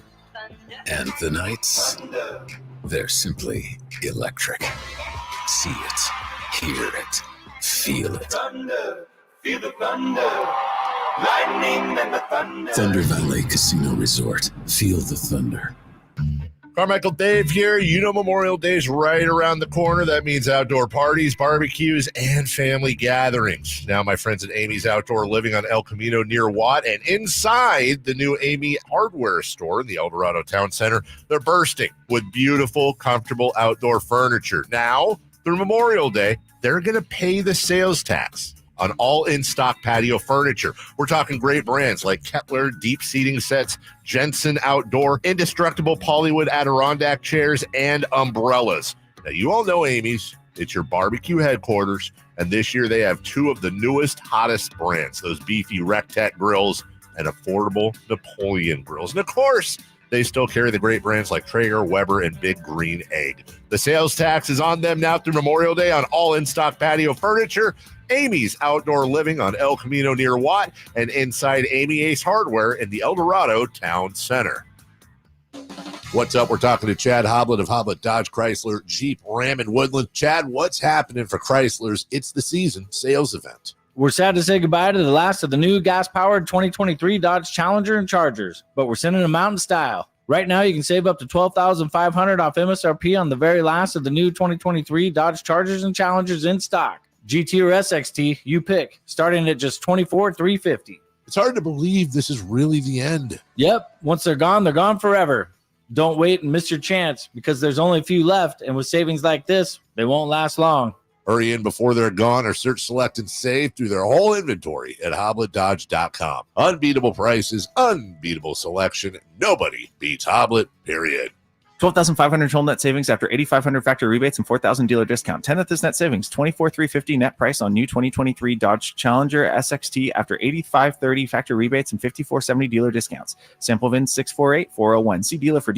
And the nights, they're simply electric. See it, hear it, feel it. Thunder, feel the thunder. Lightning and the thunder. Thunder Valley Casino Resort. Feel the thunder. Carmichael Dave here. You know Memorial Day's right around the corner. That means outdoor parties, barbecues, and family gatherings. Now my friends at Amy's Outdoor Living on El Camino near Watt and inside the new Amy Hardware store in the El Dorado Town Center, they're bursting with beautiful, comfortable outdoor furniture. Now, through Memorial Day, they're going to pay the sales tax on all in-stock patio furniture. We're talking great brands like Kettler deep seating sets, Jensen Outdoor, indestructible Polywood Adirondack chairs, and umbrellas. Now, you all know Amy's. It's your barbecue headquarters, and this year they have two of the newest, hottest brands, those beefy Rectech grills and affordable Napoleon grills. And, of course, they still carry the great brands like Traeger, Weber, and Big Green Egg. The sales tax is on them now through Memorial Day on all in-stock patio furniture. Amy's Outdoor Living on El Camino near Watt, and inside Amy Ace Hardware in the El Dorado Town Center. What's up? We're talking to Chad Hoblet of Hoblet Dodge Chrysler Jeep Ram in Woodland. Chad, what's happening for Chrysler's It's the Season sales event? We're sad to say goodbye to the last of the new gas-powered 2023 Dodge Challenger and Chargers, but we're sending them out in style. Right now, you can save up to $12,500 off MSRP on the very last of the new 2023 Dodge Chargers and Challengers in stock. GT or SXT, you pick, starting at just $24,350. It's hard to believe this is really the end. Yep, once they're gone forever. Don't wait and miss your chance because there's only a few left, and with savings like this, they won't last long. Hurry in before they're gone or search, select, and save through their whole inventory at HobletDodge.com. Unbeatable prices, unbeatable selection. Nobody beats Hoblet, period. 12,500 total net savings after 8,500 factory rebates and 4,000 dealer discount. 10th is net savings. 24,350 net price on new 2023 Dodge Challenger SXT after 8,530 factory rebates and 5,470 dealer discounts. Sample VIN 648401. See dealer for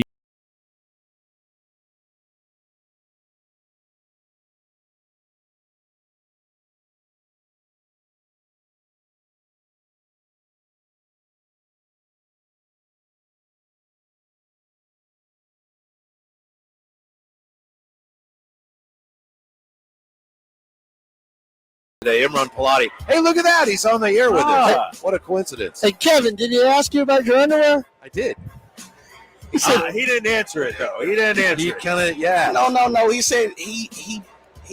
today, Imran Pilati. Hey, look at that. He's on the air with us. What a coincidence. Hey, Kevin, did he ask you about your underwear? I did. He said he didn't answer it, though. He didn't answer it. Kind of, yeah. No. He said he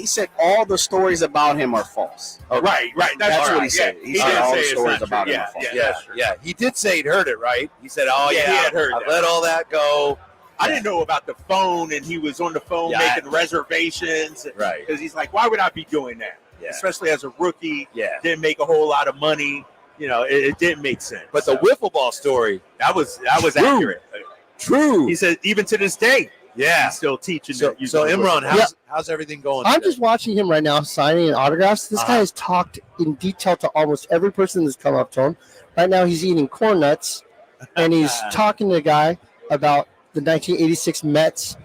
said all the stories about him are false. Oh, right. That's what he said. Yeah. He said all the stories about him Yeah, are false. Yeah. He did say he'd heard it, right? He said, he had heard I that. let all that go. I didn't know about the phone, and he was on the phone making reservations. Right. Because he's like, why would I be doing that? Yeah. Especially as a rookie. Yeah. Didn't make a whole lot of money. You know, it didn't make sense. But the wiffle ball story, that was accurate. True. He said even to this day, he's still teaching. So Imran, how's everything going? I'm just watching him right now signing autographs. This guy has talked in detail to almost every person that's come up to him. Right now, he's eating corn nuts, and he's talking to a guy about the 1986 Mets.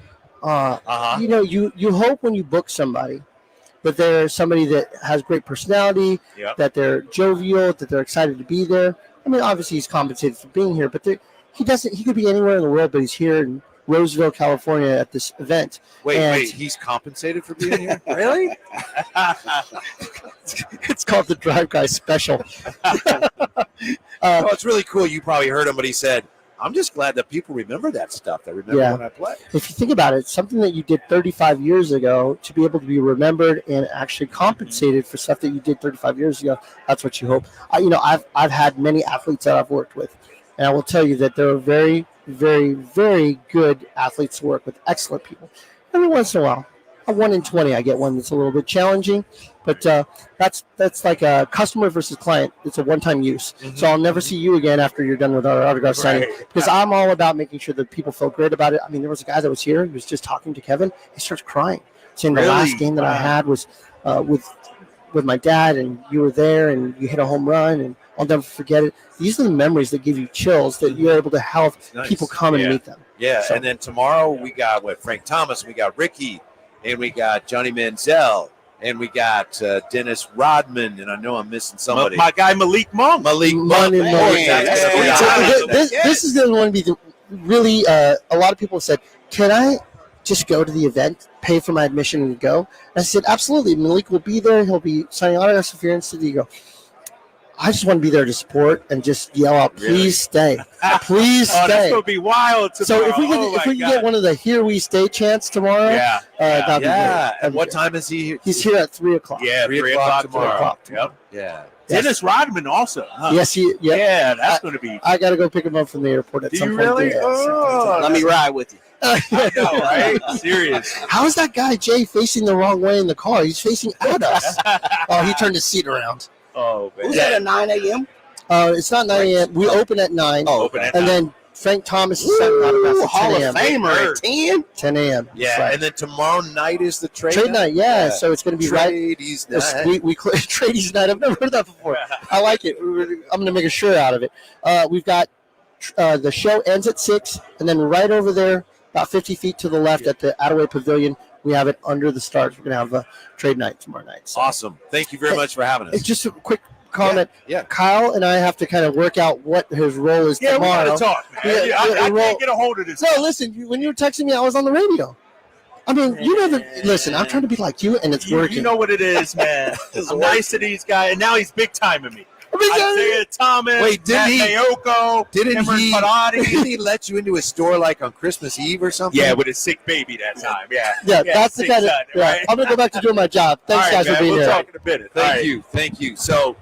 You know, you hope when you book somebody that they're somebody that has great personality, that they're jovial, that they're excited to be there. I mean, obviously he's compensated for being here, but he could be anywhere in the world, but he's here in Roseville, California at this event. Wait, he's compensated for being here? Really? It's called the Drive Guy Special. It's really cool. You probably heard him, but he said, I'm just glad that people remember that stuff. They remember when I play. If you think about it, something that you did 35 years ago, to be able to be remembered and actually compensated for stuff that you did 35 years ago, that's what you hope. I've had many athletes that I've worked with, and I will tell you that they're very, very, very good athletes to work with, excellent people. Every once in a while, a 1 in 20, I get one that's a little bit challenging, but that's like a customer versus client. It's a one-time use. Mm-hmm. So I'll never see you again after you're done with our autograph signing, because I'm all about making sure that people feel great about it. I mean, there was a guy that was here. He was just talking to Kevin. He starts crying, saying the last game that I had was with my dad, and you were there, and you hit a home run, and I'll never forget it. These are the memories that give you chills, that you're able to have people come and meet them. Yeah, So- and then tomorrow we got Frank Thomas, we got Ricky, and we got Johnny Manziel, and we got Dennis Rodman, and I know I'm missing somebody. My guy Malik Monk. Malik Monk. This is going to be really. A lot of people said, "Can I just go to the event, pay for my admission, and go?" And I said, "Absolutely. Malik will be there. He'll be signing autographs if you're interested." You go. I just want to be there to support and just yell out, "Please stay, please stay." That's gonna be wild tomorrow. So if we can get one of the "Here We Stay" chants tomorrow, that'd be great. And what time is he here? He's here at 3:00. Yeah, 3 o'clock tomorrow. Yep. Yeah. Dennis Rodman also. Huh? Yes, Yeah, that's going to be. I got to go pick him up from the airport at Do some you point. really? Yeah, Oh, Let me ride with you. I know, right? Serious. How is that guy Jay facing the wrong way in the car? He's facing at us. Oh, he turned his seat around. Oh, man. Who's that at 9 a.m.? It's not 9 a.m. We open at 9. Oh, okay. And then Frank Thomas is setting out of us at Hall 10 of a.m. Famer at 10? 10 a.m. Yeah, Right. and then tomorrow night is the trade night. Yeah, so it's going to be Tradies right. night. We Tradies night. I've never heard that before. I like it. I'm going to make a shirt out of it. We've got the show ends at 6, and then right over there, about 50 feet to the left at the Attaway Pavilion, we have it under the stars. We're going to have a trade night tomorrow night. So. Awesome. Thank you very much for having us. It's just a quick comment. Yeah. Kyle and I have to kind of work out what his role is tomorrow. We got to talk, man. I can't get a hold of this. No, listen, when you were texting me, I was on the radio. I mean, listen, I'm trying to be like you, and it's working. You know what it is, man. I'm nice to these guys, and now he's big timing me. Isaiah Thomas, Wait, didn't Cameron he Parati. didn't he let you into his store like on Christmas Eve or something? Yeah, with a sick baby that time. Yeah, that's the sick kind of. son, Yeah, right? I'm gonna go back to doing my job. Thanks, All right, guys, man, for being we'll here. talk in a minute. Thank you. So,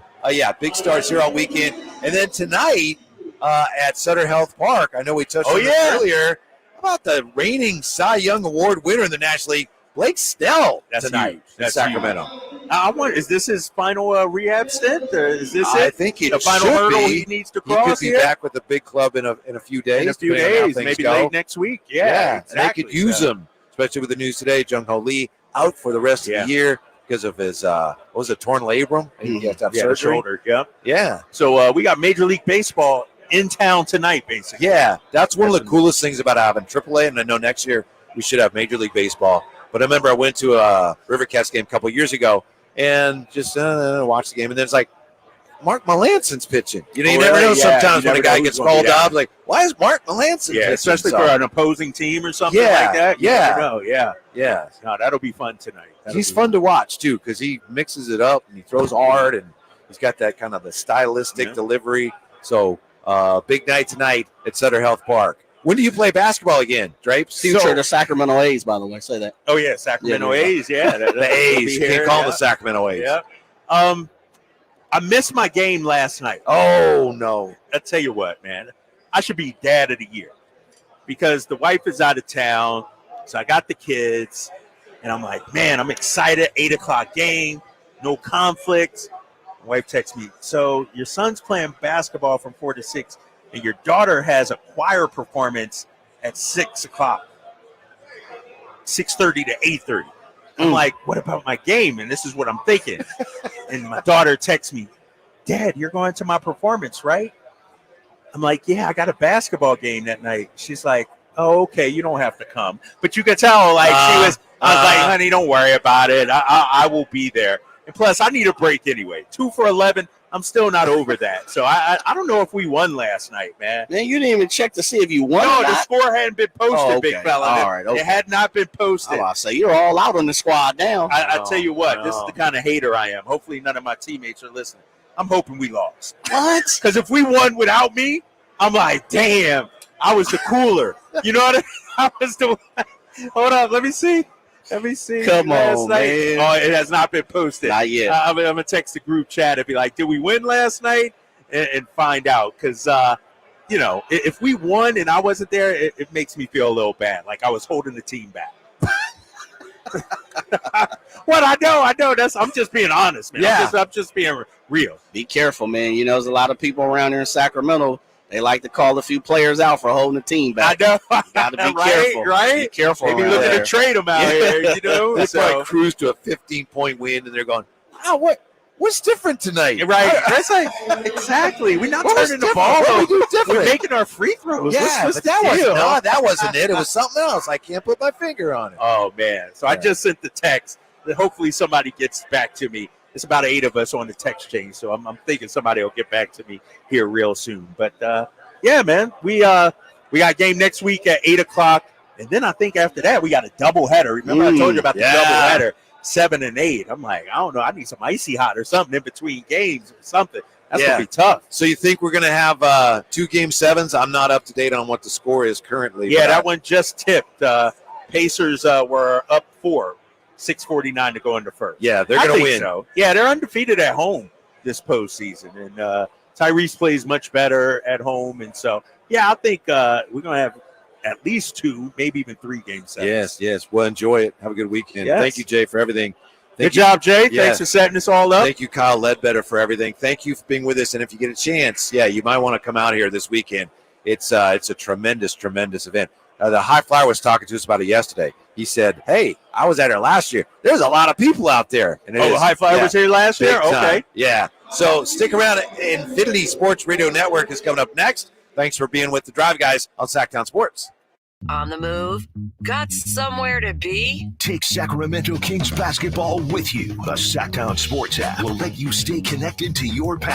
big stars here all weekend, and then tonight at Sutter Health Park. I know we touched on this earlier about the reigning Cy Young Award winner in the National League, Blake Snell, tonight huge. in Sacramento. I wonder, is this his final rehab stint, or is this I it? think the final should hurdle be. he needs to He cross could be here? back with the big club in a few days. In a few depending on how days, things maybe go. late next week. Yeah, And they could use him, especially with the news today. Jung Ho Lee out for the rest of the year because of his what was it, torn labrum? He has to have the surgery. shoulder. Yep. Yeah. So we got Major League Baseball in town tonight, basically. Yeah, that's one of the coolest things about having AAA, and I know next year we should have Major League Baseball. But I remember I went to a Rivercats game a couple of years ago and just watched the game, and then it's like, Mark Melanson's pitching. You know, you never know sometimes when a guy gets called up, like, why is Mark Melanson pitching? Especially for an opposing team or something like that. You never know. Yeah. No, that'll be fun tonight. He's fun to watch, too, because he mixes it up, and he throws hard, and he's got that kind of the stylistic delivery. So, big night tonight at Sutter Health Park. When do you play basketball again, Drapes? Future of the Sacramento A's, by the way. Say that. Oh, yeah, Sacramento A's, yeah. The A's. You can't call them the Sacramento A's. Yeah. I missed my game last night. Oh, no. I tell you what, man. I should be dad of the year because the wife is out of town, so I got the kids, and I'm like, man, I'm excited. 8 o'clock game, no conflict. My wife texts me, so your son's playing basketball from 4 to 6, and your daughter has a choir performance at 6 o'clock, 6:30 to 8:30. I'm like, what about my game? And this is what I'm thinking. And my daughter texts me, Dad, you're going to my performance, right? I'm like, yeah, I got a basketball game that night. She's like, oh, okay, you don't have to come. But you could tell, like, I was like, honey, don't worry about it. I will be there. And plus, I need a break anyway. 2 for 11. I'm still not over that. So I don't know if we won last night, man. Man, you didn't even check to see if you won. No, the score hadn't been posted, big fella. All right, okay. It had not been posted. I say you're all out on the squad now. I tell you what, this is the kind of hater I am. Hopefully none of my teammates are listening. I'm hoping we lost. What? Because if we won without me, I'm like, damn, I was the cooler. You know what I mean? I was the Hold on, let me see. Come on, man. Oh, it has not been posted. Not yet. I'm going to text the group chat and be like, did we win last night? And find out. Because, if we won and I wasn't there, it makes me feel a little bad. Like I was holding the team back. What? I know. I'm just being honest, man. Yeah. I'm just being real. Be careful, man. You know, there's a lot of people around here in Sacramento. They like to call a few players out for holding the team back. I know. Got to be Right, careful. right? Be careful. Maybe around looking there. to trade them out here, you know? They probably cruise to a 15-point win, and they're going, wow, what's different tonight? Right. That's like, exactly. We're not turning the ball What over. do we do different? We're making our free throws. Yeah, What's but the that deal? wasn't it. It was something else. I can't put my finger on it. Oh, man. So I just sent the text. Hopefully somebody gets back to me. It's about 8 of us on the text chain, so I'm thinking somebody will get back to me here real soon. But, yeah, man, we got game next week at 8 o'clock, and then I think after that we got a doubleheader. Remember I told you about the doubleheader, 7 and 8. I'm like, I don't know. I need some icy hot or something in between games or something. That's going to be tough. So you think we're going to have 2 Game 7s? I'm not up to date on what the score is currently. Yeah, that one just tipped. Pacers were up 4. 6:49 to go into first. Yeah, they're going to win. So. Yeah, they're undefeated at home this postseason, and Tyrese plays much better at home, and so I think we're going to have at least 2, maybe even 3 game sets. Yes. Well, enjoy it. Have a good weekend. Yes. Thank you, Jay, for everything. Good job, Jay. Thanks for setting this all up. Thank you, Kyle Ledbetter, for everything. Thank you for being with us. And if you get a chance, you might want to come out here this weekend. It's a tremendous, tremendous event. The High Flyer was talking to us about it yesterday. He said, "Hey, I was at it last year. There's a lot of people out there." And the High Flyer was here last year? Okay. Yeah. So stick around. Infinity Sports Radio Network is coming up next. Thanks for being with the Drive Guys on Sacktown Sports. On the move? Got somewhere to be? Take Sacramento Kings basketball with you. The Sacktown Sports app will let you stay connected to your passion.